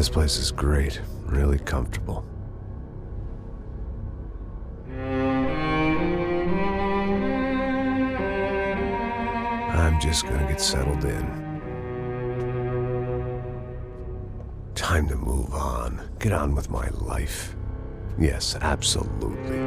This place is great, really comfortable. I'm just gonna get settled in. Time to move on. Get on with my life. Yes, absolutely.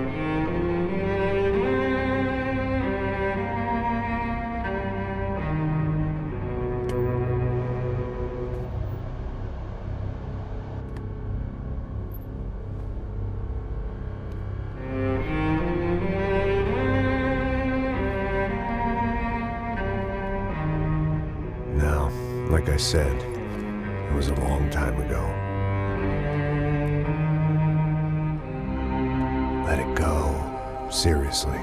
Now, like I said, it was a long time ago. Let it go. Seriously.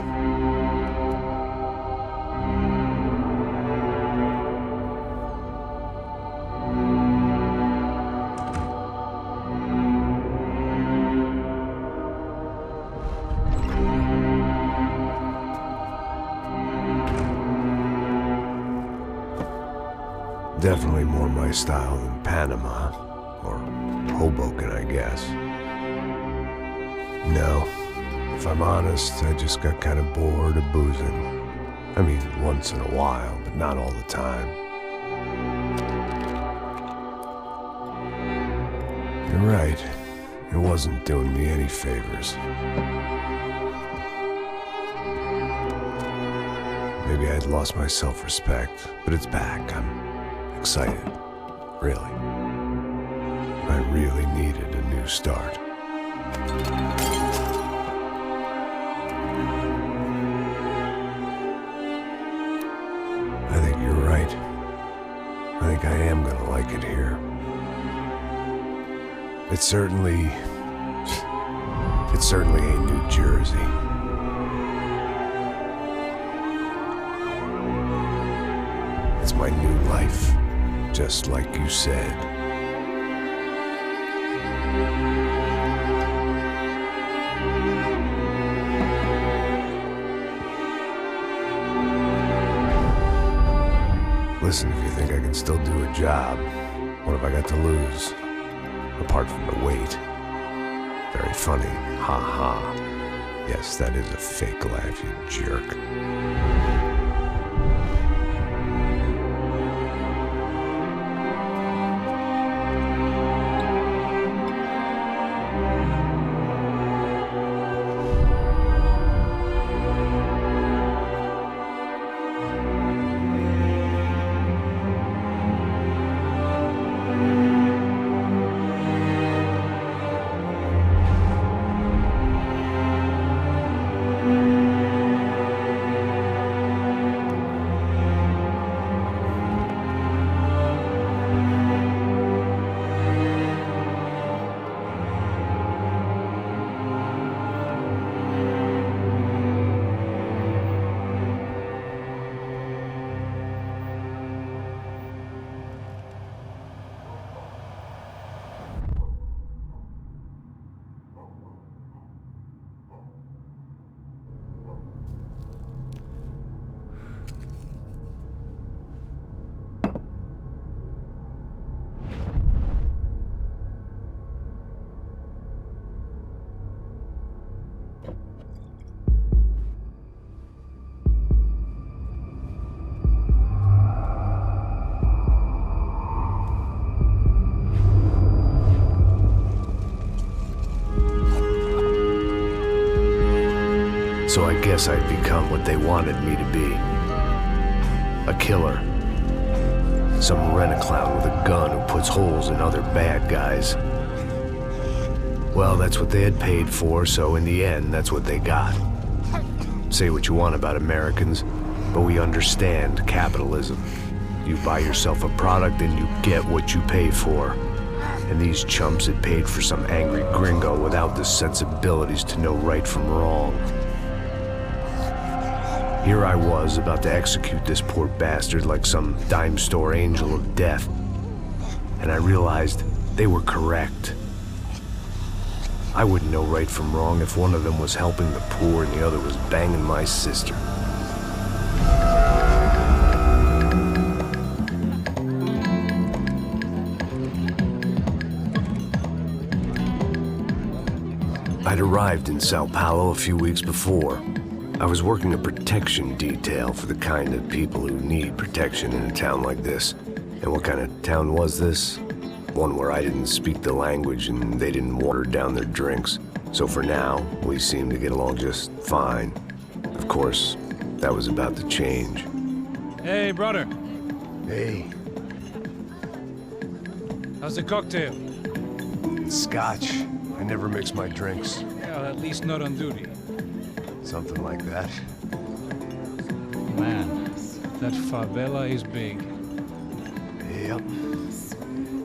Definitely more my style than Panama, or Hoboken, I guess. No, if I'm honest, I just got kind of bored of boozing. I mean, once in a while, but not all the time. You're right, it wasn't doing me any favors. Maybe I'd lost my self-respect, but it's back. I'm excited, really. I really needed a new start. I think you're right. I think I am gonna like it here. It certainly ain't New Jersey. It's my new life. Just like you said. Listen, if you think I can still do a job, what have I got to lose? Apart from the weight. Very funny. Ha ha. Yes, that is a fake laugh, you jerk. So I guess I'd become what they wanted me to be. A killer. Some rent-a-clown with a gun who puts holes in other bad guys. Well, that's what they had paid for, so in the end, that's what they got. Say what you want about Americans, but we understand capitalism. You buy yourself a product and you get what you pay for. And these chumps had paid for some angry gringo without the sensibilities to know right from wrong. Here I was, about to execute this poor bastard like some dime store angel of death. And I realized they were correct. I wouldn't know right from wrong if one of them was helping the poor and the other was banging my sister. arrived in Sao Paulo a few weeks before. I was working a protection detail for the kind of people who need protection in a town like this. And what kind of town was this? One where I didn't speak the language and they didn't water down their drinks. So for now, we seemed to get along just fine. Of course, that was about to change. Hey, brother. Hey. How's the cocktail? Scotch. I never mix my drinks. Well, at least not on duty. Something like that. Man, that favela is big. Yep.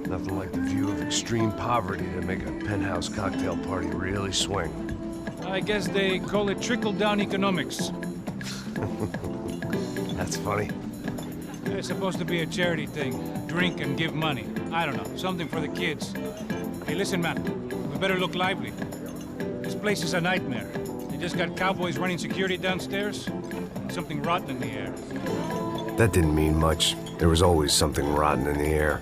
Nothing like the view of extreme poverty to make a penthouse cocktail party really swing. I guess they call it trickle-down economics. That's funny. It's supposed to be a charity thing. Drink and give money. I don't know, something for the kids. Hey, listen, man. We better look lively. This place is a nightmare. They just got cowboys running security downstairs. Something rotten in the air. That didn't mean much. There was always something rotten in the air.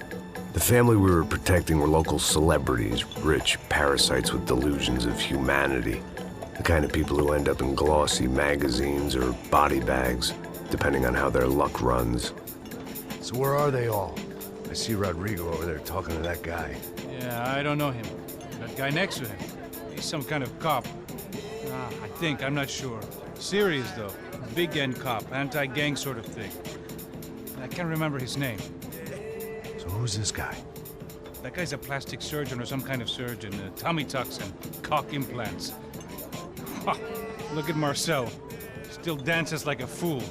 The family we were protecting were local celebrities, rich parasites with delusions of humanity. The kind of people who end up in glossy magazines or body bags, depending on how their luck runs. So where are they all? I see Rodrigo over there talking to that guy. Yeah, I don't know him. That guy next to him. He's some kind of cop. I think, I'm not sure. Serious, though. Big-end cop, anti-gang sort of thing. I can't remember his name. So who's this guy? That guy's a plastic surgeon or some kind of surgeon. Tummy tucks and cock implants. Look at Marcel. Still dances like a fool.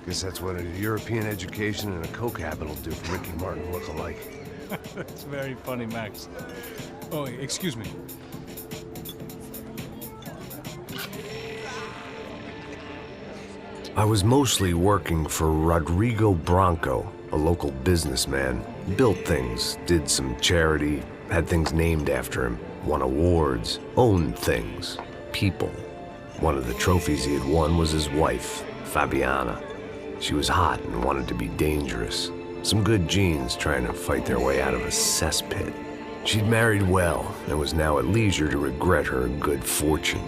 Guess that's what a European education and a coke habit will do for Ricky Martin look-alike. That's very funny, Max. Oh, excuse me. I was mostly working for Rodrigo Branco, a local businessman. Built things, did some charity, had things named after him, won awards, owned things, people. One of the trophies he had won was his wife, Fabiana. She was hot and wanted to be dangerous. Some good genes trying to fight their way out of a cesspit. She'd married well and was now at leisure to regret her good fortune.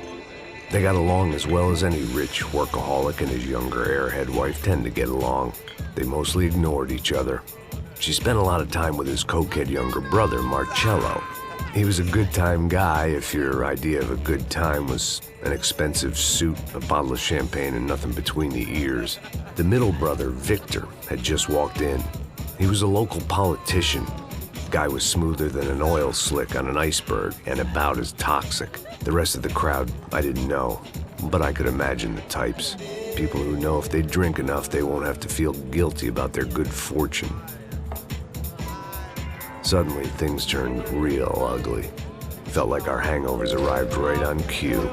They got along as well as any rich workaholic and his younger airhead wife tend to get along. They mostly ignored each other. She spent a lot of time with his cokehead younger brother, Marcello. He was a good-time guy if your idea of a good time was an expensive suit, a bottle of champagne, and nothing between the ears. The middle brother, Victor, had just walked in. He was a local politician. Guy was smoother than an oil slick on an iceberg and about as toxic. The rest of the crowd, I didn't know, but I could imagine the types. People who know if they drink enough, they won't have to feel guilty about their good fortune. Suddenly, things turned real ugly. Felt like our hangovers arrived right on cue.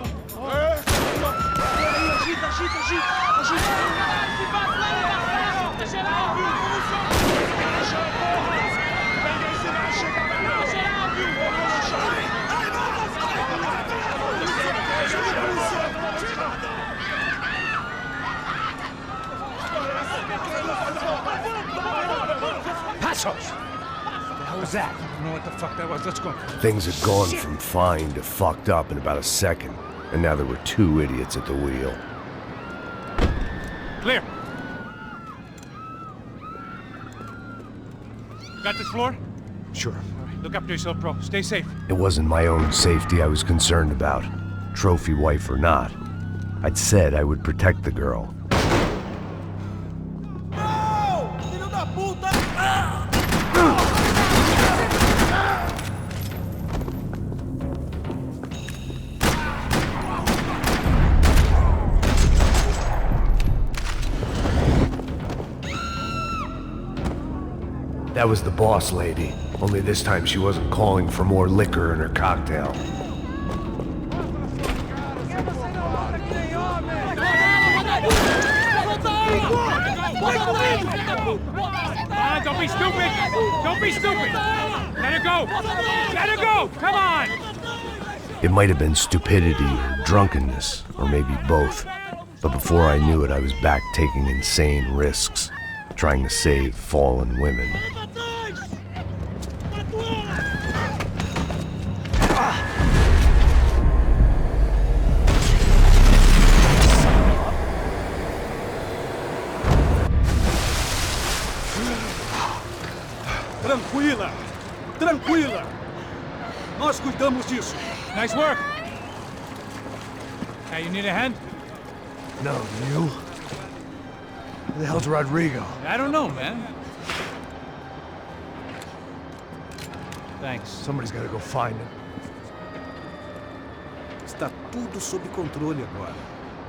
That? I don't know what the fuck that was. Let's go. Things had gone from fine to fucked up in about a second, and now there were two idiots at the wheel. Clear. Got this floor? Sure. All right, look after yourself, bro. Stay safe. It wasn't my own safety I was concerned about, trophy wife or not. I'd said I would protect the girl. That was the boss lady, only this time she wasn't calling for more liquor in her cocktail. Don't be stupid! Don't be stupid! Let her go! Let her go! Come on! It might have been stupidity or drunkenness, or maybe both. But before I knew it, I was back taking insane risks, trying to save fallen women. Tranquila! Tranquila! Nós cuidamos disso. Nice work. Hey, you need a hand? No, you? Who the hell's Rodrigo? I don't know, man. Thanks. Somebody's gotta go find him. Está tudo sob controle agora.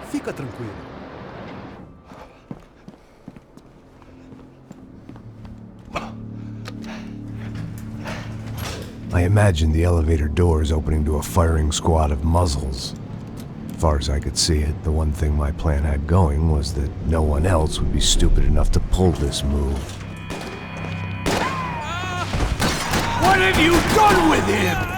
Fica tranquilo. I imagined the elevator doors opening to a firing squad of muzzles. As far as I could see it, the one thing my plan had going was that no one else would be stupid enough to pull this move. What have you done with him?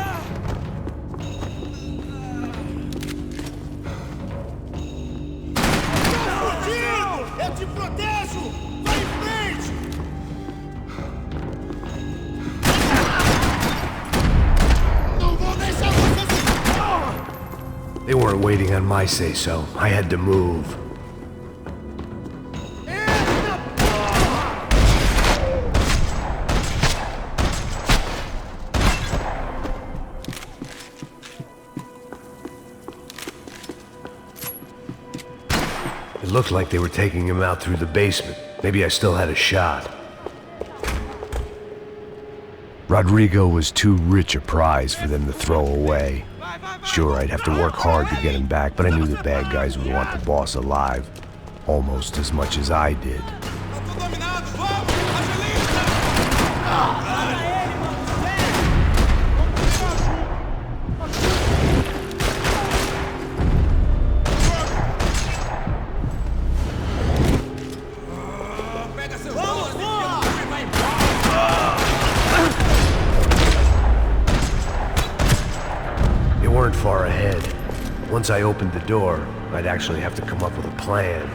They weren't waiting on my say-so. I had to move. It looked like they were taking him out through the basement. Maybe I still had a shot. Rodrigo was too rich a prize for them to throw away. Sure, I'd have to work hard to get him back, but I knew the bad guys would want the boss alive almost as much as I did. Far ahead. Once I opened the door, I'd actually have to come up with a plan.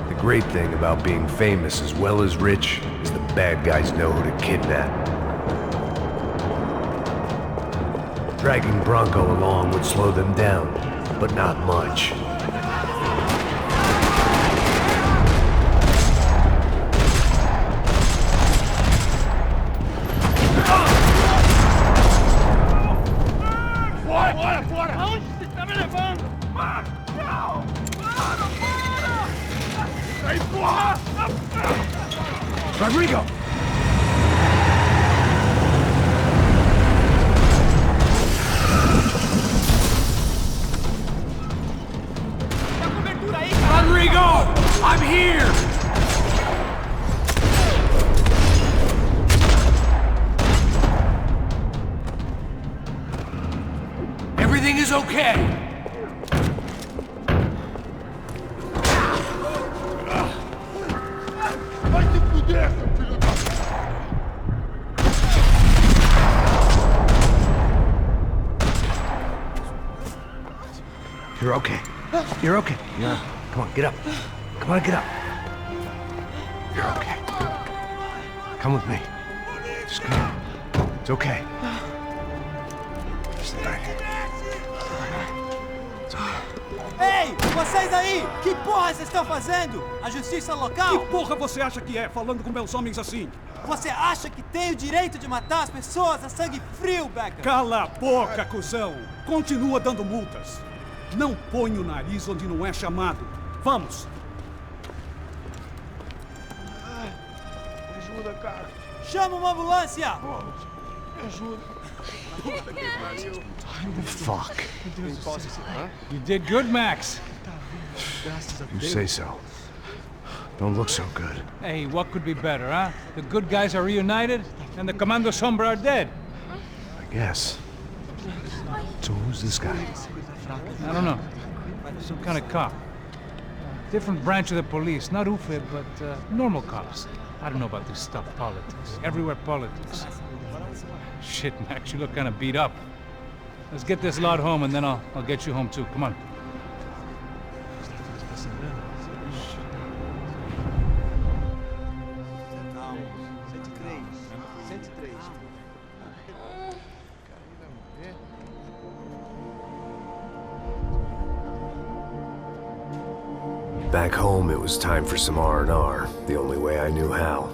The great thing about being famous as well as rich is the bad guys know who to kidnap. Dragging Bronco along would slow them down, but not much. Rodrigo! I'm here! Everything is okay. You're okay. You're okay. Yeah. Come on, get up. Come on, get up. You're okay. Come with me. Just come on. It's okay. Just back. It's okay. Ei, vocês aí! Que porra vocês estão fazendo? A justiça local? Que porra você acha que é, falando com meus homens assim? Você acha que tem o direito de matar as pessoas a sangue frio, Becker? Cala a boca, cuzão! Continua dando multas. Não põe o nariz onde não é chamado. Vamos! Ajuda, cara. Chama uma ambulância! Me ajuda. Fuck. You did good, Max. You say so. Don't look so good. Hey, what could be better, huh? The good guys are reunited, and the Commando Sombra are dead. I guess. So who's this guy? I don't know. Some kind of cop. Different branch of the police. Not UFIB, but normal cops. I don't know about this stuff, politics. Everywhere politics. Shit, Max, you look kind of beat up. Let's get this lot home, and then I'll get you home too. Come on. Back home, it was time for some R&R, the only way I knew how.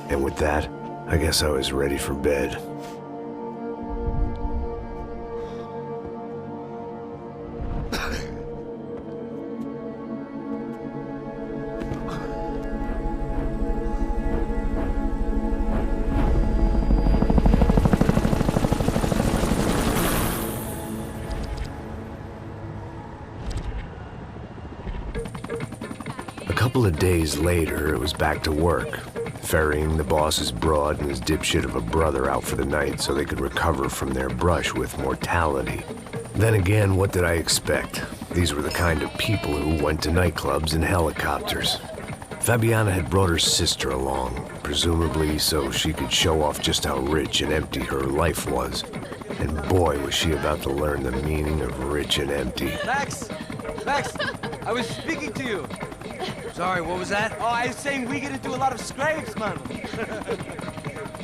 And with that, I guess I was ready for bed. A couple of days later, it was back to work. Ferrying the boss's broad and his dipshit of a brother out for the night so they could recover from their brush with mortality. Then again, what did I expect? These were the kind of people who went to nightclubs in helicopters. Fabiana had brought her sister along, presumably so she could show off just how rich and empty her life was. And boy, was she about to learn the meaning of rich and empty. Max! Max! I was speaking to you! Sorry, what was that? Oh, I was saying we get to do a lot of scrapes, man.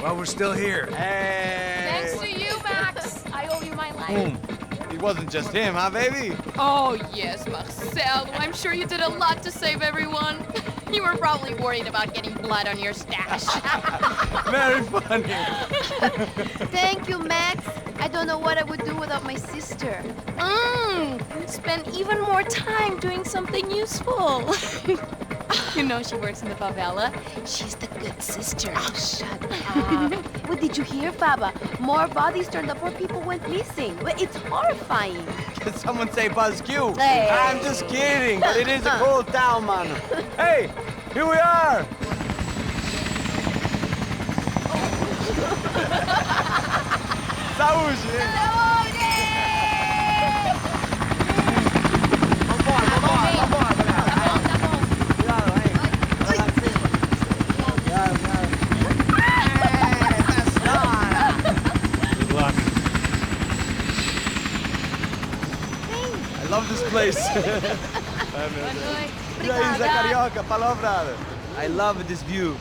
Well, we're still here. Hey! Thanks to you, Max. I owe you my life. Boom. It wasn't just him, huh, baby? Oh, yes, Marcel. I'm sure you did a lot to save everyone. You were probably worried about getting blood on your stash. Very funny. Thank you, Max. I don't know what I would do without my sister. Spend even more time doing something useful. You know she works in the favela. She's the good sister. Oh, shut up. What did you hear, Faba? More bodies turned up where people went missing. It's horrifying. Did someone say Buzz Q? Hey. I'm just kidding, but it is a cool town, man. Hey, here we are. Saúde! I love this place. Carioca, palavra. I love this view.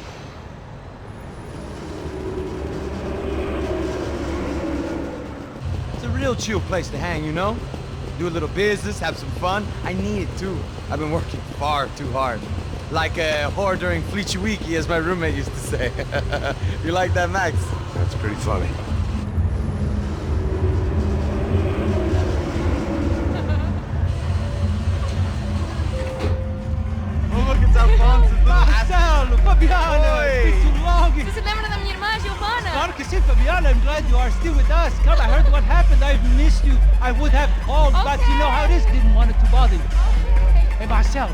It's a real chill place to hang, you know? Do a little business, have some fun. I need it too. I've been working far too hard. Like a whore during Fleechy Weeky, as my roommate used to say. You like that, Max? That's pretty funny. Marcelo, Fabiana, it's been too long. Você se lembra da minha irmã, Giovanna? Claro que sim, Fabiana. I'm glad you are still with us. Come, I heard what happened. I've missed you. I would have called, but you know how it is. Didn't want it to bother you. Hey, Marcelo,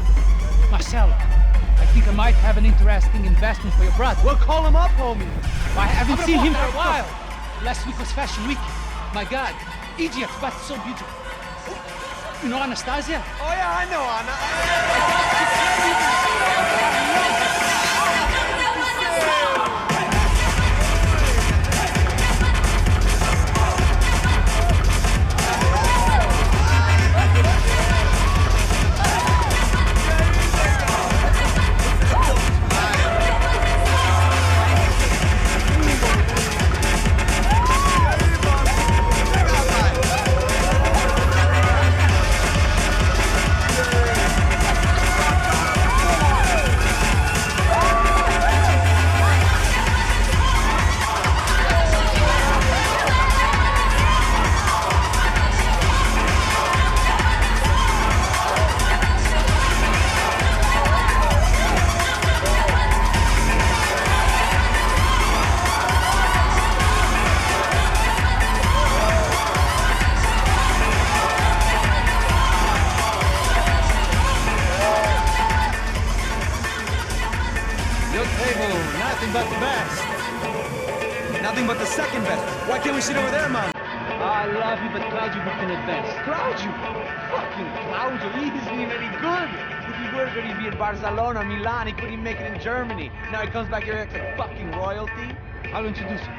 I think I might have an interesting investment for your brother. Well, call him up, homie. I haven't seen him for a while. Last week was Fashion Week. My God, Egypt, but so beautiful. You know Anastasia? Oh yeah, I know Anna. But the best. Nothing but the second best. Why can't we sit over there, man? I love you, but Claudio booked in advance. Claudio? Fucking Claudio, he isn't even any good. If you worker, he'd be in Barcelona, Milan, he couldn't even make it in Germany. Now he comes back here acting like fucking royalty. I'll introduce you.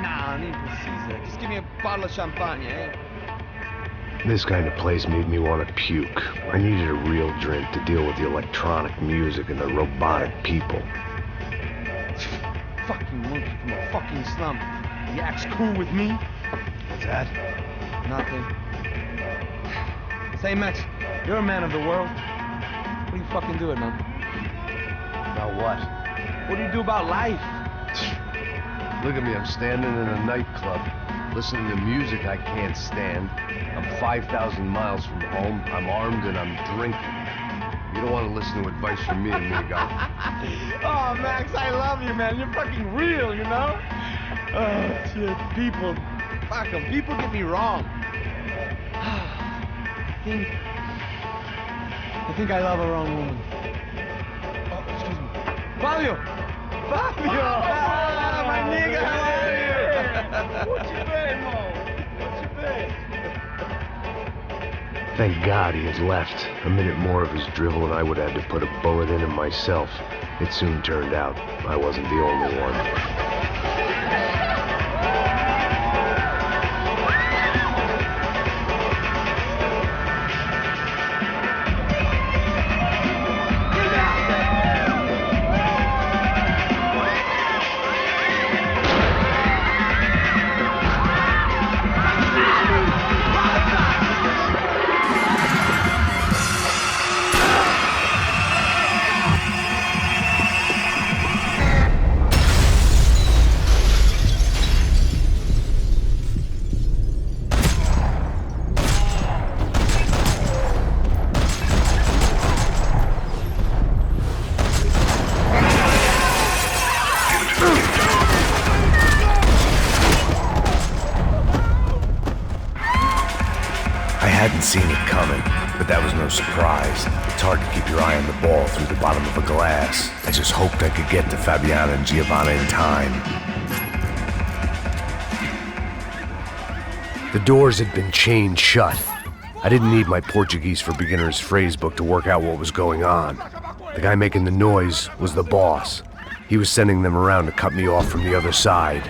Nah, I need Caesar. Just give me a bottle of champagne, eh? This kind of place made me want to puke. I needed a real drink to deal with the electronic music and the robotic people. Fucking monkey from a fucking slum. He acts cool with me. What's that? Nothing. Say, Max, you're a man of the world. What do you fucking do, man? About what? What do you do about life? Look at me, I'm standing in a nightclub, listening to music I can't stand. I'm 5,000 miles from home, I'm armed, and I'm drinking. You don't want to listen to advice from me, amigo. Oh, Max, I love you, man. You're fucking real, you know? Oh, shit, people. Fuck them. People get me wrong. I think I love a wrong woman. Oh, excuse me. Fabio! Fabio! Ah, my nigga, how are you? What you been, Mo? What you been? Thank God he had left. A minute more of his drivel and I would have had to put a bullet in him myself. It soon turned out I wasn't the only one. Seen it coming, but that was no surprise. It's hard to keep your eye on the ball through the bottom of a glass. I just hoped I could get to Fabiana and Giovanna in time. The doors had been chained shut. I didn't need my Portuguese for Beginners phrase book to work out what was going on. The guy making the noise was the boss. He was sending them around to cut me off from the other side.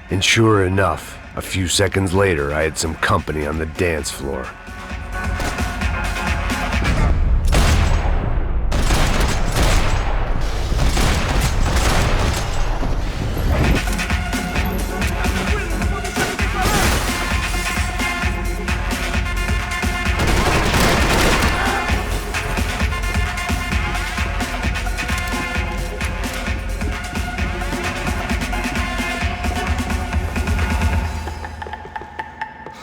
And sure enough, a few seconds later, I had some company on the dance floor.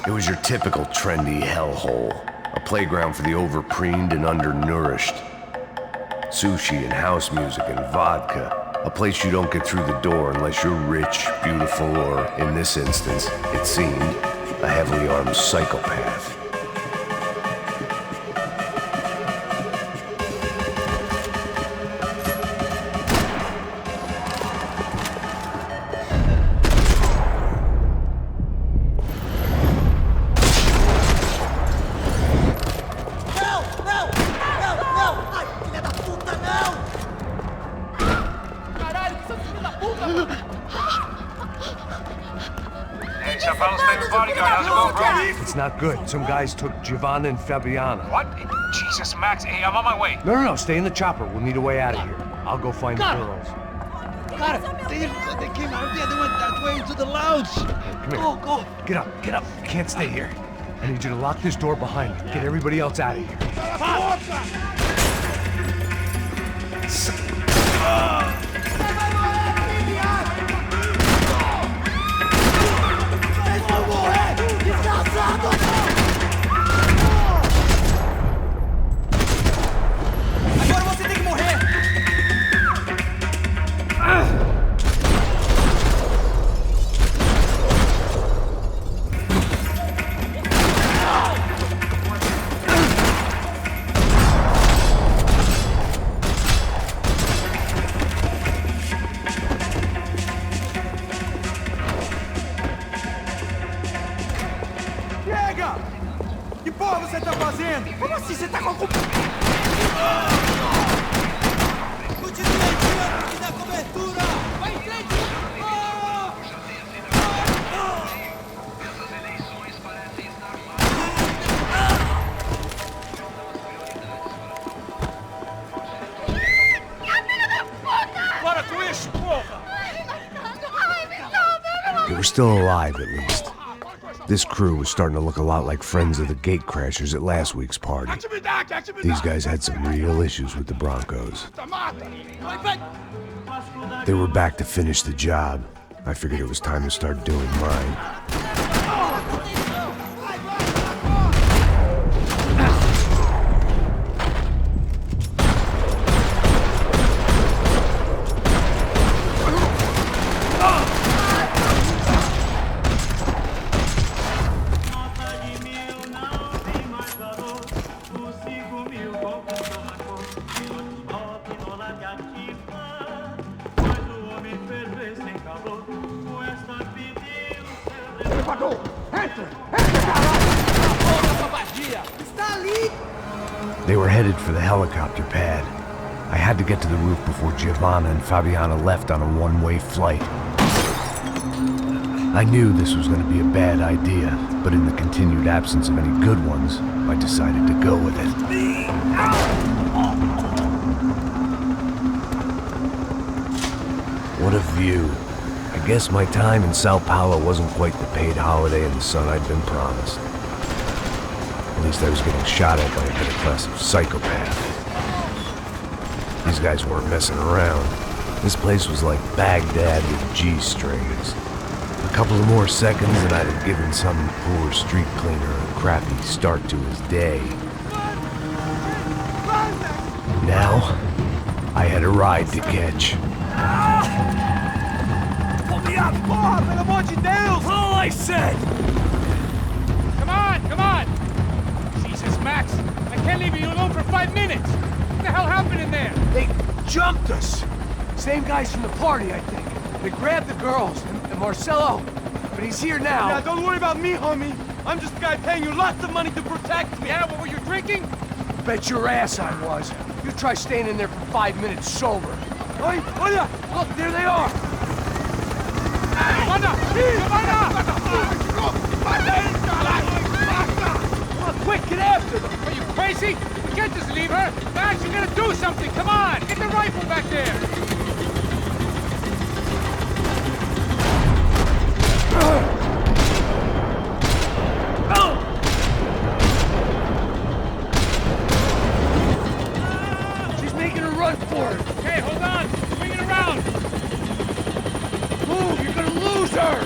It was your typical trendy hellhole, a playground for the overpreened and undernourished. Sushi and house music and vodka, a place you don't get through the door unless you're rich, beautiful, or, in this instance, it seemed, a heavily armed psychopath. It's not good. Some guys took Giovanna and Fabiana. What? Jesus, Max. Hey, I'm on my way. No, stay in the chopper. We'll need a way out of here. I'll go find the girls. Got it. They came out there. They went that way into the lounge. Come here. Go. Get up. You can't stay here. I need you to lock this door behind me. Get everybody else out of here. Agora você tem que morrer! Pega! Que porra você tá fazendo? Como assim? Você tá com a culpa? They were still alive, at least. This crew was starting to look a lot like friends of the gatecrashers at last week's party. These guys had some real issues with the Broncos. They were back to finish the job. I figured it was time to start doing mine. They were headed for the helicopter pad. I had to get to the roof before Giovanna and Fabiana left on a one-way flight. I knew this was going to be a bad idea, but in the continued absence of any good ones, I decided to go with it. What a view. I guess my time in Sao Paulo wasn't quite the paid holiday in the sun I'd been promised. At least I was getting shot at by a middle-class psychopath. These guys weren't messing around. This place was like Baghdad with G-strings. A couple of more seconds and I'd have given some poor street cleaner a crappy start to his day. Now, I had a ride to catch. Pull me up! Pelo amor de Deus! All I said! Come on, come on! Jesus, Max, I can't leave you alone for 5 minutes! What the hell happened in there? They jumped us! Same guys from the party, I think. They grabbed the girls, and Marcelo, but he's here now. Yeah, don't worry about me, homie. I'm just the guy paying you lots of money to protect me. Yeah, what were you drinking? Bet your ass I was. You try staying in there for 5 minutes sober. Oi, hola! Look, there they are! Giovanna! Giovanna! Come on, quick, get after them! Are you crazy? We can't just leave her! Max, you gotta do something! Come on! Get the rifle back there! She's making a run for it! Okay, hold on! Swing it around! Move, you're gonna lose her!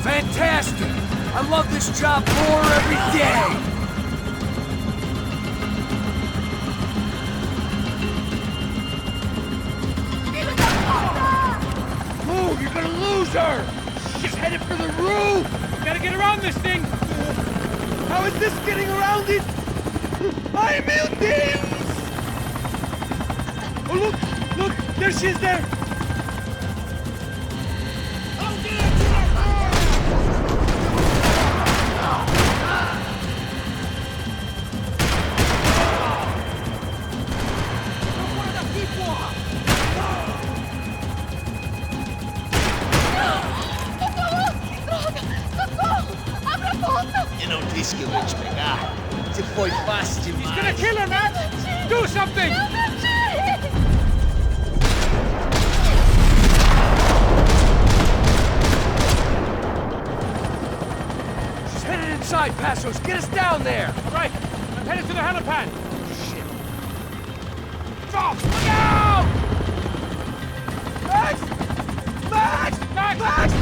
Fantastic! I love this job more every day! Move! You're gonna lose her! She's headed for the roof! We gotta get around this thing! How is this getting around it? Ay, meu Deus! Oh, look! Look! There she is there! He's gonna kill her, Max! Do something! side, Passos. Get us down there. Right. I'm headed to the helipad. Shit. Drop! Look out! Max! Max! Max! Max!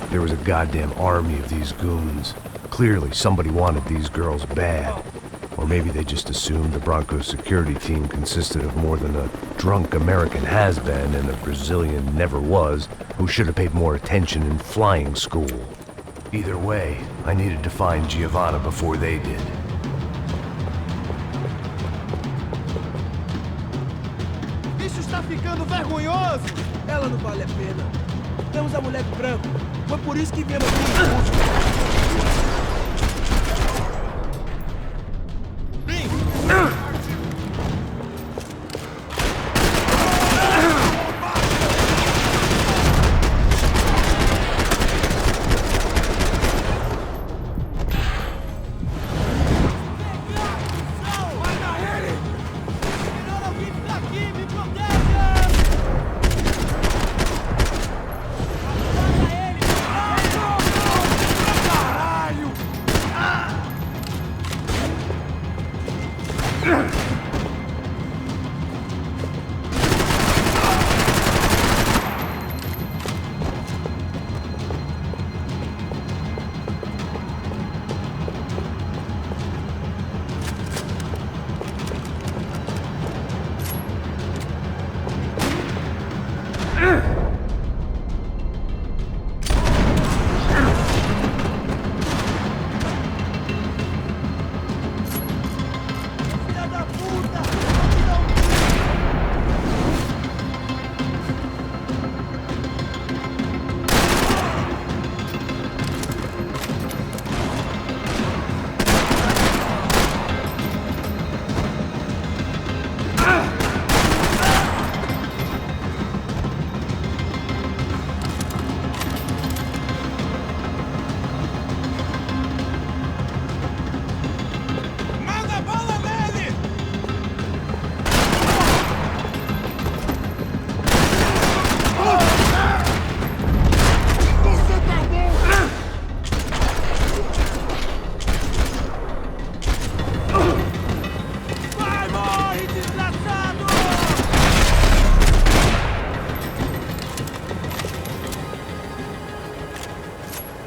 There was a goddamn army of these goons. Clearly, somebody wanted these girls bad. Or maybe they just assumed the Barranco security team consisted of more than a drunk American has-been and a Brazilian never-was who should have paid more attention in flying school. Either way, I needed to find Giovanna before they did. Isso está ficando vergonhoso! Ela não vale a pena. Temos a mulher branca. Foi por isso que viemos aqui em busca.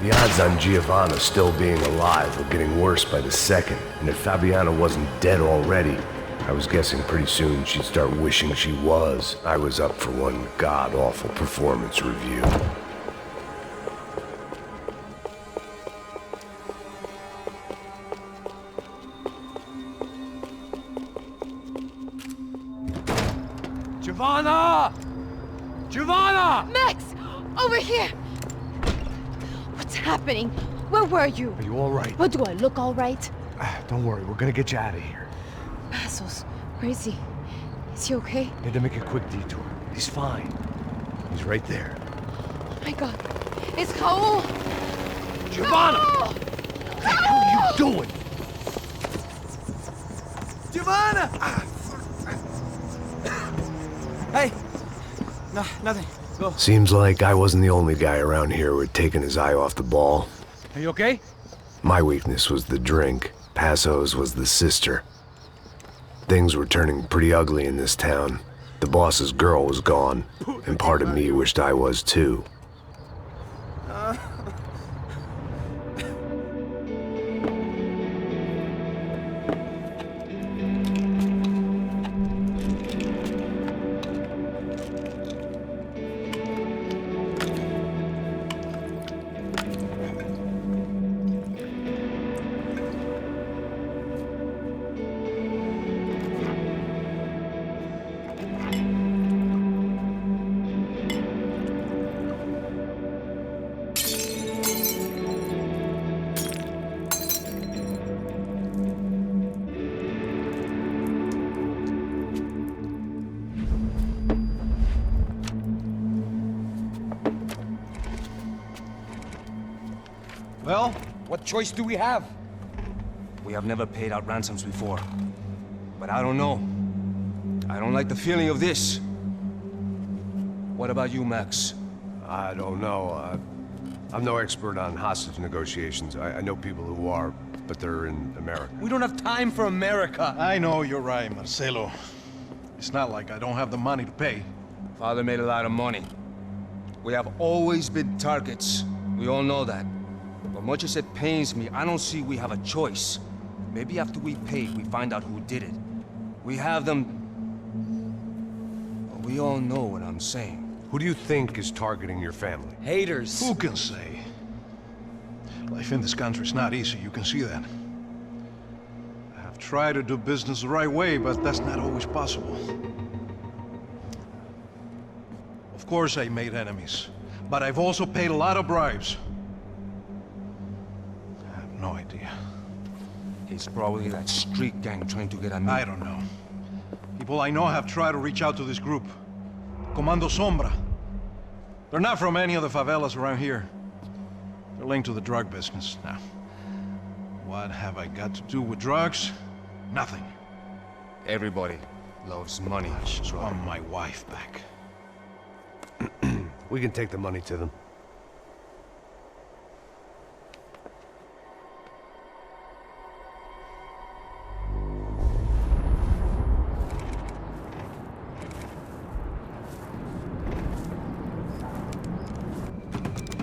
The odds on Giovanna still being alive were getting worse by the second, and if Fabiana wasn't dead already, I was guessing pretty soon she'd start wishing she was. I was up for one god-awful performance review. Giovanna! Giovanna! Max! Over here! What's happening? Where were you? Are you all right? What, do I look all right? Don't worry, we're gonna get you out of here. Passos, where is he? Is he okay? Had to make a quick detour. He's fine. He's right there. Oh my god. It's Raul! Giovanna! Raul! What the hell are you doing? Giovanna! Hey! No, nothing. Go. Seems like I wasn't the only guy around here who had taken his eye off the ball. Are you okay? My weakness was the drink. Passo's was the sister. Things were turning pretty ugly in this town. The boss's girl was gone, and part of me wished I was too. Well, what choice do we have? We have never paid out ransoms before. But I don't know. I don't like the feeling of this. What about you, Max? I don't know. I'm no expert on hostage negotiations. I know people who are, but they're in America. We don't have time for America. I know you're right, Marcelo. It's not like I don't have the money to pay. Father made a lot of money. We have always been targets. We all know that. But much as it pains me, I don't see we have a choice. Maybe after we pay, we find out who did it. We have them... Well, we all know what I'm saying. Who do you think is targeting your family? Haters. Who can say? Life in this country is not easy, you can see that. I have tried to do business the right way, but that's not always possible. Of course I made enemies, but I've also paid a lot of bribes. I have no idea. It's probably that street gang trying to get at me. I don't know. People I know have tried to reach out to this group. Comando Sombra. They're not from any of the favelas around here. They're linked to the drug business. Now, what have I got to do with drugs? Nothing. Everybody loves money. I just want my wife back. We can take the money to them.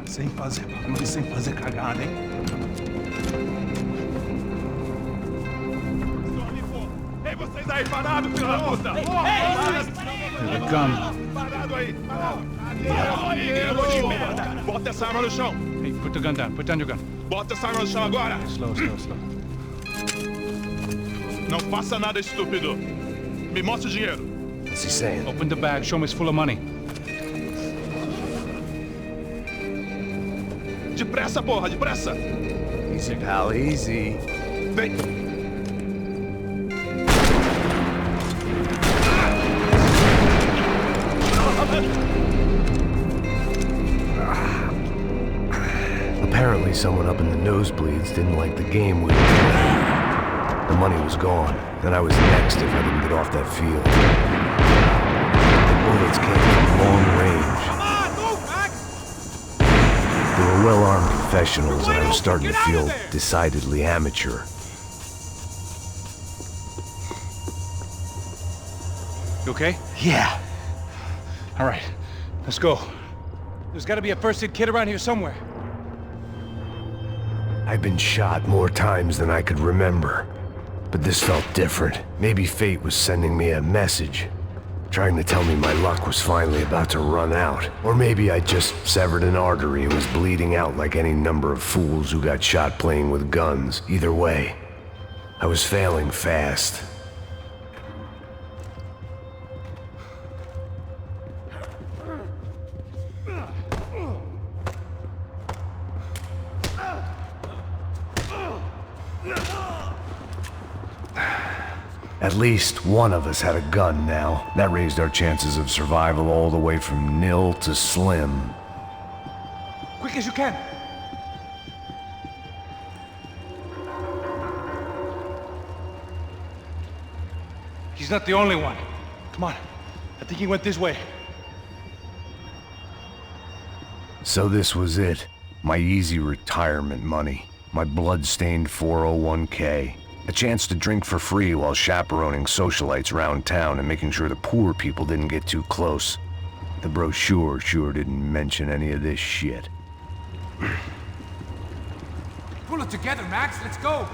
Sem fazer barulho, sem fazer cagada, hein? Ei, vocês aí parados, filho da puta! There's a gun. Parado aí! Parado! Bota essa arma no chão! Hey, put the gun down. Put down your gun. Bota essa arma no chão agora! Slow, slow, slow. Não faça nada, estúpido! Me mostre o dinheiro! What's he saying? Open the bag. Show me it's full of money. Depressa, porra! Depressa! Easy, pal, easy. Vem! Apparently someone up in the nosebleeds didn't like the game we were playing. The money was gone, and I was next if I didn't get off that field. The bullets came from long range. Come on, move, Max! They were well-armed professionals, and I was starting to feel decidedly amateur. You okay? Yeah. All right, let's go. There's got to be a first aid kit around here somewhere. I've been shot more times than I could remember. But this felt different. Maybe fate was sending me a message, trying to tell me my luck was finally about to run out. Or maybe I just severed an artery and was bleeding out like any number of fools who got shot playing with guns. Either way, I was failing fast. At least one of us had a gun now. That raised our chances of survival all the way from nil to slim. Quick as you can. He's not the only one. Come on. I think he went this way. So this was it. My easy retirement money. My blood-stained 401k. A chance to drink for free while chaperoning socialites around town and making sure the poor people didn't get too close. The brochure sure didn't mention any of this shit. Pull it together, Max. Let's go.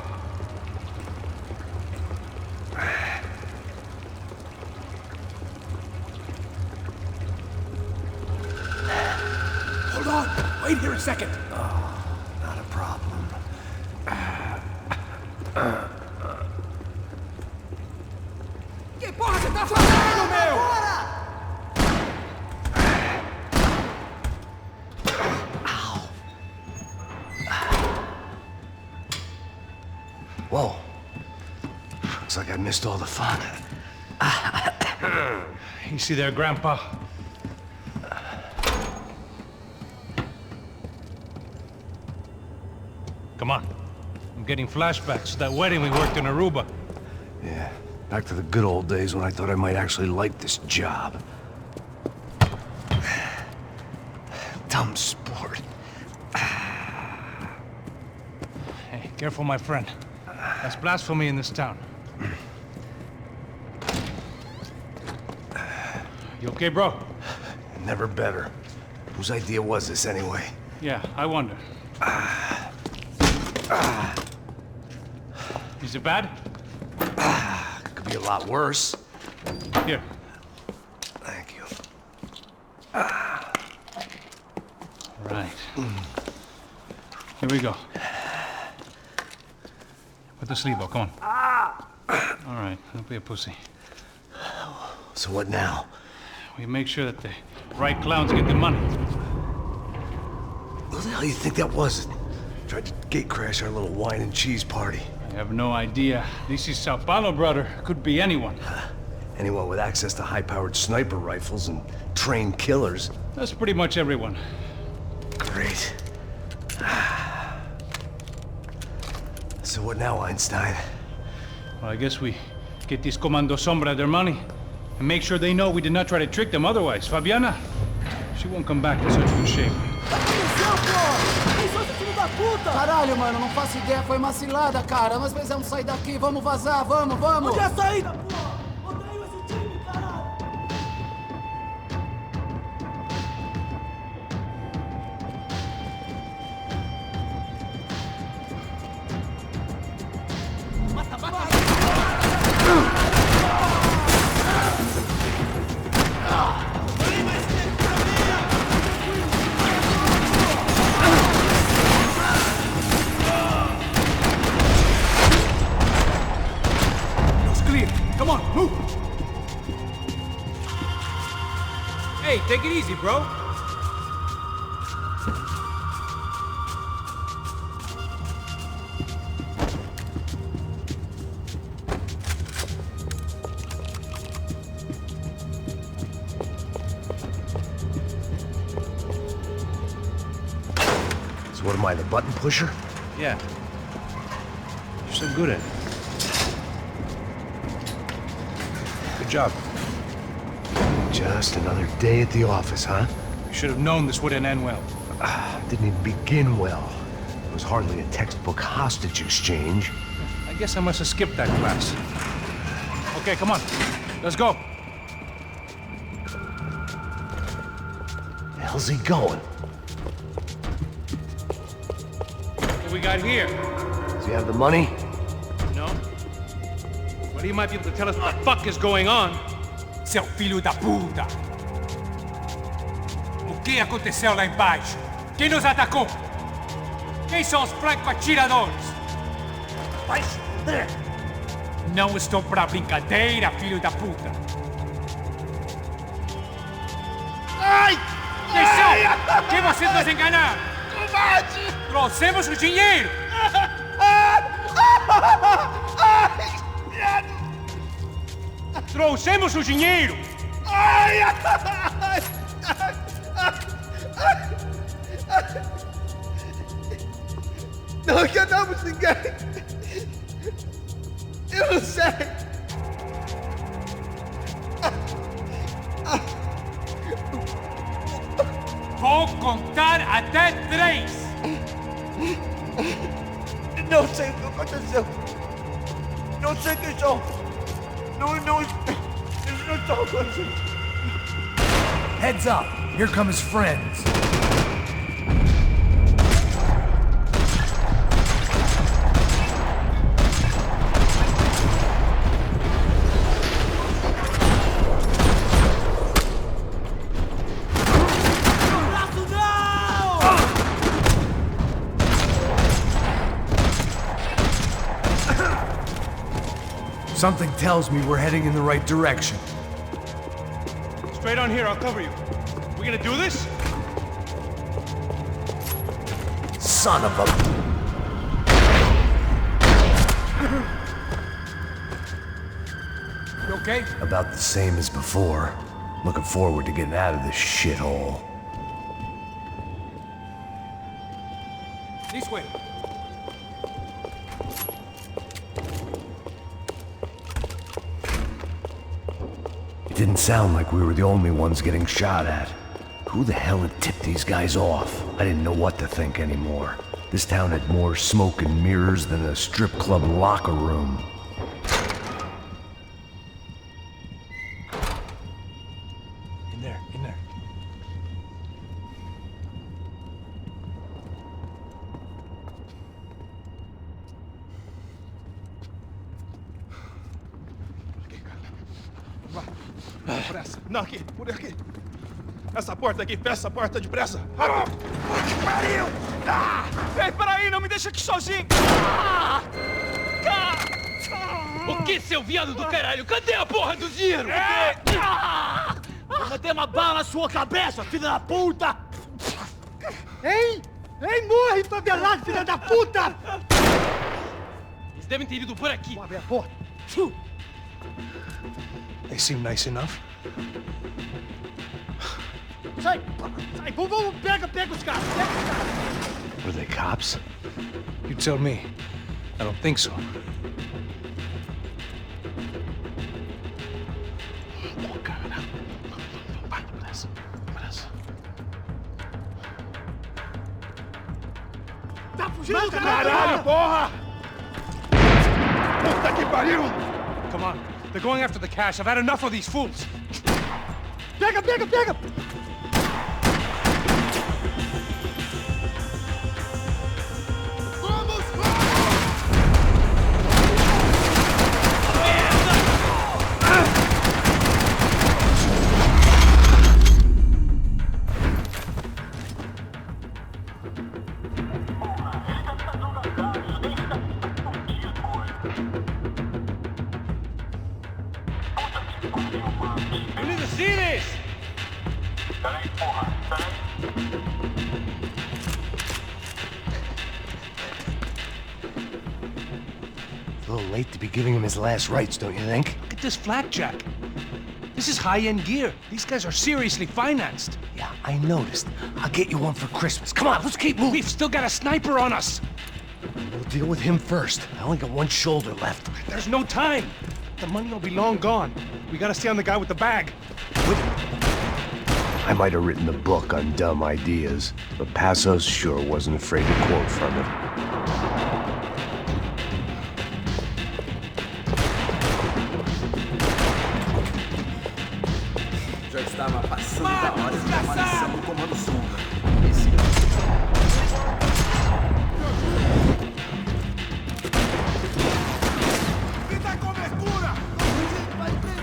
Hold on! Wait here a second! Oh, not a problem. Que porra você tá fazendo, meu? Whoa. Looks like I missed all the fun. Easy there, Grandpa. come on. I'm getting flashbacks to that wedding we worked in Aruba. Yeah, back to the good old days when I thought I might actually like this job. Dumb sport. Hey, careful, my friend. That's blasphemy in this town. You okay, bro? Never better. Whose idea was this, anyway? Yeah, I wonder. Is it bad? Could be a lot worse. Here. Thank you. Right. Here we go. Put the sleeve on, come on. All right, don't be a pussy. So what now? We make sure that the right clowns get the money. Who the hell do you think that was? Tried to gate crash our little wine and cheese party. I have no idea. This is Sao Paulo, brother. Could be anyone. Anyone with access to high-powered sniper rifles and trained killers. That's pretty much everyone. Great. So what now, Einstein? Well, I guess we get these Comando Sombra their money and make sure they know we did not try to trick them otherwise. Fabiana, she won't come back in such good shape. Caralho, mano, não faço ideia, foi uma cilada, cara. Nós precisamos sair daqui, vamos vazar, vamos! Onde é a saída, porra? Odeio esse time, caralho! Hey, take it easy, bro. So what am I, the button pusher? Yeah. You're so good at it. Good job. Just another day at the office, huh? You should have known this wouldn't end well. Didn't even begin well. It was hardly a textbook hostage exchange. I guess I must have skipped that class. Okay, come on. Let's go. The hell's he going? What we got here? Does he have the money? No. But he might be able to tell us what the fuck is going on. Seu filho da puta! O que aconteceu lá embaixo? Quem nos atacou? Quem são os franco-atiradores? Não estou pra brincadeira, filho da puta! Ai! Atenção! Quem vocês nos enganaram? Covarde! Trouxemos o dinheiro! Trouxemos o dinheiro! Ai! Não enganamos ninguém! Eu não sei! Vou contar até 3! Não sei o que aconteceu! Não sei quem são! Heads up! Here come his friends. Something tells me we're heading in the right direction. Straight on here, I'll cover you. We gonna do this? Son of a... You okay? About the same as before. Looking forward to getting out of this shithole. This way. sound like we were the only ones getting shot at. Who the hell had tipped these guys off? I didn't know what to think anymore. This town had more smoke and mirrors than a strip club locker room. In there. Depressa. Não, aqui, por aqui. Essa porta aqui, fecha essa porta depressa. Rápido. Que pariu! Ah! Ei, peraí, não me deixa aqui sozinho. O que, seu viado do caralho? Cadê a porra do dinheiro? Eu mandei uma bala na sua cabeça, filha da puta! Ei! Ei, morre, favelado, filha da puta! Eles devem ter ido por aqui. Vamos abrir a porta. They seem nice enough. Sai! Vamos, pega os caras! Were they cops? You tell me. I don't think so. Tá fugindo, Caralho, porra! Puta que pariu! Come on. They're going after the cash. I've had enough of these fools. Pega! You need to see this! A little late to be giving him his last rites, don't you think? Look at this flakjack. This is high-end gear. These guys are seriously financed. Yeah, I noticed. I'll get you one for Christmas. Come on, let's keep moving. We've still got a sniper on us. We'll deal with him first. I only got one shoulder left. There's no time. The money will be long gone. We gotta stay on the guy with the bag. I might have written the book on dumb ideas, but Passos sure wasn't afraid to quote from it. Já estava passando da hora de permanecer no comando sombra. Dá cobertura! Vai preso!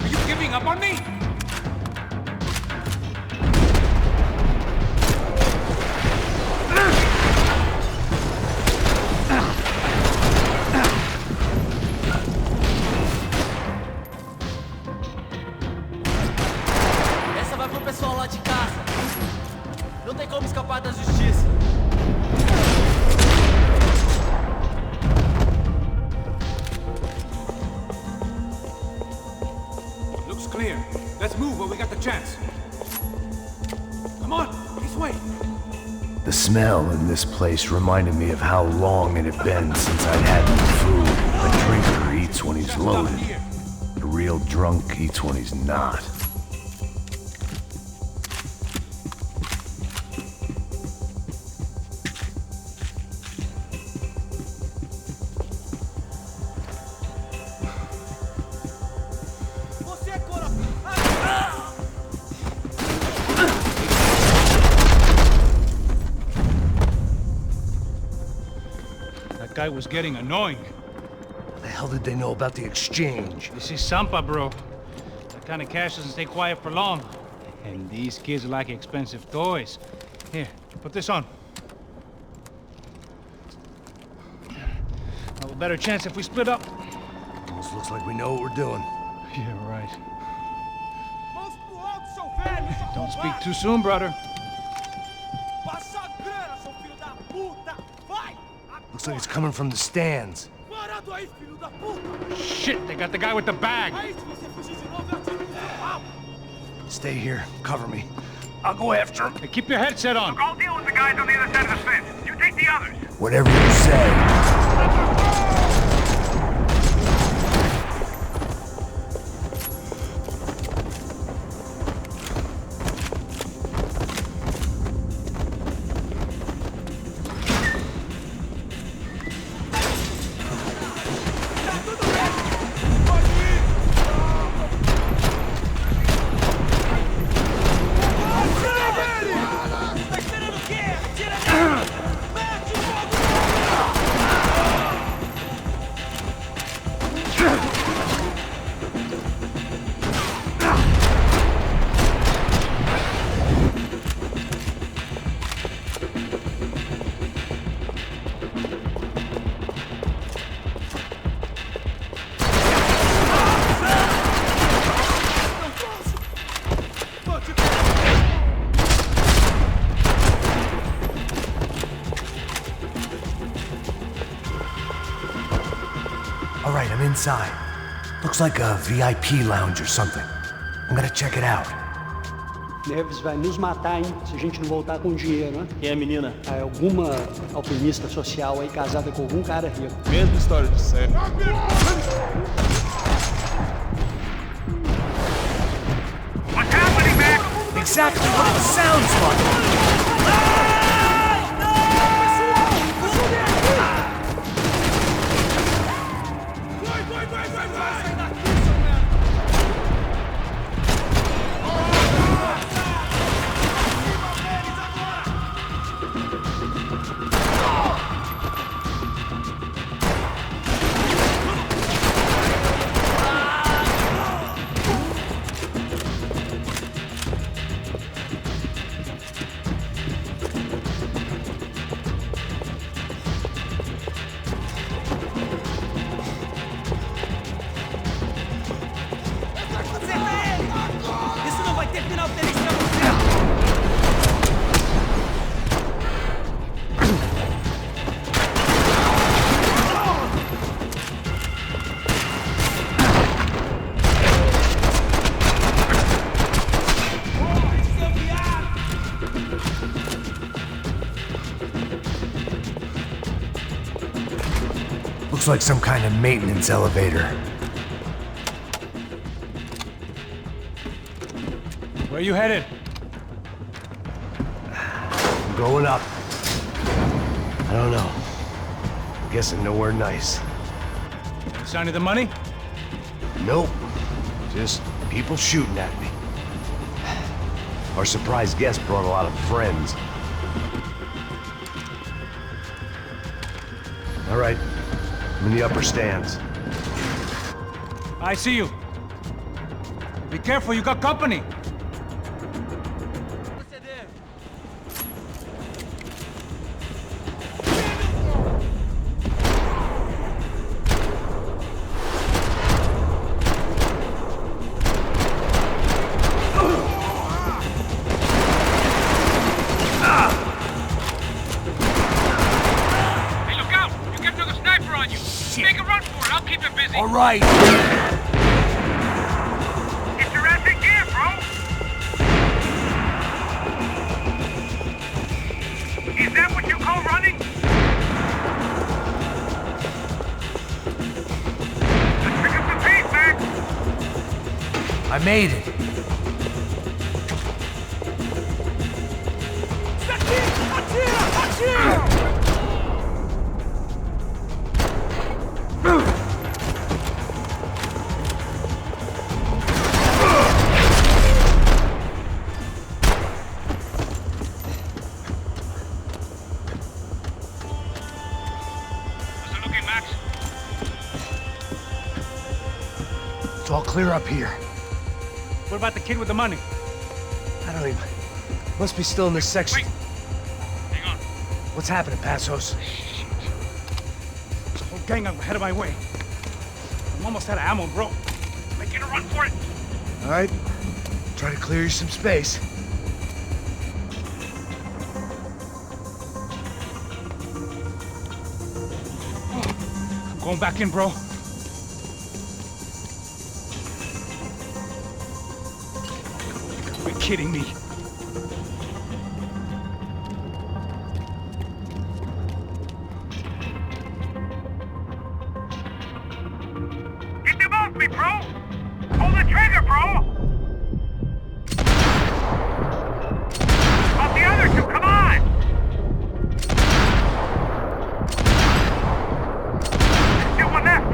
Are you giving up on me? Essa vai pro pessoal lá de casa. Não tem como escapar da justiça. Looks clear. Let's move while we got the chance. Come on, this way. The smell in this place reminded me of how long it had been since I'd had any food. A drinker eats when he's loaded. A real drunk eats when he's not. Você é cora... That guy was getting annoying. What the hell did they know about the exchange? This is Sampa, bro. That kind of cash doesn't stay quiet for long. And these kids like expensive toys. Here, put this on. Have a better chance if we split up. Almost looks like we know what we're doing. Yeah, right. Mãos pro alto, seu velho! Don't speak too soon, brother. Passa a grana, seu filho da puta! Vai! Looks like it's coming from the stands. Parado aí, filho da puta! Shit, they got the guy with the bag. Aí, se você fugir de novo, eu atiro no seu pau! Stay here. Cover me. I'll go after him. Hey, keep your headset on. I'll deal with the guys on the other side of the fence. You take the others. Whatever you say. inside. Looks like a VIP lounge or something. I'm gonna check it out. Neves vai nos matar, hein? Se a gente não voltar com dinheiro, né? Quem é a menina? É alguma alpinista social aí casada com algum cara rico. Mesma história de sempre. What's happening, man? Exactly what it sounds like! Looks like some kind of maintenance elevator. Where you headed? I'm going up. I don't know. I'm guessing nowhere nice. Sign of the money? Nope. Just people shooting at me. Our surprise guest brought a lot of friends. All right. I'm in the upper stands. I see you. Be careful, you got company. All right. Get your ass in gear, bro. Is that what you call running? Let's pick up the pace, Max. I made it. It's all clear up here. What about the kid with the money? I don't even... Must be still in this section. Wait. Hang on. What's happening, Passos? There's a whole gang ahead of my way. I'm almost out of ammo, bro. Making a run for it. All right. Try to clear you some space. I'm going back in, bro. You're kidding me. Get them off me, bro! Pull the trigger, bro! Off the other two, come on! Still one left!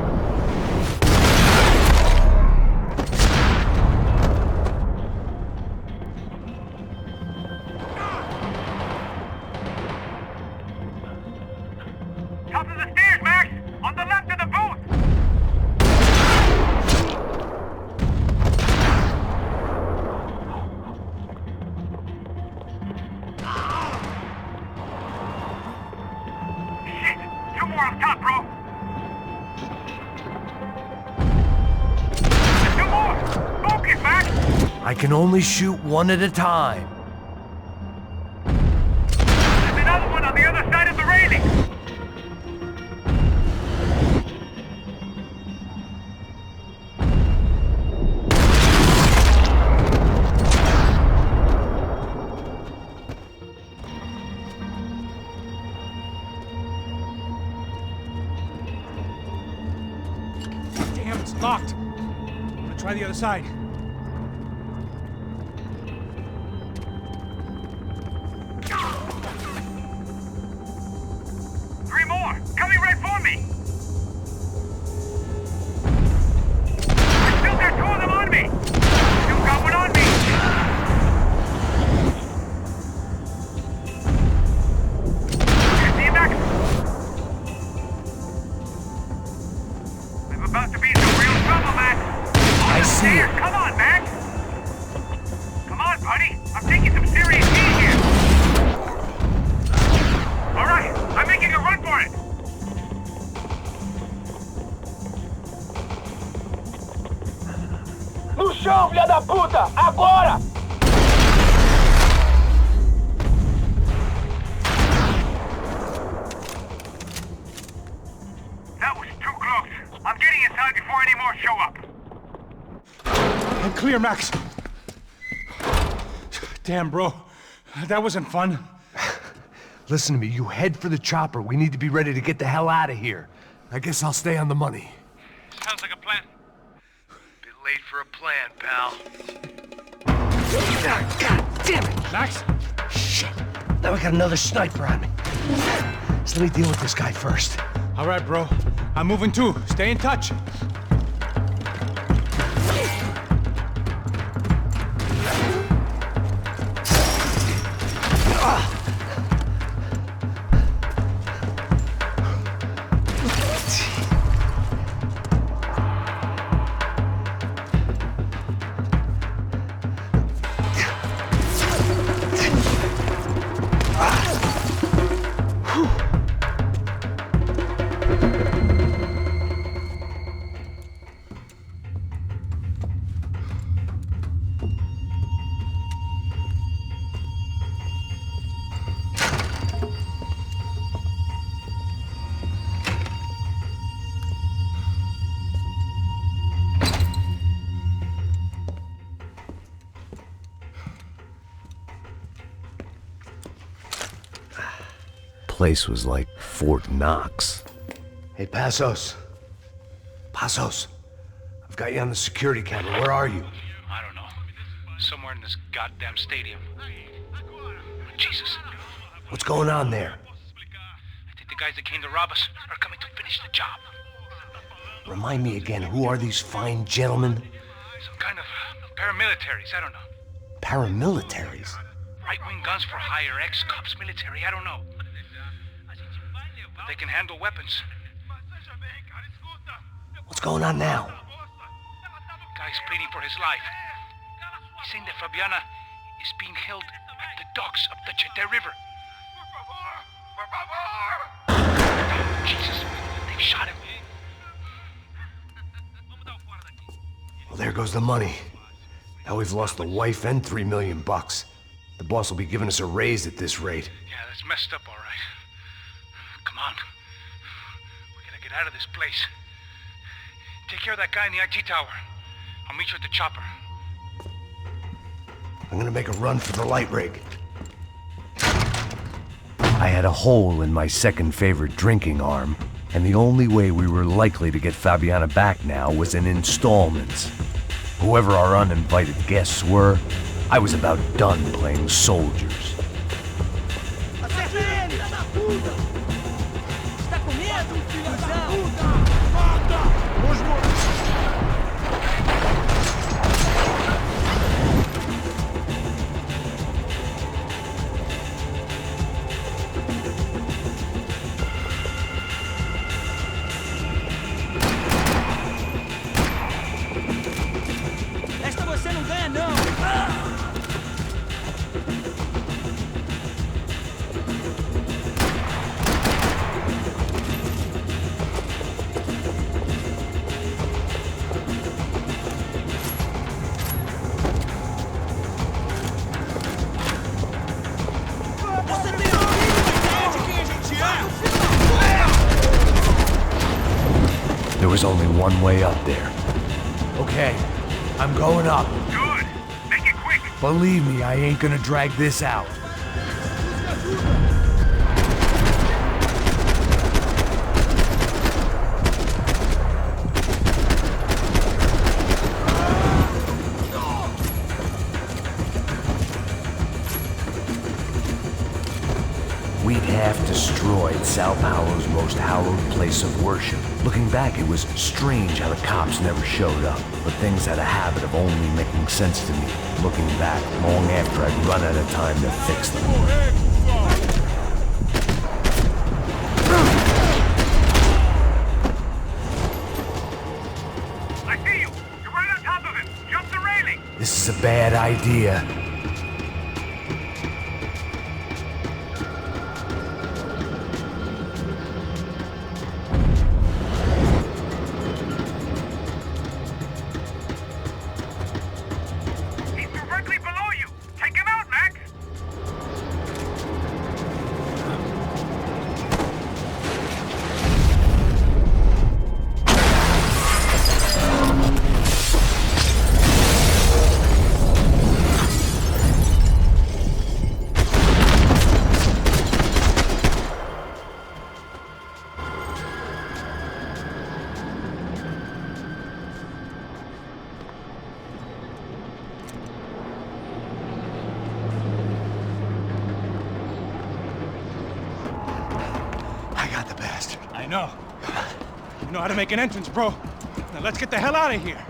Top of the stairs, Max! On the left of the booth! Shit! Two more up top, bro! Two more! Focus, Max! I can only shoot one at a time. There's another one on the other side of the railing! other side. Three more! Coming right for me! I still got two of them on me! You got one on me! You see Max? I'm about to be in some real trouble, Max! I see it. Come on, Max! Come on, buddy! I'm taking some serious heat here! Alright, I'm making a run for it! No chão, filha da puta! Agora! That was too close. I'm getting inside before any more show up. I'm clear, Max. Damn, bro. That wasn't fun. Listen to me, you head for the chopper. We need to be ready to get the hell out of here. I guess I'll stay on the money. Sounds like a plan. Bit late for a plan, pal. God damn it! Max? Shit. Now we got another sniper on me. So let me deal with this guy first. All right, bro. I'm moving too. Stay in touch. Place was like Fort Knox. Hey, Passos. Passos. I've got you on the security camera. Where are you? I don't know. Somewhere in this goddamn stadium. Jesus. What's going on there? I think the guys that came to rob us are coming to finish the job. Remind me again, who are these fine gentlemen? Some kind of paramilitaries, I don't know. Paramilitaries? Right-wing guns for hire, ex-cops military, I don't know. But they can handle weapons. What's going on now? Guy's pleading for his life. He's saying that Fabiana is being held at the docks of the Chete River. Jesus, they've shot him. Well, there goes the money. Now we've lost the wife and $3 million. The boss will be giving us a raise at this rate. Yeah, that's messed up, all right. Come on. We gotta get out of this place. Take care of that guy in the IG tower. I'll meet you at the chopper. I'm gonna make a run for the light rig. I had a hole in my second favorite drinking arm, and the only way we were likely to get Fabiana back now was in installments. Whoever our uninvited guests were, I was about done playing soldiers. Esta você não ganha, não! There was only one way up there. Okay, I'm going up. Good. Make it quick. Believe me, I ain't gonna drag this out. half-destroyed Sao Paulo's most hallowed place of worship. Looking back, it was strange how the cops never showed up, but things had a habit of only making sense to me, looking back long after I'd run out of time to fix them. I see you! You're right on top of him! Jump the railing! This is a bad idea. No. You know how to make an entrance, bro. Now let's get the hell out of here.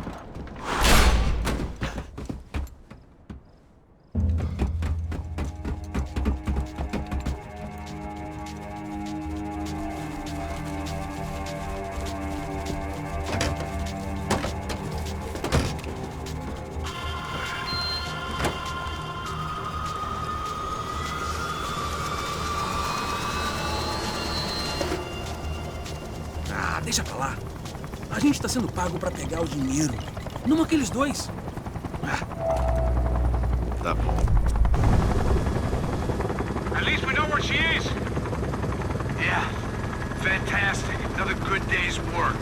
Deixa pra lá. A gente tá sendo pago pra pegar o dinheiro. Não aqueles dois. Tá bom. At least we know where she is. Yeah. Fantastic. Another good day's work.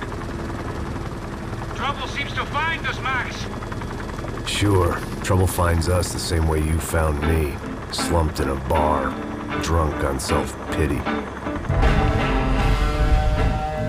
Trouble seems to find us, Max. Sure. Trouble finds us the same way you found me. Slumped in a bar. Drunk on self-pity.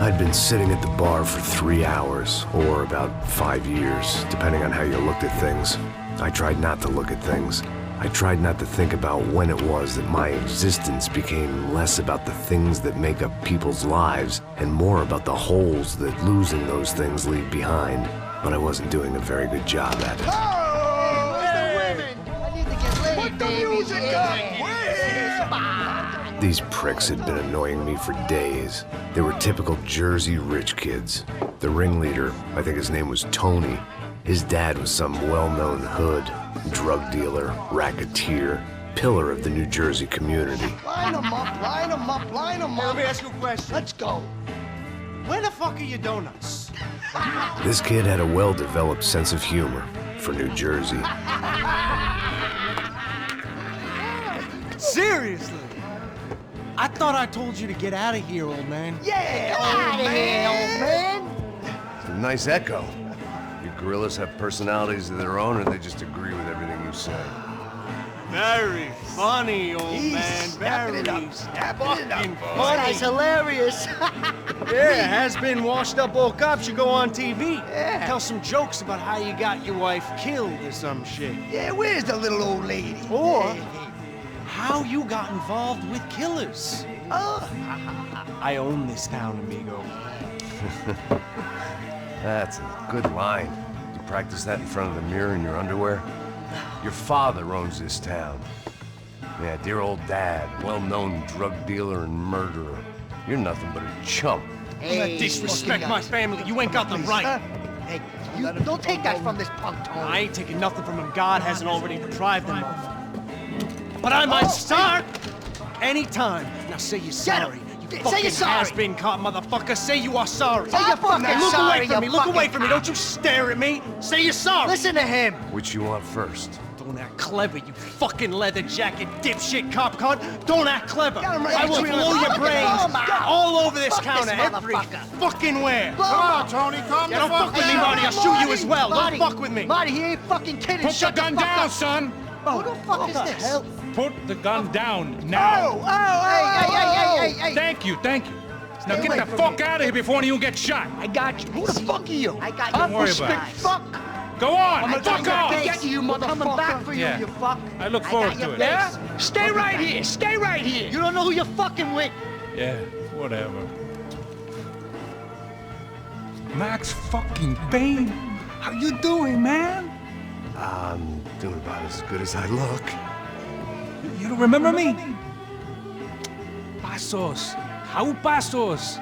I'd been sitting at the bar for 3 hours, or about 5 years, depending on how you looked at things. I tried not to look at things. I tried not to think about when it was that my existence became less about the things that make up people's lives, and more about the holes that losing those things leave behind. But I wasn't doing a very good job at it. Oh, where's the women? I need to get laid, Put the music up! These pricks had been annoying me for days. They were typical Jersey rich kids. The ringleader, I think his name was Tony. His dad was some well-known hood, drug dealer, racketeer, pillar of the New Jersey community. Line them up, line them up, line them up. Let me ask you a question. Let's go. Where the fuck are your donuts? This kid had a well-developed sense of humor for New Jersey. Seriously? I thought I told you to get out of here, old man. Yeah, old man, old man. It's a nice echo. You gorillas have personalities of their own, or they just agree with everything you say? Very funny, old man. Very fucking funny. Oh, that's hilarious. Yeah, has-been washed-up old cops should go on TV. Yeah. Tell some jokes about how you got your wife killed or some shit. Yeah, where's the little old lady? Or how you got involved with killers. Oh. I own this town, amigo. That's a good line. You practice that in front of the mirror in your underwear? Your father owns this town. Yeah, dear old dad, well-known drug dealer and murderer. You're nothing but a chump. Hey, disrespect my family. You ain't got the right. Hey, you don't take that from this punk, Tony. I ain't taking nothing from him God hasn't already deprived him of. But I might start anytime. Now say you're sorry. Say you're sorry. Has-been caught, motherfucker. Say you are sorry. Say you're fucking Look sorry, away from me. you Look away fucking from me. Don't you stare at me. Say you're sorry. Listen to him. Which you want first? Don't act clever, you fucking leather jacket dipshit cop cunt. Don't act clever. Right, I will blow your brains all over this counter, every fucking where. Come on, Tony. Calm Don't fuck with me, Marty. I'll shoot you as well. Don't fuck with me. Marty, he ain't fucking kidding. Put the gun down, son. Who the fuck is this? Hell? Put the gun down now. Hey. Thank you. Now get the fuck out of here before you get shot. I got you. Who the fuck are you? I got you. Don't worry about it. Fuck. Go on! Fuck off! I get you, motherfucker! Coming back for you, Yeah. you fuck! I look forward to it. Yeah? Stay right here! Stay right here! You don't know who you're fucking with! Yeah, whatever. Max fucking Payne! How you doing, man? I'm doing about as good as I look. You don't remember me? Pasos. How Pasos?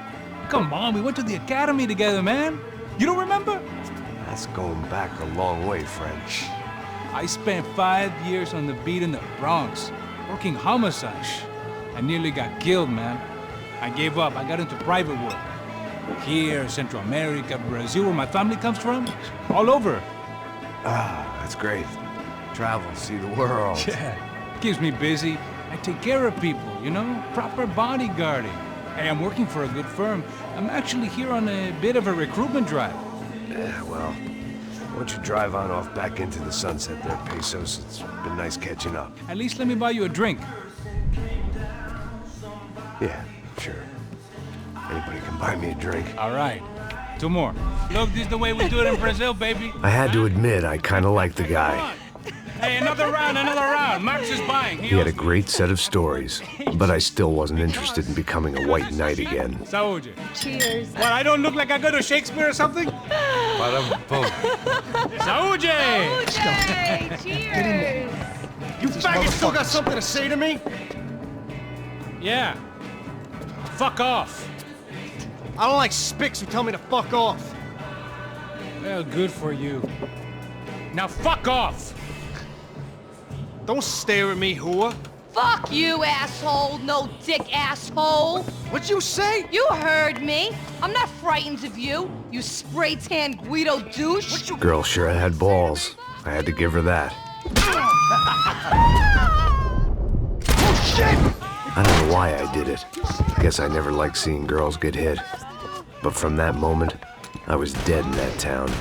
Come on, we went to the academy together, man. You don't remember? That's going back a long way, French. I spent 5 years on the beat in the Bronx, working homicide. I nearly got killed, man. I gave up. I got into private work. Here, Central America, Brazil, where my family comes from. All over. Ah, that's great. Travel, see the world. Yeah, keeps me busy. I take care of people, you know? Proper bodyguarding. Hey, I'm working for a good firm. I'm actually here on a bit of a recruitment drive. Yeah, well, why don't you drive on off back into the sunset there, Pesos? It's been nice catching up. At least let me buy you a drink. Yeah, sure. Anybody can buy me a drink. All right. 2 more. Look, this is the way we do it in Brazil, baby. I had to admit, I kind of liked the guy. Hey, another round, another round. Max is buying. He had a great set of stories, but I still wasn't interested in becoming a white knight again. Saúde. Cheers. What, I don't look like I go to Shakespeare or something? Saúde! Saúde! Cheers! You faggots still got something to say to me? Yeah. Fuck off. I don't like spics who tell me to fuck off. Well, good for you. Now fuck off! Don't stare at me, whore. Fuck you, asshole! No dick asshole! What'd you say? You heard me! I'm not frightened of you, you spray-tan Guido douche! Girl sure had balls. I had to give her that. Oh, shit! I don't know why I did it. Guess I never liked seeing girls get hit. But from that moment, I was dead in that town.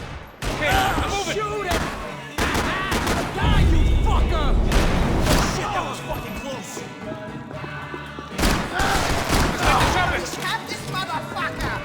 Shoot it! Die, you fucker! Shit, that was fucking close. Have this motherfucker!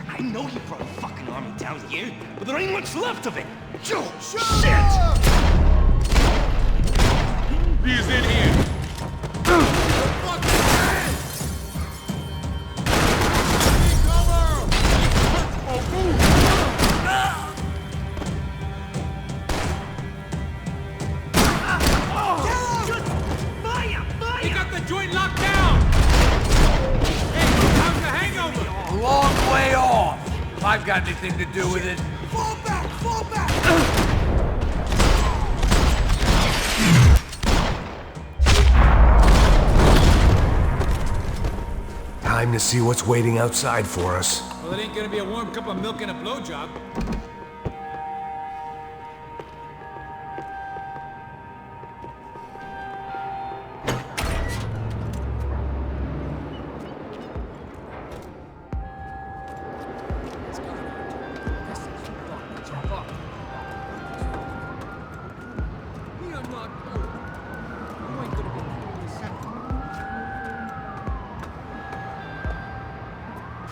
I know you brought a fucking army down here, but there ain't much left of it. Shit! He's in here. He got the joint locked down. Hey, how's the hangover? Long way off. If I've got anything to do with it. Fall back! Fall back! Time to see what's waiting outside for us. Well, it ain't gonna be a warm cup of milk and a blowjob.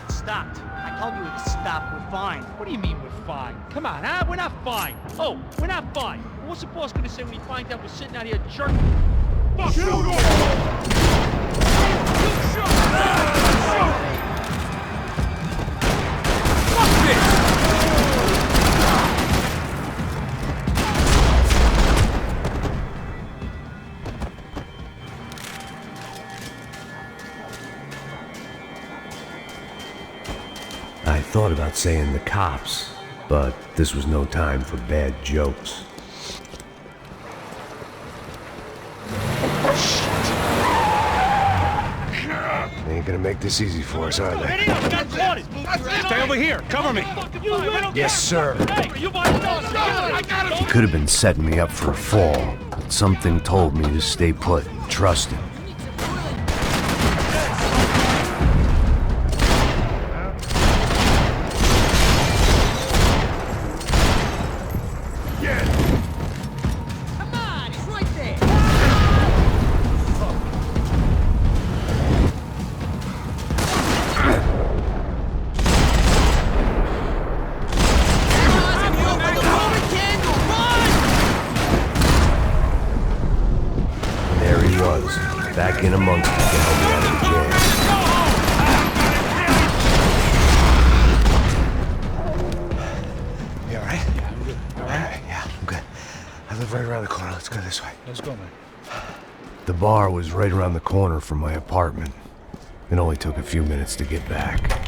Stopped. I told you to stop. We're fine. What do you mean we're fine? Come on, huh? We're not fine. Oh, we're not fine. What's the boss gonna say when he finds out we're sitting out here jerking? Fuck you! Fuck this! I thought about saying the cops, but this was no time for bad jokes. They ain't gonna make this easy for us, are they? Stay over here. Cover me. Yes, sir. He could have been setting me up for a fall, but something told me to stay put and trust him. Back in amongst you to help me out of the jam. You alright? Yeah, I'm good. Alright? Yeah, I'm good. I live right around the corner. Let's go this way. Let's go, man. The bar was right around the corner from my apartment. It only took a few minutes to get back.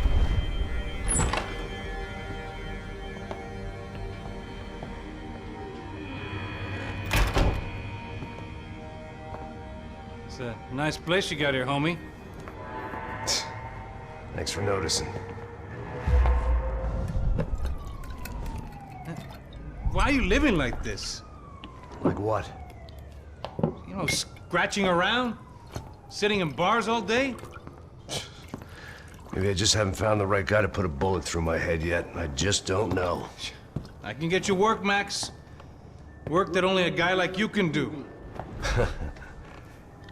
It's a nice place you got here, homie. Thanks for noticing. Why are you living like this? Like what? You know, scratching around? Sitting in bars all day? Maybe I just haven't found the right guy to put a bullet through my head yet. I just don't know. I can get you work, Max. Work that only a guy like you can do.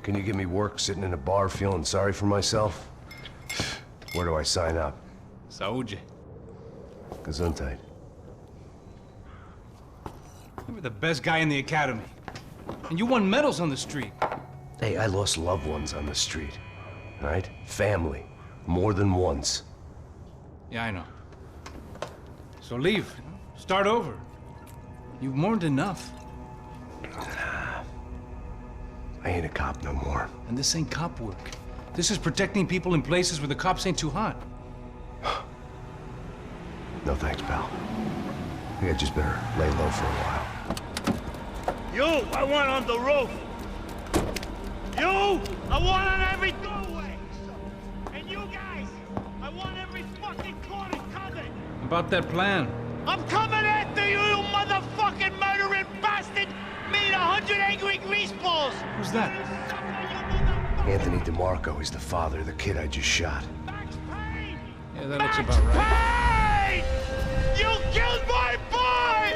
Can you give me work sitting in a bar feeling sorry for myself? Where do I sign up? Saúde. Gesundheit. You were the best guy in the academy. And you won medals on the street. Hey, I lost loved ones on the street. All right? Family. More than once. Yeah, I know. So leave. Start over. You've mourned enough. I ain't a cop no more. And this ain't cop work. This is protecting people in places where the cops ain't too hot. No thanks, pal. I think I just better lay low for a while. You, I want on the roof. You, I want on every doorway. And you guys, I want every fucking corner covered. About that plan. I'm coming after you, you motherfucking murdering bastard! Me and 100 angry greaseballs! Who's that? Anthony DeMarco. He's the father of the kid I just shot. Yeah, that looks about right. Payne! You killed my boy!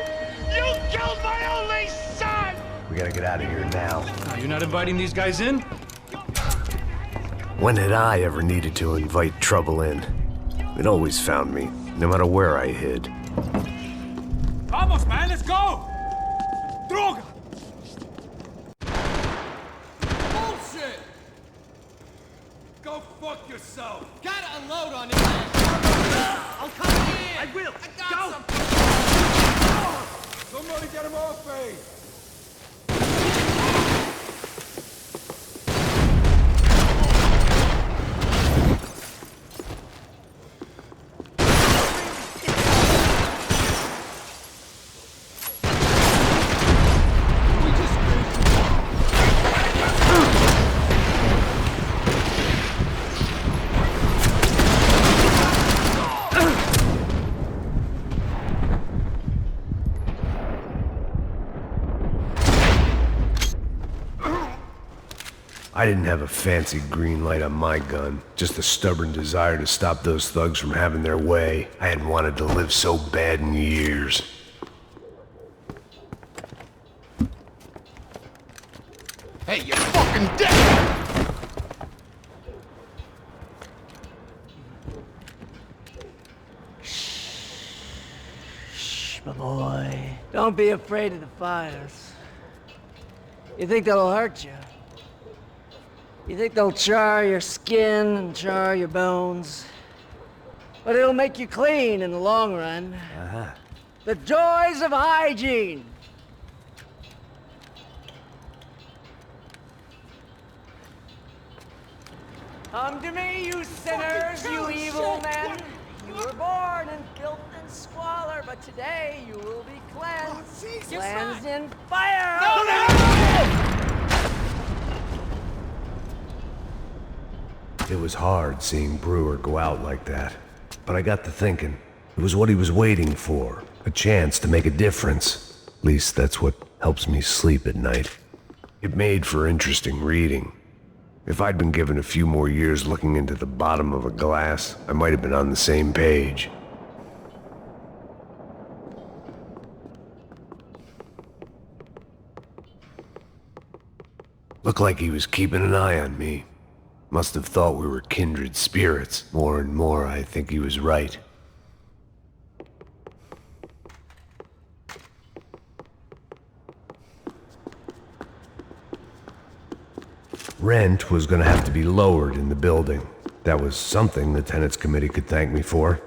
You killed my only son! We gotta get out of here now. You're not inviting these guys in? When had I ever needed to invite trouble in? It always found me, no matter where I hid. Vamos, man, let's go! Droga! Bullshit! Go fuck yourself! Gotta unload on him, man! I'll come in! I will! I got something! Somebody get him off me! I didn't have a fancy green light on my gun, just a stubborn desire to stop those thugs from having their way. I hadn't wanted to live so bad in years. Hey, you're fucking dead! Shh, my boy. Don't be afraid of the fires. You think they'll hurt you? You think they'll char your skin and char your bones? But it'll make you clean in the long run. Uh-huh. The joys of hygiene! Come to me, you sinners, you evil men! You were born in filth and squalor, but today you will be cleansed. Cleansed in fire! It was hard seeing Brewer go out like that. But I got to thinking, it was what he was waiting for. A chance to make a difference. At least that's what helps me sleep at night. It made for interesting reading. If I'd been given a few more years looking into the bottom of a glass, I might have been on the same page. Looked like he was keeping an eye on me. Must have thought we were kindred spirits. More and more, I think he was right. Rent was gonna have to be lowered in the building. That was something the tenants committee could thank me for.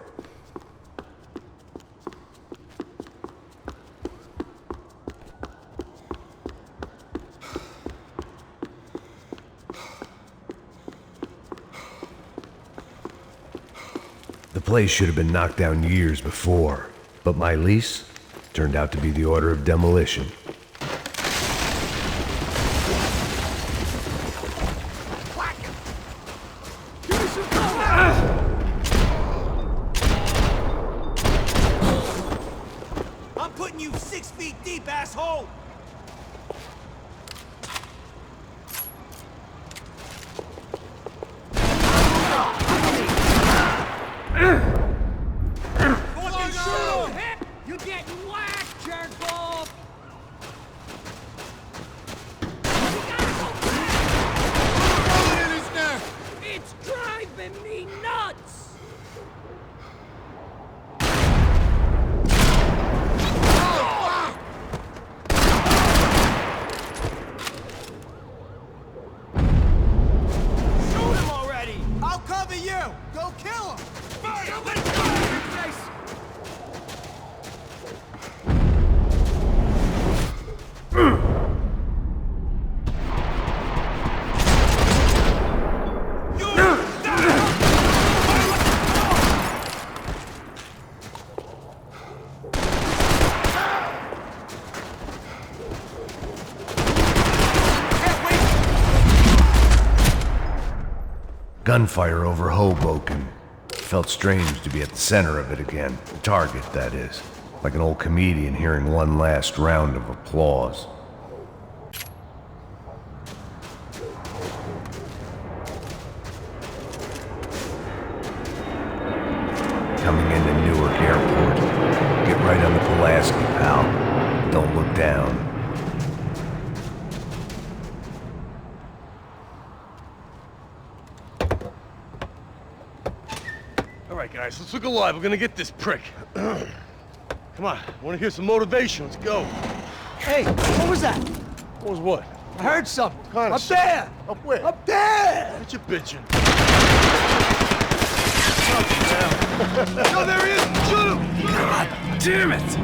The place should have been knocked down years before, but my lease turned out to be the order of demolition. I'm putting you 6 feet deep, asshole! You're getting whacked, jerk off! It's driving me nuts! Shoot him already! I'll cover you! Go kill him! Gunfire over Hoboken. Felt strange to be at the center of it again. The target, that is. Like an old comedian hearing one last round of applause. Coming into Newark Airport. Get right on the Pulaski, pal. Don't look down. Alright guys, let's look alive. We're gonna get this prick. Come on, I wanna hear some motivation. Let's go. Hey, what was that? What was what? I heard something. Kind Up there! Up where? Up there! What you bitching? No, there he is! Shoot him! God damn it!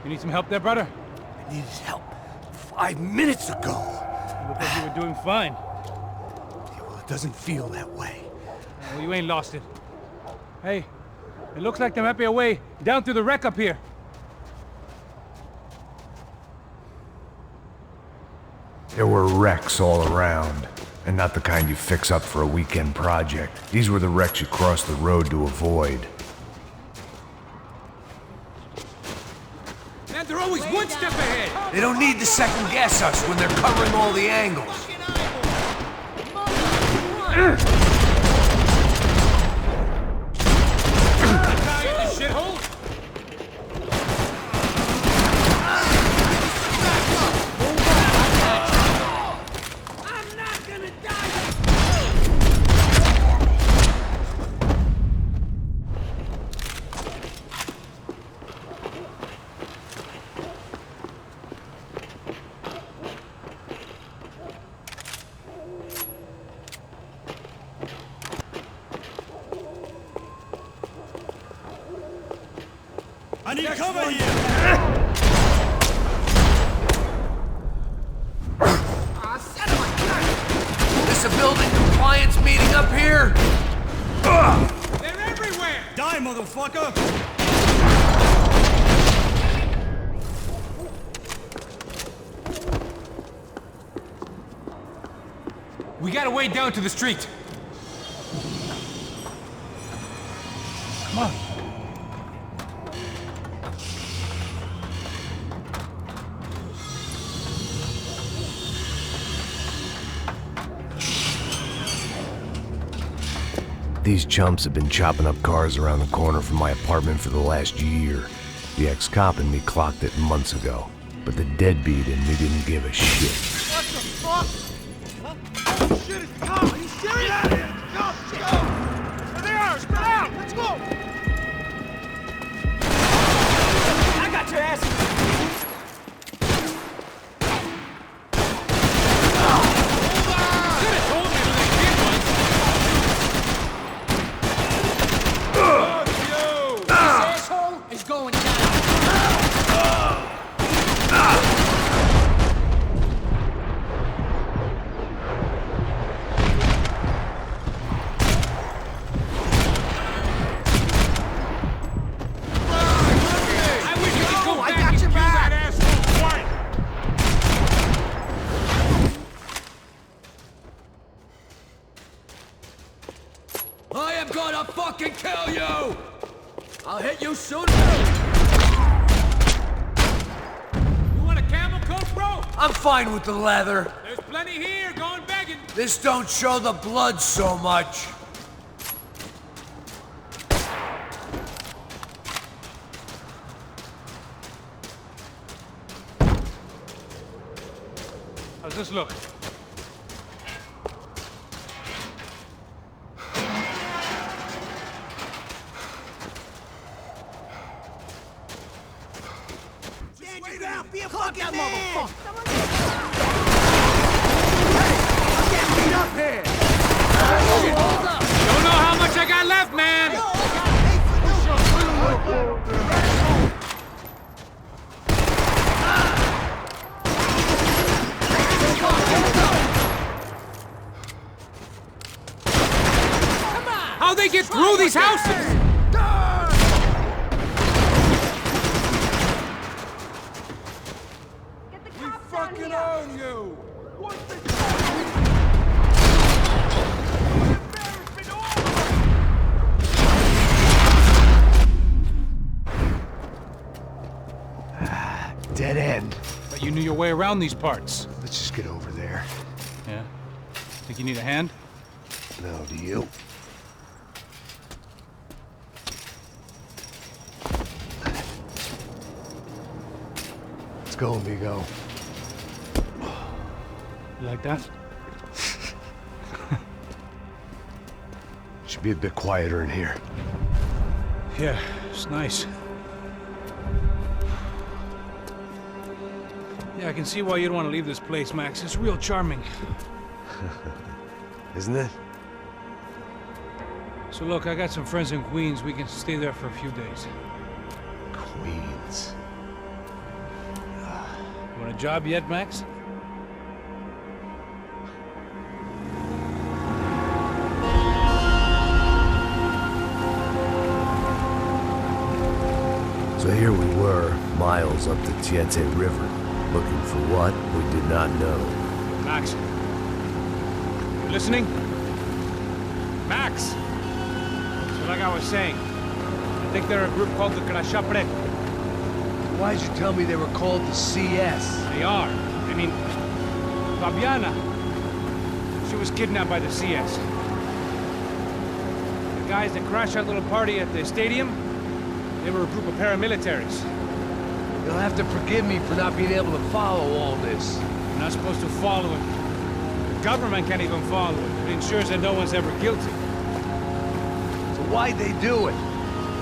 You need some help there, brother? I needed help 5 minutes ago. You look like you were doing fine. Yeah, well, it doesn't feel that way. Well, you ain't lost it. Hey, it looks like there might be a way down through the wreck up here. There were wrecks all around, and not the kind you fix up for a weekend project. These were the wrecks you cross the road to avoid. Man, they're always one step ahead! They don't need to second guess us when they're covering all the angles. I need cover here! This a building compliance meeting up here? They're everywhere! Die, motherfucker! We got a way down to the street. Come on. These chumps have been chopping up cars around the corner from my apartment for the last year. The ex-cop in me clocked it months ago, but the deadbeat in me didn't give a shit. What the fuck? Huh? Oh shit, it's the cop! Are you serious? Get out of here! Go! There they are! Spread out! Let's go! I got your ass! I'll hit you soon. You want a camel coat, bro? I'm fine with the leather. There's plenty here, going begging. This don't show the blood so much. How's this look? Be a fucking motherfucker! I'm getting beat up here! Hold up! Don't know how much I got left, man! How'd they get through these houses? Fucking own you! What the Dead end. But you knew your way around these parts. Let's just get over there. Yeah? Think you need a hand? No, do you? Let's go, amigo. You like that? Should be a bit quieter in here. Yeah, it's nice. Yeah, I can see why you'd want to leave this place, Max. It's real charming. Isn't it? So look, I got some friends in Queens. We can stay there for a few days. Queens. You want a job yet, Max? So here we were, miles up the Tiete River, looking for what we did not know. Max. You listening? Max! So like I was saying, I think they're a group called the Crashapre. Why'd you tell me they were called the CS? They are. I mean, Fabiana. She was kidnapped by the CS. The guys that crashed that little party at the stadium, they were a group of paramilitaries. You'll have to forgive me for not being able to follow all this. You're not supposed to follow it. The government can't even follow it. It ensures that no one's ever guilty. So why'd they do it?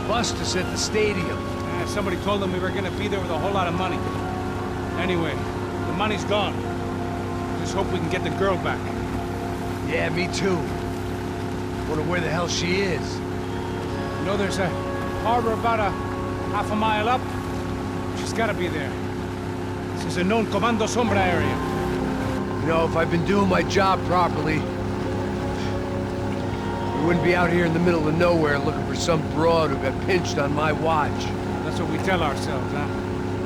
Bust us at the stadium. Somebody told them we were gonna be there with a whole lot of money. Anyway, the money's gone. Just hope we can get the girl back. Yeah, me too. Wonder where the hell she is. You know, there's a harbor about a half a mile up. She's gotta be there. This is a known Comando Sombra area. You know, if I've been doing my job properly, we wouldn't be out here in the middle of nowhere looking for some broad who got pinched on my watch. That's what we tell ourselves, huh?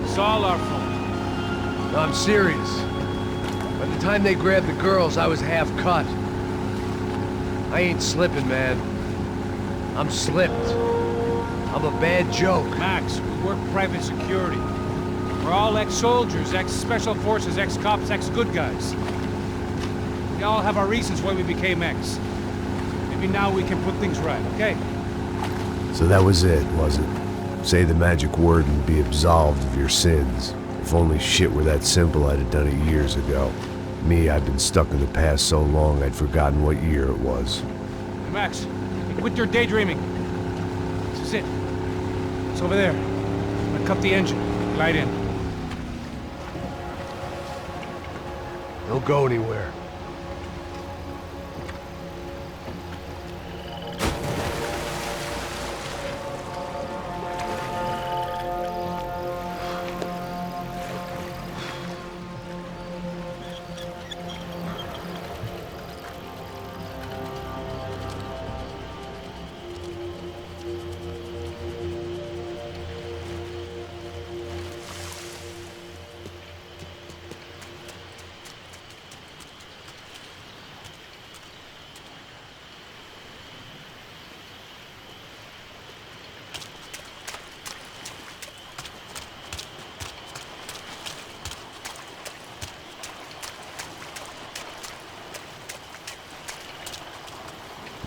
It's all our fault. No, I'm serious. By the time they grabbed the girls, I was half cut. I ain't slipping, man. I'm slipped. I'm a bad joke. Max, we work private security. We're all ex-soldiers, ex-special forces, ex-cops, ex-good guys. We all have our reasons why we became ex. And Maybe now we can put things right, okay? So that was it, was it? Say the magic word and be absolved of your sins. If only shit were that simple, I'd have done it years ago. Me, I've been stuck in the past so long I'd forgotten what year it was. Max, quit your daydreaming. This is it. It's over there. I'm gonna cut the engine. Glide in. Don't go anywhere.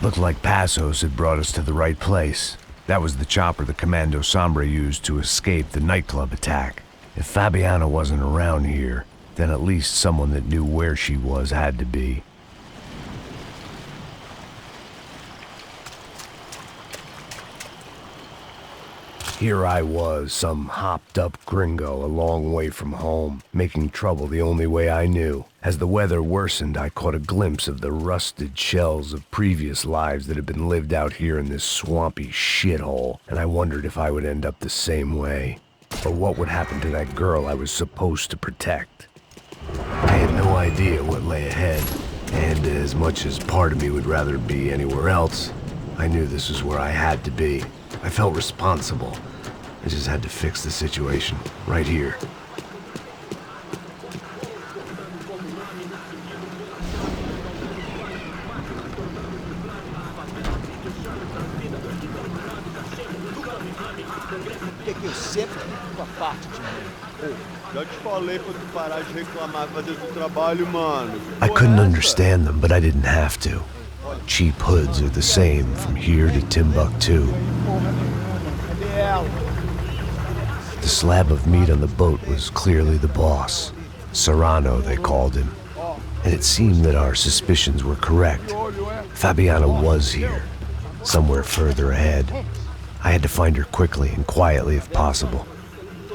Looked like Passos had brought us to the right place. That was the chopper the Commando Sombra used to escape the nightclub attack. If Fabiana wasn't around here, then at least someone that knew where she was had to be. Here I was, some hopped-up gringo a long way from home, making trouble the only way I knew. As the weather worsened, I caught a glimpse of the rusted shells of previous lives that had been lived out here in this swampy shithole, and I wondered if I would end up the same way. Or what would happen to that girl I was supposed to protect. I had no idea what lay ahead, and as much as part of me would rather be anywhere else, I knew this was where I had to be. I felt responsible. I just had to fix the situation, right here. Que eu sempre fico a parte de mim. Já te falei pra tu parar de reclamar fazer o trabalho, mano. I couldn't understand them, but I didn't have to. Cheap hoods are the same from here to Timbuktu. The slab of meat on the boat was clearly the boss. Serrano, they called him. And it seemed that our suspicions were correct. Fabiana was here, somewhere further ahead. I had to find her quickly and quietly if possible.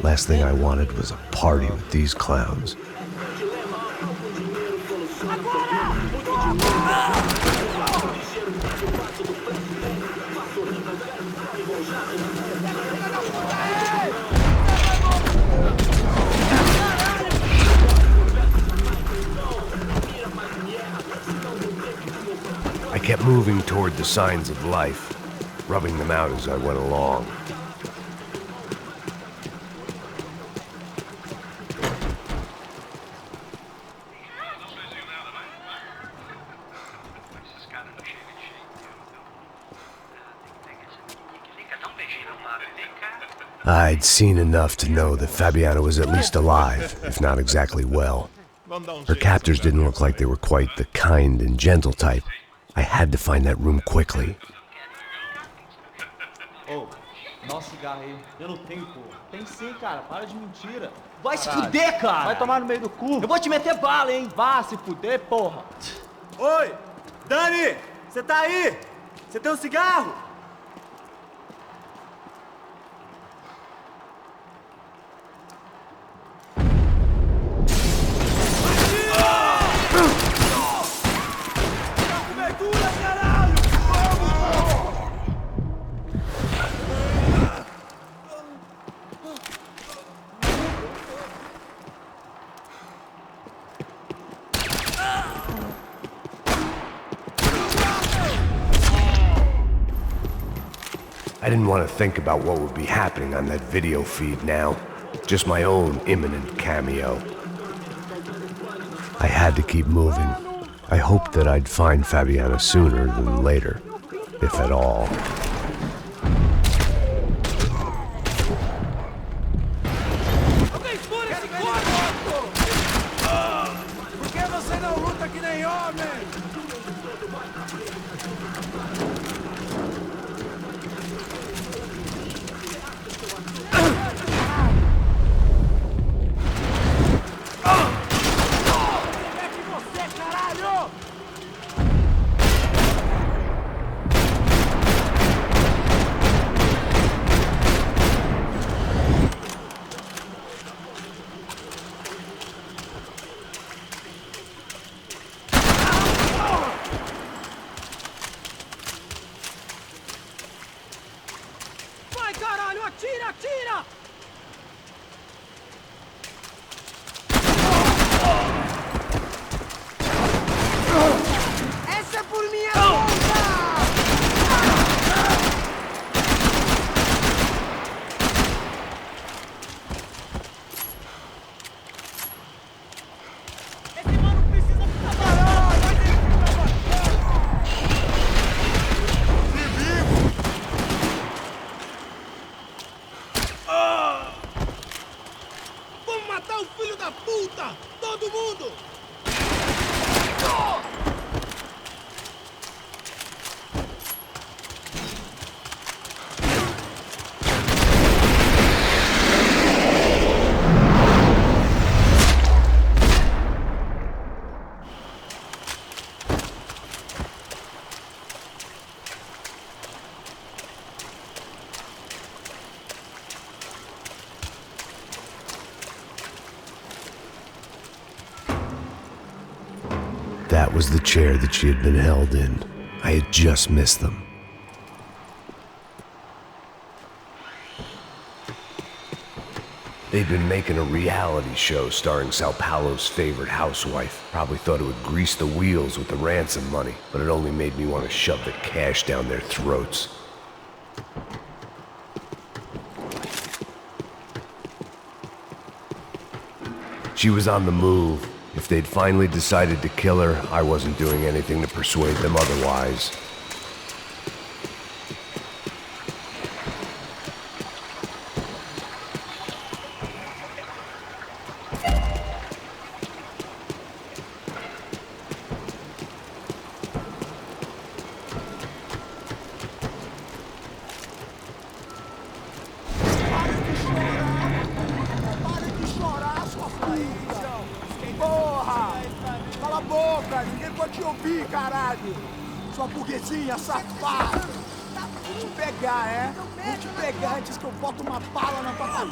Last thing I wanted was a party with these clowns. I kept moving toward the signs of life, rubbing them out as I went along. I'd seen enough to know that Fabiana was at least alive, if not exactly well. Her captors didn't look like they were quite the kind and gentle type. I had to find that room quickly. Oh, nossa cigarro aí. Eu não tenho, pô. Tem sim, cara. Para de mentira. Vai se fuder, cara! Vai tomar no meio do cu. Eu vou te meter bala, hein? Vá se fuder, porra. Oi! Dani! Você tá aí? Você tem um cigarro? I didn't want to think about what would be happening on that video feed now. Just my own imminent cameo. I had to keep moving. I hoped that I'd find Fabiana sooner than later, if at all. Por que você não luta que nem homem? That was the chair that she had been held in. I had just missed them. They'd been making a reality show starring Sao Paulo's favorite housewife. Probably thought it would grease the wheels with the ransom money, but it only made me want to shove the cash down their throats. She was on the move. If they'd finally decided to kill her, I wasn't doing anything to persuade them otherwise.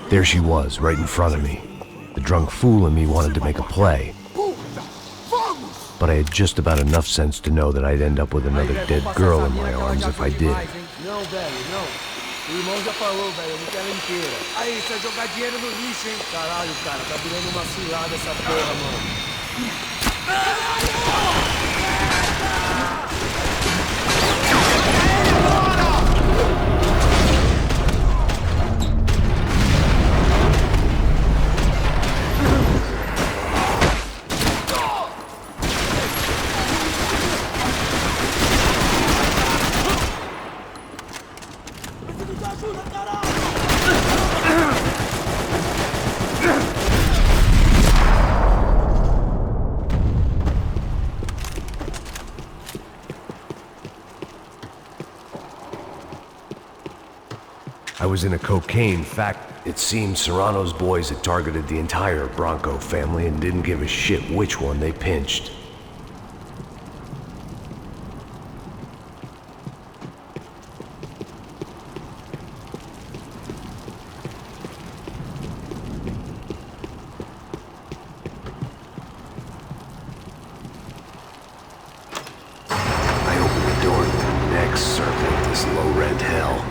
There she was, right in front of me. The drunk fool in me wanted to make a play. But I had just about enough sense to know that I'd end up with another dead girl in my arms if I did. Não, velho, não. O irmão já falou, velho, eu não quero ela inteira. Aí, você vai jogar dinheiro no lixo, hein? Caralho, cara, tá virando uma cilada essa porra, mano. I was in a cocaine fact. It seemed Serrano's boys had targeted the entire Bronco family and didn't give a shit which one they pinched. I opened the door to the next circle of this low-rent hell.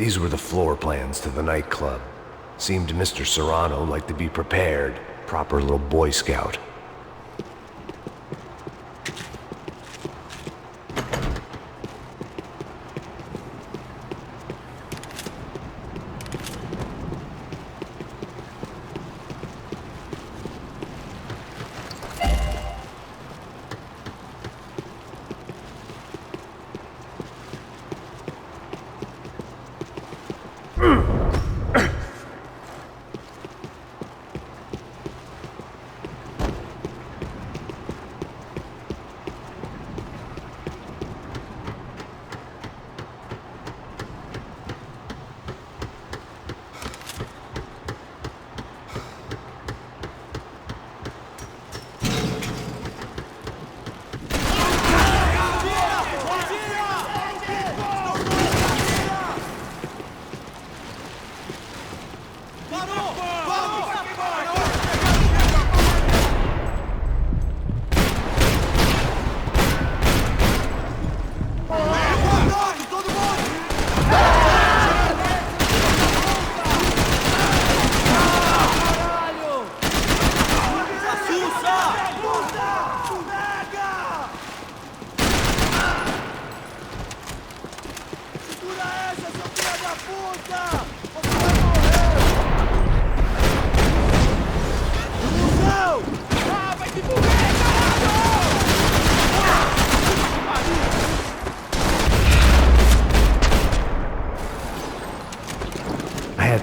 These were the floor plans to the nightclub. Seemed Mr. Serrano like to be prepared. Proper little Boy Scout.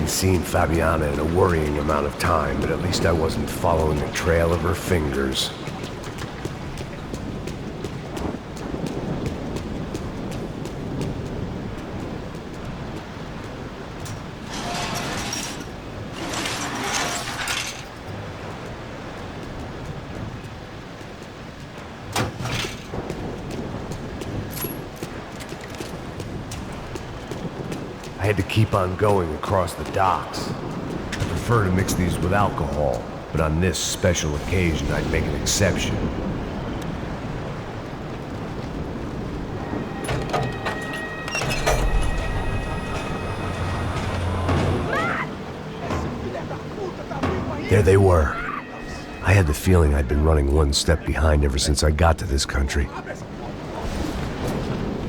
Seen Fabiana in a worrying amount of time, but at least I wasn't following the trail of her fingers. I had to keep on going across the docks. I prefer to mix these with alcohol, but on this special occasion I'd make an exception. There they were. I had the feeling I'd been running one step behind ever since I got to this country.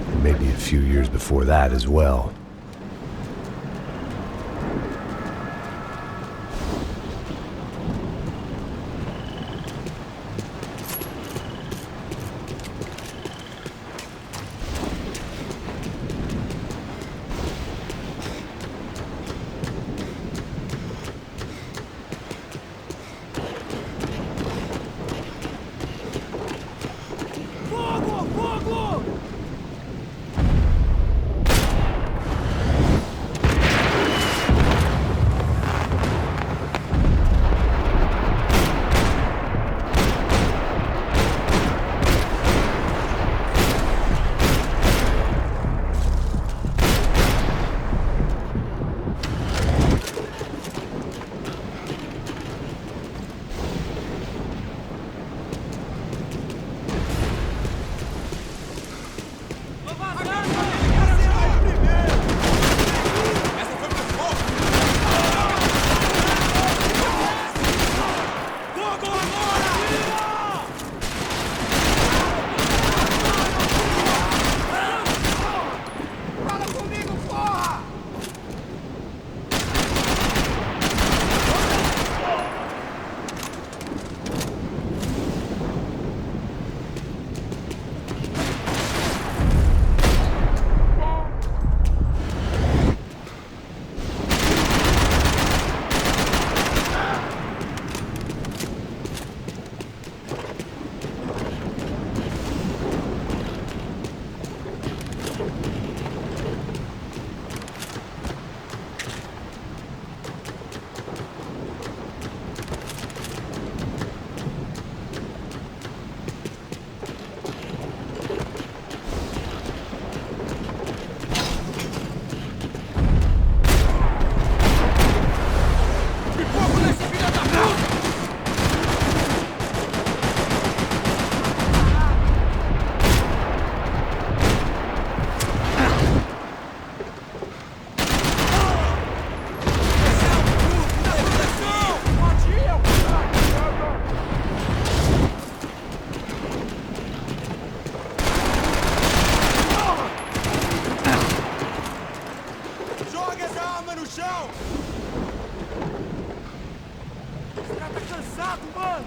And maybe a few years before that as well. errado, mano!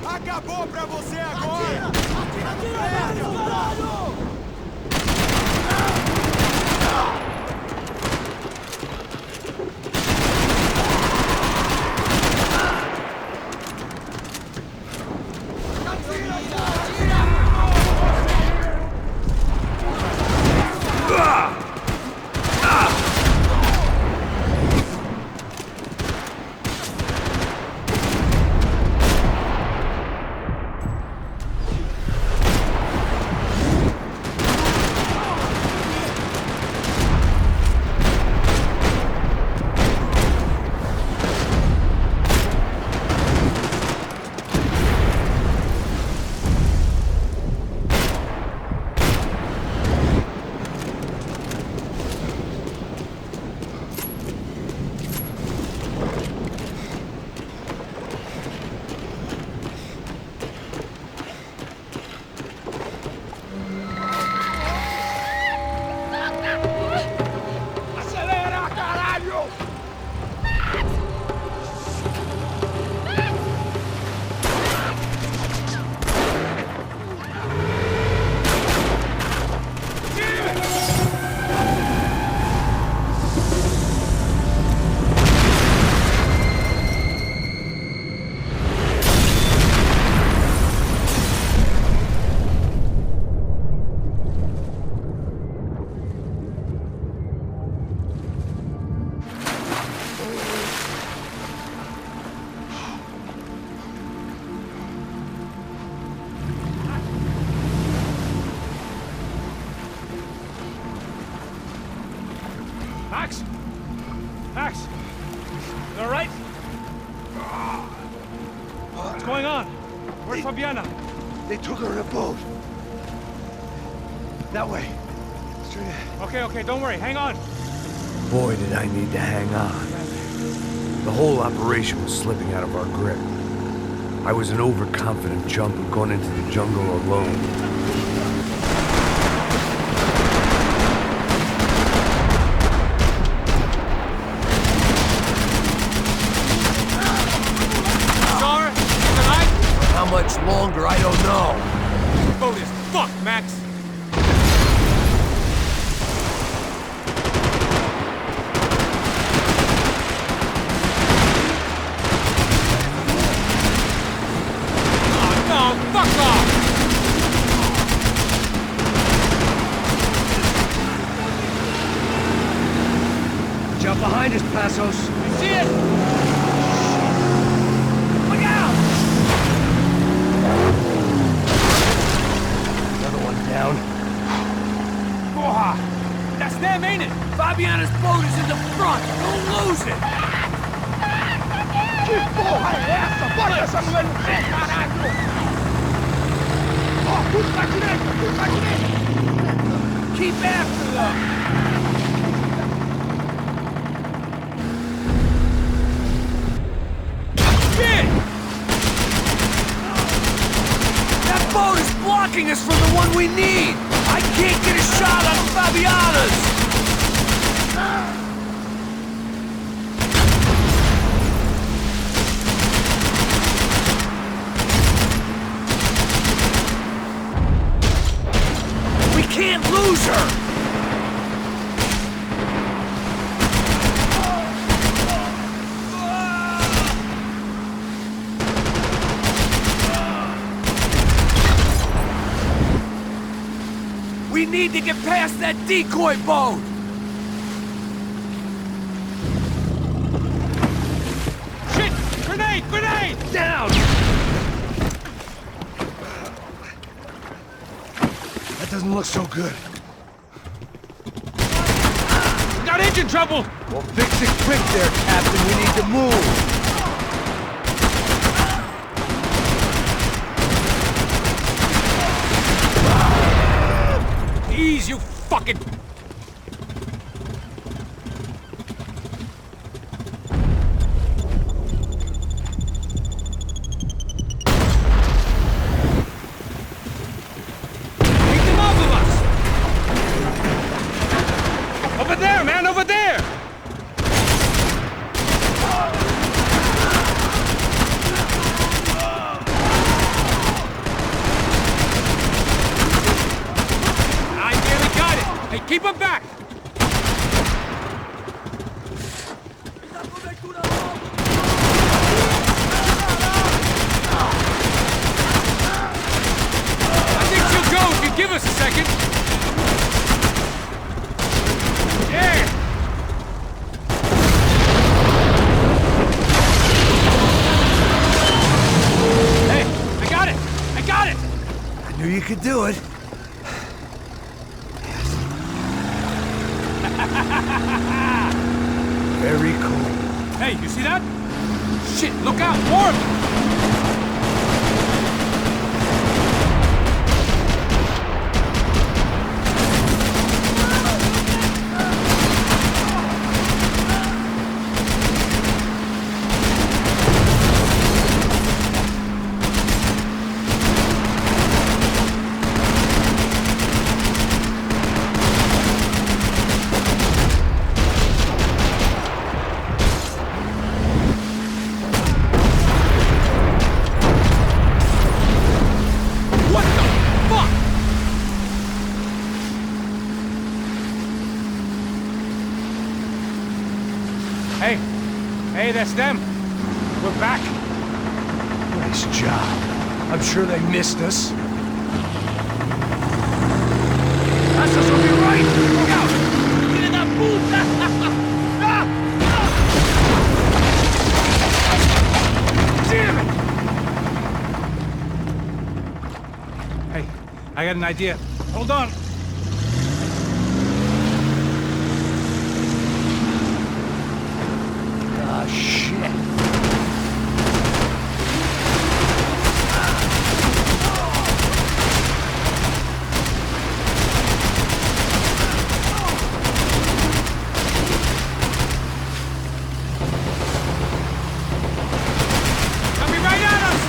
Acabou pra você agora! Atira, caralho! Max! Max! You all right? What's going on? Where's Fabiana? They took her in a boat. That way. Straight ahead. Okay, don't worry. Hang on. Boy, did I need to hang on. The whole operation was slipping out of our grip. I was an overconfident chump who'd gone into the jungle alone. Much longer, I don't know. This boat is fucked, Max. Oh, no, fuck off! Jump behind us, Passos. I see it! Down. Porra! That's them, ain't it? Fabiana's boat is in the front. Don't lose it! Que porra é essa? Bota essa mulher no pé, caralho! Ó, tudo pra direita, tudo pra direita! Keep after them! Blocking us from the one we need! I can't get a shot on Fabiana's! We can't lose her! We need to get past that decoy boat! Shit! Grenade! Grenade! Down! That doesn't look so good. We got engine trouble! Well, fix it quick there, Captain. We need to move. Ease, you fucking... Take them off of us! Keep him back! I think she'll go if you give us a second. Yeah! Hey, I got it! I got it! I knew you could do it. Very cool. Hey, you see that? Shit, look out! More of them! Hey, that's them. We're back. Nice job. I'm sure they missed us. That's us on your right! Look out! Get in that puta! Damn it! Hey, I got an idea. Hold on. Ah, shit. Coming right at us!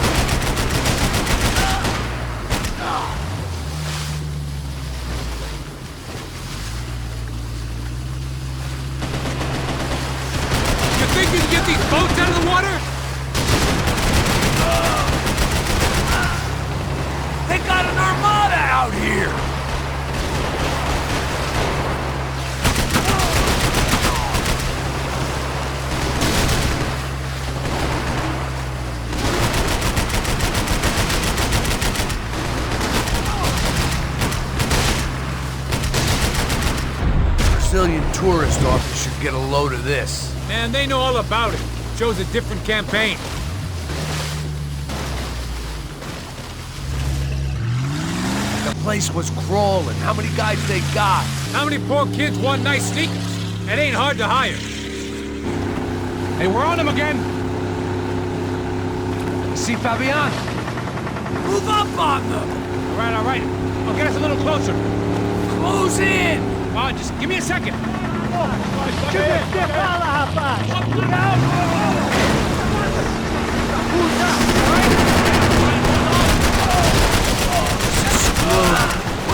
Think you can get these boats out of the water? They got an armada out here! Brazilian tourist office should get a load of this. Man, they know all about it. Shows a different campaign. The place was crawling. How many guys they got? How many poor kids want nice sneakers? It ain't hard to hire. Hey, we're on them again. See Fabian? Move up on them! All right. I'll get us a little closer. Close in! Come on, just give me a second. We're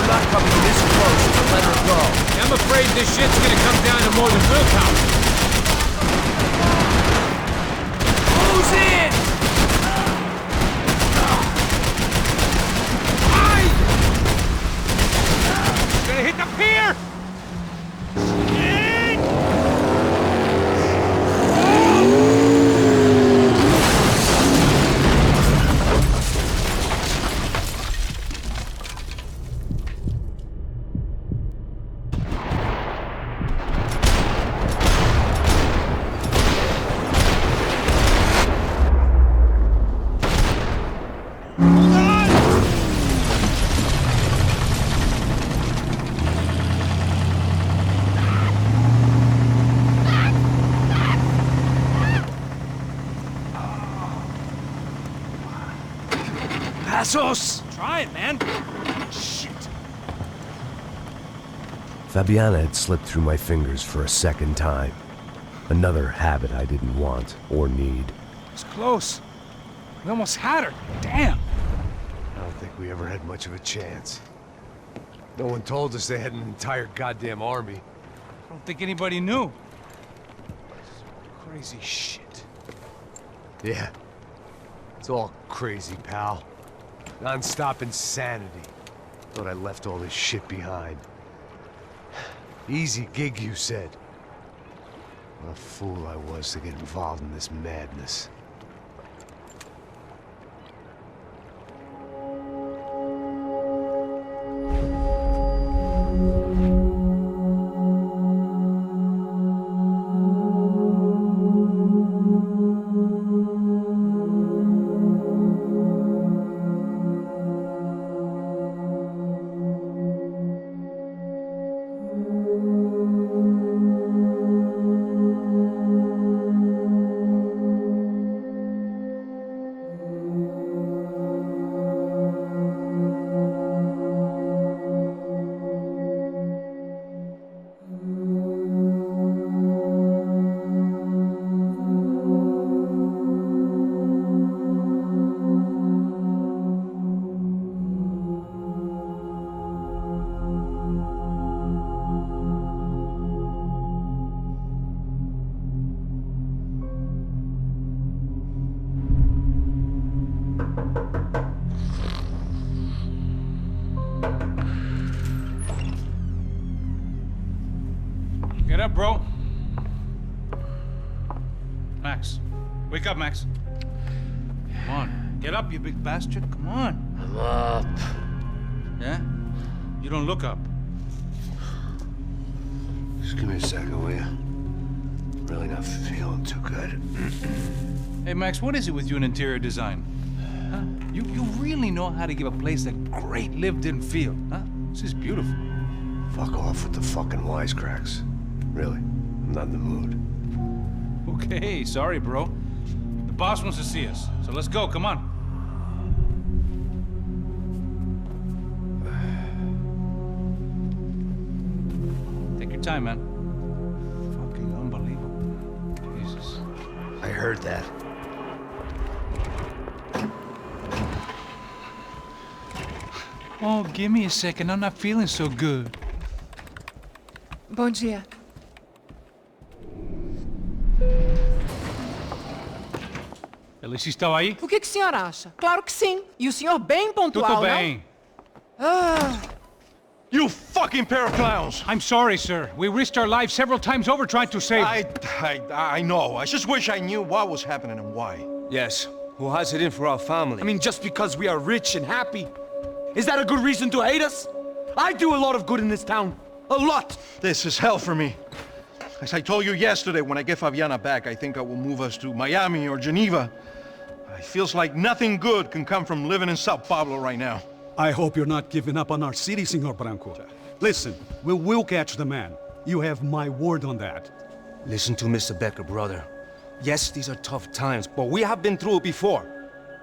not coming this close to let her go. I'm afraid this shit's gonna come down to more than willpower. Close in! Gonna hit the pier! Passos! Try it, man. Shit. Fabiana had slipped through my fingers for a second time. Another habit I didn't want or need. It's close. We almost had her. Damn. I don't think we ever had much of a chance. No one told us they had an entire goddamn army. I don't think anybody knew. Crazy shit. Yeah. It's all crazy, pal. Non-stop insanity. Thought I left all this shit behind. Easy gig, you said. What a fool I was to get involved in this madness. Get up, bro. Max. Wake up, Max. Come on. Get up, you big bastard. Come on. I'm up. Yeah? You don't look up. Just give me a second, will you? Really not feeling too good. Hey, Max, what is it with you and interior design? Huh? You really know how to give a place a great lived-in feel, huh? This is beautiful. Fuck off with the fucking wisecracks. Really, I'm not in the mood. Okay, sorry, bro. The boss wants to see us, so let's go, come on. Take your time, man. Fucking unbelievable. Jesus. I heard that. Oh, give me a second. I'm not feeling so good. Bom dia. Alice estava aí? O que o senhor acha? Claro que sim. E o senhor bem pontual, Tudo bem. You fucking pair of clowns! I'm sorry, sir. We risked our lives several times over trying to save... I know. I just wish I knew what was happening and why. Yes. Who has it in for our family? I mean, just because we are rich and happy, is that a good reason to hate us? I do a lot of good in this town. A lot! This is hell for me. As I told you yesterday, when I get Fabiana back, I think I will move us to Miami or Geneva. It feels like nothing good can come from living in Sao Paulo right now. I hope you're not giving up on our city, Senor Branco. Listen, we will catch the man. You have my word on that. Listen to Mr. Becker, brother. Yes, these are tough times, but we have been through it before.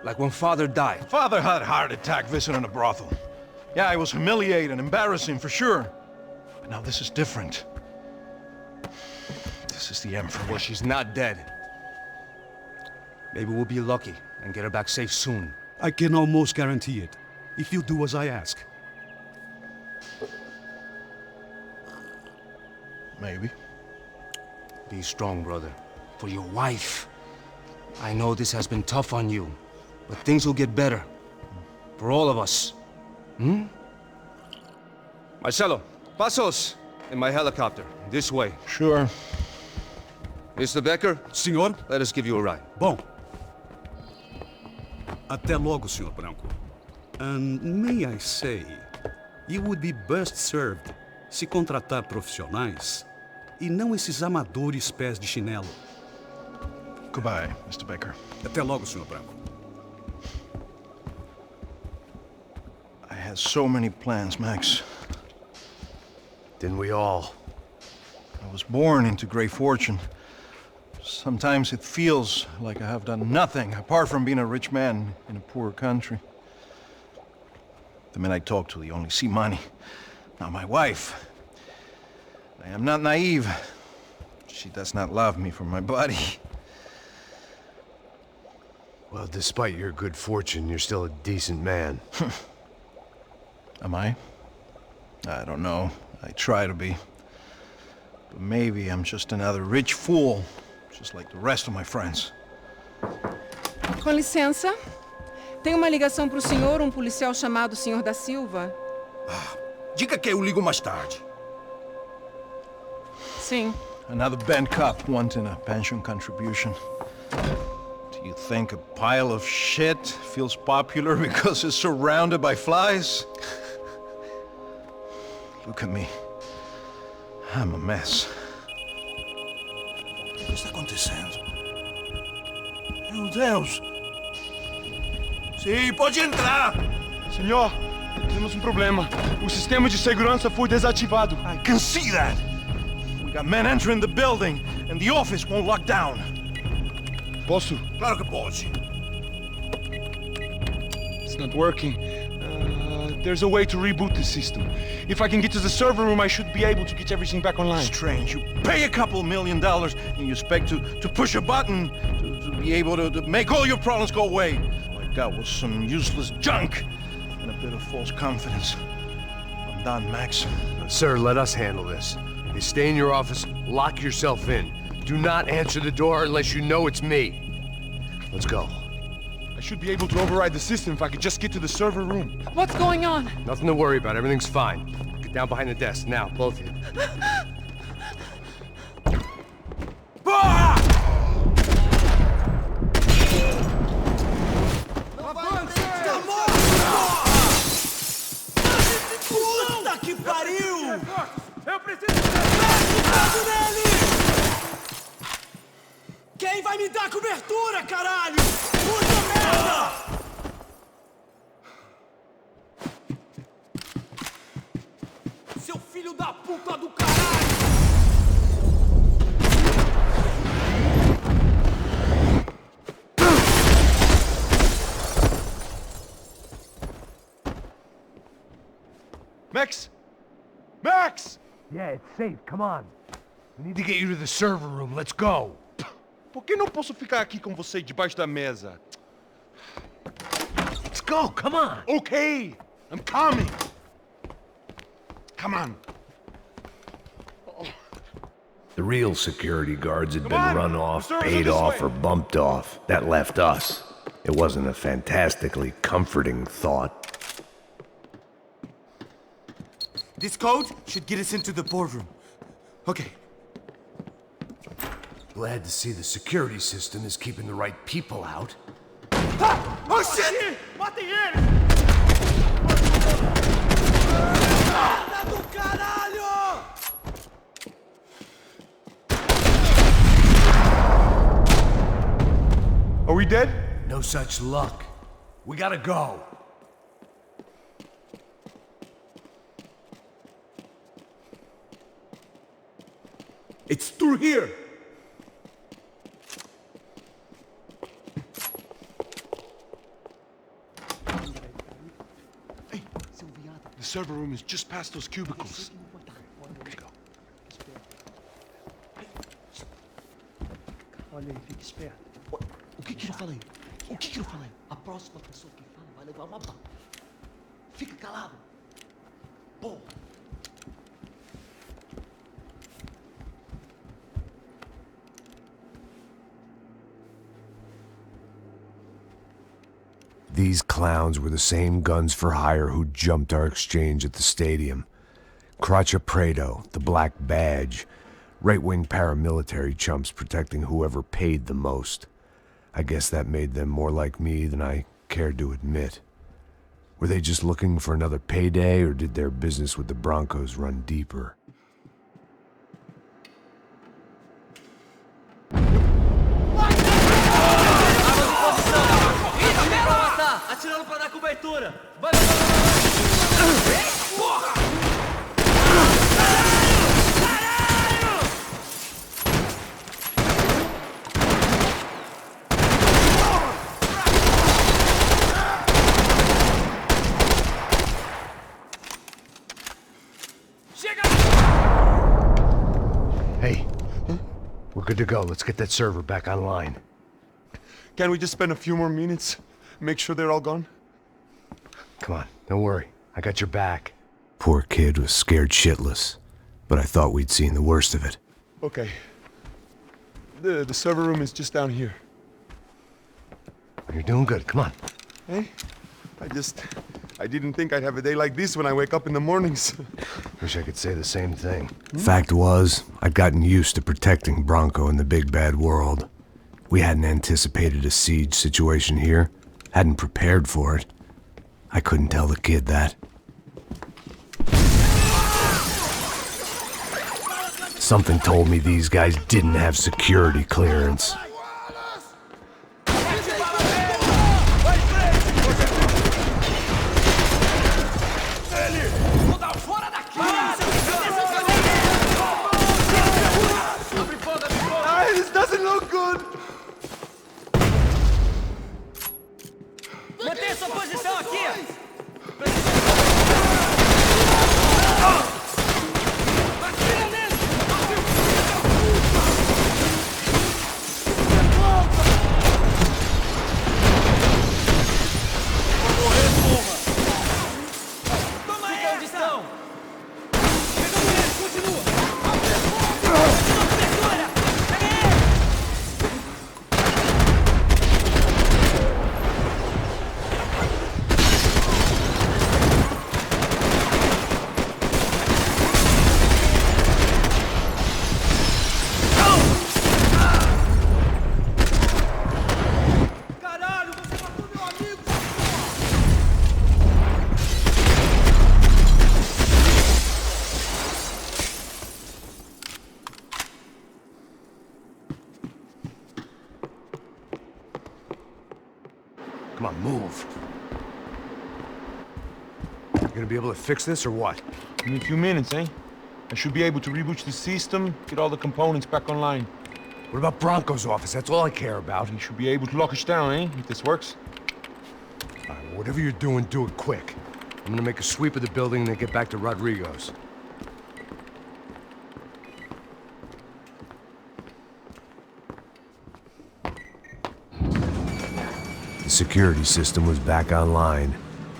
Like when Father died. Father had a heart attack visiting a brothel. Yeah, it was humiliating, embarrassing, for sure. But now this is different. This is the Emperor. Well, she's not dead. Maybe we'll be lucky and get her back safe soon. I can almost guarantee it, if you do as I ask. Maybe. Be strong, brother. For your wife. I know this has been tough on you, but things will get better. For all of us. Hmm? Marcelo, pasos in my helicopter. This way. Sure. Mr. Becker? Senhor? Let us give you a ride. Bom. Até logo, Senhor Branco. And may I say, you would be best served se contratar profissionais e não esses amadores pés de chinelo. Goodbye, Mr. Becker. Até logo, Senhor Branco. I had so many plans, Max. Didn't we all? I was born into great fortune. Sometimes it feels like I have done nothing apart from being a rich man in a poor country. The men I talk to, they only see money. Now my wife, I am not naive. She does not love me for my body. Well, despite your good fortune, you're still a decent man. Am I? I don't know. I try to be. But maybe I'm just another rich fool, just like the rest of my friends. Com licença. Tem uma ligação para o senhor, um policial chamado Senhor da Silva. Diga que eu ligo mais tarde. Sim. Another bent cop wanting a pension contribution. Do you think a pile of shit feels popular because it's surrounded by flies? Look at me. I'm a mess. O que está acontecendo? Meu Deus! Sim, pode entrar! Senhor, temos um problema. O sistema de segurança foi desativado. I can see that! We got men entering the building, and the office won't lock down. Posso? Claro que pode. It's not working. There's a way to reboot the system. If I can get to the server room, I should be able to get everything back online. Strange. You pay a couple $1 million and you expect to push a button to be able to make all your problems go away. All I got was some useless junk and a bit of false confidence. I'm done, Max. Sir, let us handle this. You stay in your office, lock yourself in. Do not answer the door unless you know it's me. Let's go. I should be able to override the system if I could just get to the server room. What's going on? Nothing to worry about. Everything's fine. Get down behind the desk. Now, both of you. Puta que pariu! Eu preciso nele! Quem vai me dar cobertura, caralho? Puta merda! Seu filho da puta do caralho! Max! Max! Yeah, it's safe. Come on. We need to get you to the server room. Let's go. Por que não posso ficar aqui com você debaixo da mesa? Let's go. Come on. Okay. I'm coming. Come on. The real security guards had been run off, paid off, or bumped off. That left us. It wasn't a fantastically comforting thought. This code should get us into the boardroom. Okay. Glad to see the security system is keeping the right people out. Ah! Oh shit! Matem ele! Merda do caralho! Are we dead? No such luck. We gotta go. It's through here! The server room is just past those cubicles. Let's go. Olha aí, fique esperto. O que eu falei? O que eu falei? A próxima pessoa que fala vai levar uma bala. Fica calado. Porra. These clowns were the same guns for hire who jumped our exchange at the stadium. Crotcha Prado, the Black Badge, right-wing paramilitary chumps protecting whoever paid the most. I guess that made them more like me than I cared to admit. Were they just looking for another payday, or did their business with the Broncos run deeper? Atirando pra dar cobertura! Vai, porra! Hey, we're good to go. Let's get that server back online. Can't we just spend a few more minutes? Make sure they're all gone? Come on, don't worry. I got your back. Poor kid was scared shitless, but I thought we'd seen the worst of it. Okay. The server room is just down here. You're doing good. Come on. Hey, I just I didn't think I'd have a day like this when I wake up in the mornings. Wish I could say the same thing. Fact was, I'd gotten used to protecting Bronco in the big bad world. We hadn't anticipated a siege situation here, hadn't prepared for it. I couldn't tell the kid that. Something told me these guys didn't have security clearance. This doesn't look good! Mantenha sua posição aqui! Come on, move. You gonna be able to fix this or what? In a few minutes, eh? I should be able to reboot the system, get all the components back online. What about Bronco's office? That's all I care about. He should be able to lock us down, eh? If this works. All right, whatever you're doing, do it quick. I'm gonna make a sweep of the building and then get back to Rodrigo's. The security system was back online.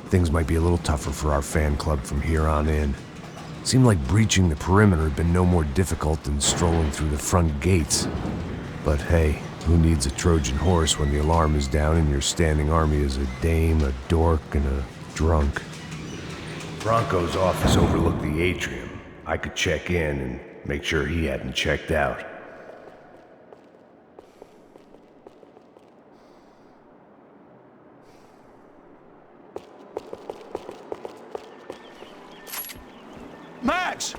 Things might be a little tougher for our fan club from here on in. Seemed like breaching the perimeter had been no more difficult than strolling through the front gates. But hey, who needs a Trojan horse when the alarm is down and your standing army is a dame, a dork, and a drunk? Bronco's office overlooked the atrium. I could check in and make sure he hadn't checked out. Max!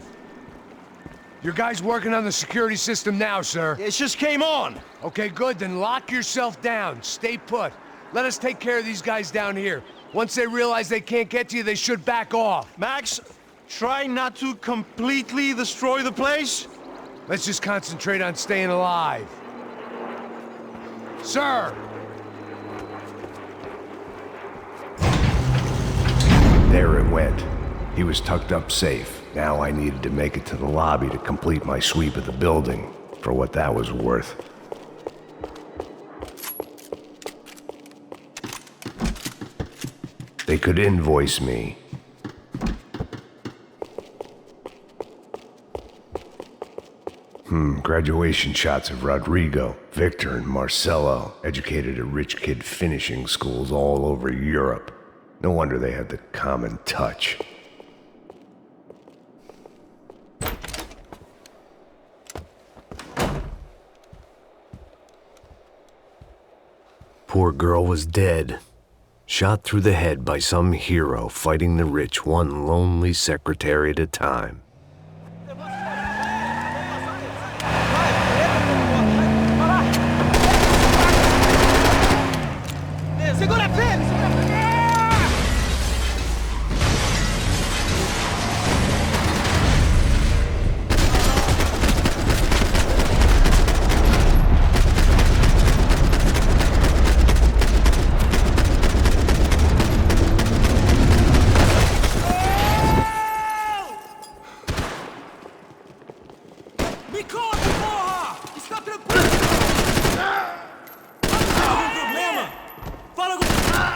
Your guys working on the security system now, sir? It just came on. Okay, good. Then lock yourself down. Stay put. Let us take care of these guys down here. Once they realize they can't get to you, they should back off. Max, try not to completely destroy the place. Let's just concentrate on staying alive. Sir! There it went. He was tucked up safe. Now I needed to make it to the lobby to complete my sweep of the building, for what that was worth. They could invoice me. Graduation shots of Rodrigo, Victor, and Marcelo, educated at rich kid finishing schools all over Europe. No wonder they had the common touch. Poor girl was dead. Shot through the head by some hero fighting the rich one lonely secretary at a time. Segura firme! Me corre, porra! Está tranquilo! Algum problema? Fala com...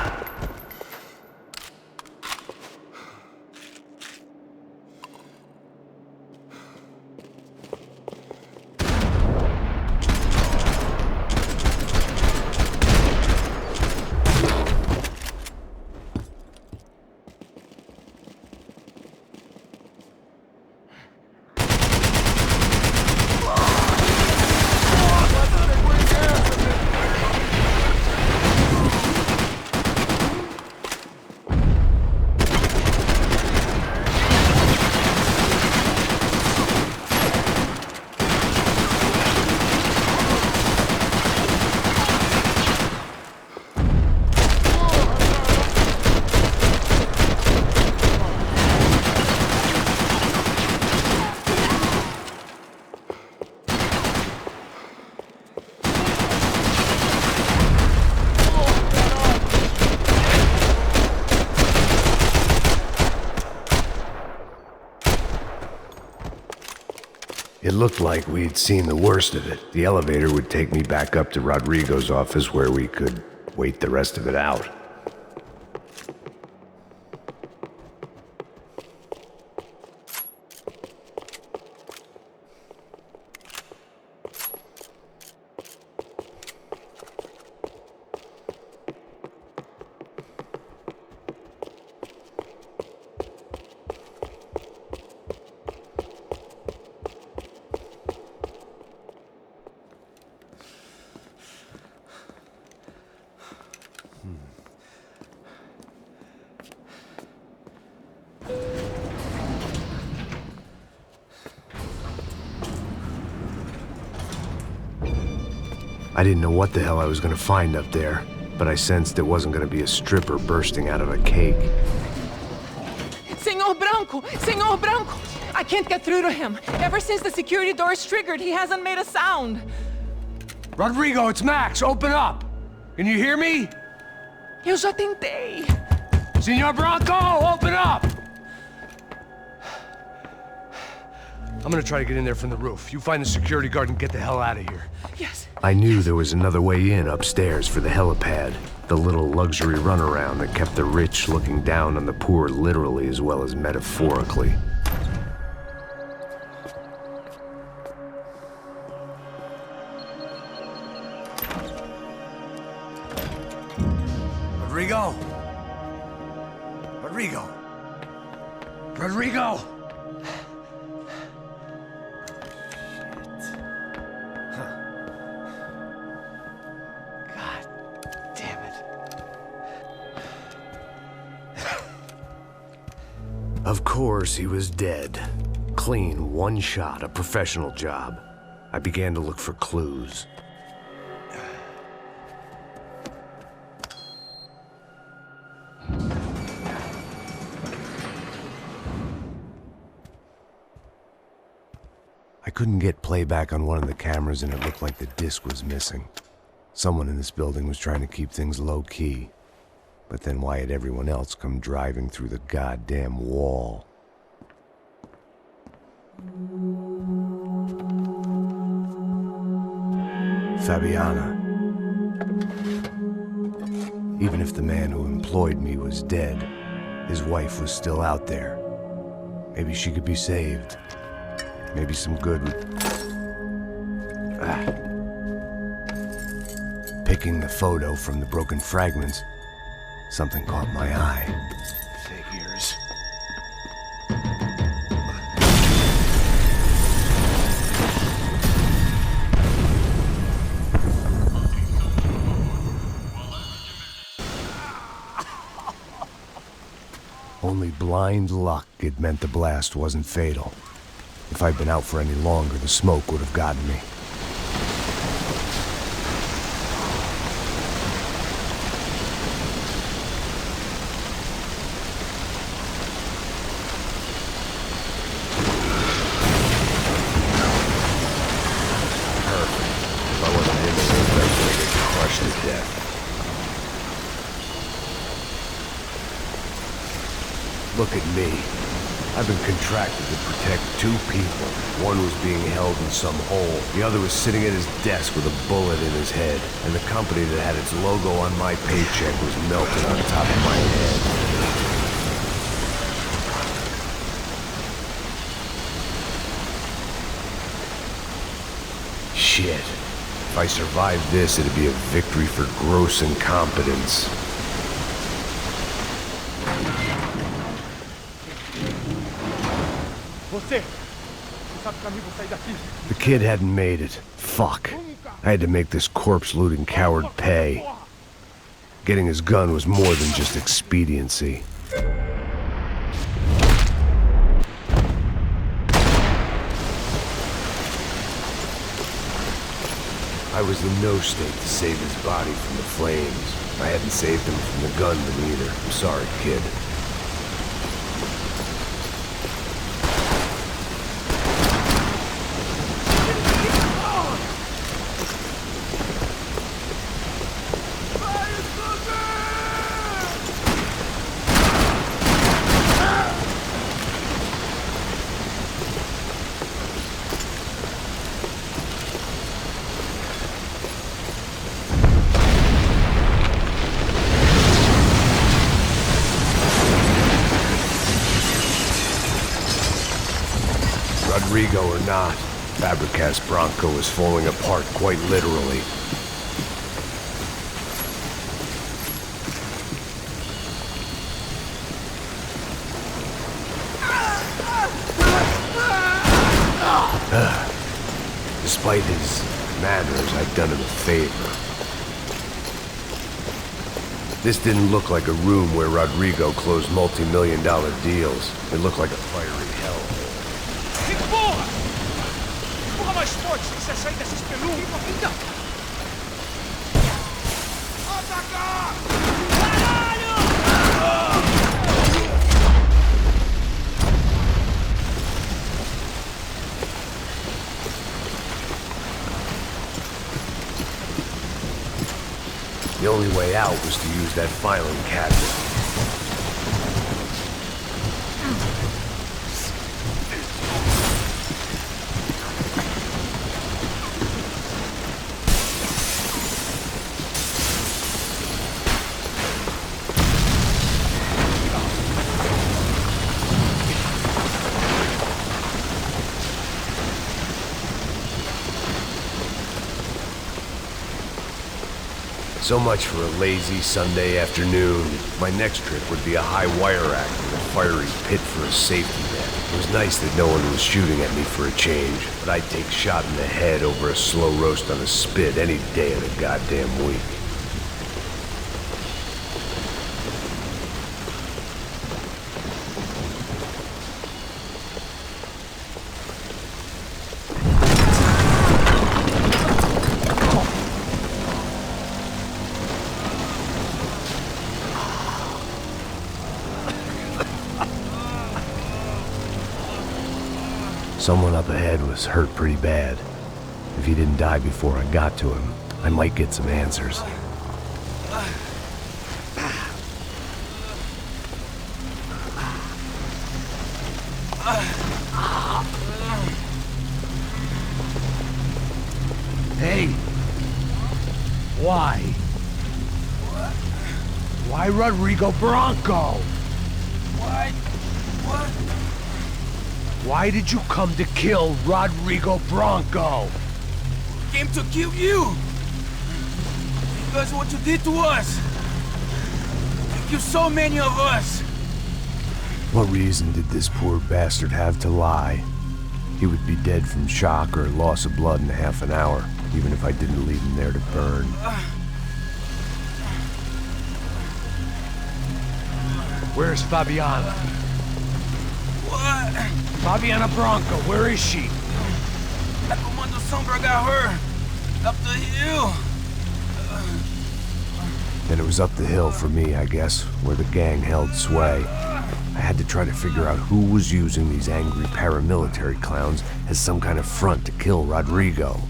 It looked like we'd seen the worst of it. The elevator would take me back up to Rodrigo's office where we could wait the rest of it out. I didn't know what the hell I was gonna find up there, but I sensed it wasn't gonna be a stripper bursting out of a cake. Senor Branco! Senor Branco! I can't get through to him. Ever since the security door is triggered, he hasn't made a sound. Rodrigo, it's Max. Open up. Can you hear me? Eu já tentei. Senor Branco, open up! I'm gonna try to get in there from the roof. You find the security guard and get the hell out of here. Yes. I knew there was another way in upstairs for the helipad, the little luxury runaround that kept the rich looking down on the poor literally as well as metaphorically. Rodrigo! Rodrigo! Rodrigo! Of course, he was dead. Clean, one shot, a professional job. I began to look for clues. I couldn't get playback on one of the cameras and it looked like the disc was missing. Someone in this building was trying to keep things low-key. But then why had everyone else come driving through the goddamn wall? Fabiana. Even if the man who employed me was dead, his wife was still out there. Maybe she could be saved. Maybe some good would... Picking the photo from the broken fragments, something caught my eye. Figures. Only blind luck it meant the blast wasn't fatal. If I'd been out for any longer, the smoke would have gotten me. Look at me. I've been contracted to protect two people. One was being held in some hole. The other was sitting at his desk with a bullet in his head. And the company that had its logo on my paycheck was melting on top of my head. Shit. If I survived this, it'd be a victory for gross incompetence. The kid hadn't made it. Fuck. I had to make this corpse-looting coward pay. Getting his gun was more than just expediency. I was in no state to save his body from the flames. I hadn't saved him from the gunman either. I'm sorry, kid. Rodrigo or not, Fabricas Bronco is falling apart quite literally. Despite his manners, I'd done him a favor. This didn't look like a room where Rodrigo closed multi-million-dollar deals. It looked like a fiery hellhole. Empurra! Empurra mais forte se quiser sair dessa espelunca! Atacar! Caralho! The only way out was to use that filing cabinet. So much for a lazy Sunday afternoon. My next trip would be a high wire act with a fiery pit for a safety net. It was nice that no one was shooting at me for a change, but I'd take shot in the head over a slow roast on a spit any day of the goddamn week. Someone up ahead was hurt pretty bad. If he didn't die before I got to him, I might get some answers. Hey! Why? Why Rodrigo Branco? What? What? Why did you come to kill Rodrigo Branco? Came to kill you! Because what you did to us! You killed so many of us! What reason did this poor bastard have to lie? He would be dead from shock or loss of blood in half an hour, even if I didn't leave him there to burn. Where's Fabiana? What? Fabiana Branco, where is she? That Comando Sombra got her! Up the hill! Then it was up the hill for me, I guess, where the gang held sway. I had to try to figure out who was using these angry paramilitary clowns as some kind of front to kill Rodrigo.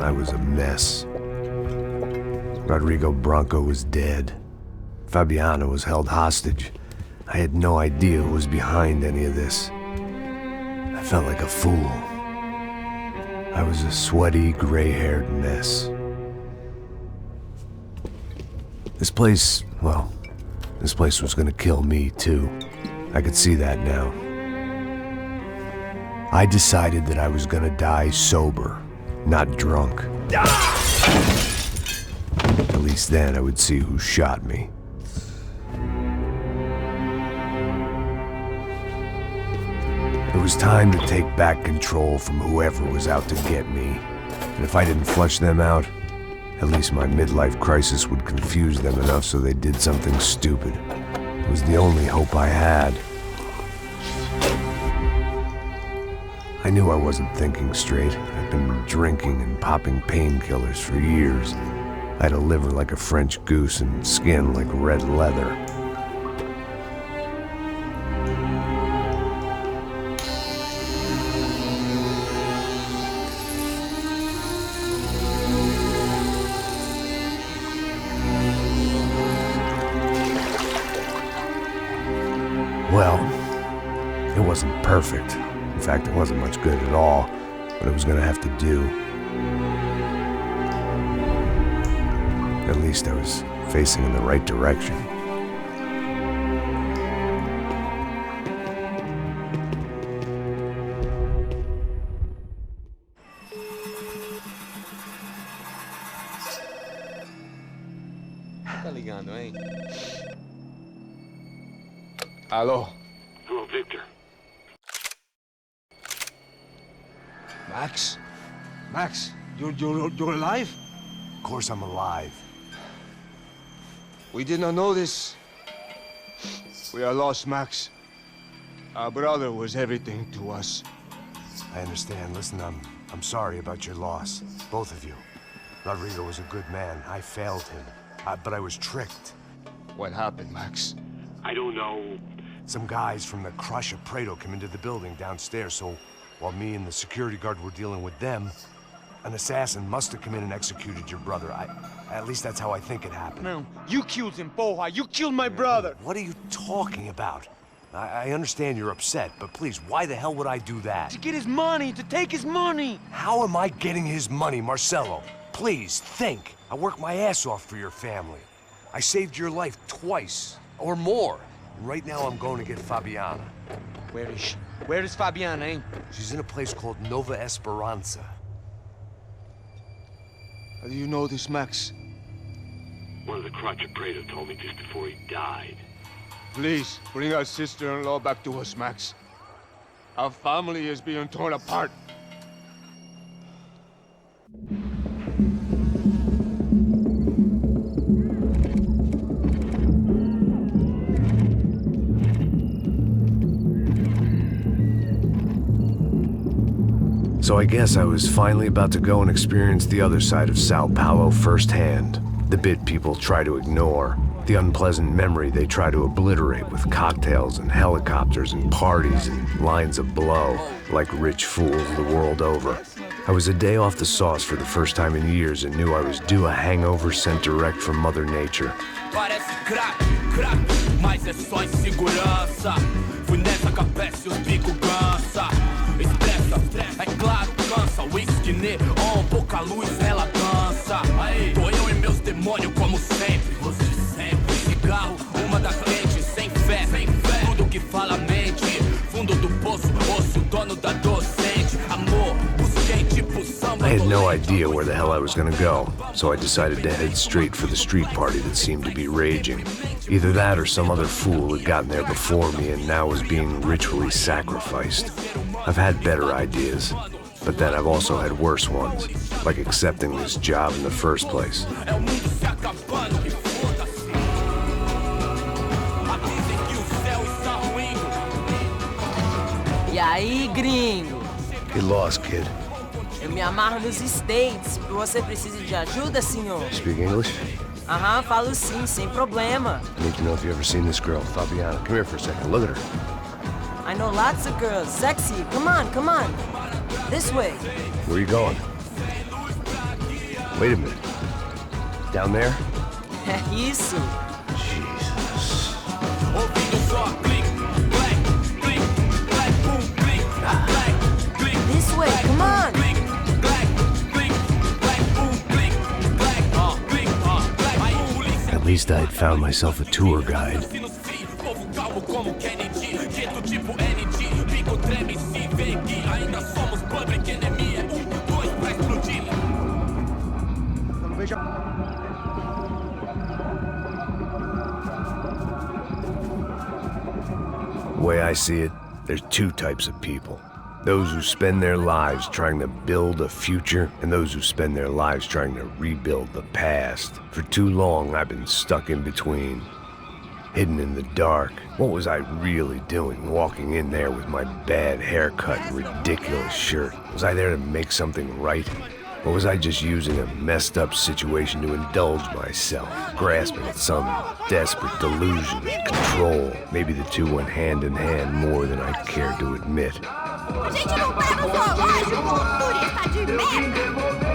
I was a mess. Rodrigo Branco was dead. Fabiana was held hostage. I had no idea who was behind any of this. I felt like a fool. I was a sweaty, gray-haired mess. This place, well, this place was gonna kill me too. I could see that now. I decided that I was gonna die sober, not drunk. At least then I would see who shot me. It was time to take back control from whoever was out to get me. And if I didn't flush them out, at least my midlife crisis would confuse them enough so they did something stupid. It was the only hope I had. I knew I wasn't thinking straight. I'd been drinking and popping painkillers for years. I had a liver like a French goose and skin like red leather. Well, It wasn't perfect. In fact, it wasn't much good at all, but it was gonna have to do. At least I was facing in the right direction. Tá ligando, hein? Alô? Hello, Victor. Max? Max, you're alive? Of course I'm alive. We did not know this. We are lost, Max. Our brother was everything to us. I understand. Listen, I'm sorry about your loss. Both of you. Rodrigo was a good man. I failed him. But I was tricked. What happened, Max? I don't know. Some guys from the Crush of Prado came into the building downstairs, so while me and the security guard were dealing with them, an assassin must have come in and executed your brother. At least that's how I think it happened. No, you killed him, Porra. You killed my brother. What are you talking about? I understand you're upset, but please, why the hell would I do that? To get his money, to take his money. How am I getting his money, Marcelo? Please, think. I worked my ass off for your family. I saved your life twice, or more. And right now I'm going to get Fabiana. Where is she? Where is Fabiana, eh? She's in a place called Nova Esperanza. How do you know this, Max? One of the Crotch of Prado told me just before he died. Please, bring our sister-in-law back to us, Max. Our family is being torn apart. So I guess I was finally about to go and experience the other side of Sao Paulo firsthand. The bit people try to ignore. The unpleasant memory they try to obliterate with cocktails and helicopters and parties and lines of blow, like rich fools the world over. I was a day off the sauce for the first time in years and knew I was due a hangover sent direct from Mother Nature. Parece crack, mas é só insegurança. Fui nessa capeste os bico cansa. Estressa, é claro, cansa. Whisky, neon, pouca luz, ela dança. Aí, tô eu e meus demônios como sempre. Você sempre. Cigarro, uma das quentes, sem fé. Tudo que fala mente. Fundo do poço, osso, dono da docente. Amor, busquei tipo samba. I had no idea where the hell I was gonna go, so I decided to head straight for the street party that seemed to be raging. Either that or some other fool had gotten there before me and now was being ritually sacrificed. I've had better ideas, but then I've also had worse ones, like accepting this job in the first place. E aí, gringo? Get lost, kid. Eu me amarro nos States. Você precisa de ajuda, senhor? Speak English? Aham, falo sim, sem problema. I need to know if you've ever seen this girl, Fabiana. Come here for a second. Look at her. I know lots of girls. Sexy. Come on, come on. This way. Where are you going? Wait a minute. Down there? Isso. Jesus. This way, come on. At least I had found myself a tour guide. The way I see it, there's two types of people. Those who spend their lives trying to build a future, and those who spend their lives trying to rebuild the past. For too long, I've been stuck in between. Hidden in the dark. What was I really doing walking in there with my bad haircut and ridiculous shirt? Was I there to make something right? Or was I just using a messed up situation to indulge myself, grasping at some desperate delusion of control? Maybe the two went hand in hand more than I cared to admit. A gente não tá no zoológico, turista de merda!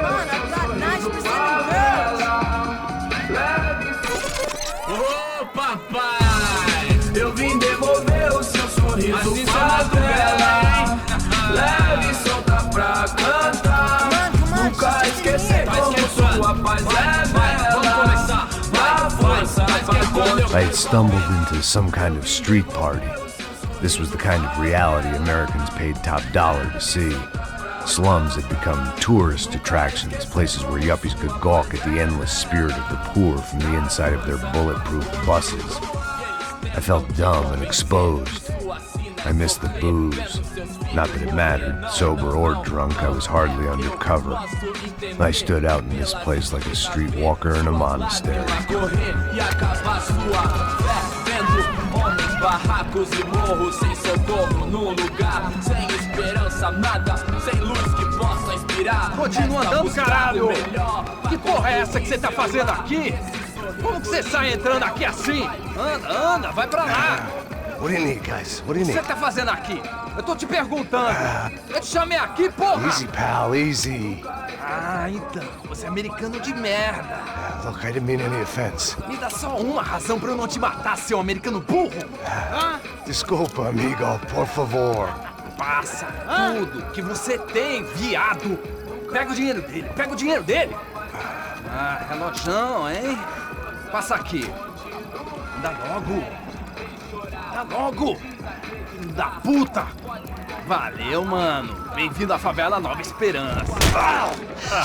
Mano, I've got 90% girls! Ô, papai! Eu vim devolver o seu sorriso. do favela, leve e solta pra cantar. Nunca esquecer como sua paz é bela. Vai força, I had stumbled into some kind of street party. This was the kind of reality Americans paid top dollar to see. Slums had become tourist attractions, places where yuppies could gawk at the endless spirit of the poor from the inside of their bulletproof buses. I felt dumb and exposed. I missed the booze. Not that it mattered, sober or drunk, I was hardly under cover. I stood out in this place like a streetwalker in a monastery. barracos e morros sem socorro num lugar sem esperança, nada, sem luz que possa inspirar. Continua andando, caralho! Que porra é essa que você tá fazendo aqui? Como que você sai entrando aqui assim? Anda, vai pra lá! What do you need, guys? What do you O que need? você tá fazendo aqui? Eu tô te perguntando. Eu te chamei aqui, porra! Easy, pal, easy. Ah, então, você é americano de merda. Look, I didn't mean any offense. Me dá só uma razão pra eu não te matar, seu americano burro. Desculpa, amigo, por favor. Passa tudo que você tem, viado. Pega o dinheiro dele, Ah, relojão, hein? Passa aqui. Dá logo. Filho da puta. Valeu, mano. Bem-vindo à favela Nova Esperança.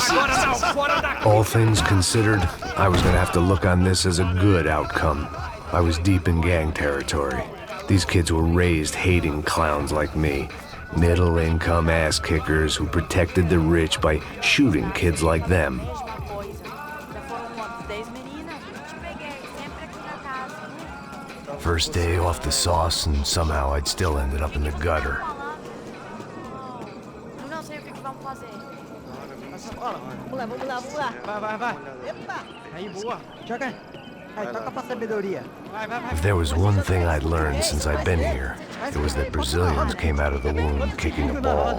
Agora não, fora daqui. All things considered, I was gonna have to look on this as a good outcome. I was deep in gang territory. These kids were raised hating clowns like me. Middle-income ass-kickers who protected the rich by shooting kids like them. First day off the sauce, and somehow I'd still ended up in the gutter. Não sei o que vamos fazer. Vamos lá. Vai. Epa! Aí, boa. Joga. Aí, toca pra sabedoria. If there was one thing I'd learned since I'd been here, it was that Brazilians came out of the womb kicking a ball.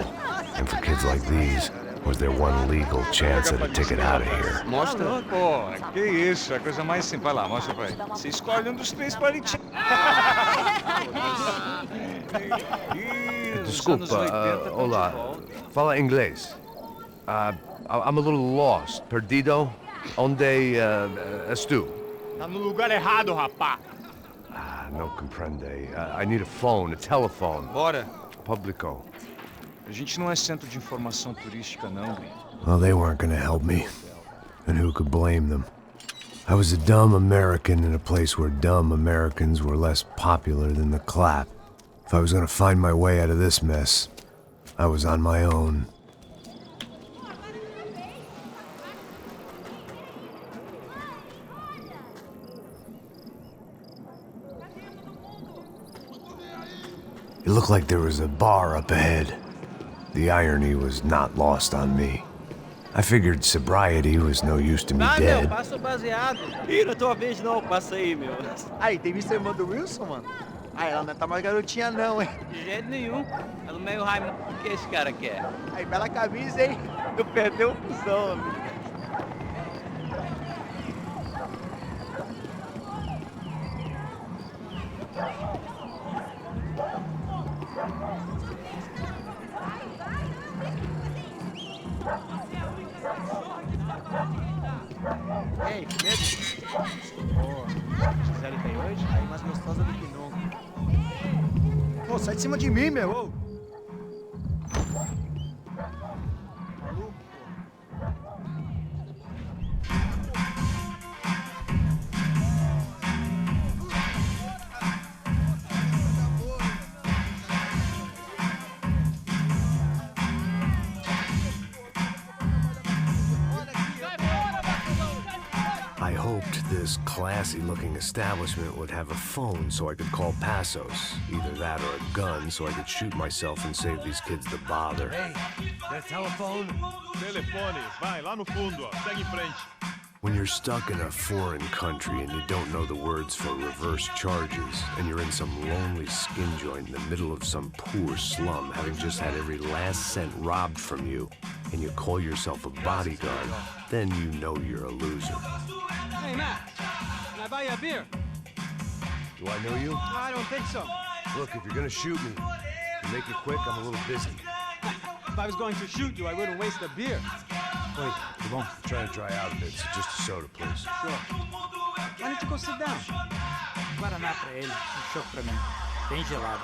And for kids like these, was their one legal chance at a ticket out of here. Mostra. Pô, que isso, é a coisa mais simples. Vai lá, mostra pra ele. Você escolhe um dos três palitinhos. Desculpa, olá. Fala inglês. I'm a little lost. Perdido? Onde estou? Tá no lugar errado, rapá. Não compreende. I need a phone, a telephone. Bora. Publico. A gente não é centro de informação turística, não, gringo. Well, they weren't gonna help me. And who could blame them? I was a dumb American in a place where dumb Americans were less popular than the clap. If I was gonna find my way out of this mess, I was on my own. It looked like there was a bar up ahead. The irony was not lost on me. I figured sobriety was no use to me dead. Meu, passa o baseado. Ih, não é tua vez não, passa aí, meu. Aí, tem visto a irmã do Wilson, mano? Ah, ela não tá mais garotinha não, hein? De jeito nenhum. Ela meio raiva. O que esse cara quer? Aí, bela camisa, hein? Tu perdeu o fusão, amigo. Ei, medo? Boa. Gisele tem hoje? Aí mais gostosa do que nunca. Pô, sai de cima de mim, meu! Ô. I hoped this classy-looking establishment would have a phone so I could call Passos. Either that or a gun so I could shoot myself and save these kids the bother. Hey, that telephone? Telefone, vai lá no fundo, ó. Segue em frente. When you're stuck in a foreign country and you don't know the words for reverse charges, and you're in some lonely skin joint in the middle of some poor slum, having just had every last cent robbed from you, and you call yourself a bodyguard, then you know you're a loser. Hey, Matt. Can I buy you a beer? Do I know you? I don't think so. Look, if you're gonna shoot me, make it quick, I'm a little busy. If I was going to shoot you, I wouldn't waste a beer. Wait, come on. I'm trying to dry out a bit, so just a soda, please. Sure. Why don't you go sit down? Guaraná pra ele, choco pra mim. Bem gelado.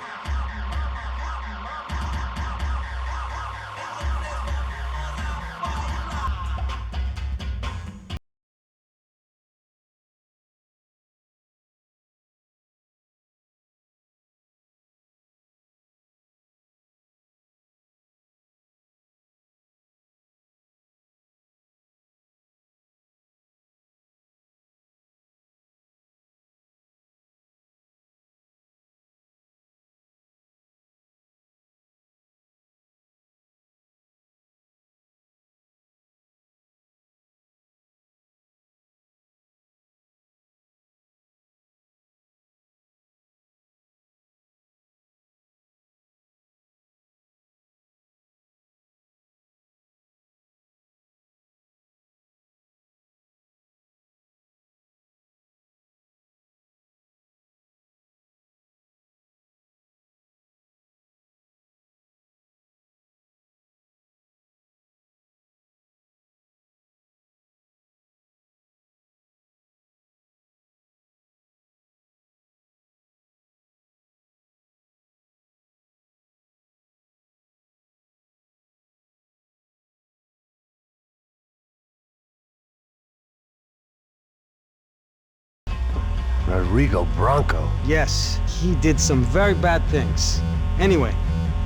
Rodrigo Bronco? Yes, he did some very bad things. Anyway,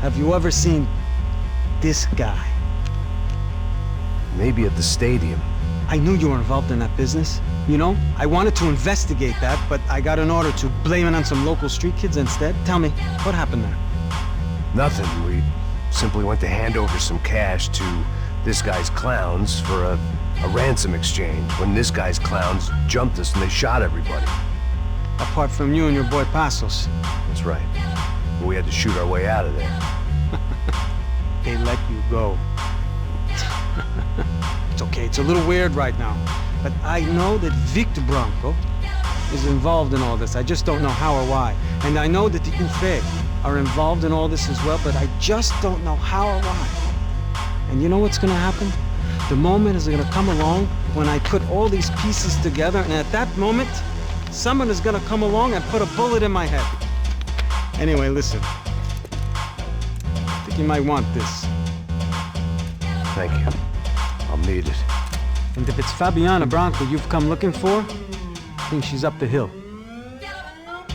have you ever seen this guy? Maybe at the stadium. I knew you were involved in that business. You know, I wanted to investigate that, but I got an order to blame it on some local street kids instead. Tell me, what happened there? Nothing. We simply went to hand over some cash to this guy's clowns for a ransom exchange when this guy's clowns jumped us and they shot everybody. Apart from you and your boy Passos. That's right. But we had to shoot our way out of there. They let you go. It's okay, it's a little weird right now. But I know that Victor Bronco is involved in all this. I just don't know how or why. And I know that the UFE are involved in all this as well, but I just don't know how or why. And you know what's gonna happen? The moment is gonna come along when I put all these pieces together, and at that moment, someone is gonna come along and put a bullet in my head. Anyway, listen. I think you might want this. Thank you. I'll need it. And if it's Fabiana Branco you've come looking for, I think she's up the hill.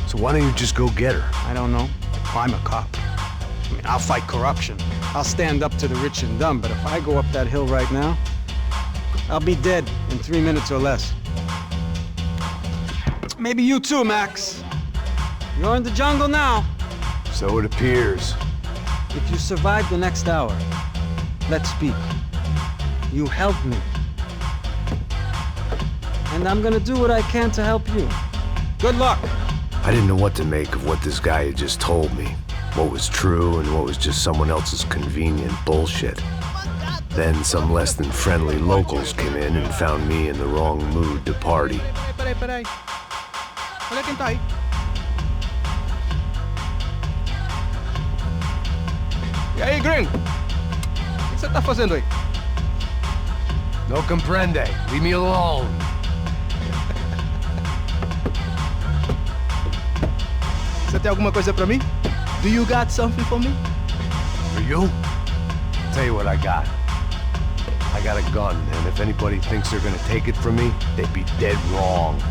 So why don't you just go get her? I don't know. I'm a cop. I mean, I'll fight corruption. I'll stand up to the rich and dumb, but if I go up that hill right now, I'll be dead in 3 minutes or less. Maybe you too, Max. You're in the jungle now. So it appears. If you survive the next hour, let's speak. You helped me. And I'm gonna do what I can to help you. Good luck. I didn't know what to make of what this guy had just told me. What was true and what was just someone else's convenient bullshit. Then some less than friendly locals came in and found me in the wrong mood to party. Peraí. Olha quem tá aí. E aí, gringo? O que você tá fazendo aí? No comprende. Leave me alone. Você tem alguma coisa pra mim? Do you got something for me? For you? Tell you what I got. I got a gun, and if anybody thinks they're gonna take it from me, they'd be dead wrong.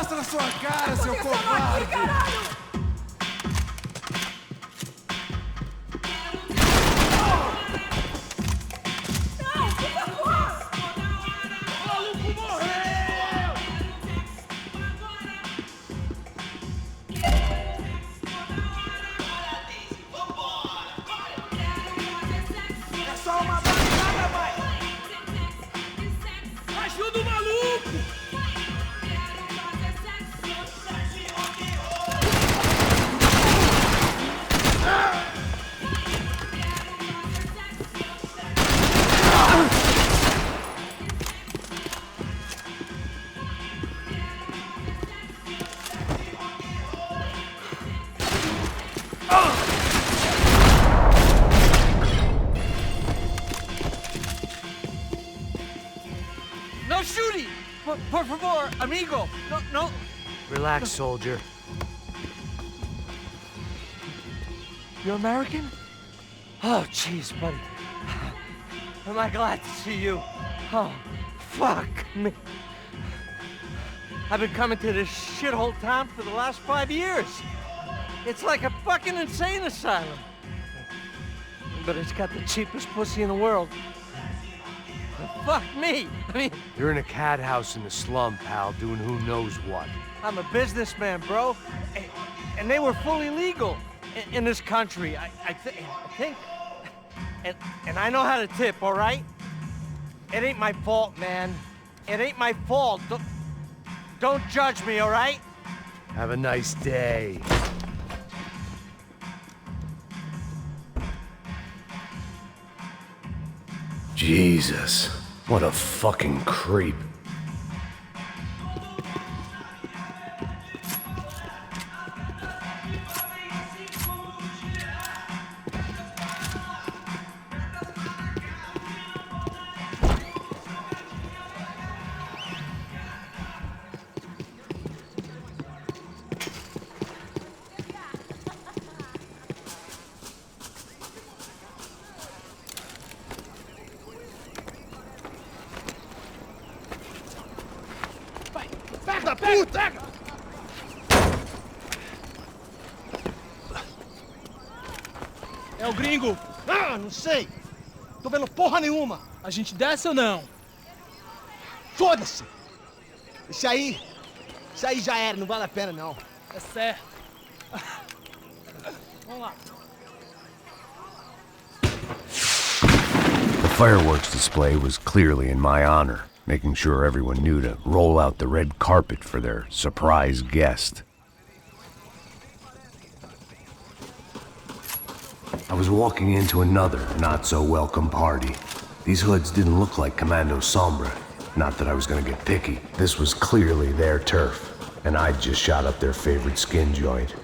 Mostra sua cara, seu covarde! No shooting! Por favor, amigo! No. Relax, soldier. You're American? Oh, jeez, buddy. Am I glad to see you? Oh, fuck me. I've been coming to this shithole town for the last 5 years. It's like a fucking insane asylum. But it's got the cheapest pussy in the world. Fuck me! I mean... You're in a cat house in the slum, pal, doing who knows what. I'm a businessman, bro. And they were fully legal in this country. I think... And I know how to tip, all right? It ain't my fault, man. It ain't my fault. Don't judge me, all right? Have a nice day. Jesus, what a fucking creep. É o gringo! Ah, não sei! Tô vendo porra nenhuma! A gente desce ou não? Foda-se! Isso aí já era, não vale a pena não. É certo. Vamos lá. The fireworks display was clearly in my honor, making sure everyone knew to roll out the red carpet for their surprise guest. I was walking into another not-so-welcome party. These hoods didn't look like Commando Sombra. Not that I was gonna get picky. This was clearly their turf, and I'd just shot up their favorite skin joint.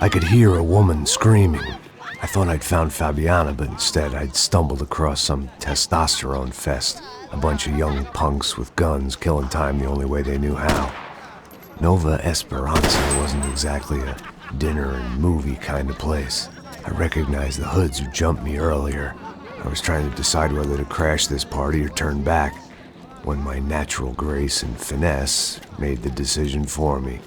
I could hear a woman screaming. I thought I'd found Fabiana, but instead I'd stumbled across some testosterone fest. A bunch of young punks with guns killing time the only way they knew how. Nova Esperanza wasn't exactly a dinner and movie kind of place. I recognized the hoods who jumped me earlier. I was trying to decide whether to crash this party or turn back, when my natural grace and finesse made the decision for me.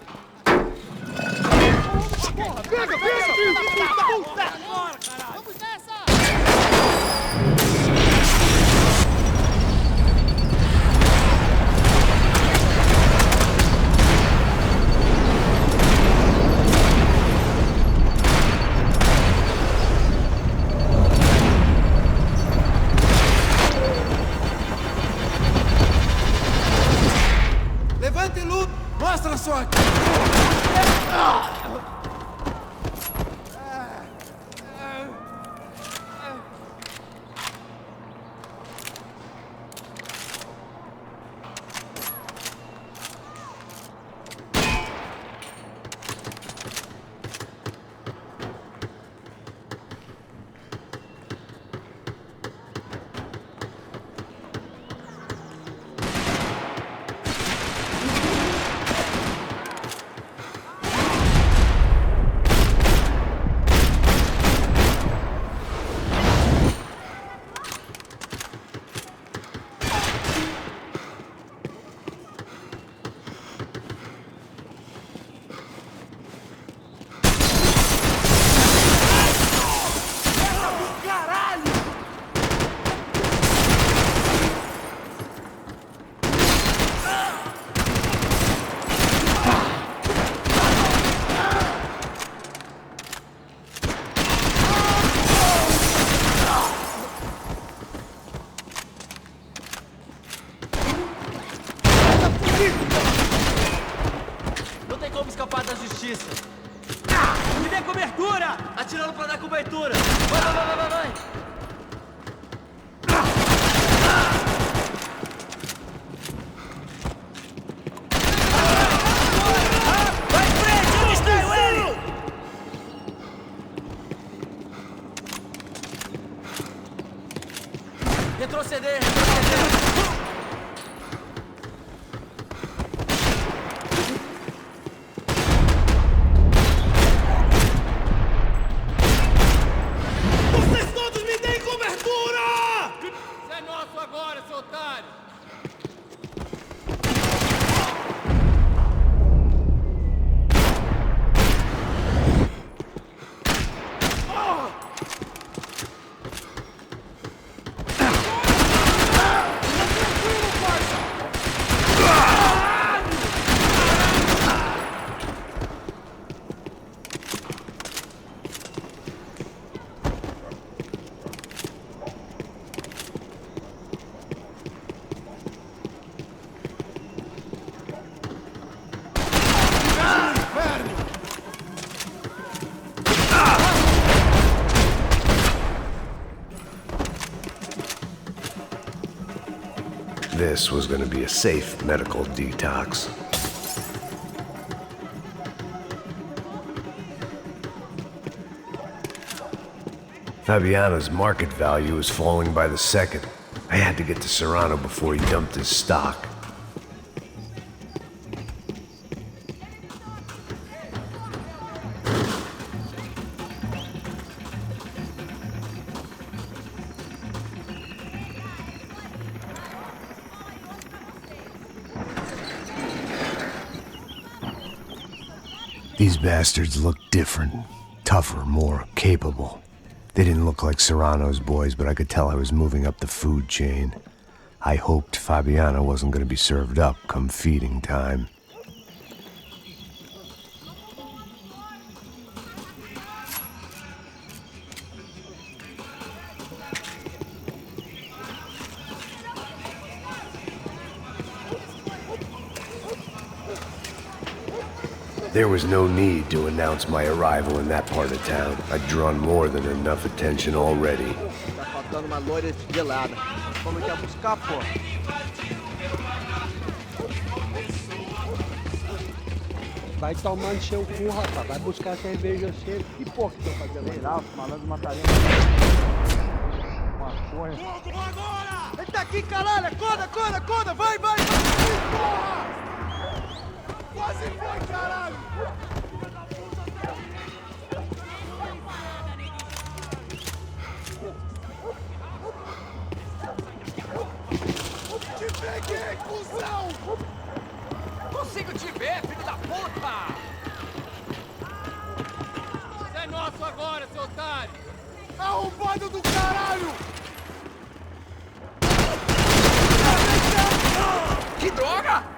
This was going to be a safe medical detox. Fabiana's market value is falling by the second. I had to get to Serrano before he dumped his stock. These bastards looked different, tougher, more capable. They didn't look like Serrano's boys, but I could tell I was moving up the food chain. I hoped Fabiana wasn't going to be served up come feeding time. There was no need to announce my arrival in that part of town. I'd drawn more than enough attention already. Tá faltando uma loira gelada. Vamos aqui a buscar, pô. Vai tomar no seu cu, rapaz. Vai buscar cerveja cedo. Que porra que estão fazendo aí? Lá, os malandros matariam. Maconha. Fogo agora! Ele tá aqui, caralho! Acorda, acorda, acorda! Vai, vai, vai! Porra! Quase foi, caralho! Te peguei, cuzão! Consigo te ver, filho da puta! Você é nosso agora, seu otário! Arrombado do caralho! Que droga!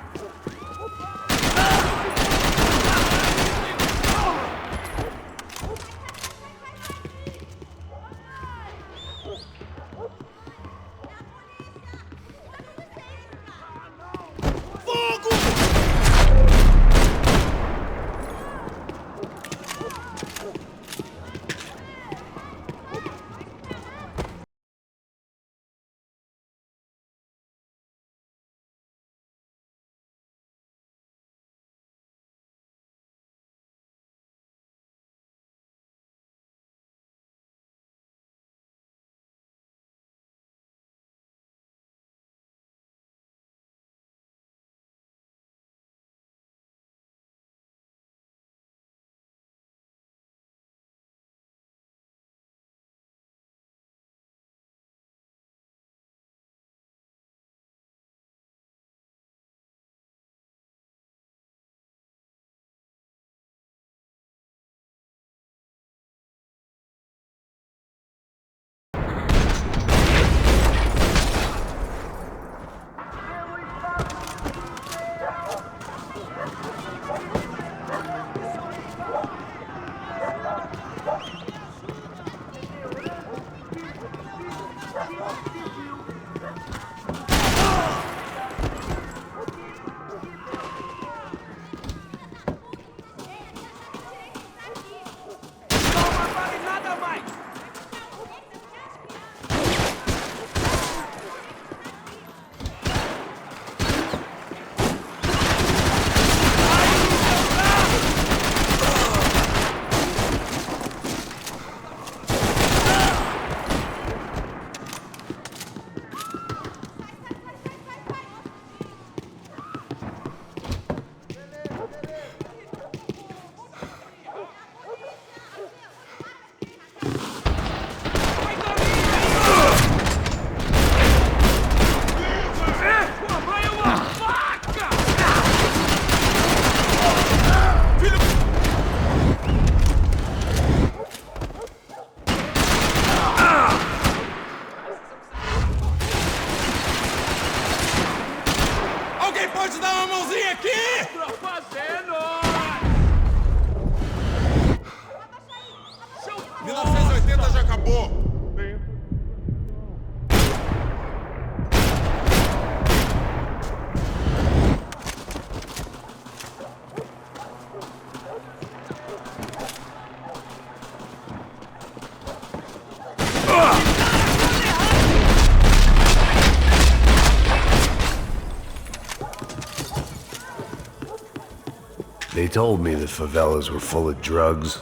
They told me the favelas were full of drugs.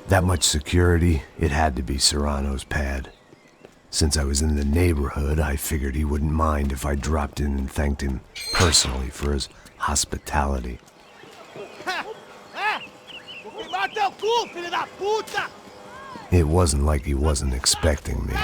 That much security, it had to be Serrano's pad. Since I was in the neighborhood, I figured he wouldn't mind if I dropped in and thanked him personally for his hospitality. It wasn't like he wasn't expecting me.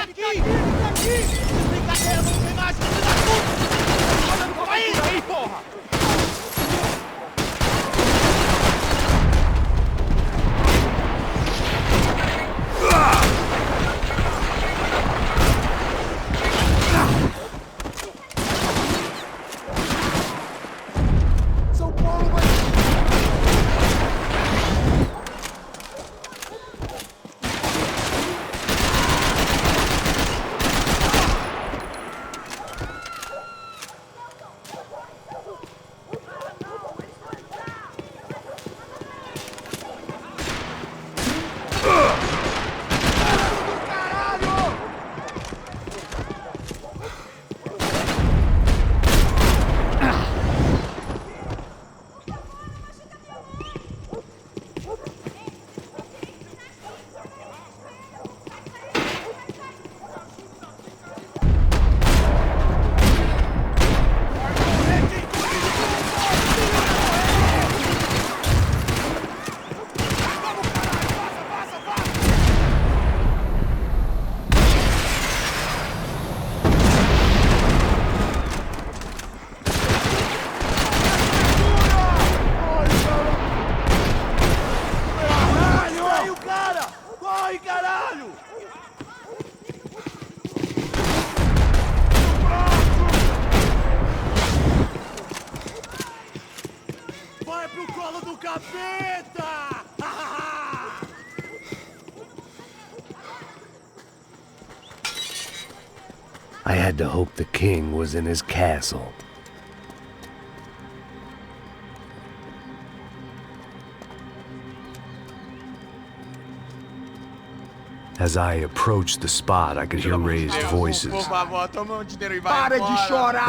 I had to hope the king was in his castle. As I approached the spot, I could hear raised voices. Then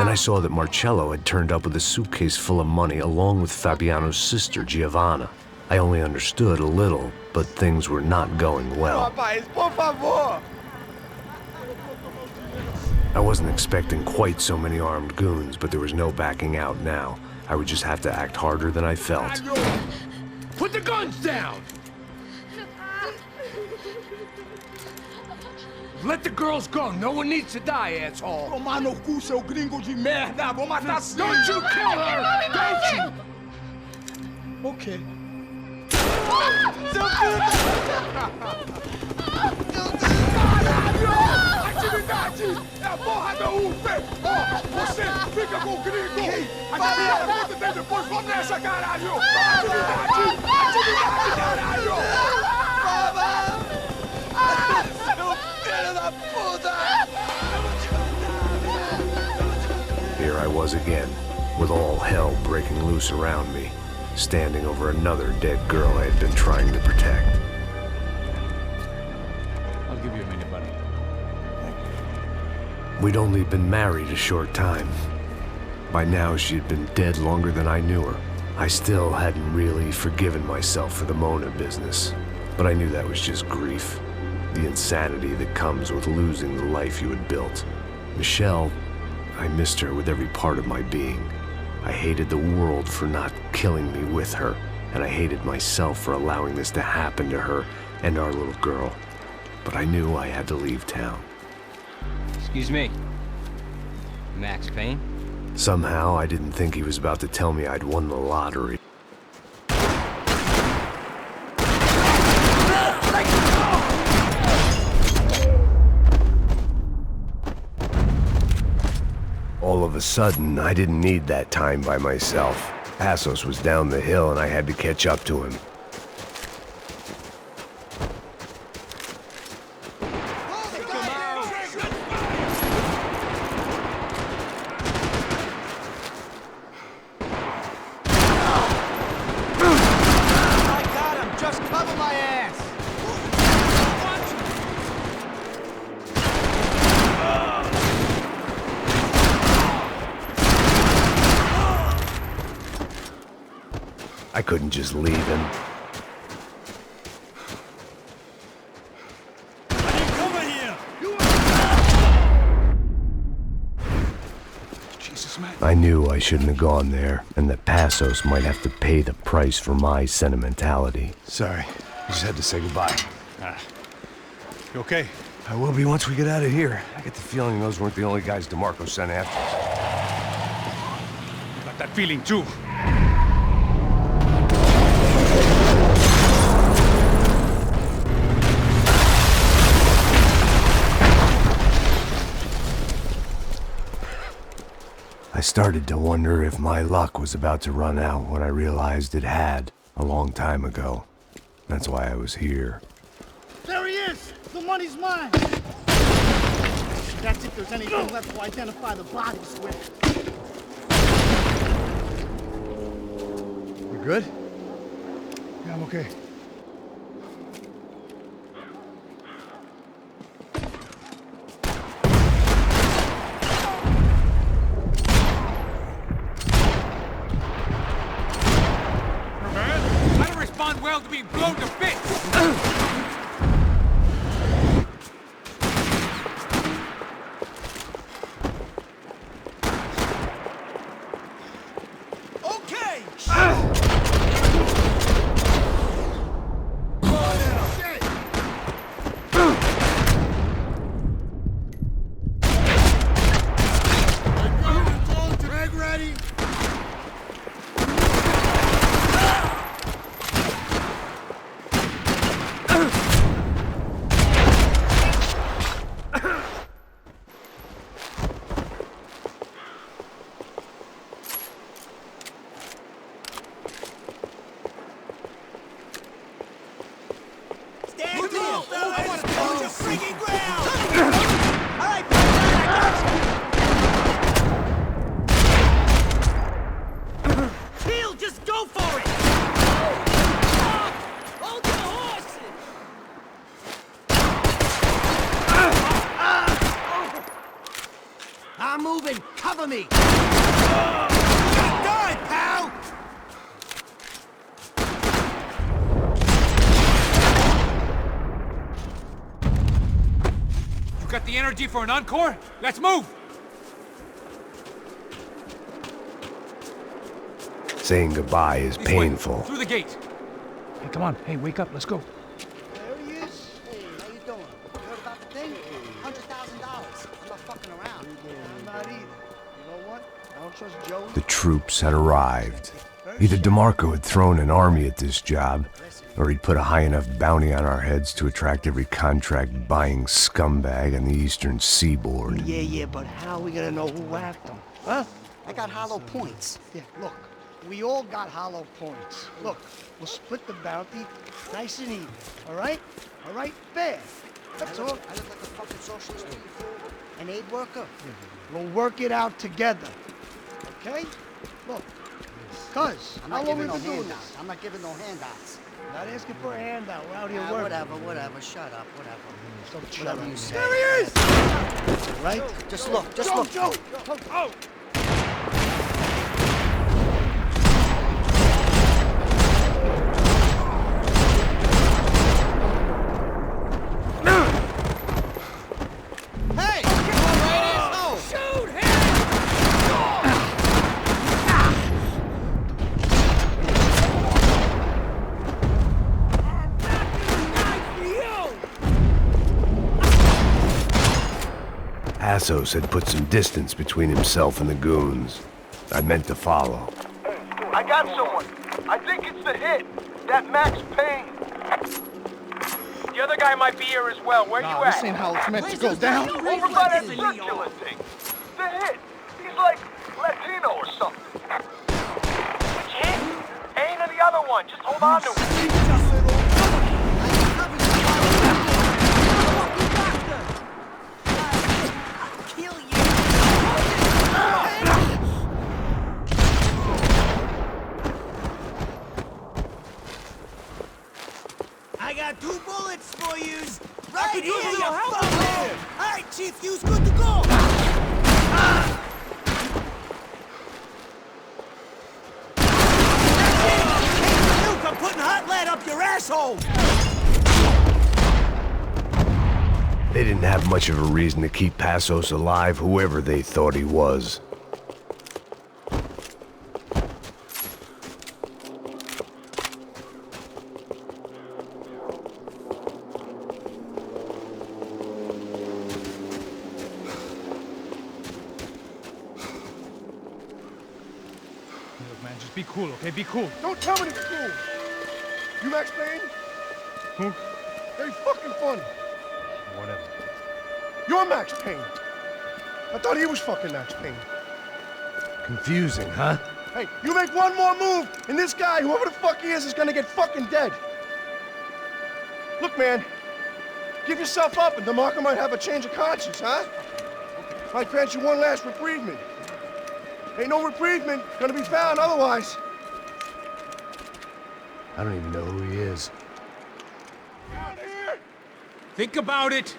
I saw that Marcello had turned up with a suitcase full of money along with Fabiano's sister, Giovanna. I only understood a little, but things were not going well. I wasn't expecting quite so many armed goons, but there was no backing out now. I would just have to act harder than I felt. Put the guns down! Let the girls go. No one needs to die, asshole. Tomar no cu, seu gringo de merda. Vou matar sim. Don't you kill her! Don't you? Okay. Caralho! Atividade! É a porra da UP! Ó, você fica com o gringo! A galera conta até depois, vamos nessa, caralho! Atividade! Atividade, caralho! Here I was again, with all hell breaking loose around me, standing over another dead girl I had been trying to protect. I'll give you a minute, buddy. We'd only been married a short time. By now, she had been dead longer than I knew her. I still hadn't really forgiven myself for the Mona business, but I knew that was just grief. The insanity that comes with losing the life you had built. Michelle, I missed her with every part of my being. I hated the world for not killing me with her, and I hated myself for allowing this to happen to her and our little girl. But I knew I had to leave town. Excuse me. Max Payne? Somehow, I didn't think he was about to tell me I'd won the lottery. All of a sudden, I didn't need that time by myself. Passos was down the hill and I had to catch up to him. I couldn't just leave him. I knew I shouldn't have gone there, and that Passos might have to pay the price for my sentimentality. Sorry, I just had to say goodbye. You okay? I will be once we get out of here. I get the feeling those weren't the only guys DeMarco sent after us. Got that feeling too. I started to wonder if my luck was about to run out when I realized it had, a long time ago. That's why I was here. There he is! The money's mine! That's if there's anything left to identify the bodies with. You good? Yeah, I'm okay. I don't respond well to being blown to bits! I'm moving! Cover me! Die, pal! You got the energy for an encore? Let's move! Saying goodbye is painful. Through the gate. Hey, come on. Hey, wake up. Let's go. There he is. Hey, how you doing? You heard about the thing? $100,000. I'm not fucking around. I'm not either. You know what? I don't trust Joe. The troops had arrived. Either DeMarco had thrown an army at this job, or he'd put a high enough bounty on our heads to attract every contract-buying scumbag on the eastern seaboard. Yeah, but how are we gonna know who whacked him? Huh? I got hollow points. Yeah, look. We all got hollow points. Look, we'll split the bounty nice and even. All right? All right? Fair. That's all. I look like a fucking socialist to you, fool. An aid worker? We'll work it out together. Okay? Look. Cuz, how long we been doing this? I'm not giving no handouts. Not asking for a handout. We're out here working. Whatever. Shut up. Whatever. Whatever you say. There he is! Right? Just look. Joe! Oh! Passos had put some distance between himself and the goons. I meant to follow. I got someone. I think it's the hit. That Max Payne. The other guy might be here as well. Where you at? This ain't how it's meant to go down. Over by that circular thing. The hit. He's like Latino or something. Which hit? Payne or the other one. Just hold on to him. I got 2 bullets for yous! Right here, you fucker! Alright, Chief, you's good to go! asshole! They didn't have much of a reason to keep Passos alive, whoever they thought he was. Look, man, just be cool, okay? Be cool. Don't tell me to be cool! You Max Payne? Who? Very fucking funny. Whatever. You're Max Payne. I thought he was fucking Max Payne. Confusing, huh? Hey, you make one more move, and this guy, whoever the fuck he is gonna get fucking dead. Look, man, give yourself up, and DeMarco might have a change of conscience, huh? Might grant you one last reprievement. Ain't no reprievement gonna be found otherwise. I don't even know who he is. Think about it.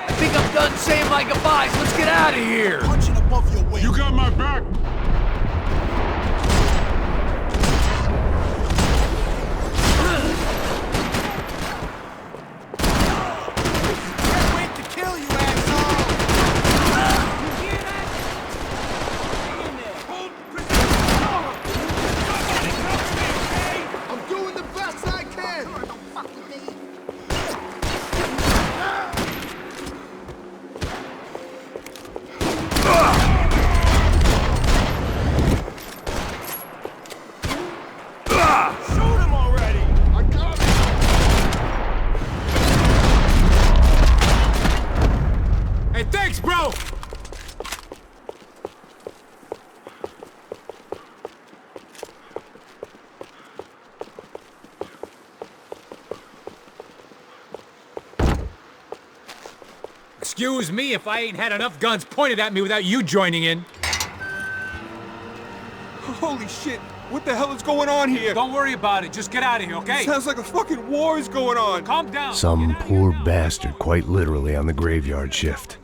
I think I'm done saying my goodbyes. Let's get out of here. Punching above your weight. You got my back. Can't wait to kill you, asshole! I'm doing the best I can! Don't fuck with me! Shoot him already! I got him! Hey, thanks, bro! Excuse me if I ain't had enough guns pointed at me without you joining in. Holy shit! What the hell is going on here? Don't worry about it. Just get out of here, okay? Sounds like a fucking war is going on. Calm down. Some poor bastard, quite literally, on the graveyard shift.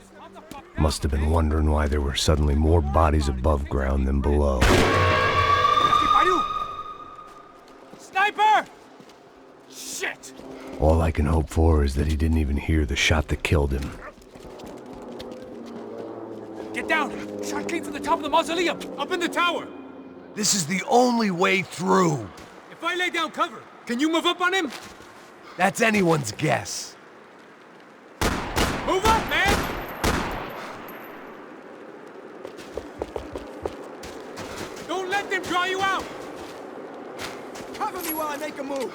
Must have been wondering why there were suddenly more bodies above ground than below. Sniper! Shit! All I can hope for is that he didn't even hear the shot that killed him. Get down! Shot came from the top of the mausoleum, up in the tower. This is the only way through. If I lay down cover, can you move up on him? That's anyone's guess. Move up, man! Don't let them draw you out! Cover me while I make a move.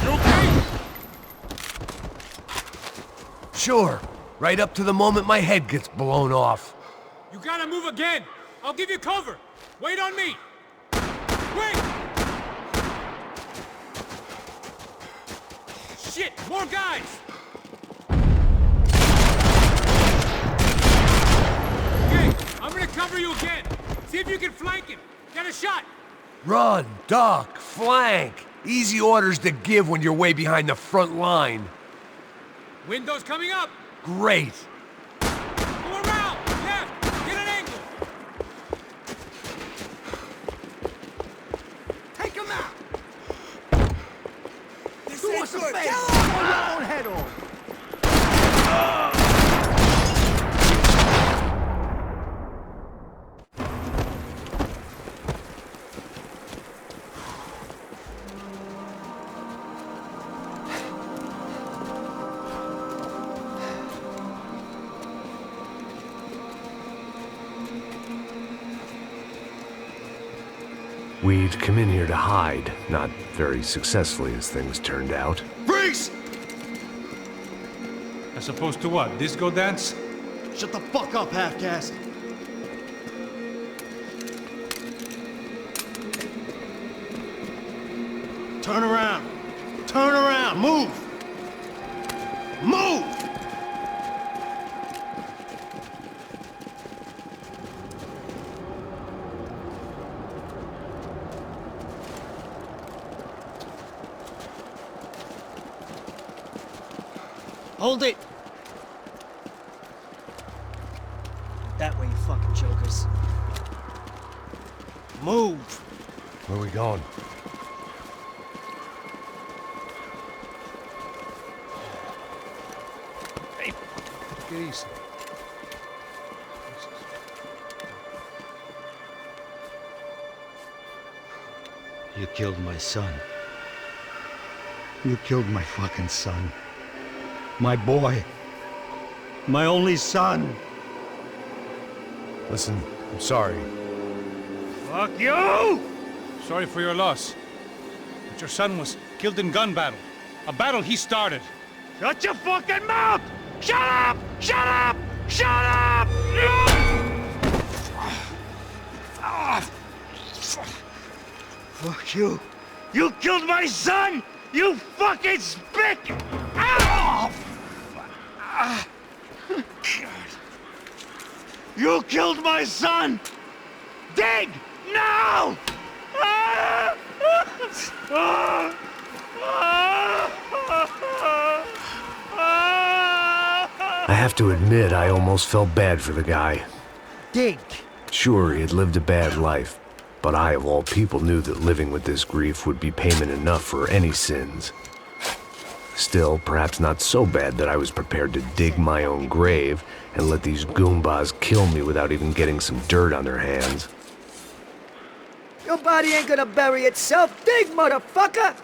You okay? Sure, right up to the moment my head gets blown off. You gotta move again! I'll give you cover! Wait on me! Wait! Shit! More guys! Okay, I'm gonna cover you again. See if you can flank him. Get a shot! Run, duck, flank. Easy orders to give when you're way behind the front line. Window's coming up! Great. Go around! Left! Get an angle! Take him out! This ain't good! Kill him! Pull your own head off! We'd come in here to hide, not very successfully as things turned out. Freeze! As opposed to what? Disco dance? Shut the fuck up, half-caste. Turn around. Turn around. Move. Move! Hold it! That way, you fucking jokers. Move! Where are we going? Hey, get easy. You killed my son. You killed my fucking son. My boy. My only son. Listen, I'm sorry. Fuck you! Sorry for your loss. But your son was killed in gun battle. A battle he started. Shut your fucking mouth! Shut up! Shut up! Shut up! Fuck you. You killed my son! You fucking spick! Ow! You killed my son! Dig! Now! I have to admit, I almost felt bad for the guy. Dig! Sure, he had lived a bad life, but I, of all people, knew that living with this grief would be payment enough for any sins. Still, perhaps not so bad that I was prepared to dig my own grave and let these goombas kill me without even getting some dirt on their hands. Your body ain't gonna bury itself. Dig, motherfucker!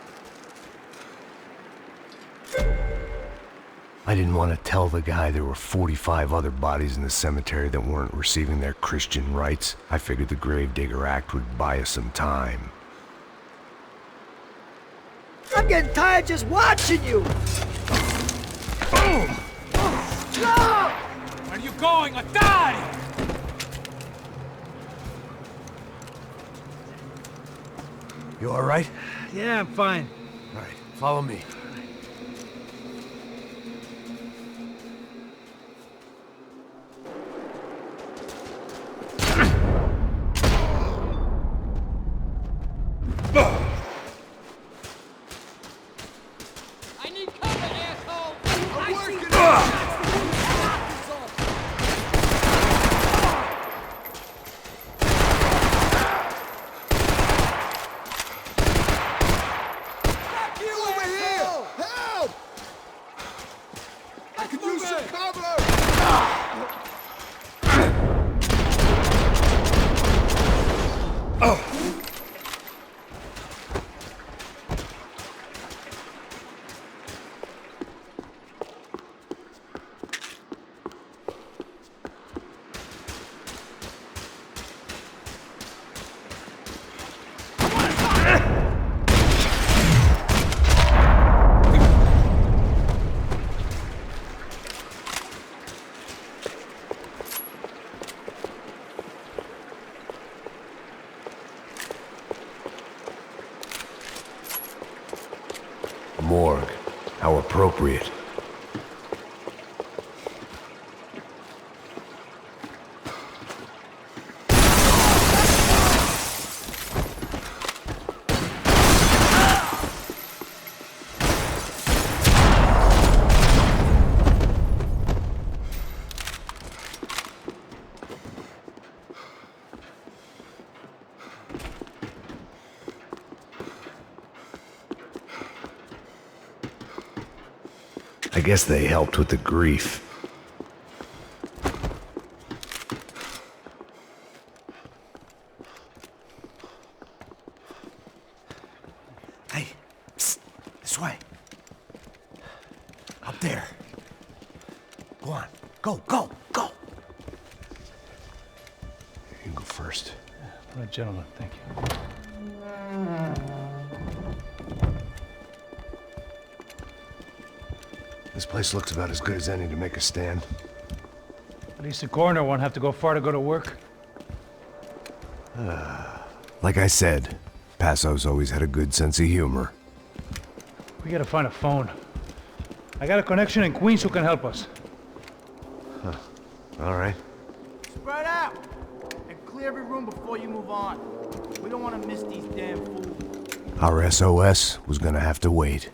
I didn't want to tell the guy there were 45 other bodies in the cemetery that weren't receiving their Christian rites. I figured the Gravedigger Act would buy us some time. I'm getting tired just watching you! Where are you going? I die! You all right? Yeah, I'm fine. All right, follow me. Morgue. How appropriate. I guess they helped with the grief. Hey, psst, this way. Up there. Go on, go, go, go. You can go first. All right, gentlemen, thank you. This place looks about as good as any to make a stand. At least the coroner won't have to go far to go to work. Like I said, Passo's always had a good sense of humor. We gotta find a phone. I got a connection in Queens who can help us. Huh. All right. Spread out! And clear every room before you move on. We don't want to miss these damn fools. Our SOS was gonna have to wait.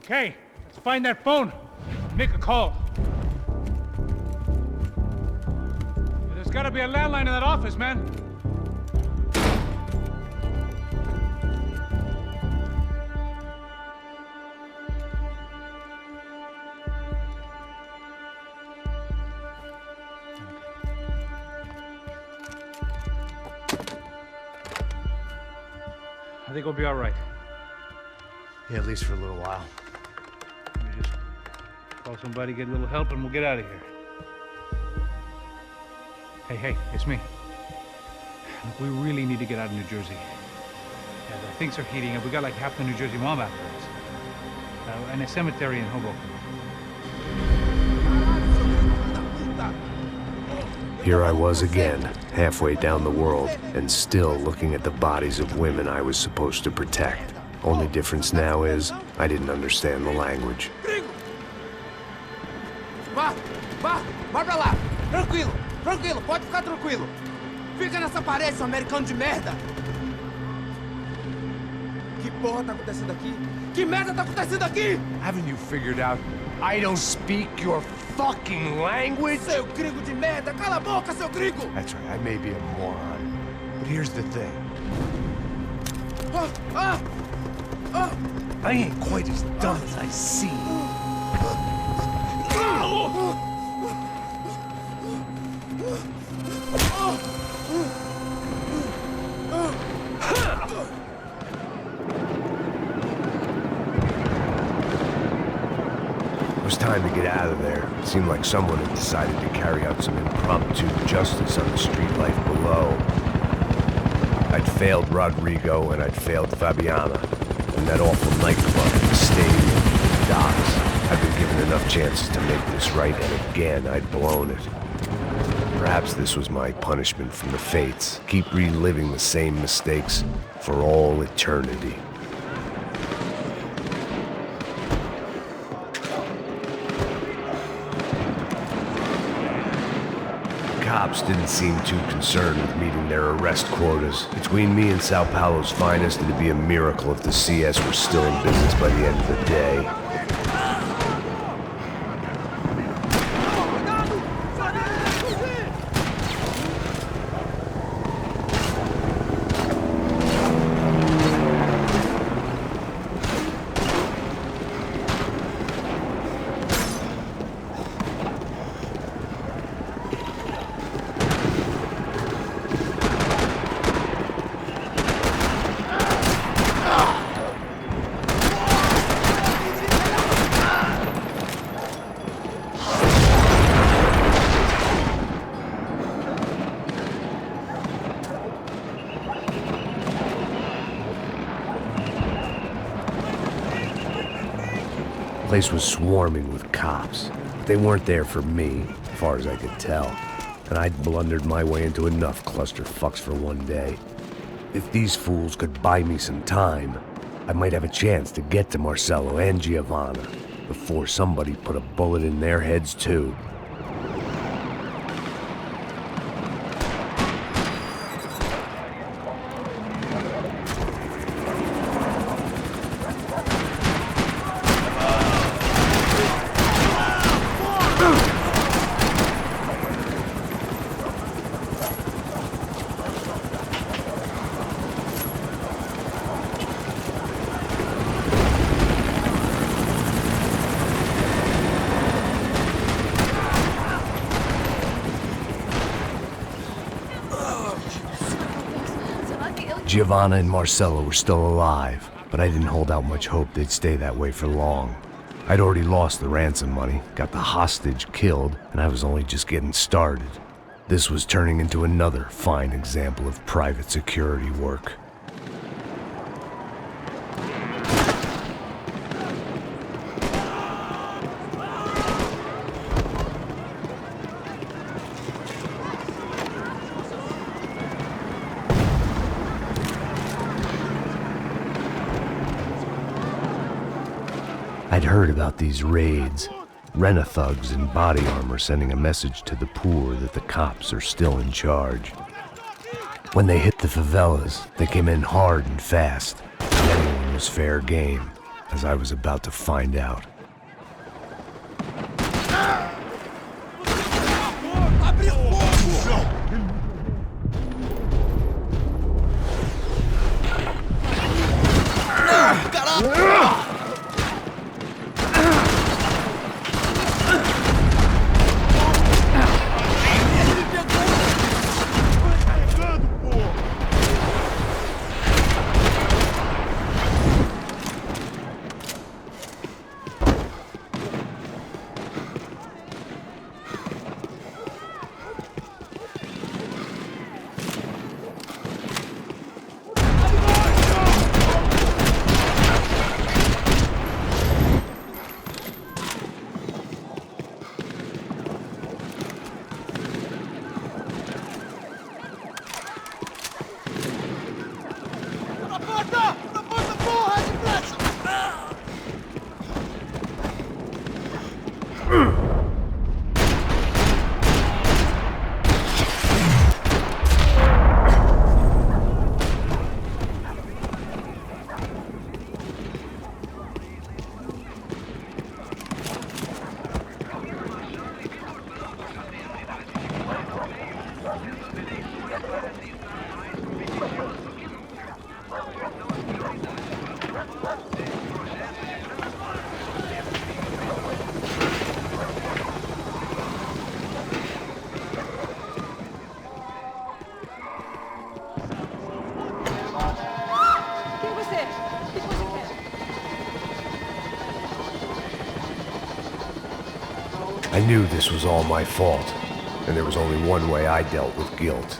Okay, let's find that phone. Make a call. There's gotta be a landline in that office, man. I think we'll be all right. Yeah, at least for a little while. Let me just call somebody, get a little help, and we'll get out of here. Hey, it's me. Look, we really need to get out of New Jersey. Yeah, things are heating up. We got like half the New Jersey mob after us. And a cemetery in Hoboken. Here I was again, halfway down the world, and still looking at the bodies of women I was supposed to protect. Only difference now is, I didn't understand the language. Vai pra lá! Tranquilo, pode ficar tranquilo! Fica nessa parede, seu americano de merda! Que porra tá acontecendo aqui? Que merda tá acontecendo aqui? Haven't you figured out I don't speak your fucking language? Seu gringo de merda! Cala a boca, seu gringo! That's right, I may be a moron, but here's the thing. I ain't quite as dumb as I seem. It was time to get out of there. It seemed like someone had decided to carry out some impromptu justice on the street life below. I'd failed Rodrigo and I'd failed Fabiana. And that awful nightclub, the stadium, the docks. I'd been given enough chances to make this right, and again I'd blown it. Perhaps this was my punishment from the fates. Keep reliving the same mistakes for all eternity. Cops didn't seem too concerned with meeting their arrest quotas. Between me and Sao Paulo's finest, it'd be a miracle if the CS were still in business by the end of the day. The place was swarming with cops. They weren't there for me, as far as I could tell. And I'd blundered my way into enough clusterfucks for one day. If these fools could buy me some time, I might have a chance to get to Marcello and Giovanna before somebody put a bullet in their heads too. Giovanna and Marcello were still alive, but I didn't hold out much hope they'd stay that way for long. I'd already lost the ransom money, got the hostage killed, and I was only just getting started. This was turning into another fine example of private security work. I'd heard about these raids. Rent-a-thugs in body armor sending a message to the poor that the cops are still in charge. When they hit the favelas, they came in hard and fast, and anyone was fair game. as I was about to find out. I knew this was all my fault, and there was only one way I dealt with guilt.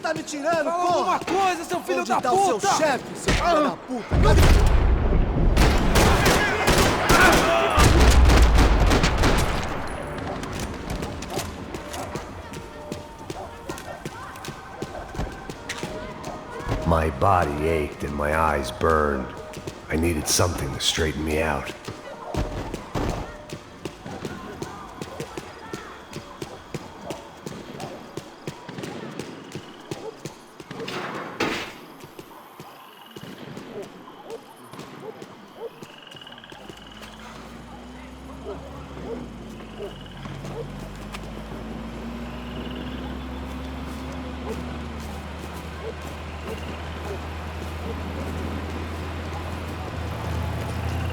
Tá me tirando, porra! Fala alguma coisa, seu filho da puta! Onde tá o seu chefe, seu filho da puta? My body ached and my eyes burned. I needed something to straighten me out.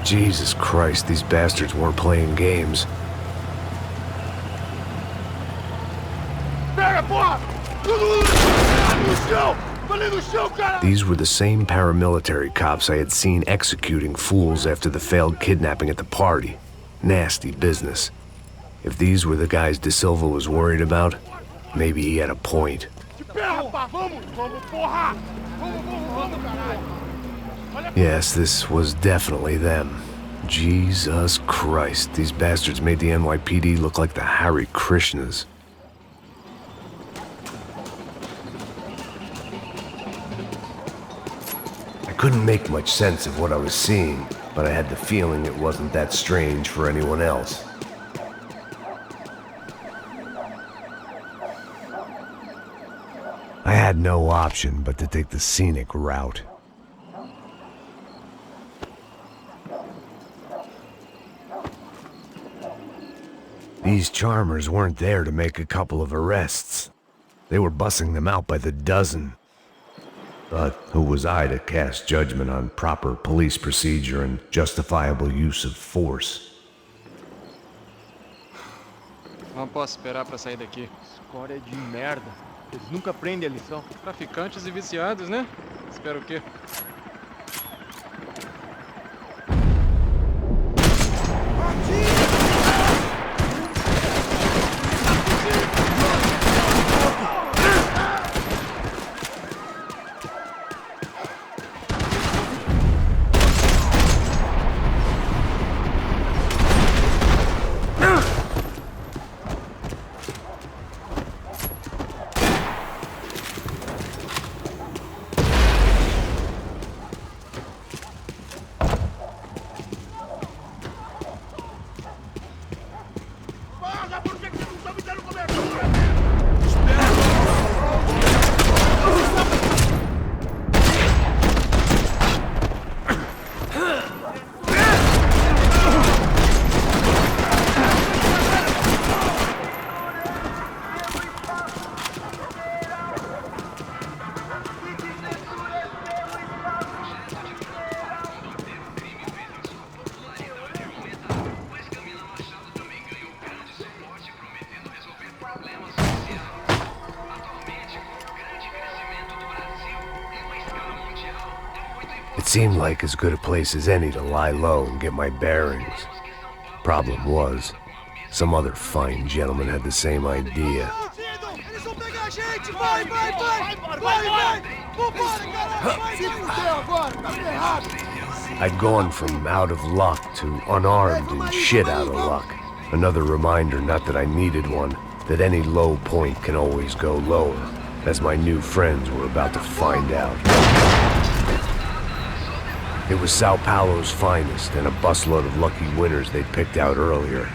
Jesus Christ, these bastards weren't playing games. These were the same paramilitary cops I had seen executing fools after the failed kidnapping at the party. Nasty business. If these were the guys De Silva was worried about, maybe he had a point. Yes, this was definitely them. Jesus Christ, these bastards made the NYPD look like the Hare Krishnas. I couldn't make much sense of what I was seeing, but I had the feeling it wasn't that strange for anyone else. I had no option but to take the scenic route. These charmers weren't there to make a couple of arrests. They were bussing them out by the dozen. But who was I to cast judgment on proper police procedure and justifiable use of force? Não posso esperar pra sair daqui. Escória de merda. Eles nunca aprendem a lição. Traficantes e viciados, né? Espero o quê? It seemed like as good a place as any to lie low and get my bearings. Problem was, some other fine gentleman had the same idea. I'd gone from out of luck to unarmed and shit out of luck. Another reminder, not that I needed one, that any low point can always go lower, as my new friends were about to find out. It was Sao Paulo's finest and a busload of lucky winners they'd picked out earlier.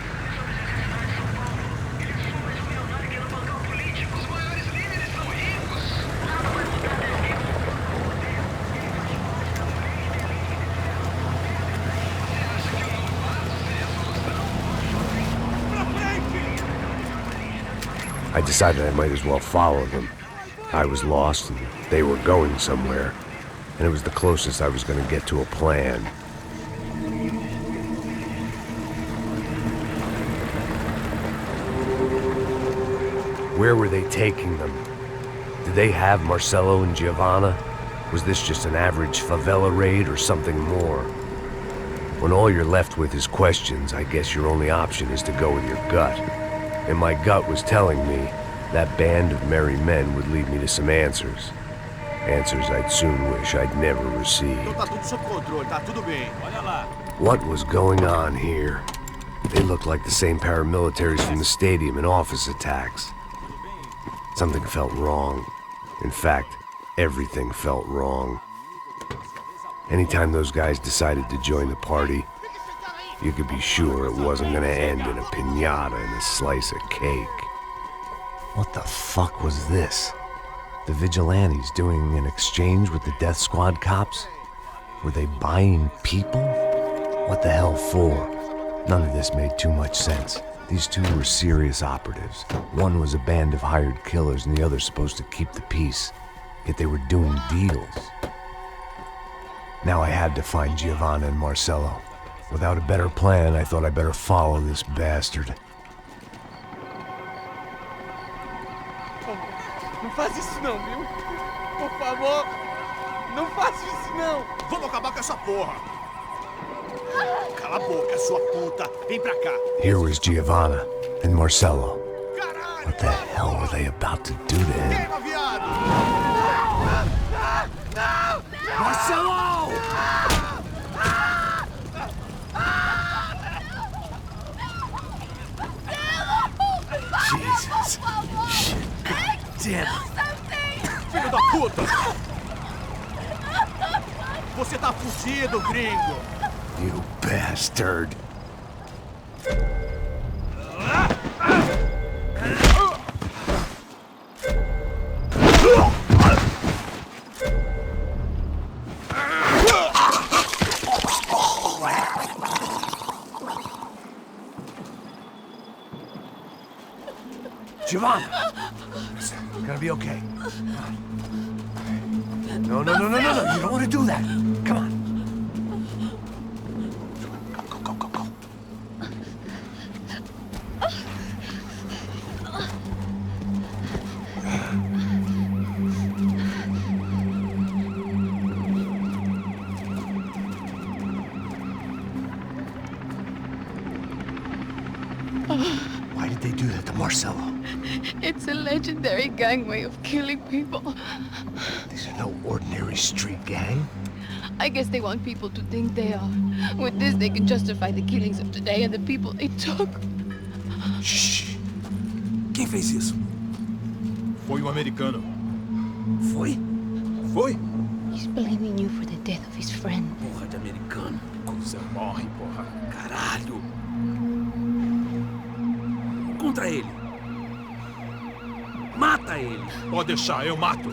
I decided I might as well follow them. I was lost and they were going somewhere, and it was the closest I was going to get to a plan. Where were they taking them? Did they have Marcelo and Giovanna? Was this just an average favela raid or something more? When all you're left with is questions, I guess your only option is to go with your gut. And my gut was telling me that band of merry men would lead me to some answers. Answers I'd soon wish I'd never received. What was going on here? They looked like the same paramilitaries from the stadium in office attacks. Something felt wrong. In fact, everything felt wrong. Anytime those guys decided to join the party, you could be sure it wasn't gonna end in a piñata and a slice of cake. What the fuck was this? The vigilantes doing an exchange with the death squad cops? Were they buying people? What the hell for? None of this made too much sense. These two were serious operatives. One was a band of hired killers and the other supposed to keep the peace. Yet they were doing deals. Now I had to find Giovanna and Marcelo. Without a better plan, I thought I better follow this bastard. Não faz isso não, viu? Por favor, não faça isso não. Vamos acabar com essa porra. Cala a boca, sua puta. Vem pra cá. Here was Giovanna and Marcello. What the hell were they about to do to him? Queima, viado! Marcello! Jesus. Shit. Damn. Filho da puta! Você tá fudido, gringo! You bastard. Giovanna! It's gonna be okay. No. You don't want to do that. Come on. Go. Why did they do that to Marcello? It's a legendary gang way of killing people. These are no ordinary street gang. I guess they want people to think they are. With this, they can justify the killings of today and the people they took. Shh. Quem fez isso? Foi americano. Foi? He's blaming you for the death of his friend. Porra de americano. Quando você morre, porra. Caralho. Contra ele. Mata ele. Pode deixar, eu mato.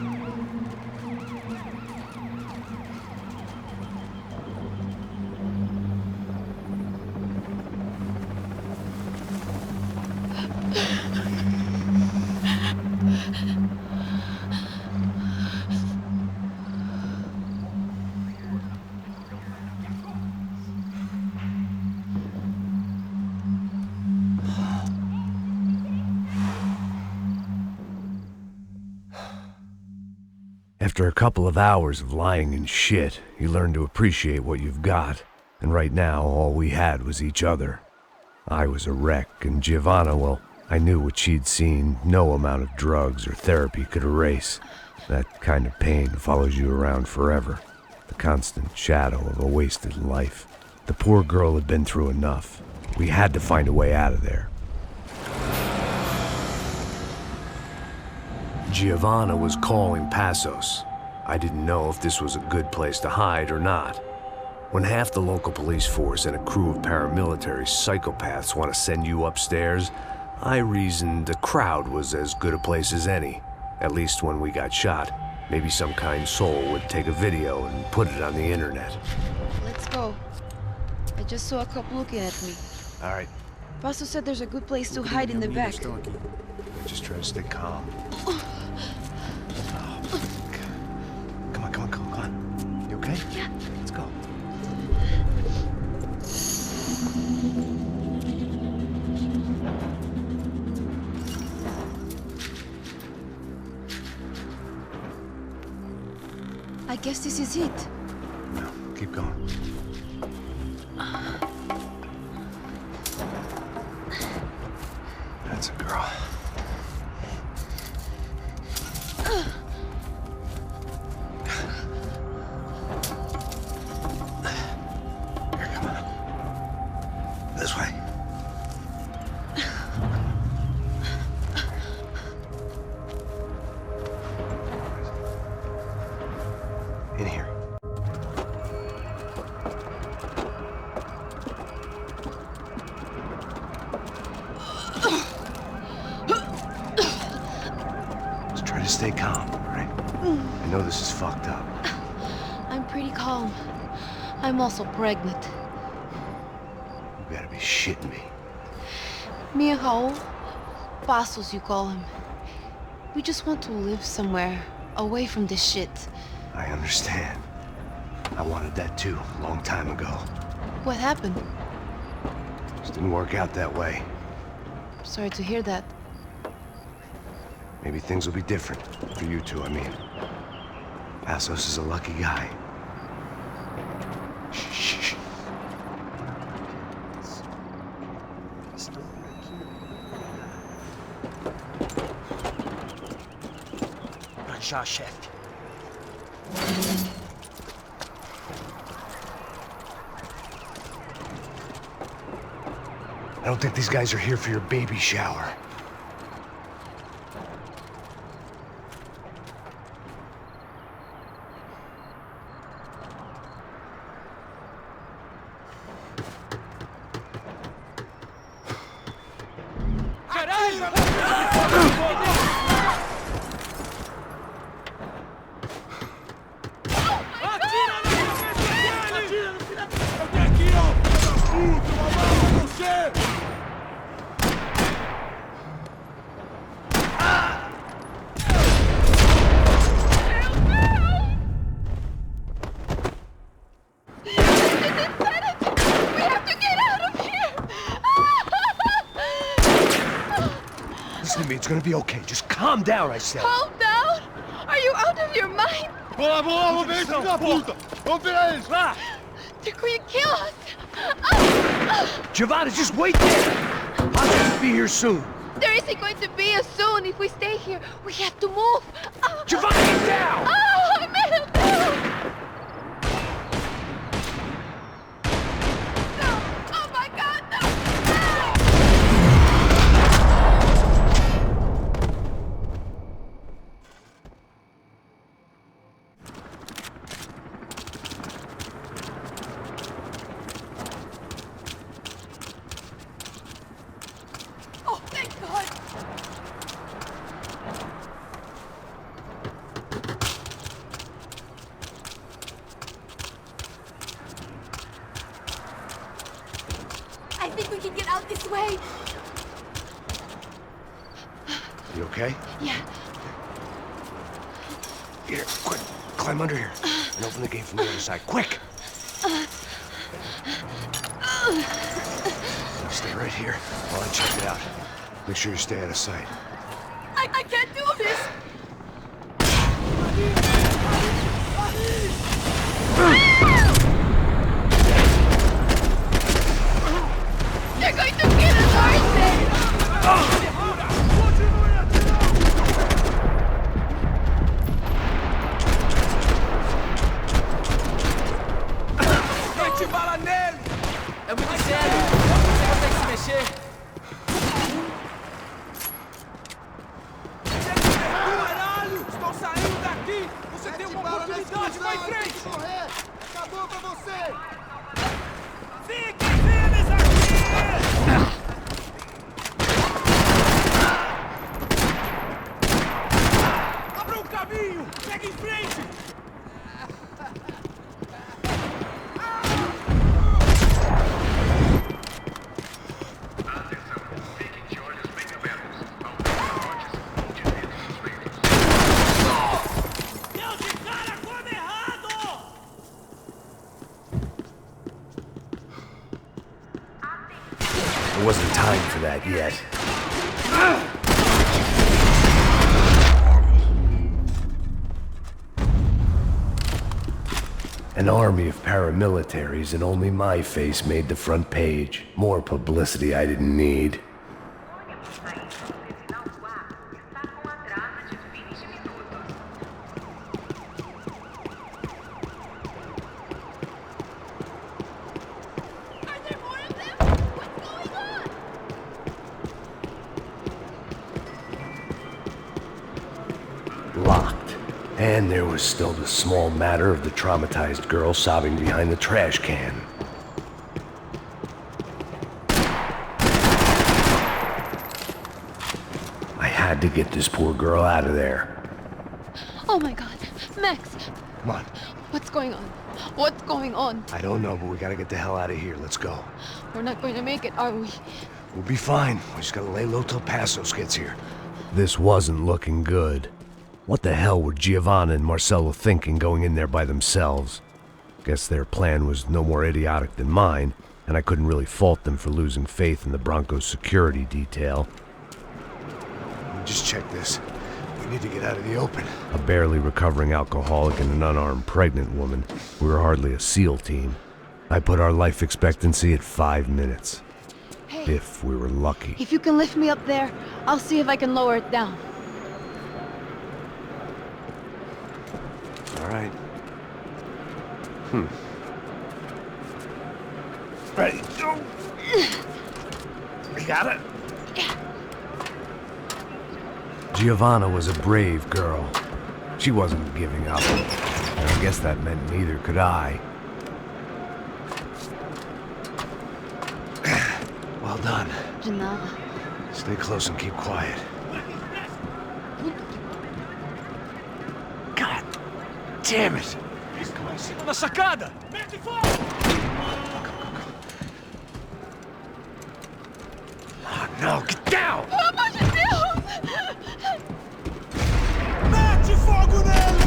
After a couple of hours of lying and shit, you learn to appreciate what you've got. And right now, all we had was each other. I was a wreck, and Giovanna, well, I knew what she'd seen no amount of drugs or therapy could erase. That kind of pain follows you around forever. The constant shadow of a wasted life. The poor girl had been through enough. We had to find a way out of there. Giovanna was calling Passos. I didn't know if this was a good place to hide or not. When half the local police force and a crew of paramilitary psychopaths want to send you upstairs, I reasoned the crowd was as good a place as any. At least when we got shot. Maybe some kind soul would take a video and put it on the internet. Let's go. I just saw a couple looking at me. All right. Passos said there's a good place to hide in the back. Just try to stay calm. Come on. You okay? Yeah. Let's go. I guess this is it. No, keep going. That's a girl. Here, come on. This way. In here. Just try to stay calm, all right? I know this is fucked up. I'm pretty calm. I'm also pregnant. You gotta be shitting me. Me and Raul, Passos you call him. We just want to live somewhere, away from this shit. I understand. I wanted that too, a long time ago. What happened? Just didn't work out that way. Sorry to hear that. Maybe things will be different. For you two, I mean. Passos is a lucky guy. Shh. shot, chef. I don't think these guys are here for your baby shower. It's gonna be okay. Just calm down, I said. Calm down? Are you out of your mind? Vamos, vamos, vem, filho da puta! Vamos virar eles, vá! They're going to kill us! Giovanna, just wait there! I'll just be here soon. There isn't going to be a soon if we stay here. We have to move. Giovanna, get down! Oh, I made a move! No! Oh my God, no! Oh, thank God! I think we can get out this way. You okay? Yeah. Here, quick. Climb under here. And open the gate from the other side. Quick! Stay right here while I check it out. Make sure you stay out of sight. I can't do this! They're going to kill us, aren't they? Mete bala nele! É muito sério! Você consegue se mexer? Caralho! Estão saindo daqui! Você tem uma oportunidade, vai em frente! Acabou pra você! Fiquem firmes aqui! Abra um caminho! Segue em frente! There wasn't time for that yet. An army of paramilitaries and only my face made the front page. More publicity I didn't need. Locked. And there was still the small matter of the traumatized girl sobbing behind the trash can. I had to get this poor girl out of there. Oh my God. Max! Come on. What's going on? What's going on? I don't know, but we gotta get the hell out of here. Let's go. We're not going to make it, are we? We'll be fine. We just gotta lay low till Passos gets here. This wasn't looking good. What the hell were Giovanna and Marcello thinking going in there by themselves? Guess their plan was no more idiotic than mine, and I couldn't really fault them for losing faith in the Bronco's security detail. Just check this. We need to get out of the open. A barely recovering alcoholic and an unarmed pregnant woman. We were hardly a SEAL team. I put our life expectancy at 5 minutes. Hey. If we were lucky. If you can lift me up there, I'll see if I can lower it down. All right. Ready, go! You got it? Giovanna was a brave girl. She wasn't giving up. And I guess that meant neither could I. Well done. De nada. Stay close and keep quiet. God damn it! Na sacada! Oh, no, get down! Pelo amor de Deus! Mete fogo nele!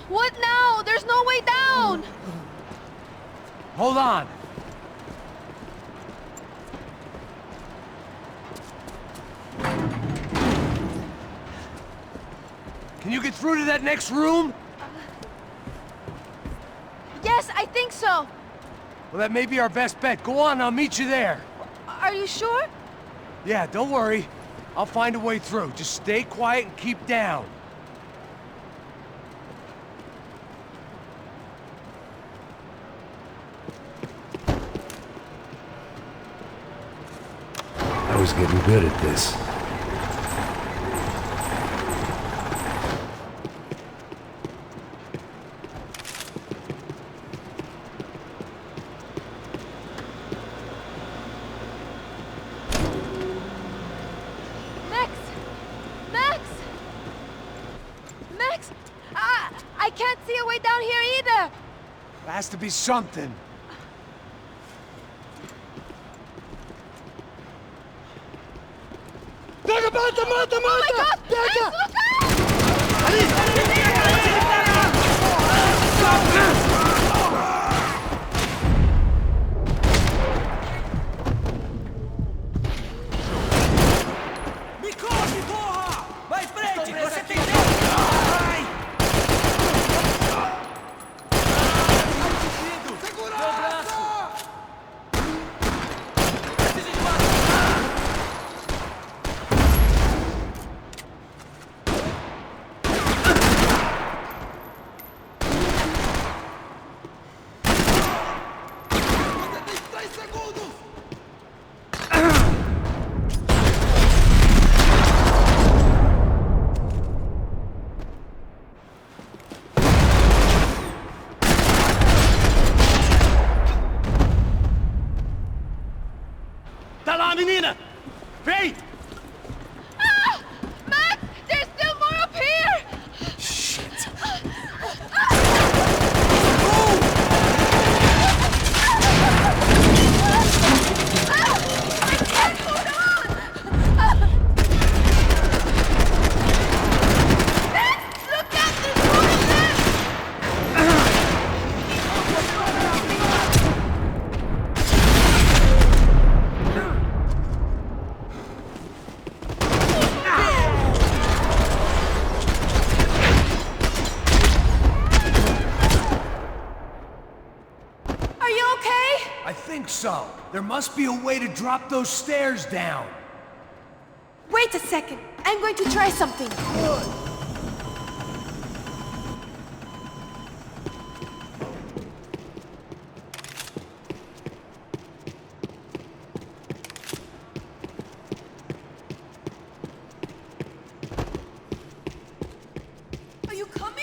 What now? There's no way down! Hold on. Can you get through to that next room? Yes, I think so. Well, that may be our best bet. Go on, I'll meet you there. Are you sure? Yeah, don't worry. I'll find a way through. Just stay quiet and keep down. I was getting good at this. Max! I can't see a way down here either! There has to be something. Pega, mata, mata, mata! Oh my God! Pega! Max, look out! Me corre, porra! Vai em frente! Você tem tempo! Vai! Segurança! Tá lá, menina! Vem! Ah! Max! There's still more up here! Shit. I can't hold on! Max! Look at this woman! Are you okay? I think so. There must be a way to drop those stairs down. Wait a second. I'm going to try something. Are you coming?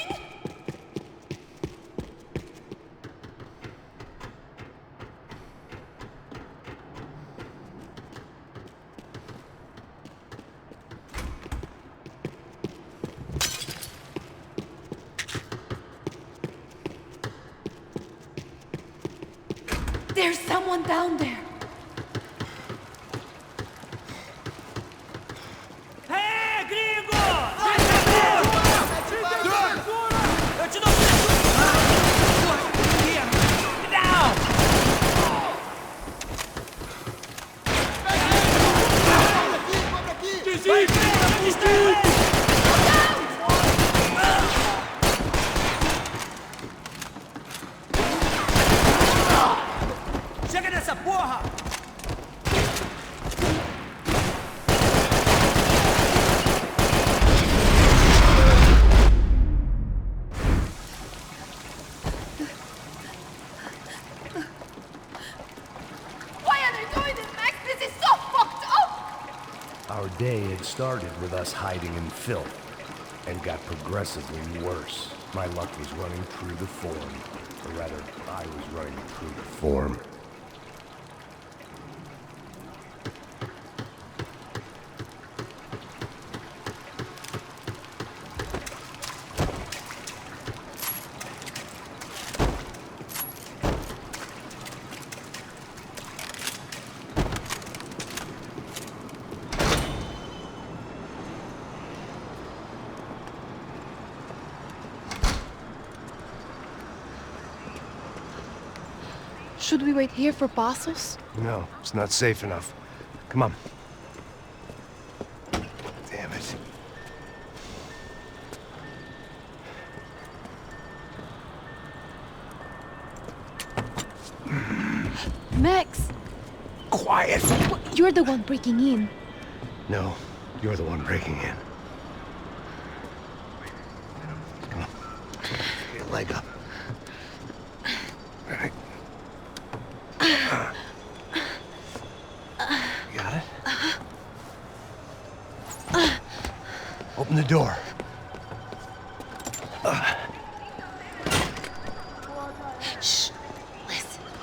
There's someone down there. Hey, gringo! Eu te dou Get down! Desiste! porra! Why are they doing this, Max? This is so fucked up! Our day had started with us hiding in filth, and got progressively worse. My luck was running through the form. Or rather, I was running through the form. Should we wait here for Bassos? No, it's not safe enough. Come on. Damn it. Max! Quiet! You're the one breaking in. No, you're the one breaking in. Come on. Get your leg up. All right. Got it? Open the door. Shh.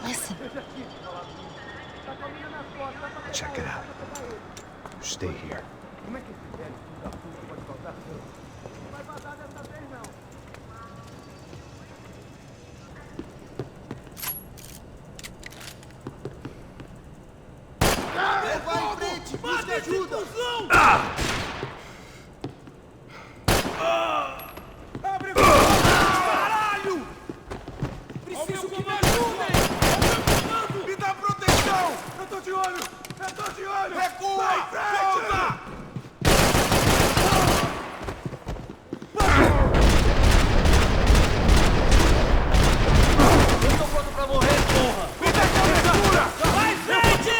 Listen. Check it out. Stay here. Vai em frente! Busca ajuda! Abre caralho! Preciso que me ajudem! Me dá proteção! Eu tô de olho! Recua! Vai em frente! Eu tô pronto pra morrer, porra! Me dá cobertura! Vai em frente!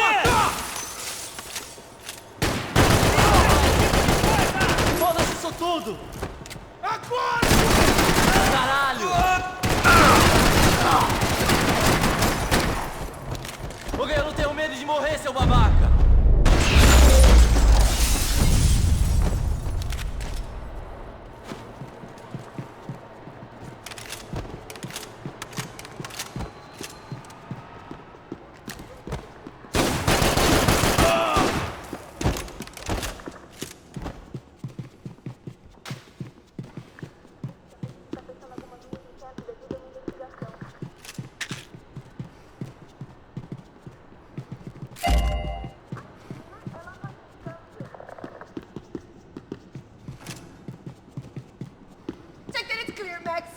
Foda-se isso tudo! Agora! Caralho! Ok, eu não tenho medo de morrer, seu babaca! Check that it's clear, Max.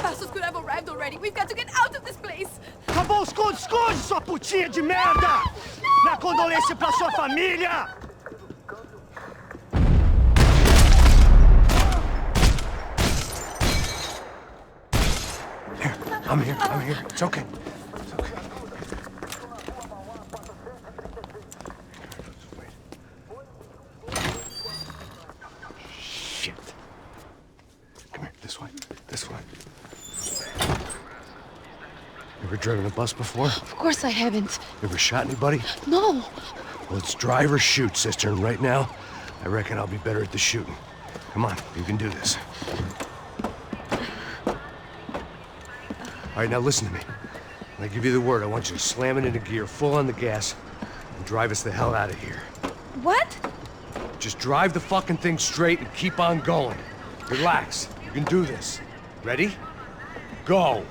Bassos could have arrived already. We've got to get out of this place. Acabou, esconde, sua putinha de merda! Minha condolência pra sua família! Here, I'm here. It's okay. Shit. Come here, this way. You ever driven a bus before? Of course I haven't. You ever shot anybody? No. Well, it's drive or shoot, sister, and right now, I reckon I'll be better at the shooting. Come on, you can do this. All right, now listen to me. When I give you the word, I want you to slam it into gear, full on the gas, and drive us the hell out of here. What? Just drive the fucking thing straight and keep on going. Relax. You can do this. Ready? Go.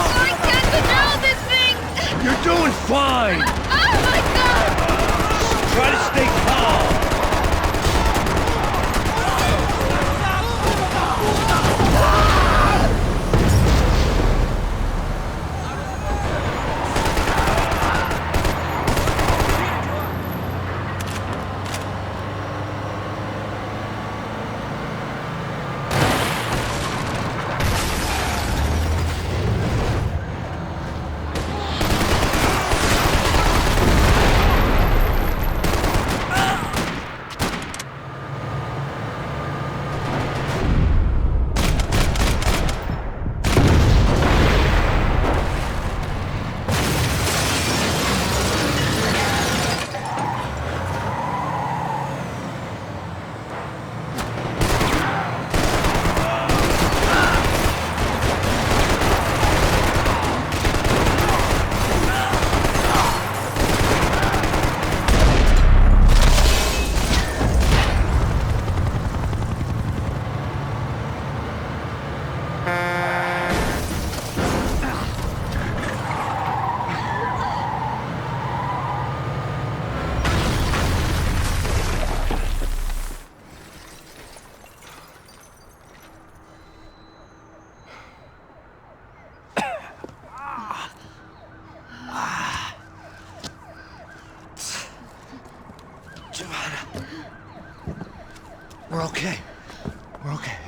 I can't control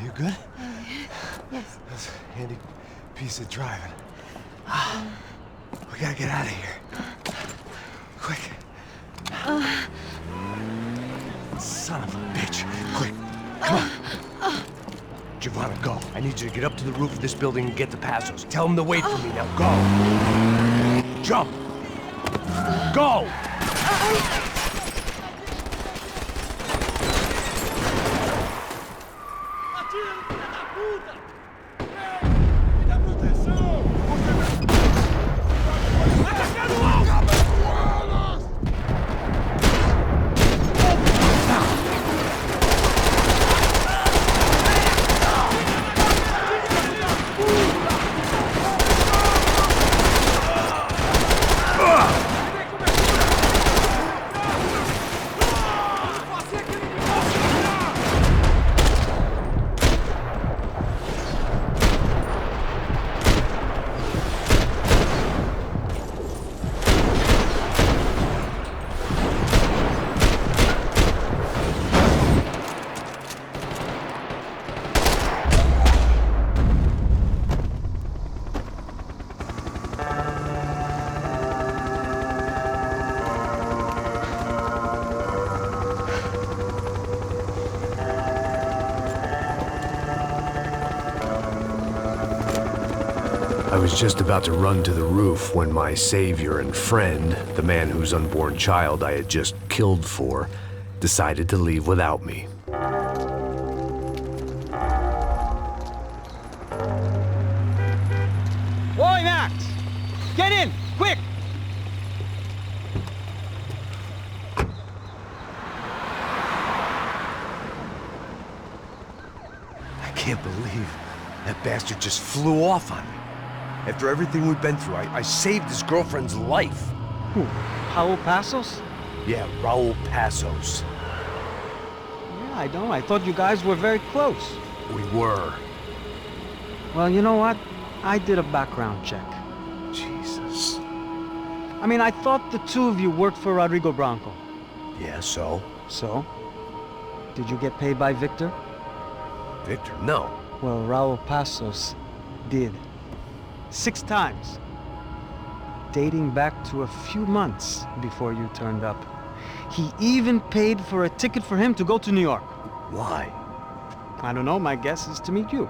You good? Yes. That's a handy piece of driving. We gotta get out of here. Quick. Son of a bitch. Quick. Come on. Giovanna, go. I need you to get up to the roof of this building and get the Passos. Tell them to wait for me. Now go. Jump. Go! I was just about to run to the roof when my savior and friend, the man whose unborn child I had just killed for, decided to leave without me. Boy, Max! Get in! Quick! I can't believe that bastard just flew off on me. After everything we've been through, I saved his girlfriend's life. Who? Raul Passos? Yeah, Raul Passos. Yeah, I know. I thought you guys were very close. We were. Well, you know what? I did a background check. Jesus. I mean, I thought the two of you worked for Rodrigo Branco. Yeah, so? So? Did you get paid by Victor? Victor? No. Well, Raul Passos did. 6 times. Dating back to a few months before you turned up. He even paid for a ticket for him to go to New York. Why? I don't know, my guess is to meet you.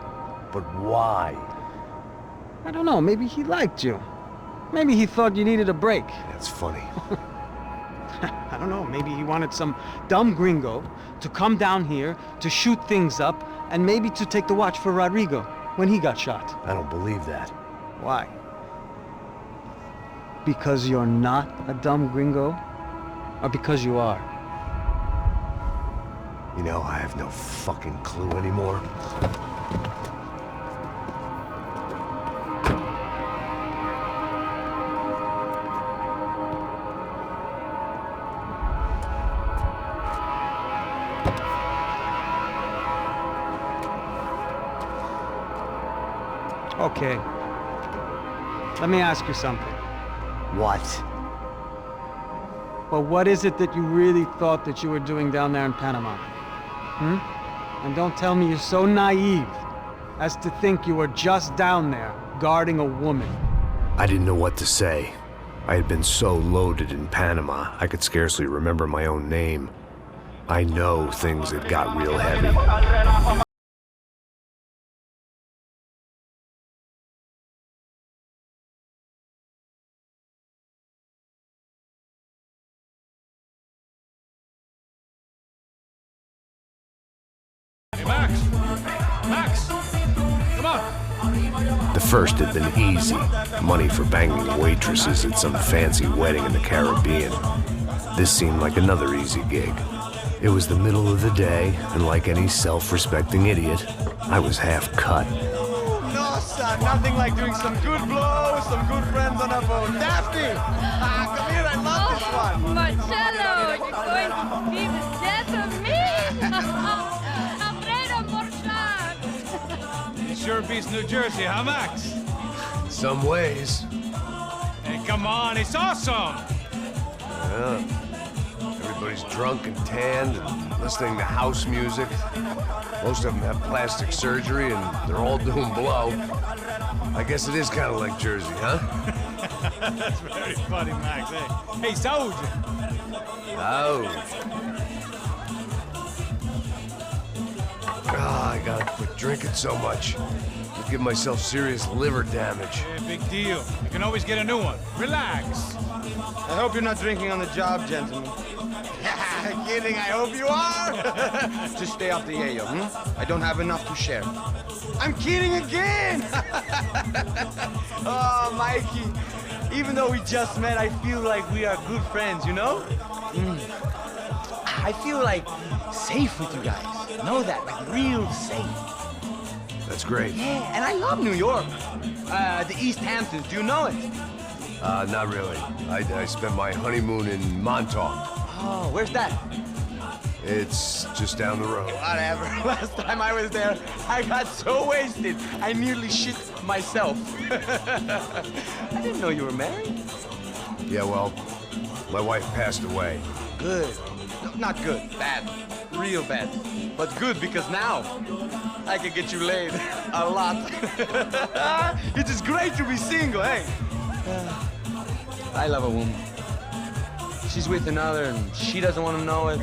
But why? I don't know, maybe he liked you. Maybe he thought you needed a break. That's funny. I don't know, maybe he wanted some dumb gringo to come down here to shoot things up and maybe to take the watch for Rodrigo when he got shot. I don't believe that. Why? Because you're not a dumb gringo? Or because you are? You know, I have no fucking clue anymore. Okay. Let me ask you something. What? Well, what is it that you really thought that you were doing down there in Panama? And don't tell me you're so naive as to think you were just down there guarding a woman. I didn't know what to say. I had been so loaded in Panama, I could scarcely remember my own name. I know things had got real heavy. The first had been easy. Money for banging waitresses at some fancy wedding in the Caribbean. This seemed like another easy gig. It was the middle of the day, and like any self-respecting idiot, I was half cut. No, son, nothing like doing some good blows, some good friends on a boat. Daphne! Come here, I love this one. Marcello, you're going to be the death of me! Sure beats New Jersey, huh, Max? Some ways. Hey, come on, it's awesome! Yeah. Everybody's drunk and tanned and listening to house music. Most of them have plastic surgery and they're all doing blow. I guess it is kind of like Jersey, huh? That's very funny, Max. Hey, Saúde! Saúde. I gotta quit drinking so much. I'll give myself serious liver damage. Yeah, big deal. You can always get a new one. Relax. I hope you're not drinking on the job, gentlemen. Kidding, I hope you are. Just stay off the yayo, I don't have enough to share. I'm kidding again! Oh, Mikey, even though we just met, I feel like we are good friends, you know? I feel like safe with you guys. Know that, like real safe. That's great. Yeah, and I love New York. The East Hamptons, do you know it? Not really. I spent my honeymoon in Montauk. Oh, where's that? It's just down the road. Whatever. Last time I was there, I got so wasted, I nearly shit myself. I didn't know you were married. Yeah, well, my wife passed away. Good. Not good. Bad. Real bad. But good because now I can get you laid a lot. It is great to be single, hey? I love a woman. She's with another and she doesn't want to know it.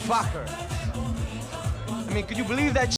Fuck her. I mean, could you believe that?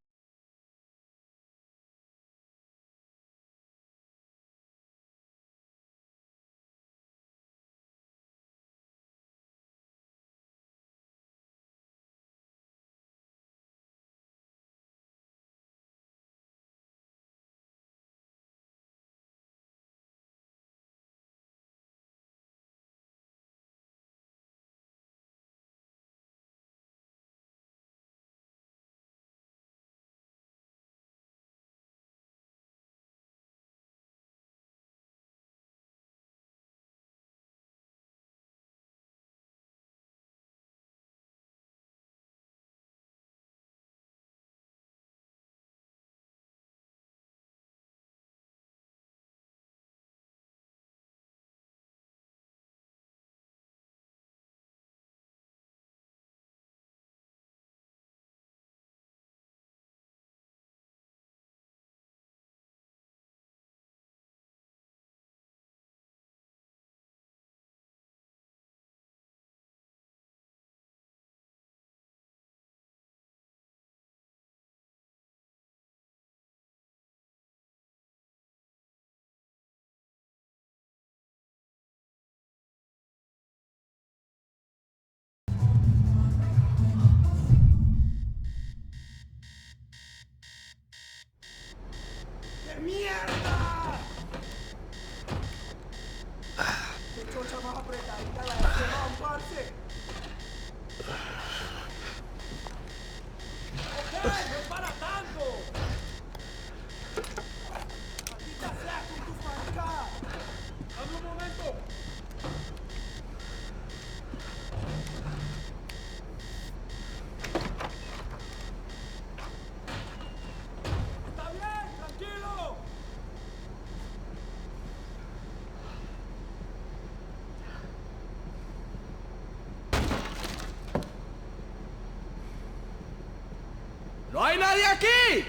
¡No hay nadie aquí!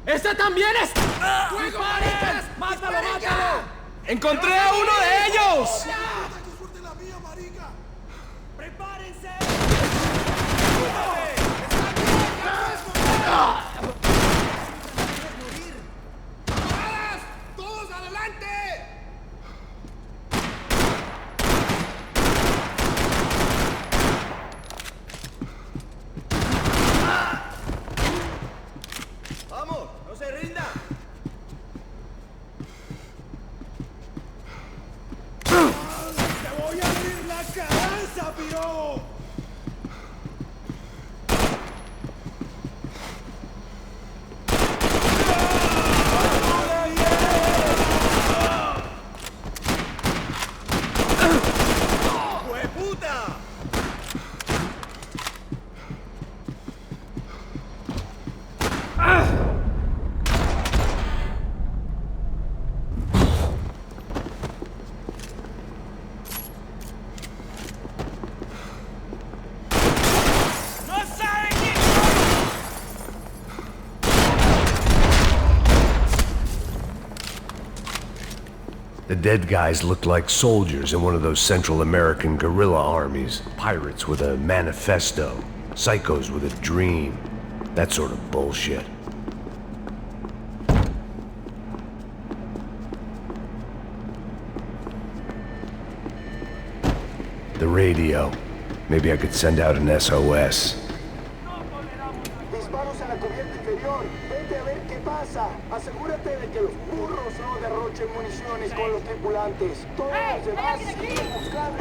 ¡Ese también es! ¡Fuego! ¡Mátalo, mátalo! ¡Encontré a uno de ellos! ¡Prepárense! ¡Todos adelante! ¡Vamos! ¡No se rinda! ¡Te voy a abrir la cabeza, piro! ¡Hueputa! The dead guys looked like soldiers in one of those Central American guerrilla armies. Pirates with a manifesto. Psychos with a dream. That sort of bullshit. The radio. Maybe I could send out an SOS. Disparos en la cubierta inferior. Vete a ver qué pasa. Asegúrate de que los burros no derrochen municiones con los tripulantes. Todos los demás siguen buscando.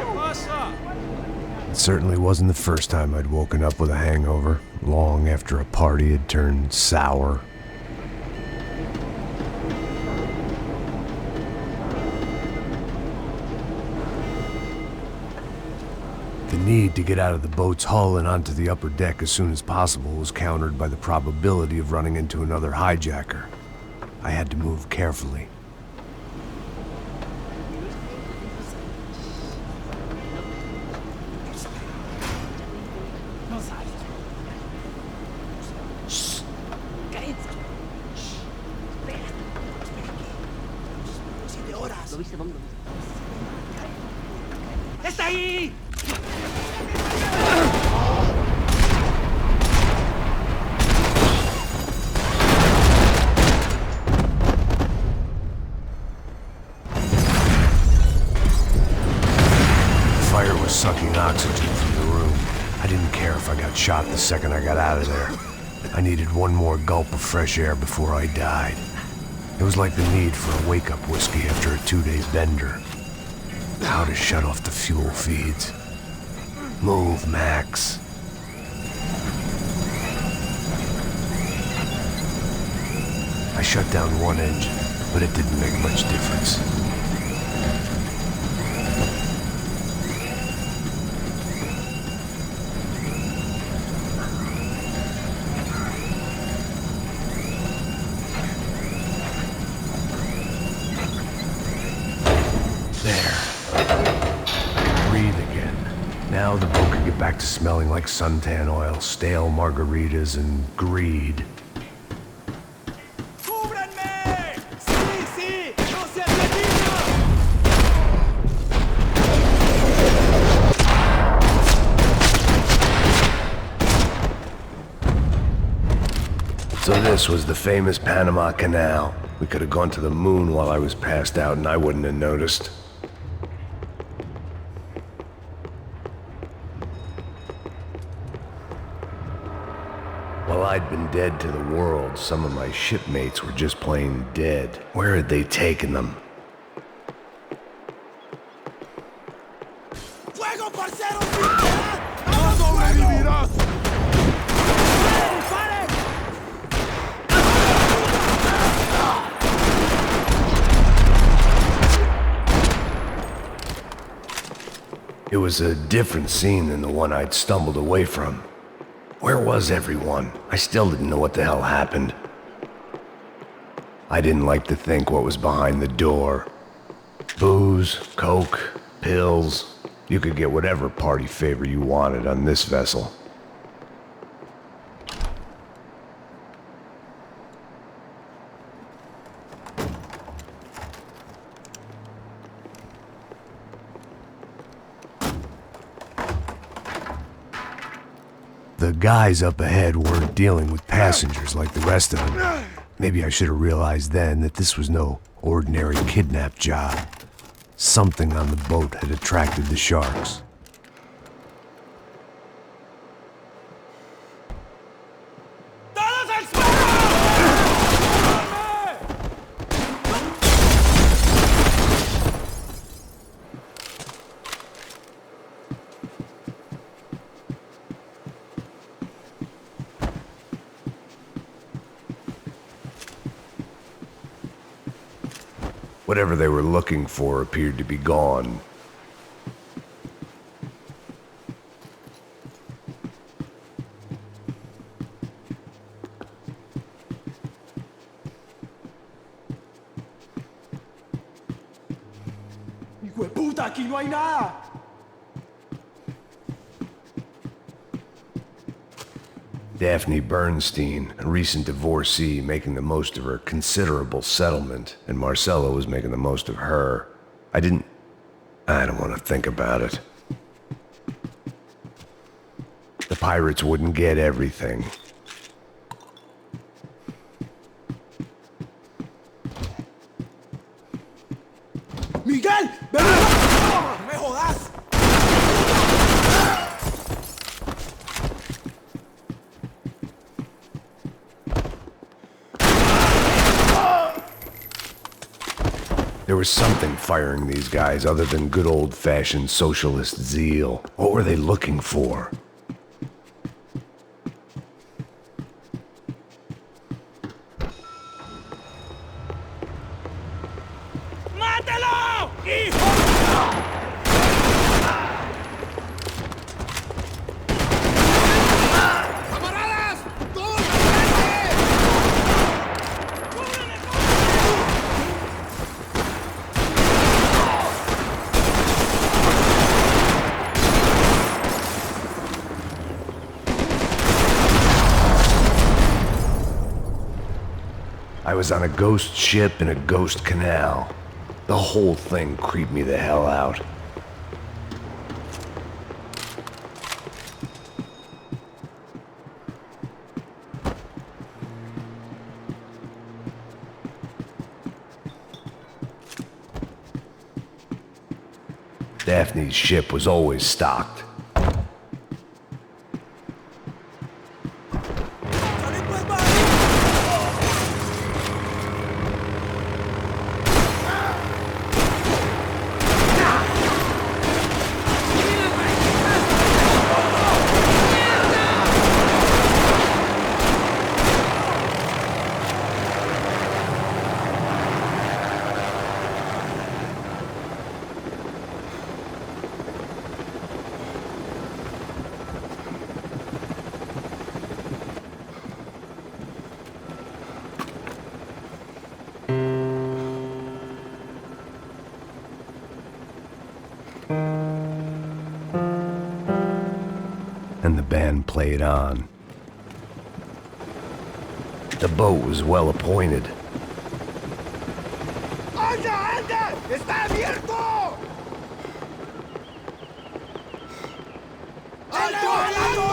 It certainly wasn't the first time I'd woken up with a hangover, long after a party had turned sour. The need to get out of the boat's hull and onto the upper deck as soon as possible was countered by the probability of running into another hijacker. I had to move carefully. ¡Está ahí! Fire was sucking oxygen from the room. I didn't care if I got shot the second I got out of there. I needed one more gulp of fresh air before I died. It was like the need for a wake-up whiskey after a 2-day bender. How to shut off the fuel feeds. Move, Max. I shut down one engine, but it didn't make much difference. Now the boat could get back to smelling like suntan oil, stale margaritas, and greed. So this was the famous Panama Canal. We could have gone to the moon while I was passed out and I wouldn't have noticed. While I'd been dead to the world, some of my shipmates were just plain dead. Where had they taken them? ¡Fuego, parceros! ¡No sobrevivirás! It was a different scene than the one I'd stumbled away from. Where was everyone? I still didn't know what the hell happened. I didn't like to think what was behind the door. Booze, coke, pills. You could get whatever party favor you wanted on this vessel. The guys up ahead weren't dealing with passengers like the rest of them. Maybe I should have realized then that this was no ordinary kidnap job. Something on the boat had attracted the sharks. Whatever they were looking for appeared to be gone. ¡Hijo de puta! ¡Aquí no hay nada! Daphne Bernstein, a recent divorcee making the most of her considerable settlement, and Marcella was making the most of her. I don't want to think about it. The pirates wouldn't get everything. Miguel, ven. ¡No me jodas! There was something firing these guys other than good old-fashioned socialist zeal. What were they looking for? ¡Mátalo! ¡Hijo! ¡Camaradas! ¡Todos al frente! I was on a ghost ship in a ghost canal. The whole thing creeped me the hell out. Daphne's ship was always stocked. And the band played on. The boat was well appointed. ¡Anda, anda! ¡Está abierto! ¡Alto, alto!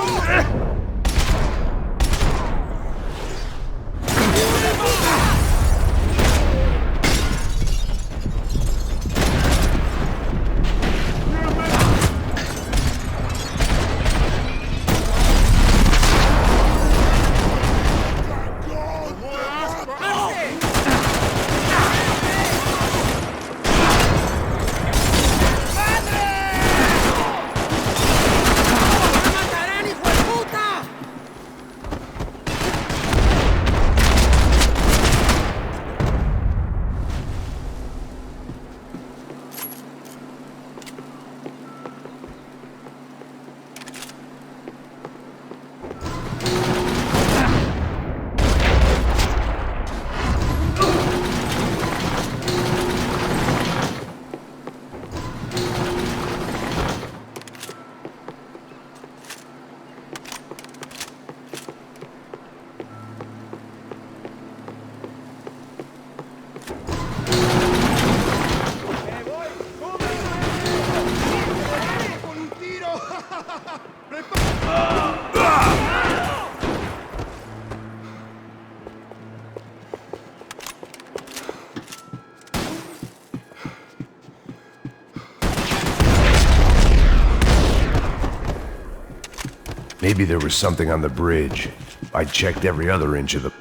Maybe there was something on the bridge. I checked every other inch of the...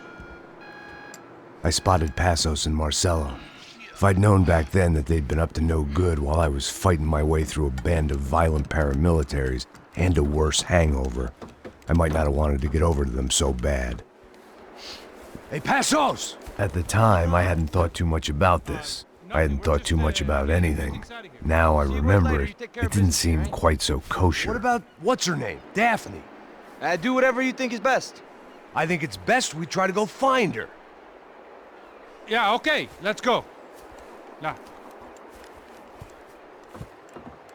I spotted Passos and Marcelo. If I'd known back then that they'd been up to no good while I was fighting my way through a band of violent paramilitaries and a worse hangover, I might not have wanted to get over to them so bad. Hey, Passos! At the time, I hadn't thought too much about this. I hadn't thought too much about anything. Now I remember it, it didn't seem quite so kosher. What about, what's her name? Daphne. Do whatever you think is best. I think it's best we try to go find her. Yeah, okay, let's go. Now.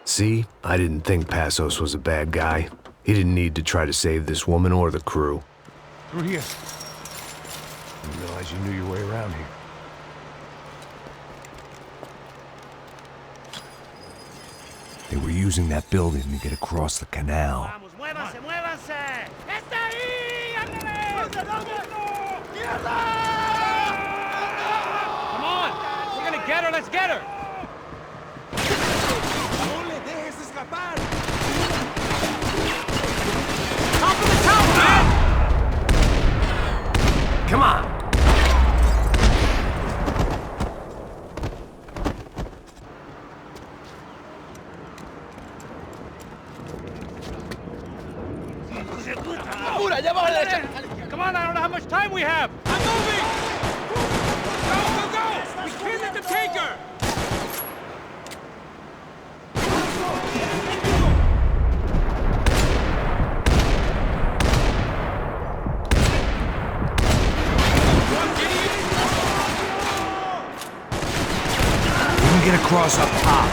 See? I didn't think Passos was a bad guy. He didn't need to try to save this woman or the crew. Through here. Didn't realize you knew your way around here. They were using that building to get across the canal. Vamos, muévanse, muévanse. ¡Está ahí! ¡Ándale! ¡Mierda! Come on! We're gonna get her, let's get her! ¡No le dejes escapar! Top of the tower, man! Come on! Come on, I don't know how much time we have! I'm moving! Go, go, go! We can't let them take her! We can get across up top.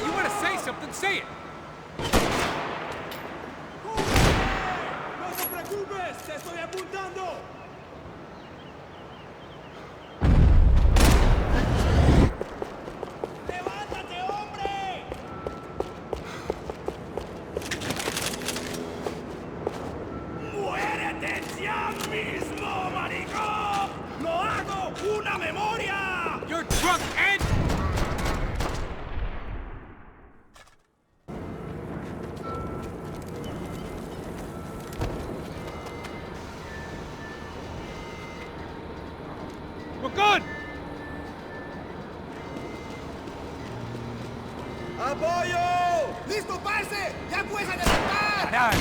You wanna say something, say it! ¡No te preocupes! ¡Te estoy apuntando! ¡Levántate, hombre! ¡Muérete ya mismo, maricón! ¡No hago una memoria! You're drunk and... We're good! ¡Apoyo! ¡Listo, parce! ¡Ya puedes adelantar!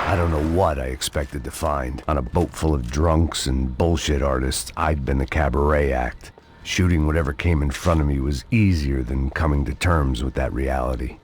I don't know what I expected to find. On a boat full of drunks and bullshit artists, I'd been the cabaret act. Shooting whatever came in front of me was easier than coming to terms with that reality.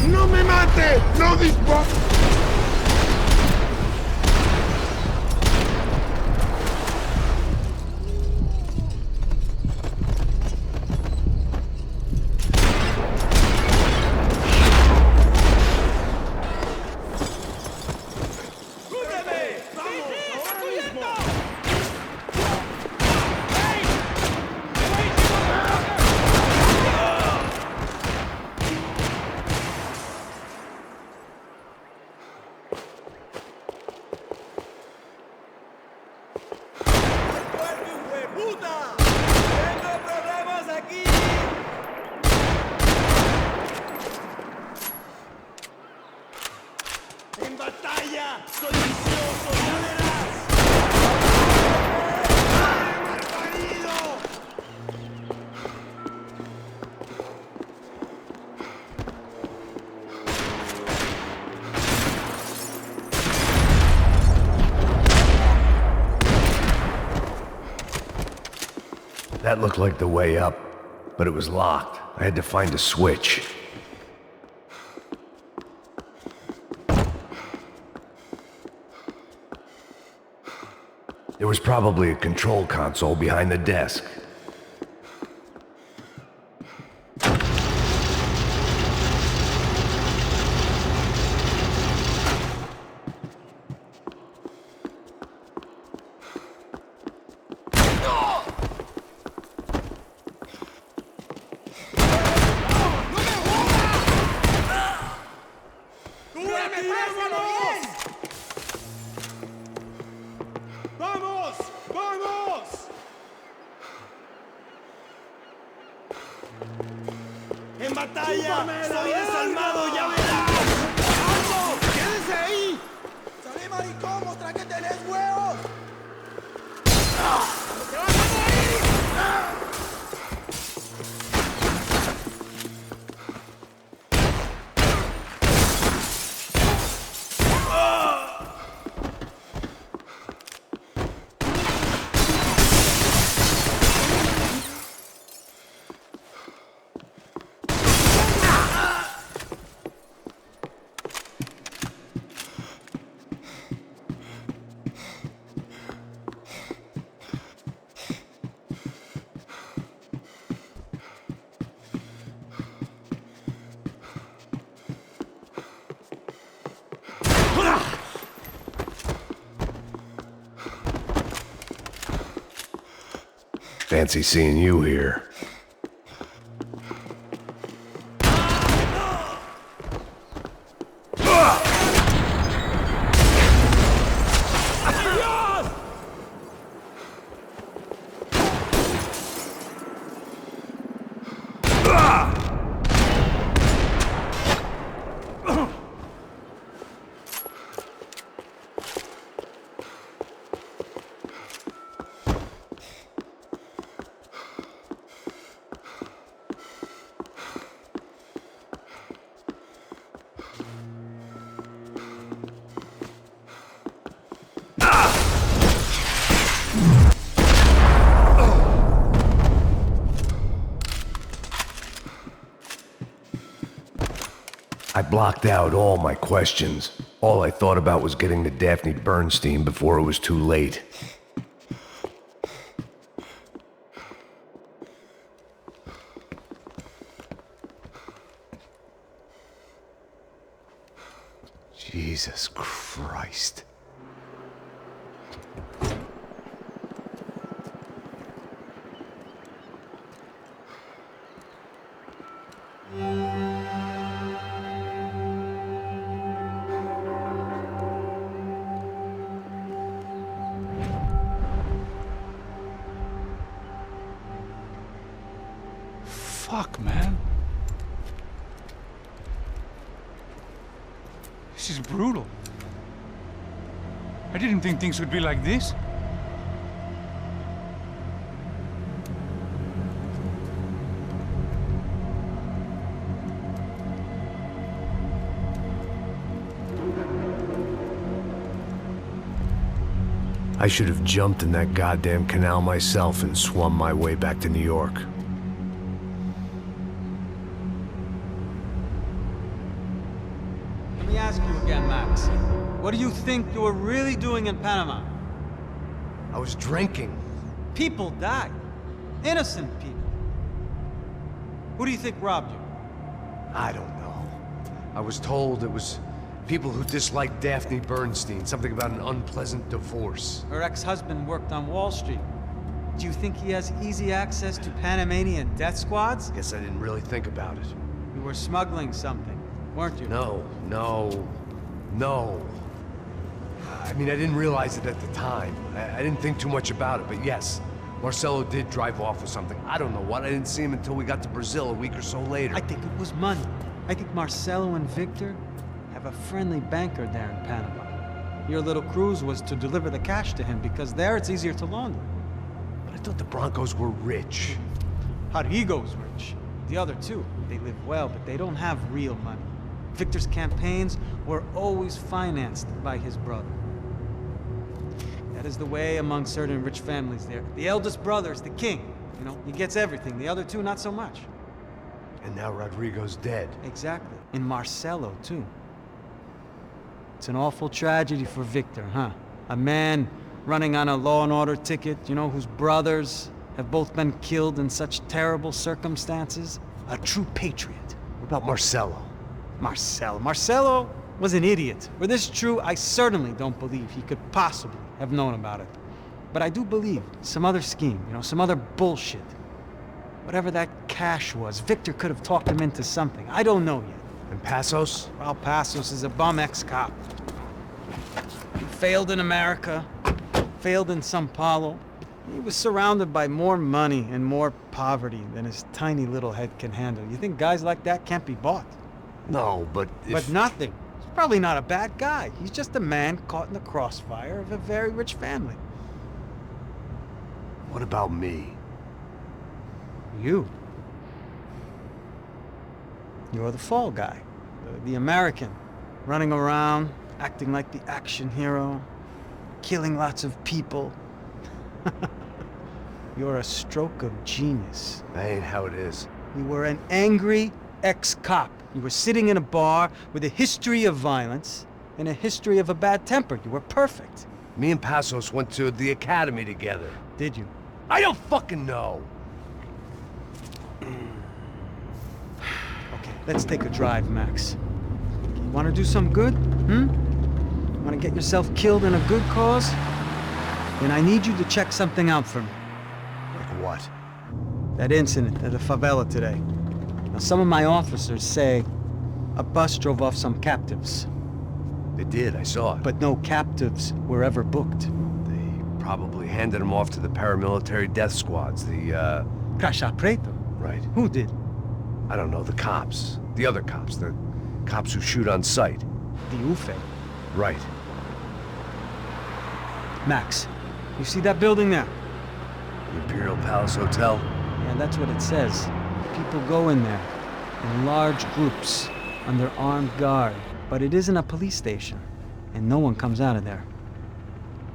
¡No me mate! ¡No dispare! That looked like the way up, but it was locked. I had to find a switch. There was probably a control console behind the desk. en batalla! ¡Soy desalmado, ya verás! ¡Alto! ¡Quédese ahí! ¡Salí, maricón! ¡Mostra que tenés huevos! ¡Te vas a morir! Fancy seeing you here. I blocked out all my questions. All I thought about was getting to Daphne Bernstein before it was too late. Jesus Christ. Fuck, man. This is brutal. I didn't think things would be like this. I should have jumped in that goddamn canal myself and swum my way back to New York. Let me ask you again, Max. What do you think you were really doing in Panama? I was drinking. People died. Innocent people. Who do you think robbed you? I don't know. I was told it was people who disliked Daphne Bernstein, something about an unpleasant divorce. Her ex-husband worked on Wall Street. Do you think he has easy access to Panamanian death squads? Guess I didn't really think about it. You were smuggling something, weren't you? No. I mean, I didn't realize it at the time. I didn't think too much about it, but yes, Marcelo did drive off with something. I don't know what. I didn't see him until we got to Brazil a week or so later. I think it was money. I think Marcelo and Victor have a friendly banker there in Panama. Your little cruise was to deliver the cash to him because there it's easier to launder. But I thought the Broncos were rich. Rodrigo's rich. The other two, they live well, but they don't have real money. Victor's campaigns were always financed by his brother. That is the way among certain rich families there. The eldest brother is the king. You know, he gets everything. The other two, not so much. And now Rodrigo's dead. Exactly. And Marcelo, too. It's an awful tragedy for Victor, huh? A man running on a law and order ticket, you know, whose brothers have both been killed in such terrible circumstances. A true patriot. What about Marcelo? Marcelo was an idiot. Were this true, I certainly don't believe he could possibly have known about it. But I do believe some other scheme, you know, some other bullshit. Whatever that cash was, Victor could have talked him into something. I don't know yet. And Passos? Well, Passos is a bum ex-cop. He failed in America, failed in Sao Paulo. He was surrounded by more money and more poverty than his tiny little head can handle. You think guys like that can't be bought? No, but if... But nothing. He's probably not a bad guy. He's just a man caught in the crossfire of a very rich family. What about me? You. You're the fall guy. The American. Running around, acting like the action hero. Killing lots of people. You're a stroke of genius. That ain't how it is. You were an angry ex-cop. You were sitting in a bar with a history of violence and a history of a bad temper. You were perfect. Me and Passos went to the academy together. Did you? I don't fucking know. Okay, let's take a drive, Max. You want to do some good? Want to get yourself killed in a good cause? Then I need you to check something out for me. Like what? That incident at the favela today. Now, some of my officers say a bus drove off some captives. They did, I saw it. But no captives were ever booked. They probably handed them off to the paramilitary death squads, the, Crash Preto? Right. Who did? I don't know, the cops. The other cops, the cops who shoot on sight. The UFE. Right. Max, you see that building there? The Imperial Palace Hotel? Yeah, that's what it says. People go in there, in large groups, under armed guard. But it isn't a police station, and no one comes out of there.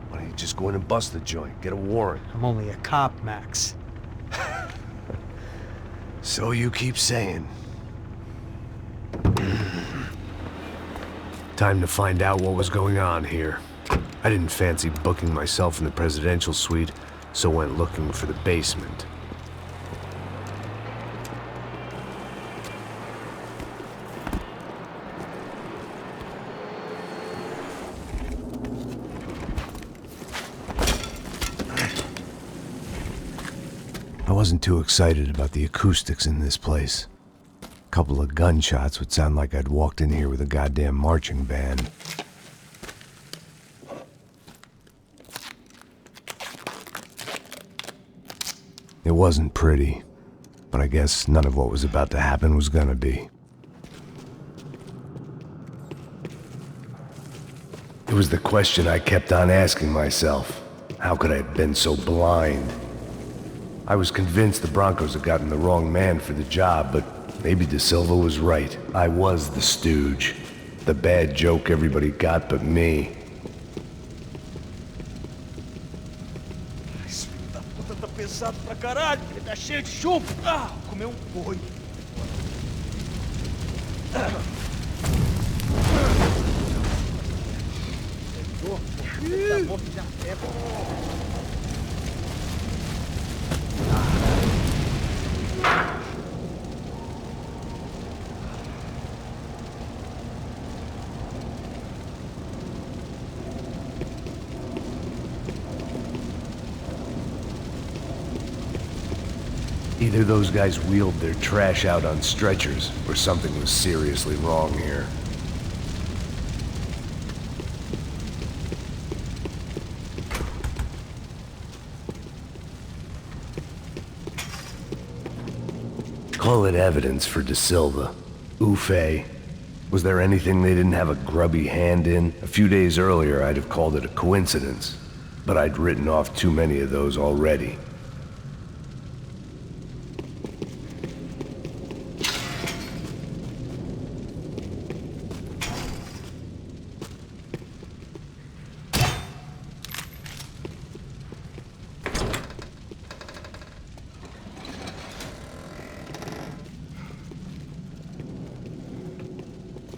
Why don't you just go in and bust the joint, get a warrant? I'm only a cop, Max. So you keep saying. Time to find out what was going on here. I didn't fancy booking myself in the presidential suite, so went looking for the basement. I wasn't too excited about the acoustics in this place. A couple of gunshots would sound like I'd walked in here with a goddamn marching band. It wasn't pretty, but I guess none of what was about to happen was gonna be. It was the question I kept on asking myself. How could I have been so blind? I was convinced the Broncos had gotten the wrong man for the job, but maybe De Silva was right. I was the stooge. The bad joke everybody got but me. Esse filho da puta tá pesado pra caralho, ele tá cheio de chumbo. Ah, comeu boi. Tá bom que já pega. Either those guys wheeled their trash out on stretchers, or something was seriously wrong here. Call it evidence for De Silva. Ufe. Was there anything they didn't have a grubby hand in? A few days earlier, I'd have called it a coincidence, but I'd written off too many of those already.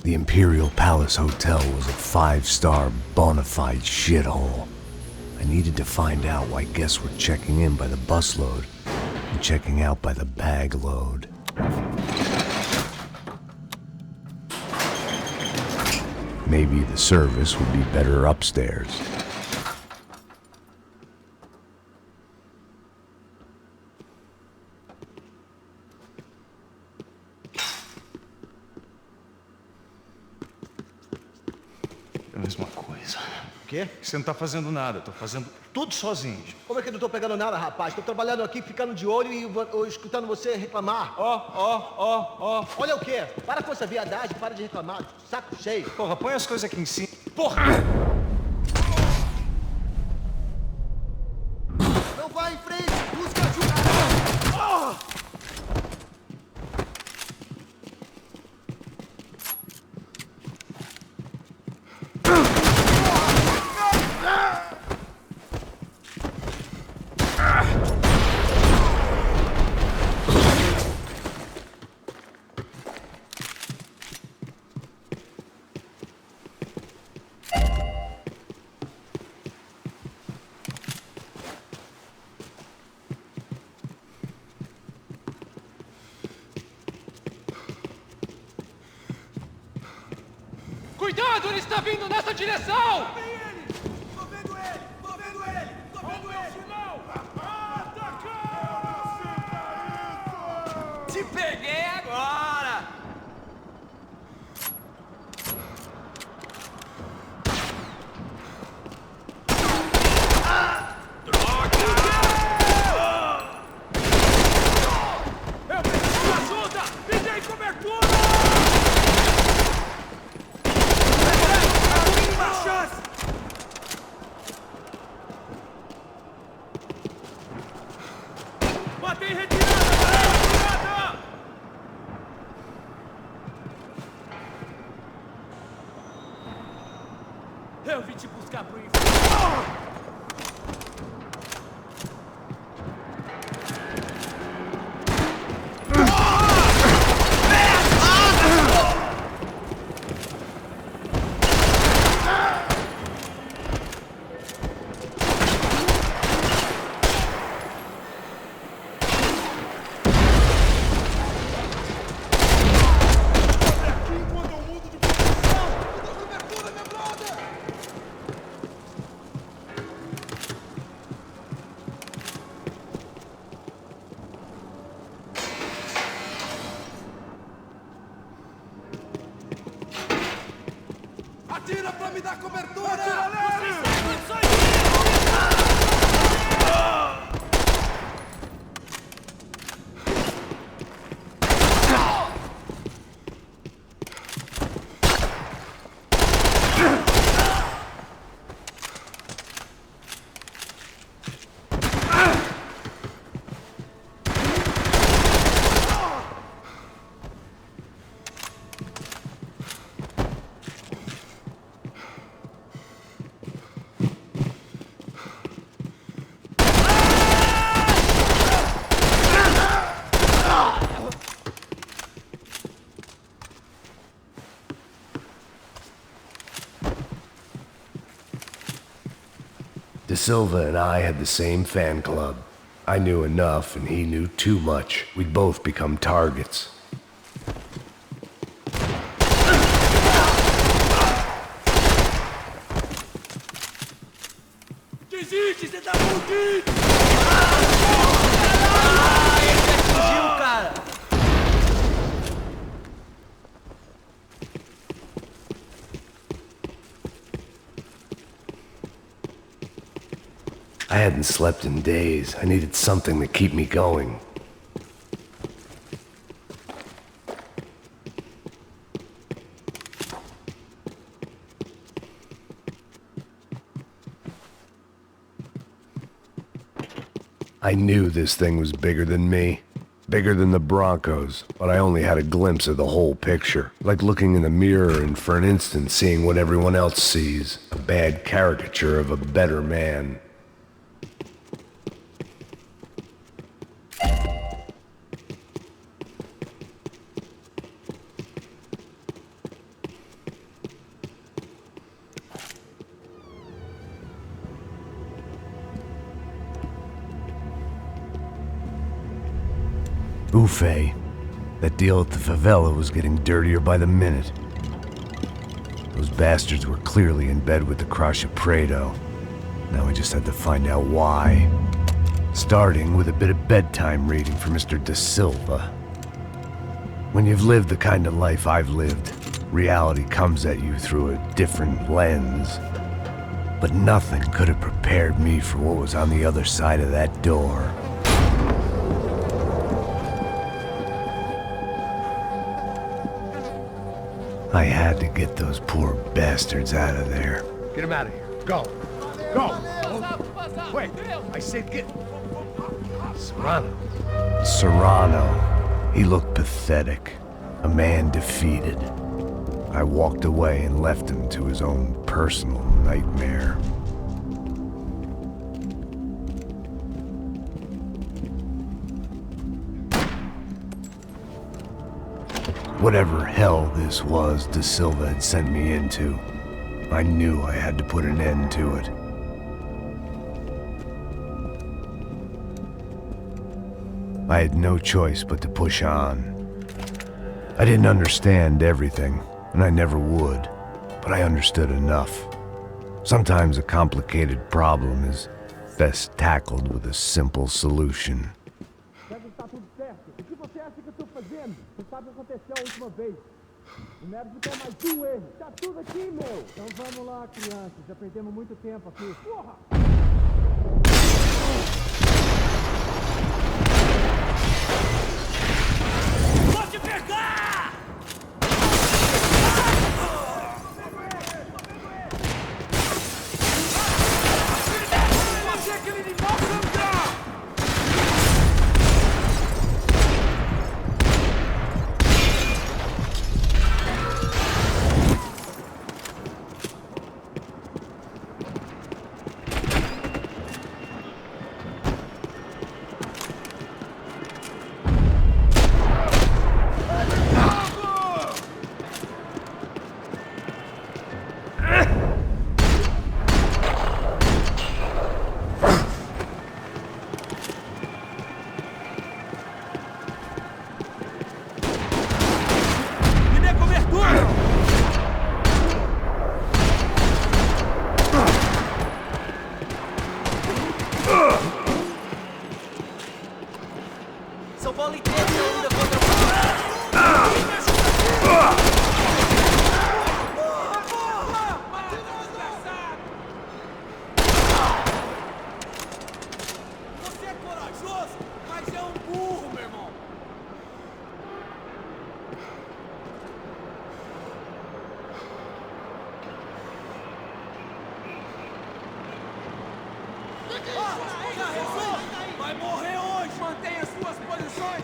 The Imperial Palace Hotel was a 5-star bona fide shithole. I needed to find out why guests were checking in by the busload and checking out by the bag load. Maybe the service would be better upstairs. quê? Você não tá fazendo nada, eu tô fazendo tudo sozinho. Como é que eu não tô pegando nada, rapaz? Tô trabalhando aqui, ficando de olho e escutando você reclamar. Ó. Olha o quê? Para com essa viadagem, para de reclamar. Saco cheio. Porra, põe as coisas aqui em cima. Porra! Não vai em frente! Busca ajuda! Cuidado, ele está vindo nessa direção! Tô vendo ele! Te peguei agora! Eu preciso de ajuda! Me dê cobertura! Uma chance! Mantém retirada! Eu vim te buscar pro inferno! Atira pra me dar cobertura! Vocês têm condições de... De Silva and I had the same fan club. I knew enough and he knew too much. We'd both become targets. Desiste, você tá fudido! Ele atingiu, cara! I hadn't slept in days. I needed something to keep me going. I knew this thing was bigger than me. Bigger than the Broncos, but I only had a glimpse of the whole picture. Like looking in the mirror and for an instant seeing what everyone else sees. A bad caricature of a better man. Buffet. That deal at the favela was getting dirtier by the minute. Those bastards were clearly in bed with the Crush of Prado. Now we just had to find out why. Starting with a bit of bedtime reading for Mr. De Silva. When you've lived the kind of life I've lived, reality comes at you through a different lens. But nothing could have prepared me for what was on the other side of that door. I had to get those poor bastards out of there. Get him out of here. Go. Go. Wait, I said get... Serrano. Serrano. He looked pathetic. A man defeated. I walked away and left him to his own personal nightmare. Whatever hell this was De Silva had sent me into, I knew I had to put an end to it. I had no choice but to push on. I didn't understand everything, and I never would, but I understood enough. Sometimes a complicated problem is best tackled with a simple solution. O médico tem mais um erro. Tá tudo aqui, meu. Então vamos lá, crianças. Já perdemos muito tempo aqui. Porra! Vou te pegar! Você aquele animal sangrão! Vai morrer hoje! Mantenha suas posições!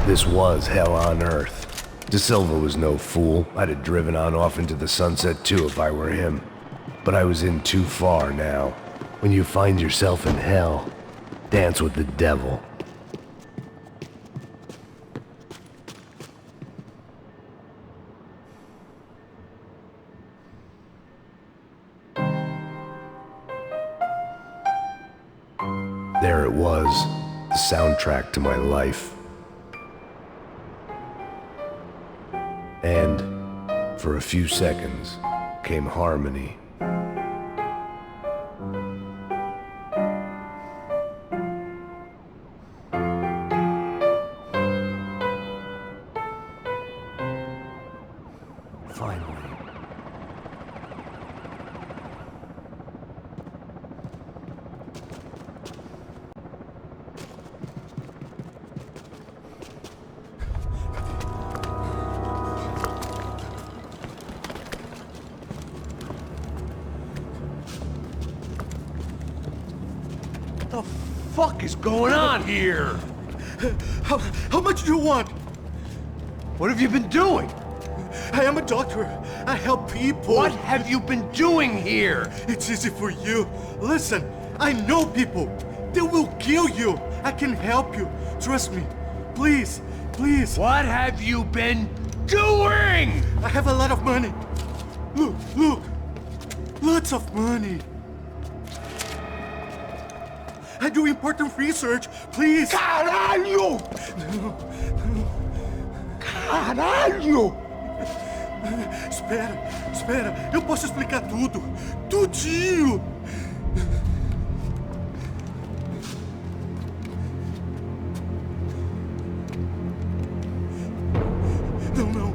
This was hell on earth. De Silva was no fool. I'd have driven on off into the sunset too if I were him. But I was in too far now. When you find yourself in hell, dance with the devil. There it was, the soundtrack to my life. And, for a few seconds, came harmony. Finally. What the fuck is going on here? How much do you want? What have you been doing? I am a doctor. I help people. What have you been doing here? It's easy for you. Listen, I know people. They will kill you. I can help you. Trust me. Please, please. What have you been doing? I have a lot of money. Look, look. Lots of money. I do important research. Please. Caralho! Caralho! Espera. Eu posso explicar tudo. Tudinho. Não.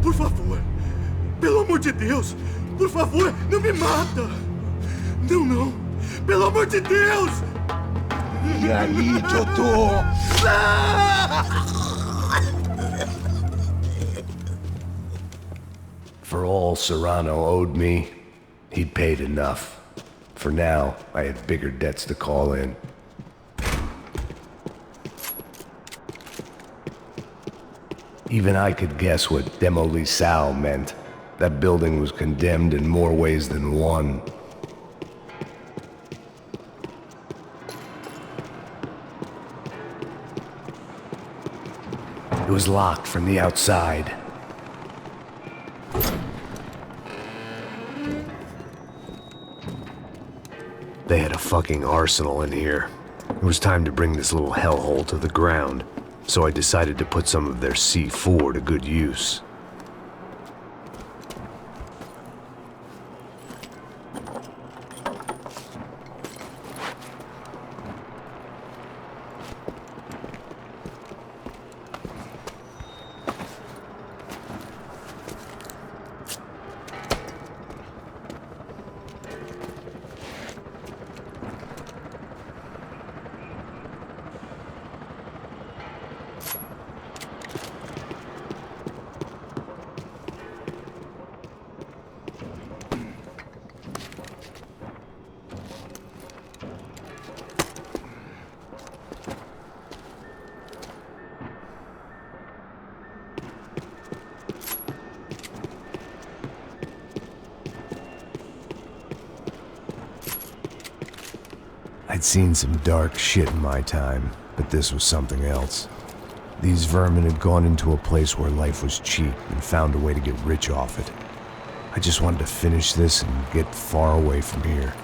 Por favor. Pelo amor de Deus. Por favor, não me mata. Não. Pelo amor de Deus. E aí, doutor? For all Serrano owed me, he'd paid enough. For now, I had bigger debts to call in. Even I could guess what demolisal meant. That building was condemned in more ways than one. It was locked from the outside. They had a fucking arsenal in here. It was time to bring this little hellhole to the ground, so I decided to put some of their C4 to good use. I'd seen some dark shit in my time, but this was something else. These vermin had gone into a place where life was cheap and found a way to get rich off it. I just wanted to finish this and get far away from here.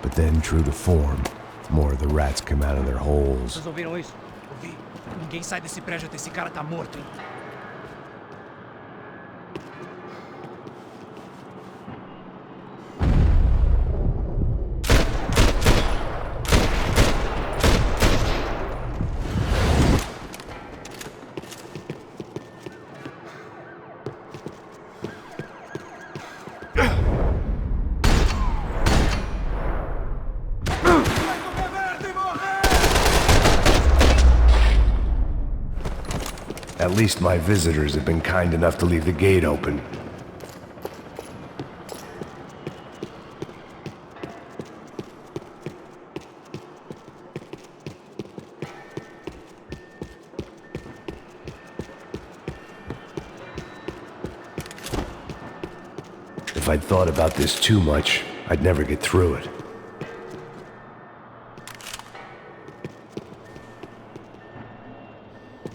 But then, true to form, more of the rats come out of their holes. Vocês ouviram isso? Ouvi. Ninguém sai desse prédio até esse cara tá morto, hein? At least my visitors have been kind enough to leave the gate open. If I'd thought about this too much, I'd never get through it.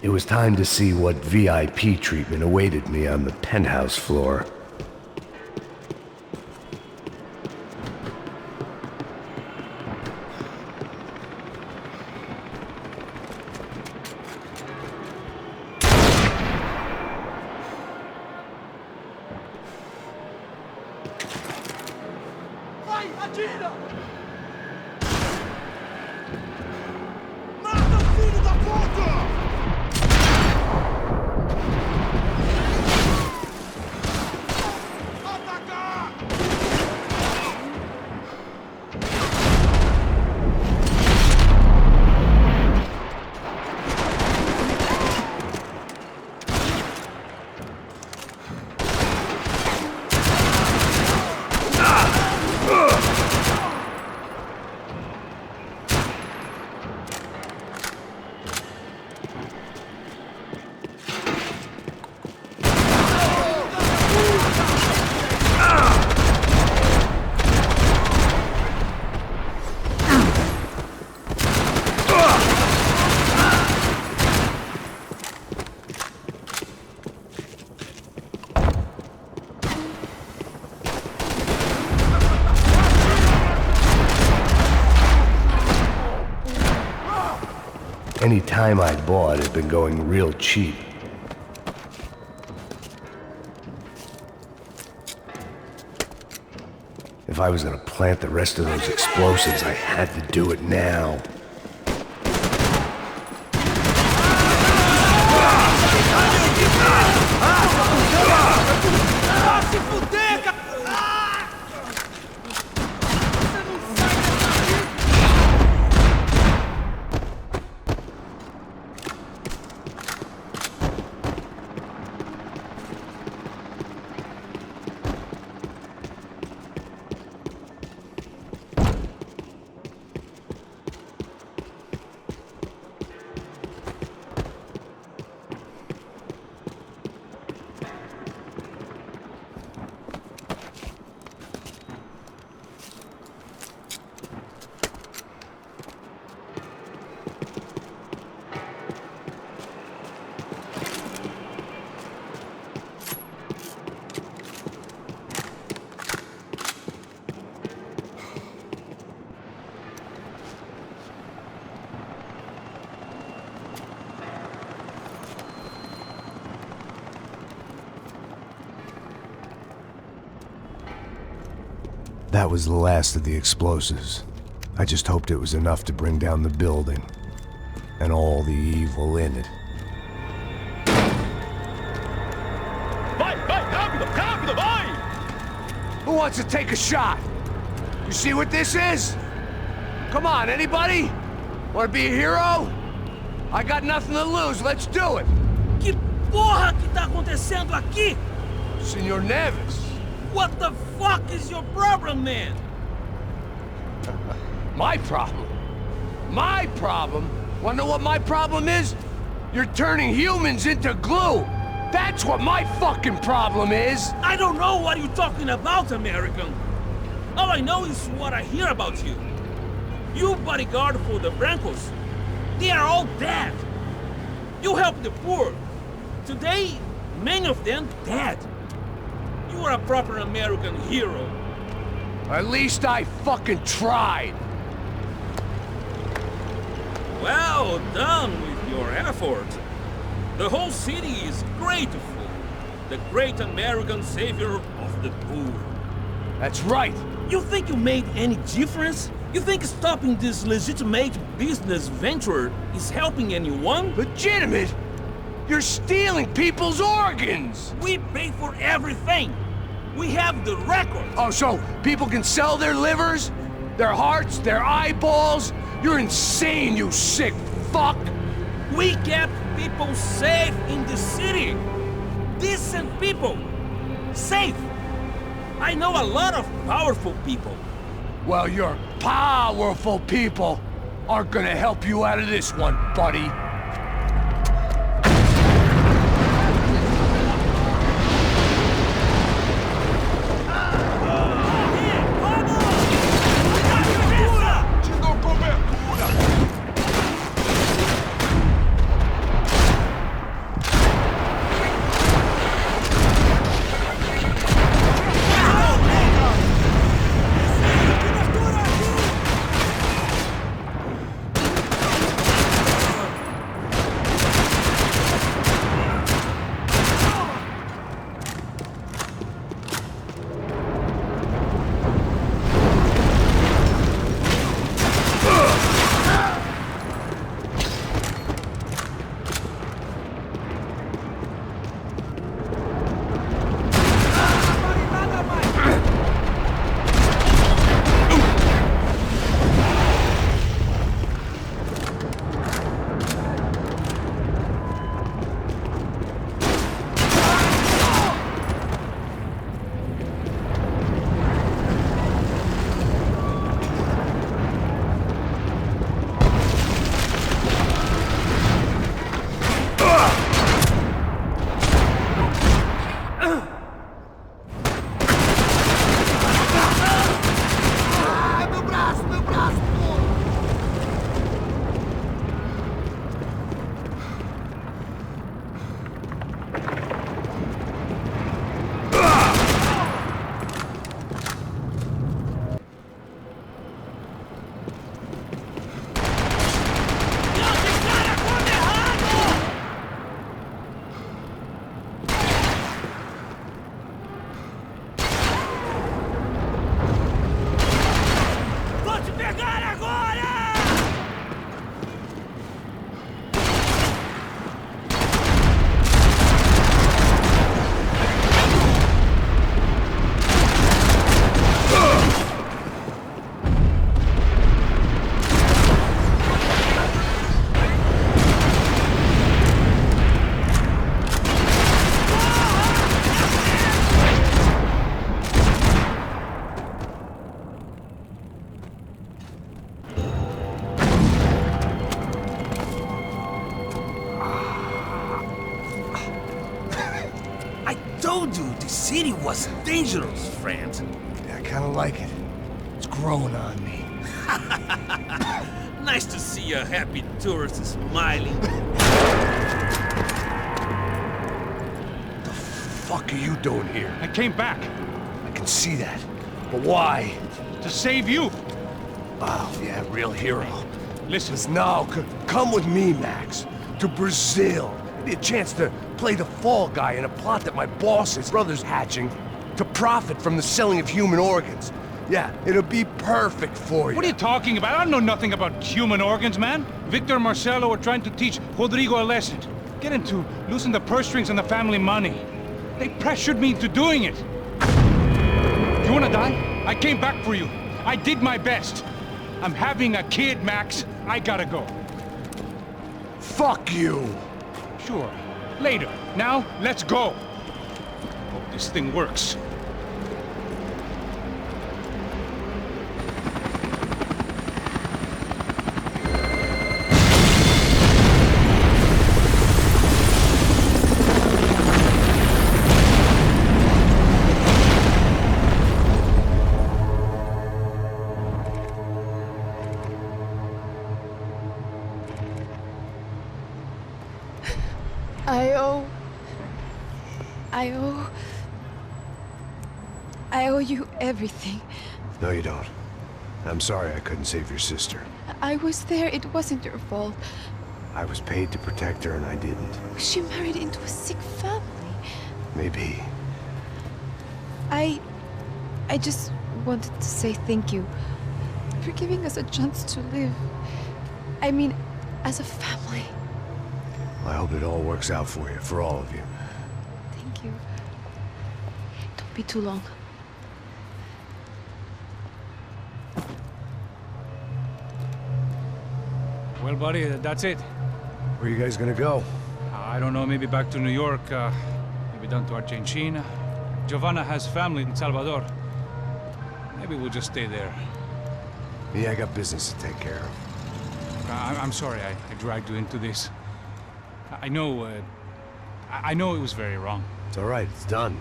It was time to see what VIP treatment awaited me on the penthouse floor. Vai, atira! Mata, filho da puta! any time I'd bought had been going real cheap. If I was gonna plant the rest of those explosives, I had to do it now. That was the last of the explosives. I just hoped it was enough to bring down the building and all the evil in it. Vai, rápido, rápido, vai! Who wants to take a shot? You see what this is? Come on, anybody? Want to be a hero? I got nothing to lose, let's do it! Que porra que tá acontecendo aqui? Senor Neves. What the fuck is your problem, man? My problem? My problem? Wanna know what my problem is? You're turning humans into glue! That's what my fucking problem is! I don't know what you're talking about, American. All I know is what I hear about you. You bodyguard for the Brancos. They are all dead. You help the poor. Today, many of them dead. You are a proper American hero. At least I fucking tried. Well done with your effort. The whole city is grateful. The great American savior of the poor. That's right. You think you made any difference? You think stopping this legitimate business venture is helping anyone? Legitimate? You're stealing people's organs! We pay for everything! We have the record! Oh, so people can sell their livers? Their hearts? Their eyeballs? You're insane, you sick fuck! We kept people safe in the city! Decent people! Safe! I know a lot of powerful people. Well, your powerful people aren't gonna help you out of this one, buddy. told you the city was dangerous, friend. Yeah, I kinda like it. It's growing on me. Nice to see a happy tourist smiling. The fuck are you doing here? I came back. I can see that. But why? To save you. Oh, yeah, real hero. Listen. No, come with me, Max. To Brazil. Be a chance to play the fall guy in a plot that my boss's brother's hatching to profit from the selling of human organs. Yeah, it'll be perfect for you. What are you talking about? I don't know nothing about human organs, man. Victor and Marcelo were trying to teach Rodrigo a lesson. Get him to loosen the purse strings on the family money. They pressured me into doing it. You wanna die? I came back for you. I did my best. I'm having a kid, Max. I gotta go. Fuck you! Sure. Later. Now, let's go. Hope this thing works. I owe you everything. No, you don't. I'm sorry I couldn't save your sister. I was there. It wasn't your fault. I was paid to protect her and I didn't. She married into a sick family. Maybe. I just wanted to say thank you for giving us a chance to live. I mean, as a family. I hope it all works out for you, for all of you. Thank you. Don't be too long. Well, buddy, that's it. Where are you guys gonna go? I don't know, maybe back to New York, maybe down to Argentina. Giovanna has family in Salvador. Maybe we'll just stay there. Yeah, I got business to take care of. I'm sorry I dragged you into this. I know it was very wrong. It's all right, it's done.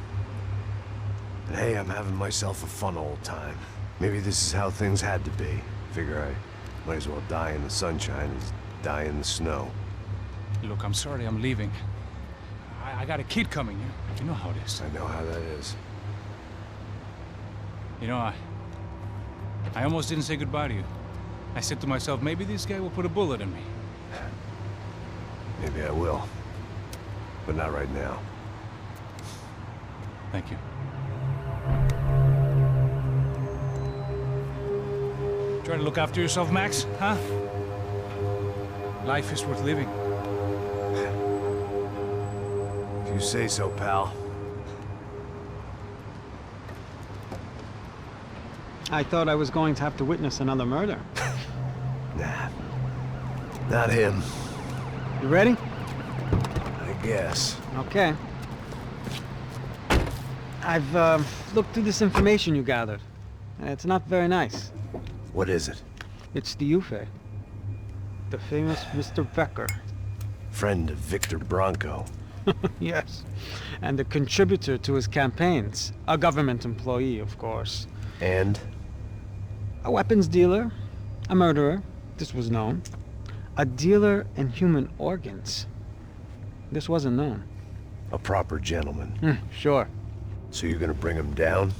And hey, I'm having myself a fun old time. Maybe this is how things had to be. Figure I might as well die in the sunshine as die in the snow. Look, I'm sorry I'm leaving. I got a kid coming. You know how it is. I know how that is. You know, I almost didn't say goodbye to you. I said to myself, maybe this guy will put a bullet in me. Maybe I will. But not right now. Thank you. Try to look after yourself, Max, huh? Life is worth living. If you say so, pal. I thought I was going to have to witness another murder. Nah. Not him. You ready? I guess. Okay. I've looked through this information you gathered. It's not very nice. What is it? It's the Ufe. The famous Mr. Becker. Friend of Victor Bronco. Yes. And a contributor to his campaigns. A government employee, of course. And? A weapons dealer. A murderer. This was known. A dealer in human organs. This wasn't known. A proper gentleman. Sure. So you're gonna bring him down?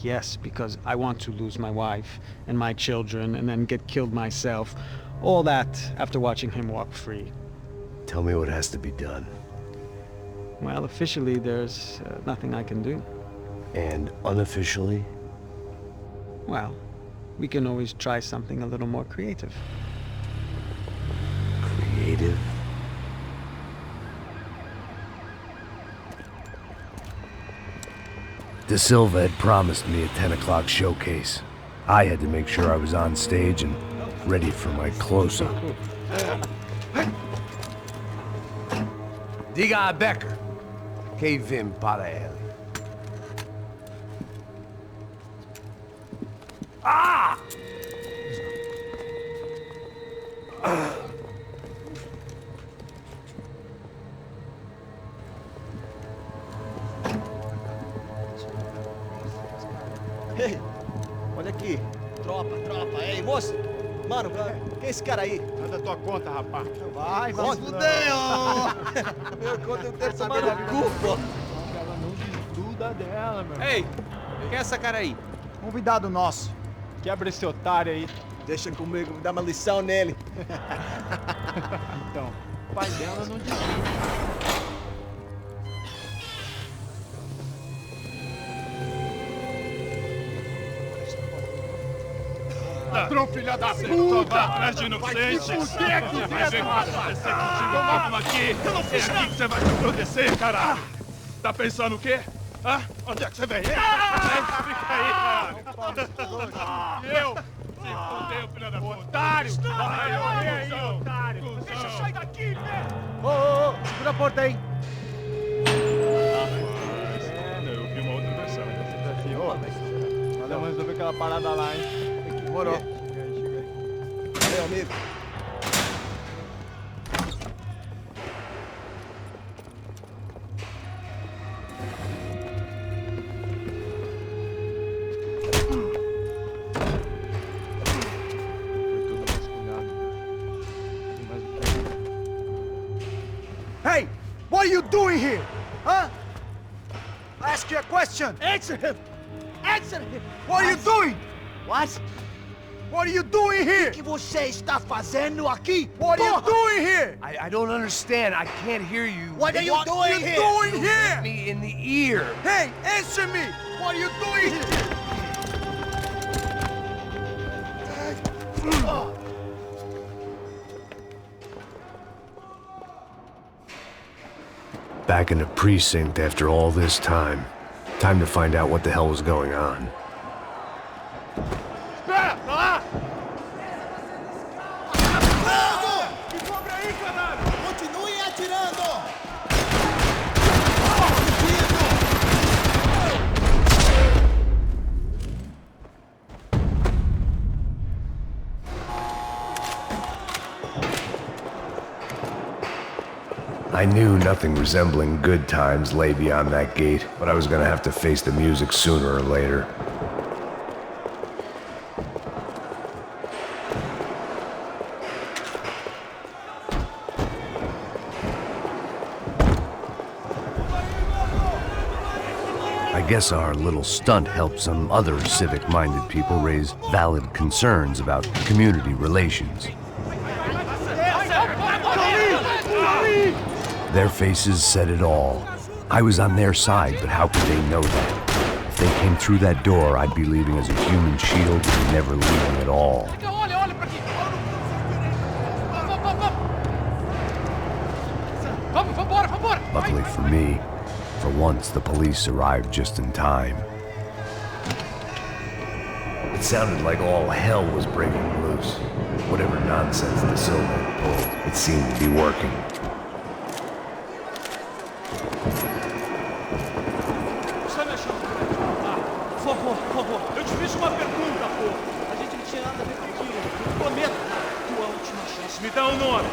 Yes, because I want to lose my wife and my children and then get killed myself. All that after watching him walk free. Tell me what has to be done. Well, officially there's nothing I can do. And unofficially? Well, we can always try something a little more creative. Creative? De Silva had promised me a 10 o'clock showcase. I had to make sure I was on stage and ready for my close-up. Diga a Becker. Que vim para ele. Ah! Ei, olha aqui. Tropa. Ei, moço. Mano, quem é esse cara aí? Manda tua conta, rapaz. Vai fudeu! Meu conta eu quero tomar no cu, pô. Ela não desgruda dela, meu. Ei, quem é essa cara aí? Convidado nosso. Quebra esse otário aí. Deixa comigo, me dá uma lição nele. Então, o pai dela não desgruda. Ladrão, filha da puta! Vai atrás de inocentes! Vai aqui dentro, rapaz! Toma aqui! Eu não fiz nada! Que você vai me proteger, caralho! Tá pensando o quê? Hã? Onde é que você vem? Fica aí, caralho! Eu? Se fudeu, filha da puta! Otário! Vai, aí, otário! Deixa eu sair daqui, velho! Ô, segura a porta aí! Eu vi uma outra versão. Valeu, mas resolver aquela parada lá, hein? Demorou. Chega aí. Valeu, amigo. Hey! What are you doing here? Huh? I ask you a question. Answer him! Answer him! What are you doing? What? What are you doing here? O que você está fazendo aqui? What are you doing here? I don't understand. I can't hear you. What are you doing here? Doing You here? hit me in the ear. Hey, answer me! What are you doing here? Back in the precinct after all this time. Time to find out what the hell was going on. Espera! Tá lá! Me cobre aí, caralho! Continuem atirando! I knew nothing resembling good times lay beyond that gate, but I was gonna have to face the music sooner or later. I guess our little stunt helped some other civic-minded people raise valid concerns about community relations. Their faces said it all. I was on their side, but how could they know that? If they came through that door, I'd be leaving as a human shield and never leaving at all. Luckily for me, for once the police arrived just in time. It sounded like all hell was breaking loose. Whatever nonsense the Silva had pulled, it seemed to be working. Por favor, eu te fiz uma pergunta, pô. A gente não tinha nada a ver com aquilo. Eu prometo. Tua última chance. Me dá um nome.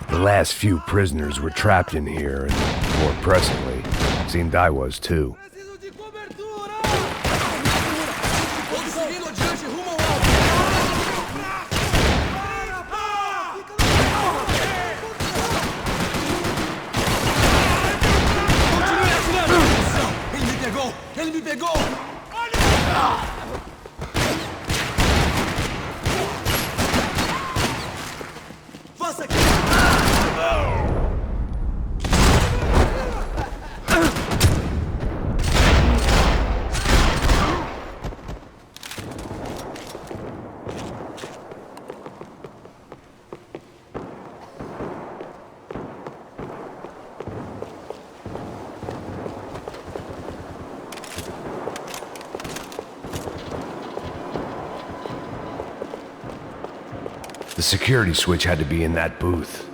The last few prisoners were trapped in here, and more pressingly, it seemed I was too. Passa aqui! The security switch had to be in that booth.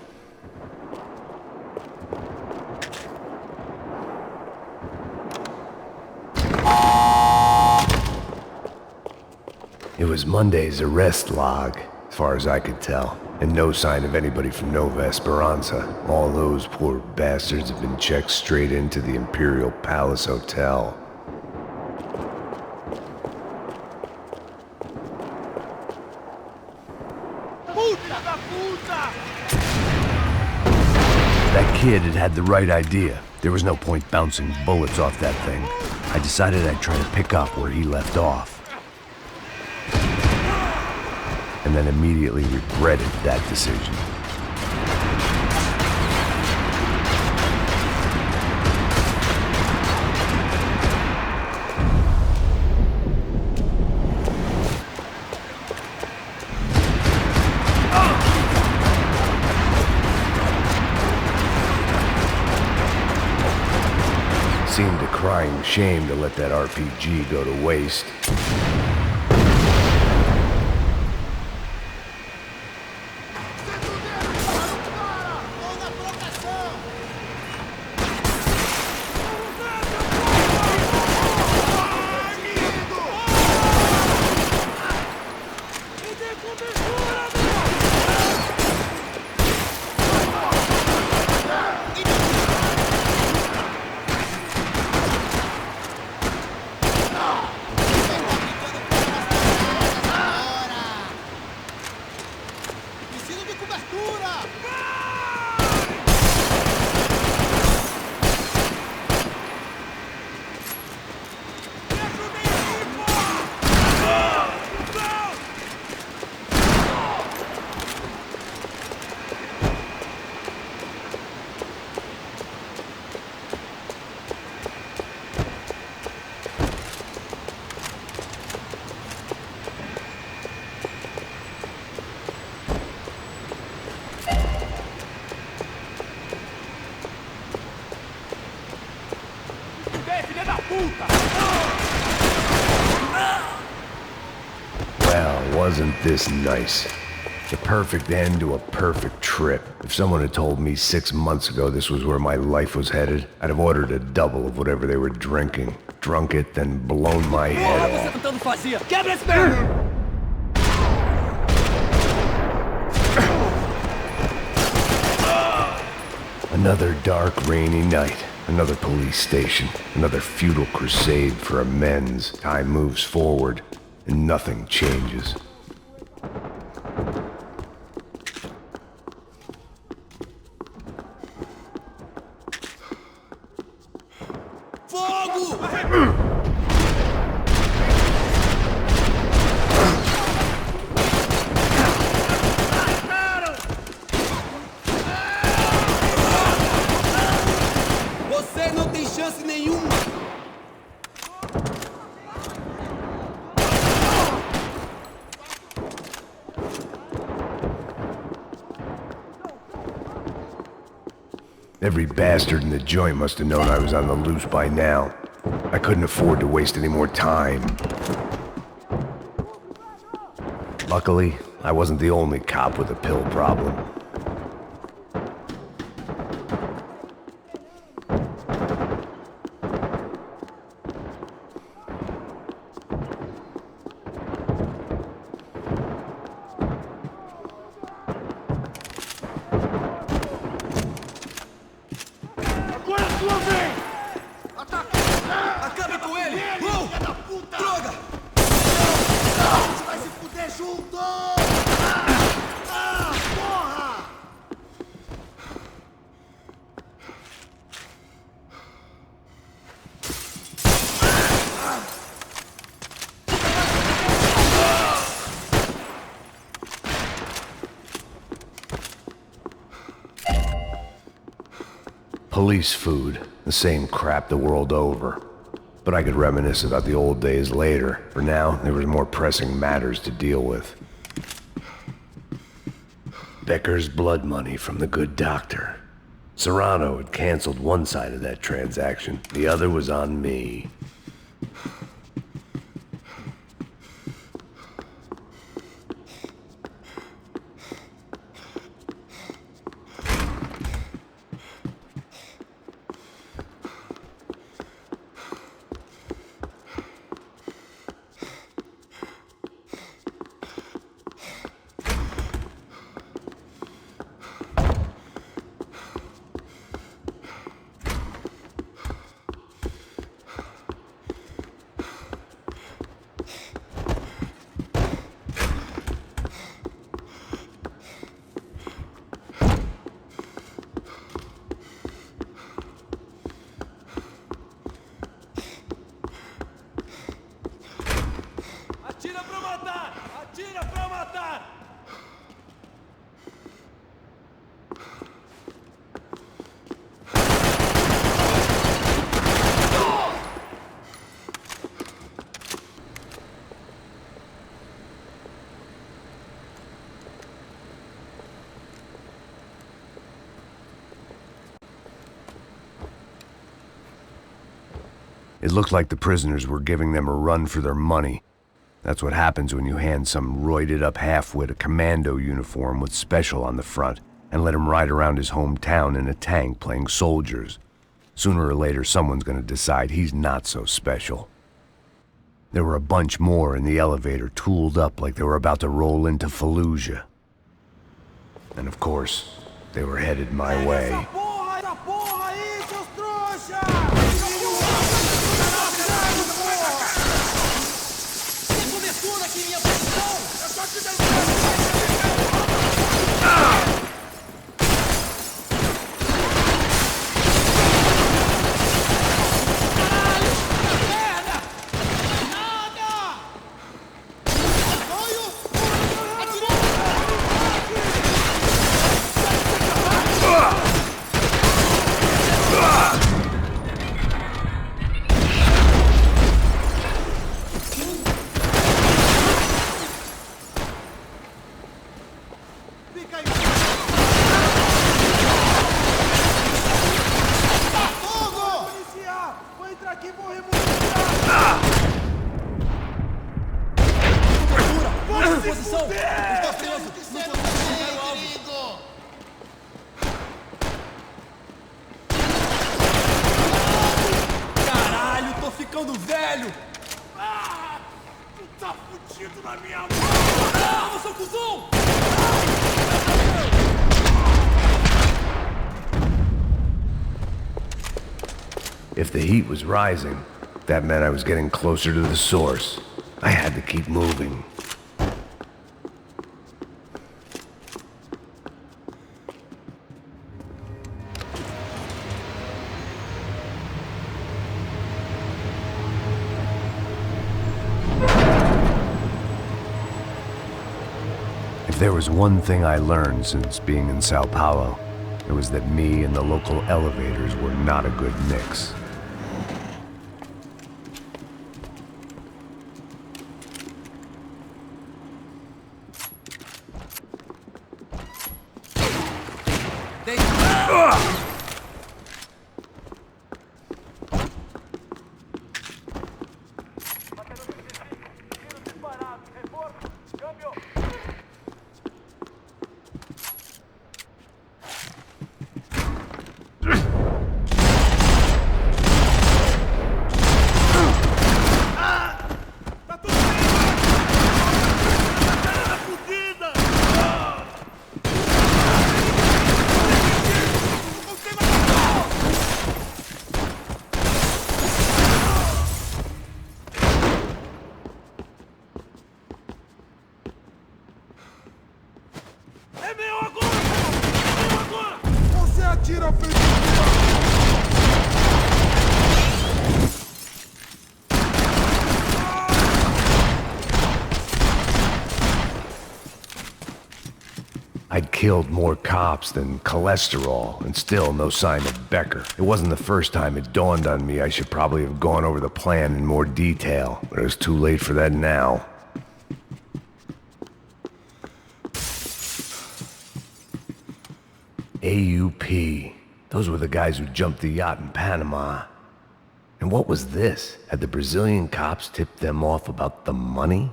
It was Monday's arrest log, as far as I could tell, and no sign of anybody from Nova Esperanza. All those poor bastards have been checked straight into the Imperial Palace Hotel. That kid had the right idea. There was no point bouncing bullets off that thing. I decided I'd try to pick up where he left off. And then immediately regretted that decision. Seemed a crying shame to let that RPG go to waste. Well, wasn't this nice? The perfect end to a perfect trip. If someone had told me 6 months ago this was where my life was headed, I'd have ordered a double of whatever they were drinking, drunk it, then blown my head off. Another dark, rainy night. Another police station. Another futile crusade for amends. Time moves forward, and nothing changes. Every bastard in the joint must have known I was on the loose by now. I couldn't afford to waste any more time. Luckily, I wasn't the only cop with a pill problem. Police food, the same crap the world over. But I could reminisce about the old days later. For now, there was more pressing matters to deal with. Becker's blood money from the good doctor. Serrano had canceled one side of that transaction. The other was on me. It looked like the prisoners were giving them a run for their money. That's what happens when you hand some roided-up halfwit a commando uniform with special on the front and let him ride around his hometown in a tank playing soldiers. Sooner or later, someone's gonna decide he's not so special. There were a bunch more in the elevator, tooled up like they were about to roll into Fallujah. And of course, they were headed my way. If the heat was rising, that meant I was getting closer to the source. I had to keep moving. If there was one thing I learned since being in Sao Paulo, it was that me and the local elevators were not a good mix. I'd killed more cops than cholesterol, and still no sign of Becker. It wasn't the first time it dawned on me I should probably have gone over the plan in more detail, but it was too late for that now. AUP. Those were the guys who jumped the yacht in Panama. And what was this? Had the Brazilian cops tipped them off about the money?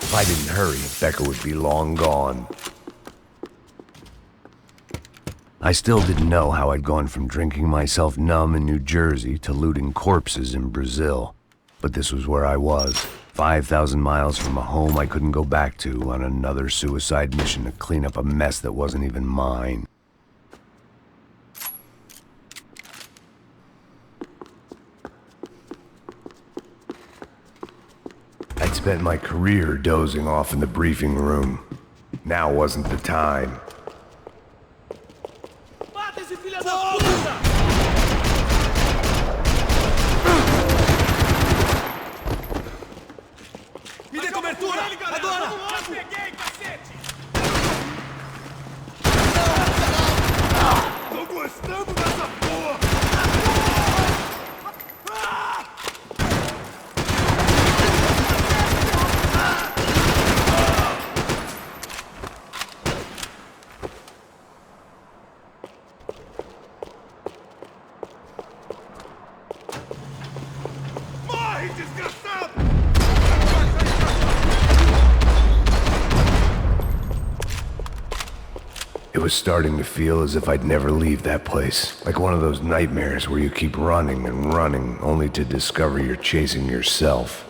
If I didn't hurry, Becker would be long gone. I still didn't know how I'd gone from drinking myself numb in New Jersey to looting corpses in Brazil. But this was where I was, 5,000 miles from a home I couldn't go back to, on another suicide mission to clean up a mess that wasn't even mine. I'd spent my career dozing off in the briefing room. Now wasn't the time. Me dê cobertura! Agora! Eu peguei, cacete! Tô gostando dessa porra! Morre, desgraçado! It was starting to feel as if I'd never leave that place. Like one of those nightmares where you keep running and running, only to discover you're chasing yourself.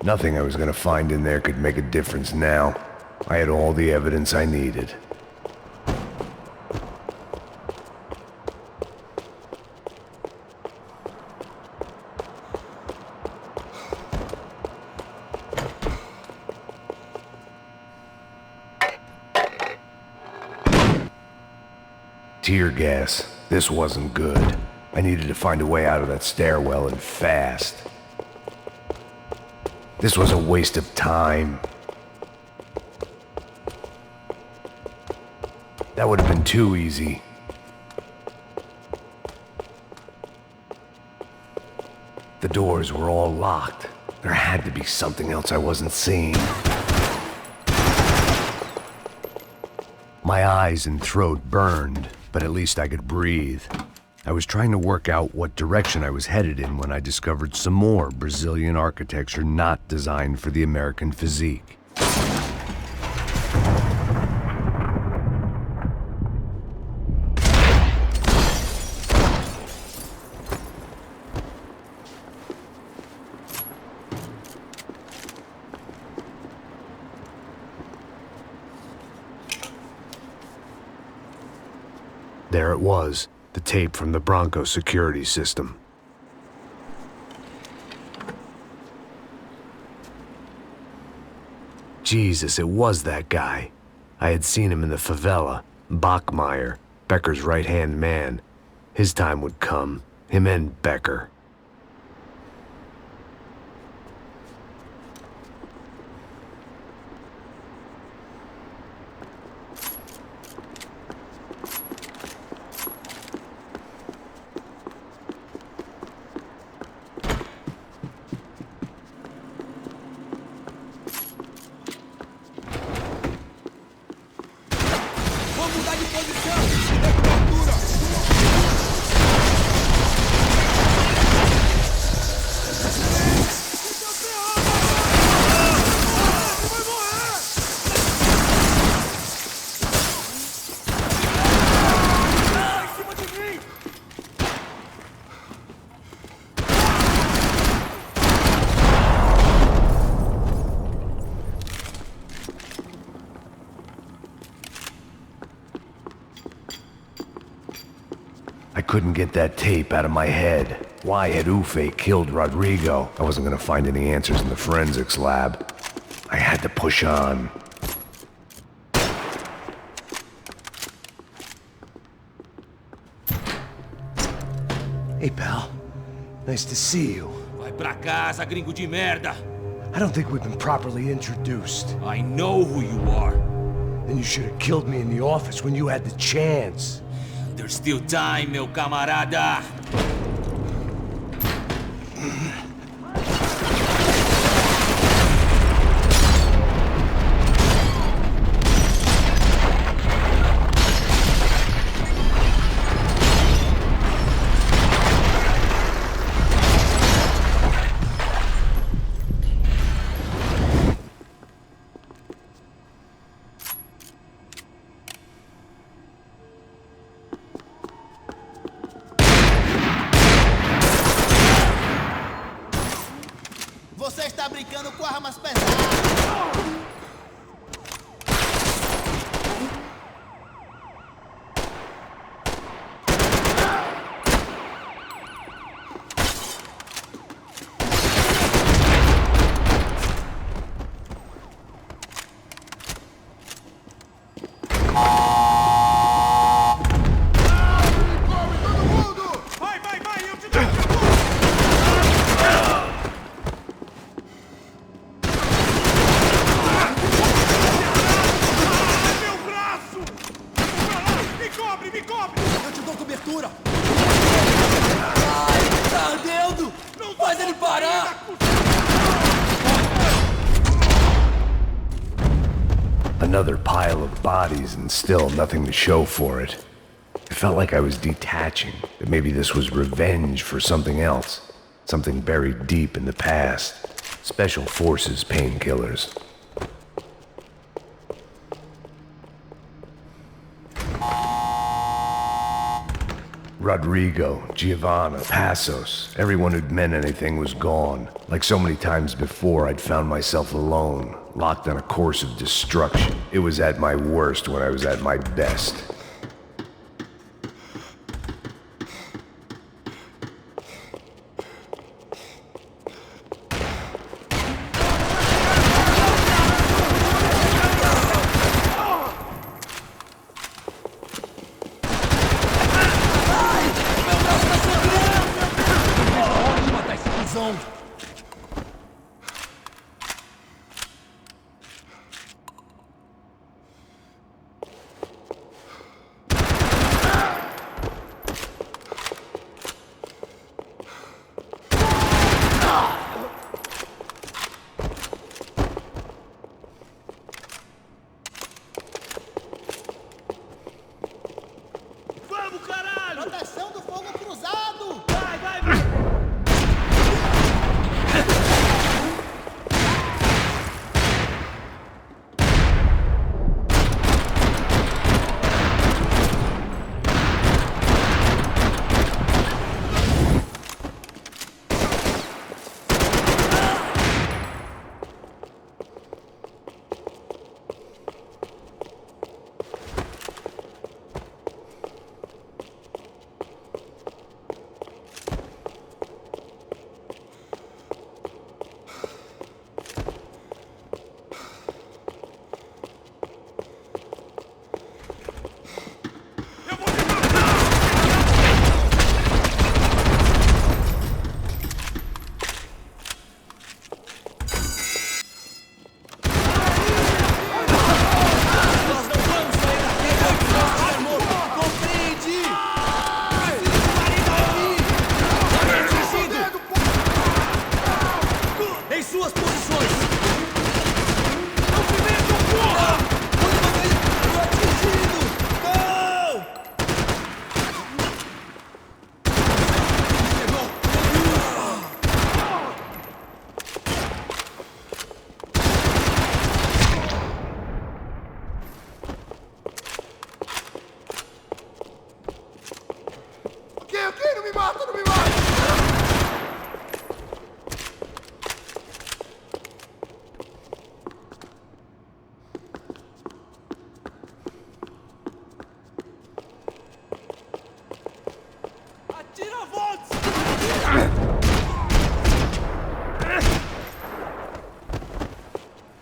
Nothing I was gonna find in there could make a difference now. I had all the evidence I needed. Tear gas. This wasn't good. I needed to find a way out of that stairwell and fast. This was a waste of time. That would have been too easy. The doors were all locked. There had to be something else I wasn't seeing. My eyes and throat burned, but at least I could breathe. I was trying to work out what direction I was headed in when I discovered some more Brazilian architecture not designed for the American physique. There it was, the tape from the Barranco security system. Jesus, it was that guy. I had seen him in the favela, Bachmeyer, Becker's right-hand man. His time would come, him and Becker. I couldn't get that tape out of my head. Why had Ufe killed Rodrigo? I wasn't gonna find any answers in the forensics lab. I had to push on. Hey, pal. Nice to see you. Vai pra casa, gringo de merda. I don't think we've been properly introduced. I know who you are. Then you should have killed me in the office when you had the chance. There's still time, meu camarada. Você está brincando com armas pesadas! Another pile of bodies and still nothing to show for it. It felt like I was detaching, that maybe this was revenge for something else. Something buried deep in the past. Special Forces painkillers. Rodrigo, Giovanna, Passos, everyone who'd meant anything was gone. Like so many times before, I'd found myself alone, locked on a course of destruction. It was at my worst when I was at my best.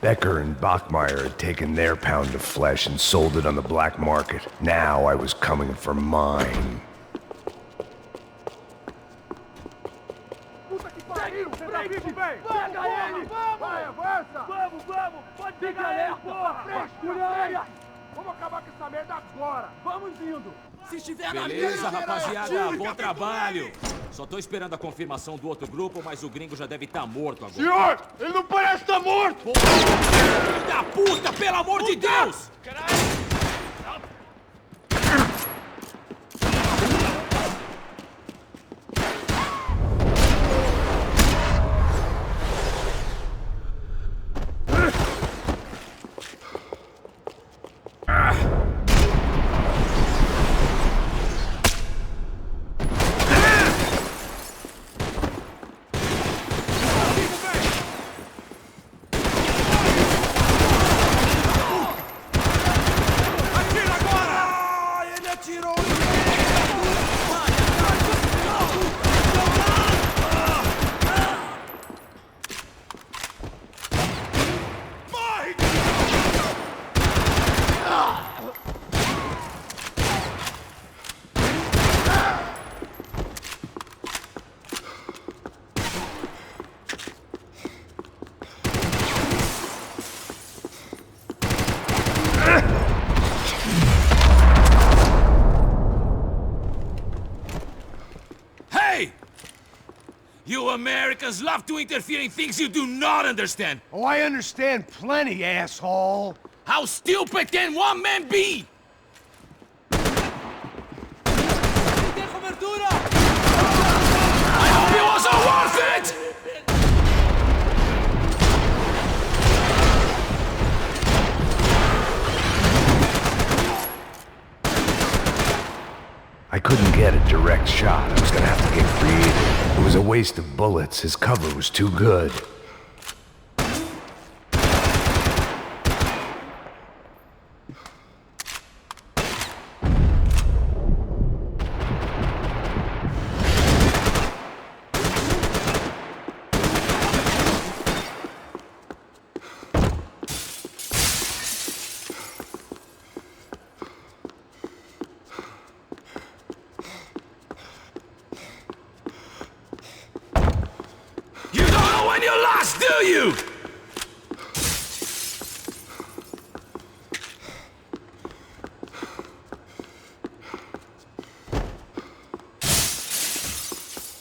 Becker and Bachmeyer had taken their pound of flesh and sold it on the black market. Now I was coming for mine. Vamos acabar com essa merda agora! Vamos indo! Se estiver na Beleza, rapaziada, bom trabalho! Só tô esperando a confirmação do outro grupo, mas o gringo já deve estar morto agora. Senhor, ele não parece estar morto! Filho da puta, pelo amor de Deus! You Americans love to interfere in things you do not understand. Oh, I understand plenty, asshole. How stupid can one man be? I hope it wasn't worth it! I couldn't get a direct shot. I was gonna have to get creative. It was a waste of bullets. His cover was too good. Do you?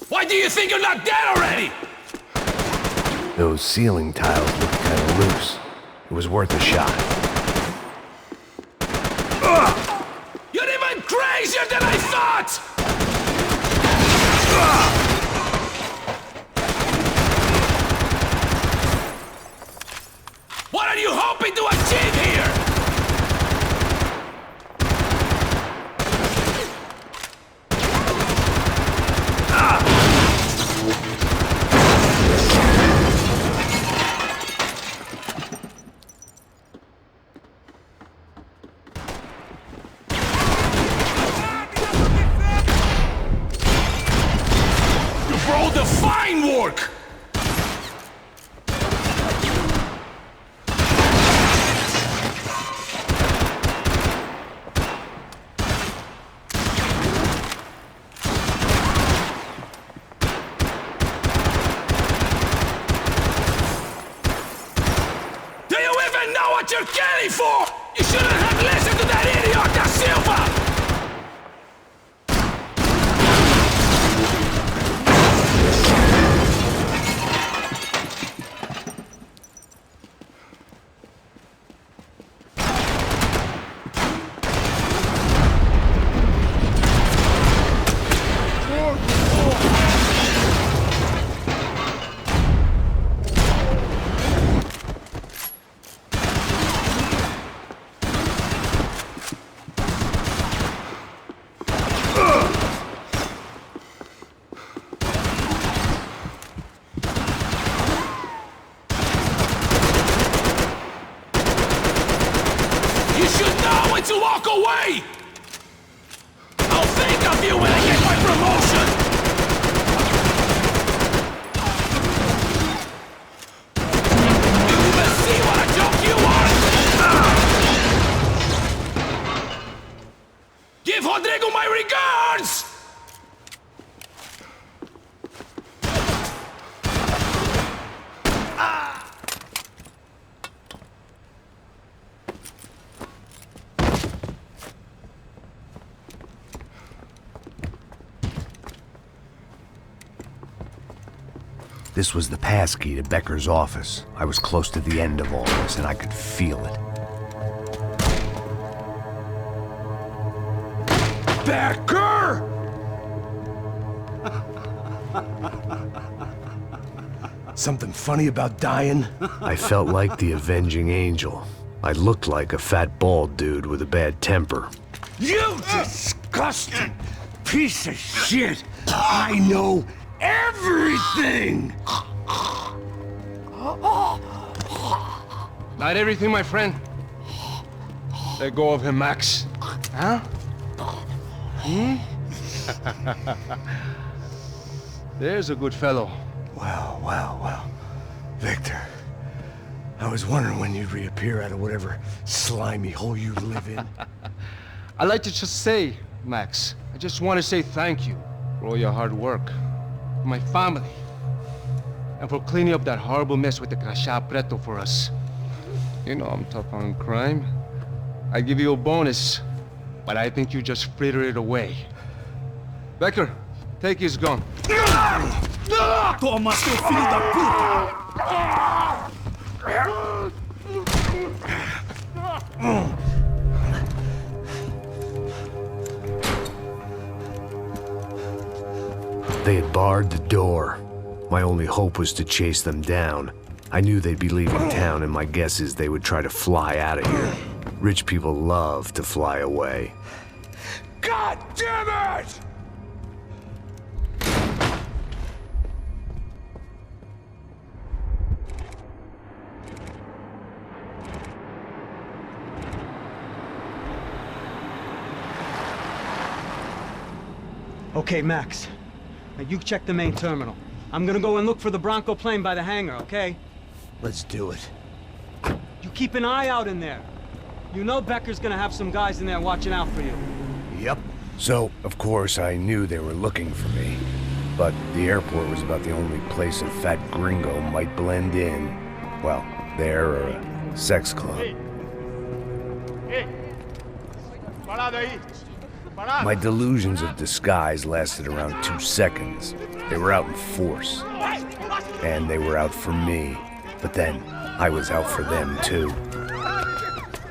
Why do you think you're not dead already? Those ceiling tiles looked kind of loose. It was worth a shot. You're even crazier than I thought! What are you hoping to achieve here? You brought the fine work! What you're getting for? You shouldn't have listened to that idiot, Da Silva! To walk away! I'll think of you when I get my promotion! Do you even see what a joke you are? Give Rodrigo my regards! This was the passkey to Becker's office. I was close to the end of all this, and I could feel it. Becker! Something funny about dying? I felt like the avenging angel. I looked like a fat bald dude with a bad temper. You disgusting piece of shit! I know everything! Not everything, my friend. Let go of him, Max. Huh? There's a good fellow. Well. Victor, I was wondering when you'd reappear out of whatever slimy hole you live in. I'd like to just say, Max, I just want to say thank you for all your hard work, for my family, and for cleaning up that horrible mess with the Crachá Preto for us. You know I'm tough on crime. I give you a bonus, but I think you just fritter it away. Becker, take his gun. Toma, seu filho da puta! They had barred the door. My only hope was to chase them down. I knew they'd be leaving town, and my guess is they would try to fly out of here. Rich people love to fly away. God damn it! Okay, Max. Now you check the main terminal. I'm gonna go and look for the Bronco plane by the hangar, okay? Let's do it. You keep an eye out in there. You know Becker's gonna have some guys in there watching out for you. Yep. So, of course, I knew they were looking for me. But the airport was about the only place a fat gringo might blend in. Well, there or a sex club. My delusions of disguise lasted around 2 seconds. They were out in force. And they were out for me. But then, I was out for them, too.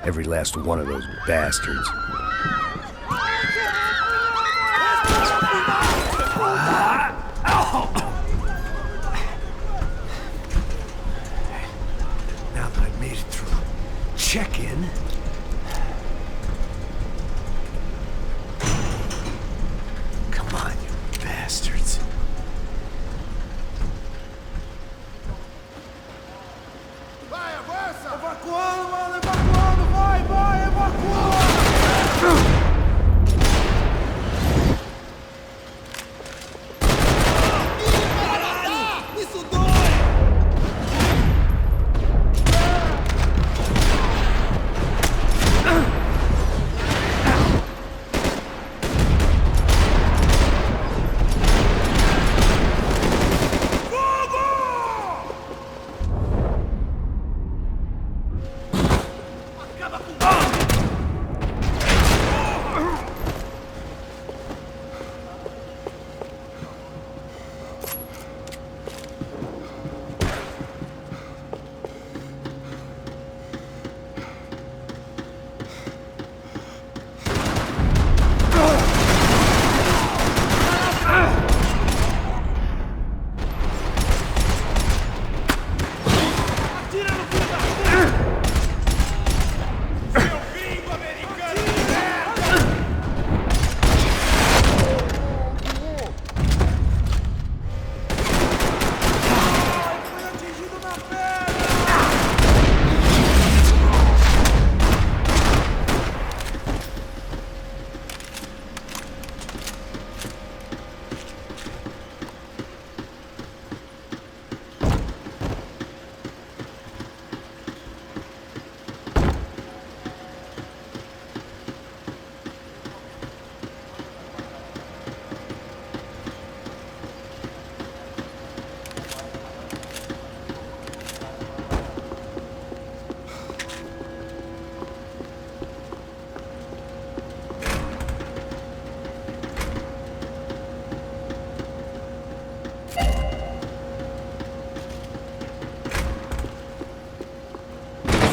Every last one of those bastards. Now that I've made it through check-in, come on, you bastards. Vai, avança! Evacuando, mano, evacuando! Vai, evacua!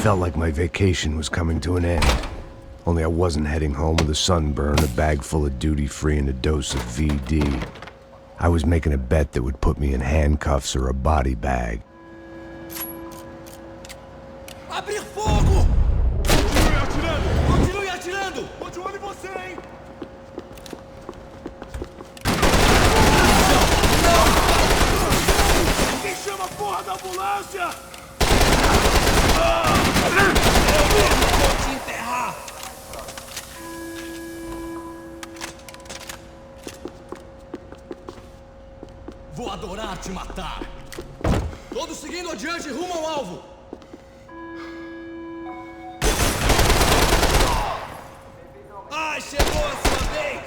felt like my vacation was coming to an end. Only I wasn't heading home with a sunburn, a bag full of duty-free, and a dose of VD. I was making a bet that would put me in handcuffs or a body bag. Abrir fogo! Continue atirando! Continue atirando! Tô de olho em você, hein? Não! Quem chama a porra da ambulância? Eu mesmo vou te enterrar! Vou adorar te matar! Todos seguindo adiante rumo ao alvo! Ai, chegou a sua vez!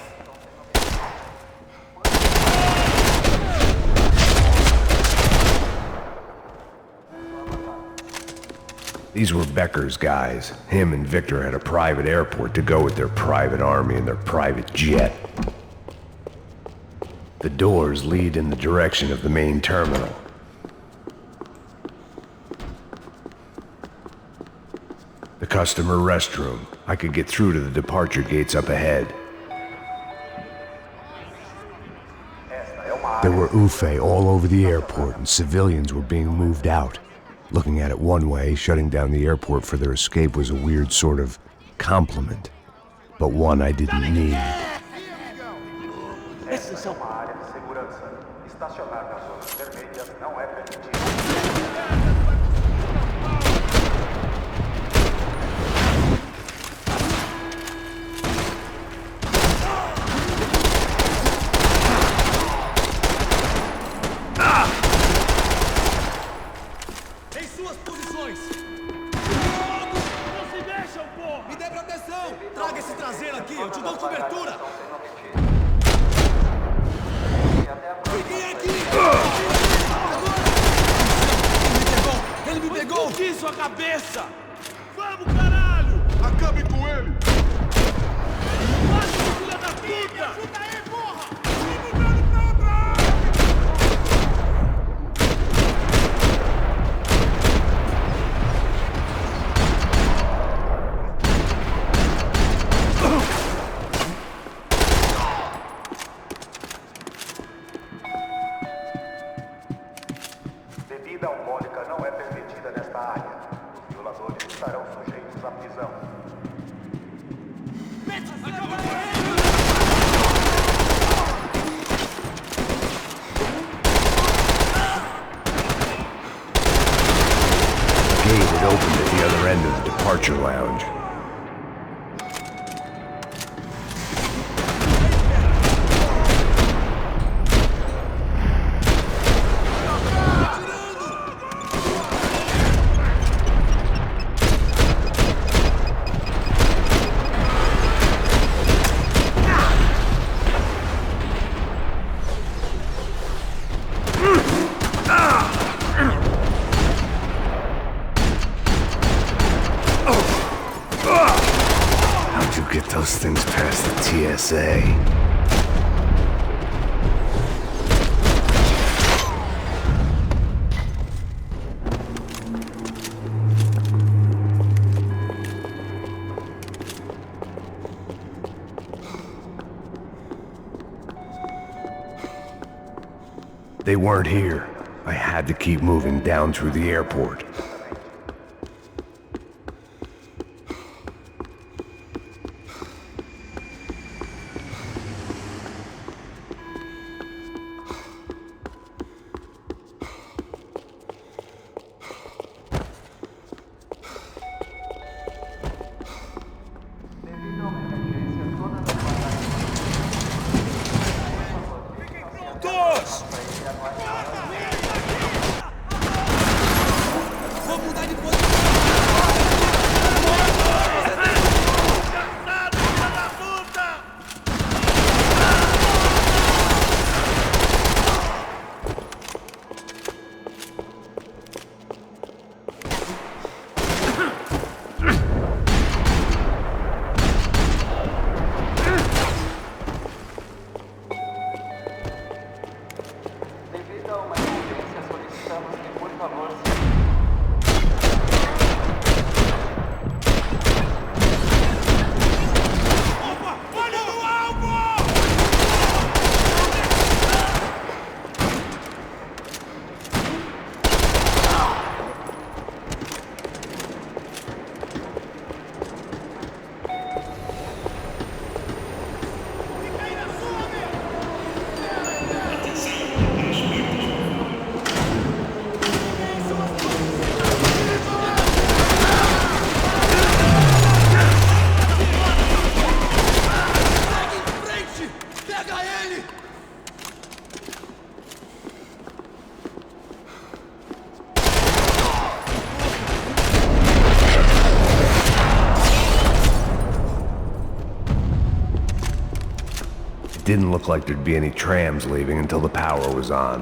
These were Becker's guys. Him and Victor had a private airport to go with their private army and their private jet. The doors lead in the direction of the main terminal. The customer restroom. I could get through to the departure gates up ahead. There were UFE all over the airport, and civilians were being moved out. Looking at it one way, shutting down the airport for their escape was a weird sort of compliment, but one I didn't need. Essa é uma área de segurança. Estacionar nas zonas vermelhas não é permitido. Em suas posições! Não se mexam, porra! Me dê proteção! Traga esse traseiro aqui, eu te dou cobertura! Fiquem aqui! Ele me pegou! Explodi sua cabeça! Vamos, caralho! Acabe com ele! Mata, filha da puta! Ajuda aí, porra! Bebida alcoólica não é permitida nesta área. Os violadores estarão sujeitos à prisão. The gate had opened at the other end of the departure lounge. How'd you get those things past the TSA? They weren't here. I had to keep moving down through the airport. Todos! Vou mudar de posição! Devido a uma Pega ele! It didn't look like there'd be any trams leaving until the power was on.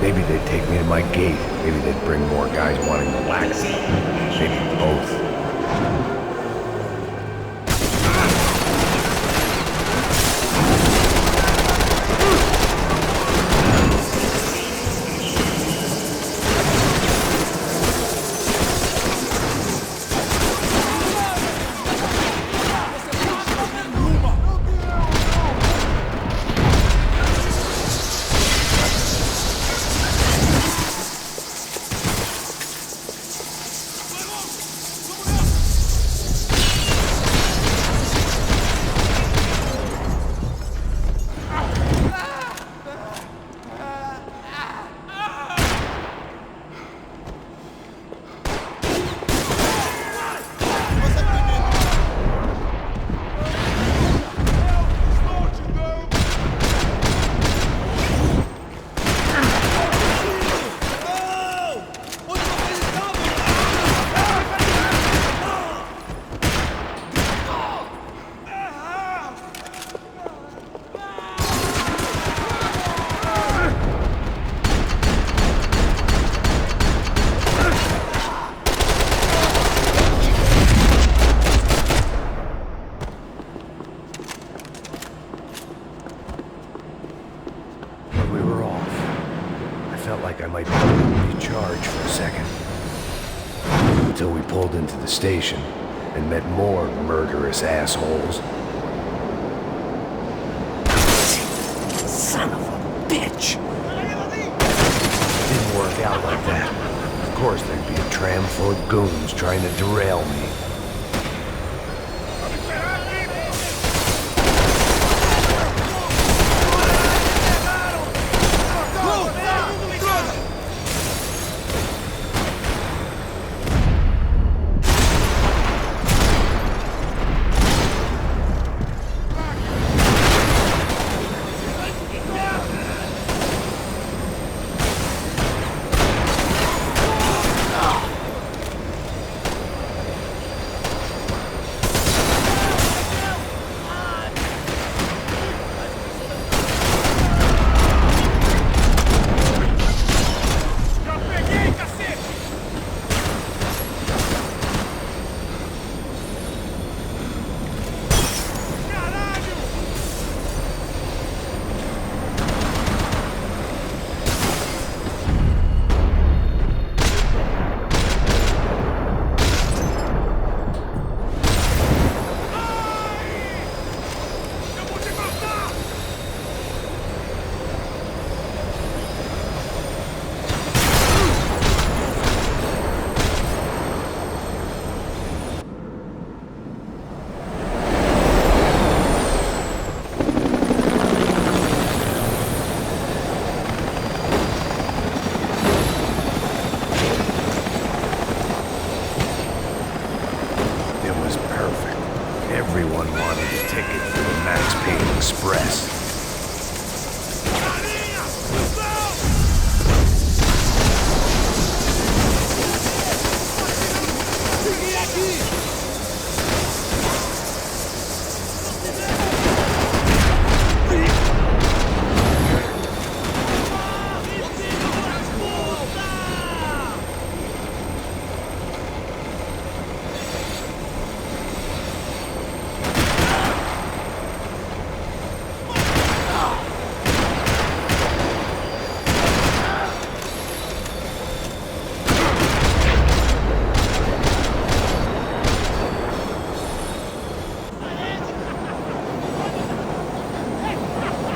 Maybe they'd take me to my gate. Maybe they'd bring more guys wanting to wax me. Maybe both. Station and met more murderous assholes. Son of a bitch! Didn't work out like that. Of course there'd be a tram full of goons trying to derail me.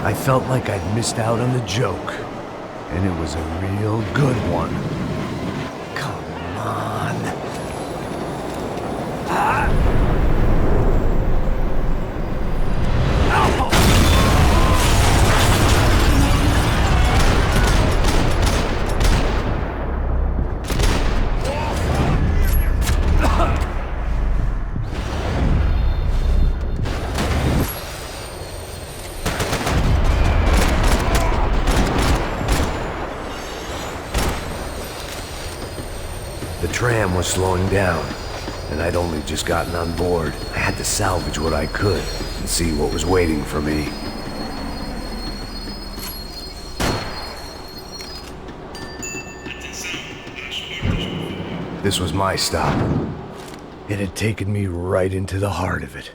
I felt like I'd missed out on the joke, and it was a real good one. Come on. The tram was slowing down, and I'd only just gotten on board. I had to salvage what I could and see what was waiting for me. This was my stop. It had taken me right into the heart of it.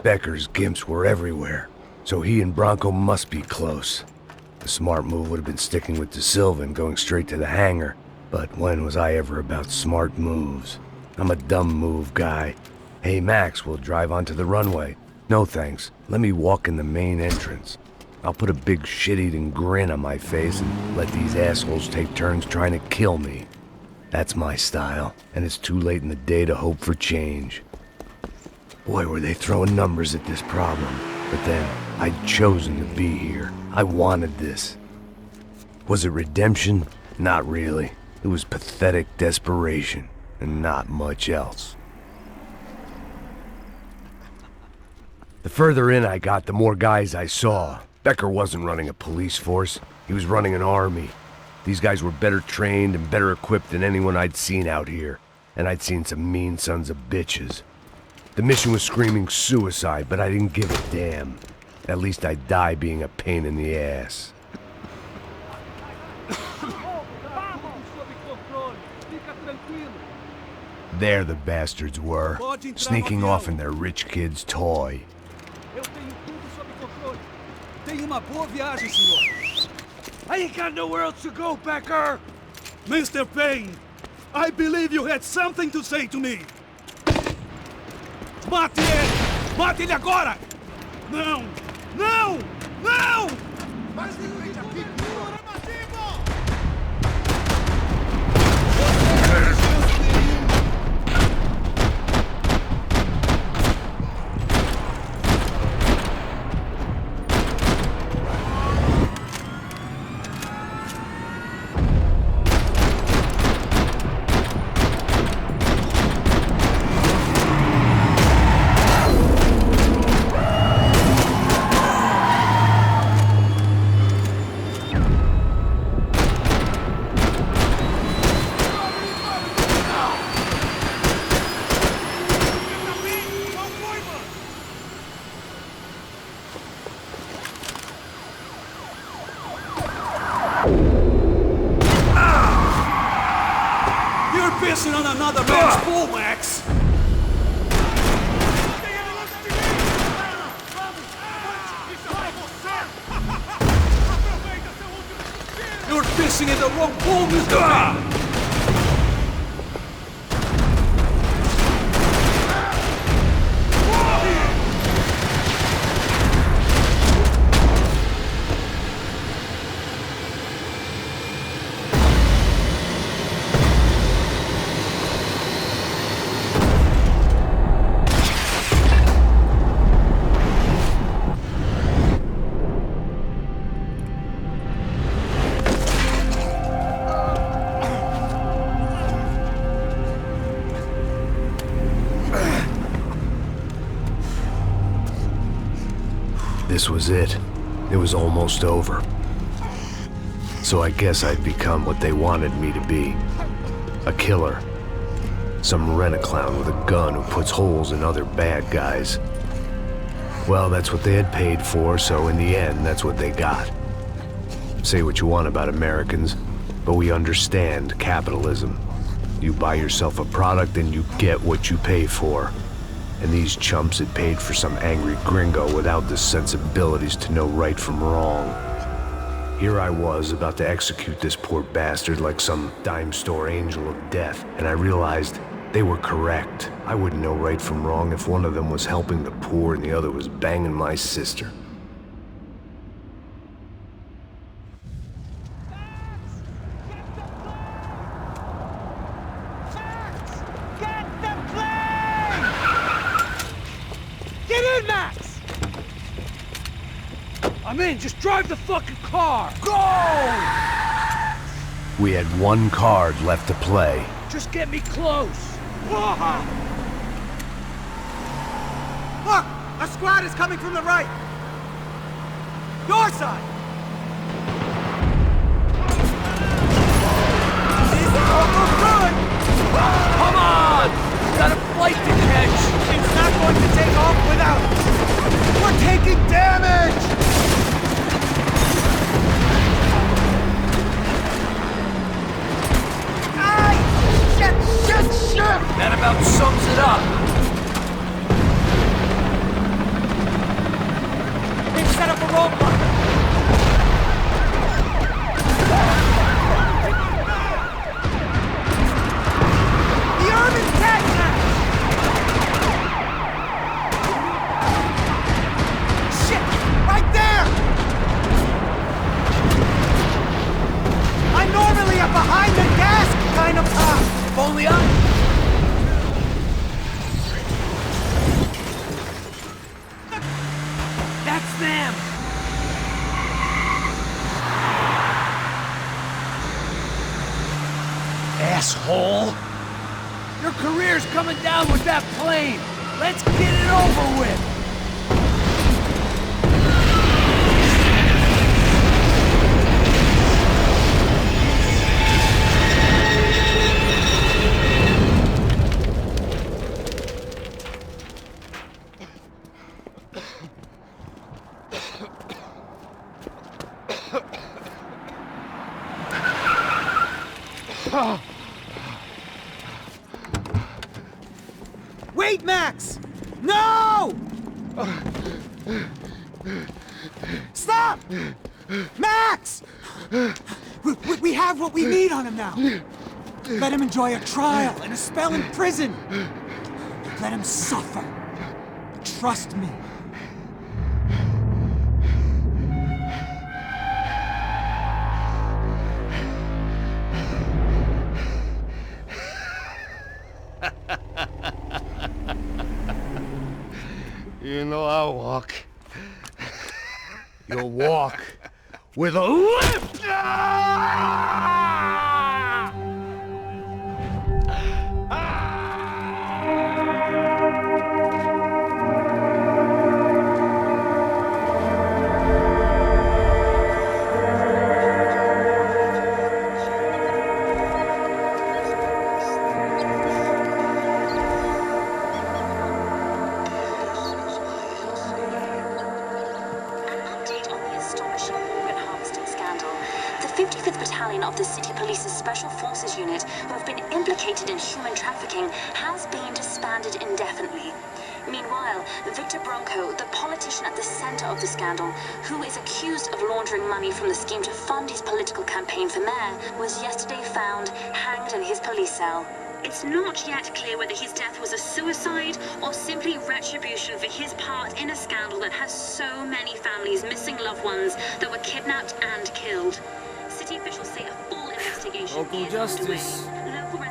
Becker's gimps were everywhere, so he and Barranco must be close. The smart move would have been sticking with De Silva and going straight to the hangar, but when was I ever about smart moves? I'm a dumb move guy. Hey Max, we'll drive onto the runway. No thanks, let me walk in the main entrance. I'll put a big shit-eating grin on my face and let these assholes take turns trying to kill me. That's my style, and it's too late in the day to hope for change. Boy, were they throwing numbers at this problem. But then, I'd chosen to be here. I wanted this. Was it redemption? Not really. It was pathetic desperation, and not much else. The further in I got, the more guys I saw. Becker wasn't running a police force. He was running an army. These guys were better trained and better equipped than anyone I'd seen out here. And I'd seen some mean sons of bitches. The mission was screaming suicide, but I didn't give a damn. At least I'd die being a pain in the ass. There the bastards were, sneaking off in their rich kid's toy. I ain't got nowhere else to go, Becker! Mr. Payne, I believe you had something to say to me. Mate ele! Mate ele agora! Não! Não! Não! Pissing on another man's pool, Max! You're pissing in the wrong pool, Mr. Payne! This was it. It was almost over. So I guess I'd become what they wanted me to be. A killer. Some rent-a-clown with a gun who puts holes in other bad guys. Well, that's what they had paid for, so in the end, that's what they got. Say what you want about Americans, but we understand capitalism. You buy yourself a product and you get what you pay for. And these chumps had paid for some angry gringo without the sensibilities to know right from wrong. Here I was, about to execute this poor bastard like some dime store angel of death, and I realized they were correct. I wouldn't know right from wrong if one of them was helping the poor and the other was banging my sister. I'm in, just drive the fucking car! Go! We had one card left to play. Just get me close! Look! A squad is coming from the right! Your side! This is almost good! taking damage! Shit! That about sums it up. They've set up a roadblock. The urban tag now! Shit! Right there! I'm normally a behind the desk kind of cop. If only I... That's them! Asshole! Your career's coming down with that plane! Let's get it over with! Wait, Max! No! Stop! Max! We have what we need on him now. Let him enjoy a trial and a spell in prison. Let him suffer. Trust me. You know I'll walk. You'll walk with a limp! Of the City Police's Special Forces Unit, who have been implicated in human trafficking, has been disbanded indefinitely. Meanwhile, Victor Barranco, the politician at the center of the scandal, who is accused of laundering money from the scheme to fund his political campaign for mayor, was yesterday found hanged in his police cell. It's not yet clear whether his death was a suicide or simply retribution for his part in a scandal that has so many families missing loved ones that were kidnapped and killed. City officials say a full investigation Local is justice. underway. Local